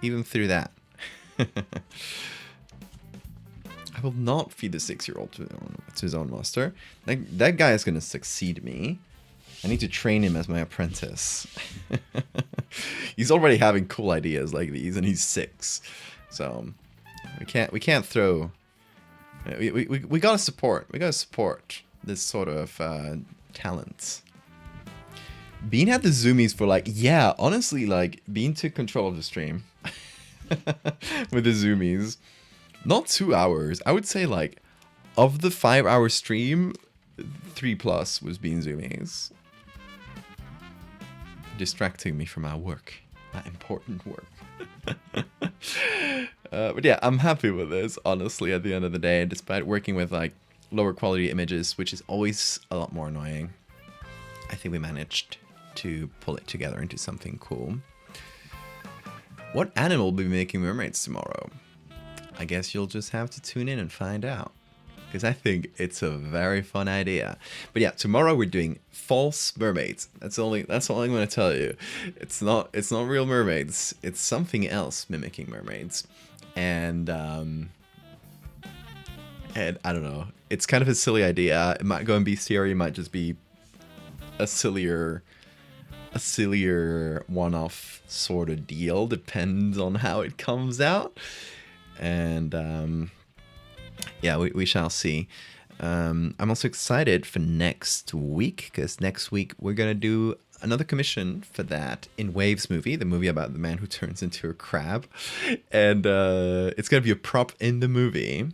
even through that. I will not feed the 6-year-old to his own master. That guy is going to succeed me. I need to train him as my apprentice. He's already having cool ideas like these, and he's 6. So we can't throw. We gotta support. We gotta support this sort of talent. Bean had the zoomies for like, yeah, honestly, like Bean took control of the stream with the zoomies. Not 2 hours. I would say like of the 5-hour stream, 3+ was Bean zoomies. Distracting me from my work, my important work. But yeah, I'm happy with this, honestly, at the end of the day, despite working with like lower quality images, which is always a lot more annoying. I think we managed to pull it together into something cool. What animal will be making mermaids tomorrow? I guess you'll just have to tune in and find out, because I think it's a very fun idea. But yeah, tomorrow we're doing false mermaids. That's all I'm going to tell you. It's not real mermaids. It's something else mimicking mermaids. And I don't know. It's kind of a silly idea. It might go in bestiary. It might just be a sillier one-off sort of deal. Depends on how it comes out. And yeah, we shall see. I'm also excited for next week, because next week we're gonna do another commission for that in Waves movie, the movie about the man who turns into a crab, and it's gonna be a prop in the movie.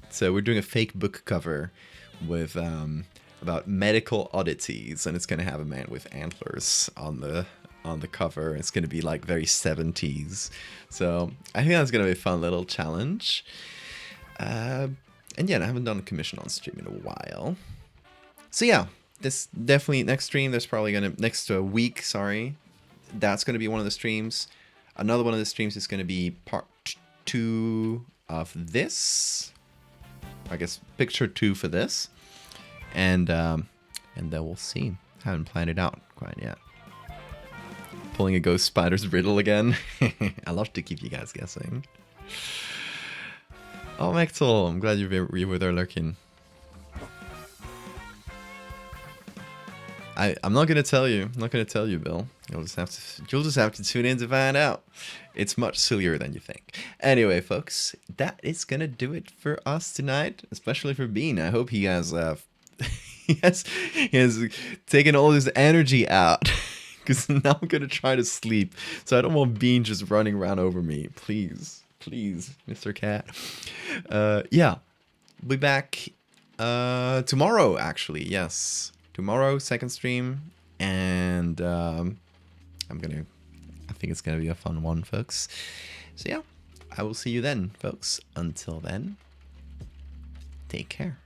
So we're doing a fake book cover with about medical oddities, and it's gonna have a man with antlers on the cover. It's gonna be like very 70s. So I think that's gonna be a fun little challenge. And yeah, I haven't done a commission on stream in a while. So yeah, this definitely next stream. There's probably next week. Sorry, that's gonna be one of the streams. Another one of the streams is gonna be part 2 of this. I guess picture 2 for this, and then we'll see. Haven't planned it out quite yet. Pulling a ghost spider's riddle again. I love to keep you guys guessing. Oh, Mechtel, I'm glad you were there lurking. I'm not gonna tell you. I'm not gonna tell you, Bill. You'll just have to tune in to find out. It's much sillier than you think. Anyway, folks, that is gonna do it for us tonight, especially for Bean. I hope he has he has taken all his energy out. Because now I'm going to try to sleep. So I don't want Bean just running around over me. Please, please, Mr. Cat. Yeah, be back tomorrow, actually. Yes, tomorrow, second stream. And I think it's going to be a fun one, folks. So yeah, I will see you then, folks. Until then, take care.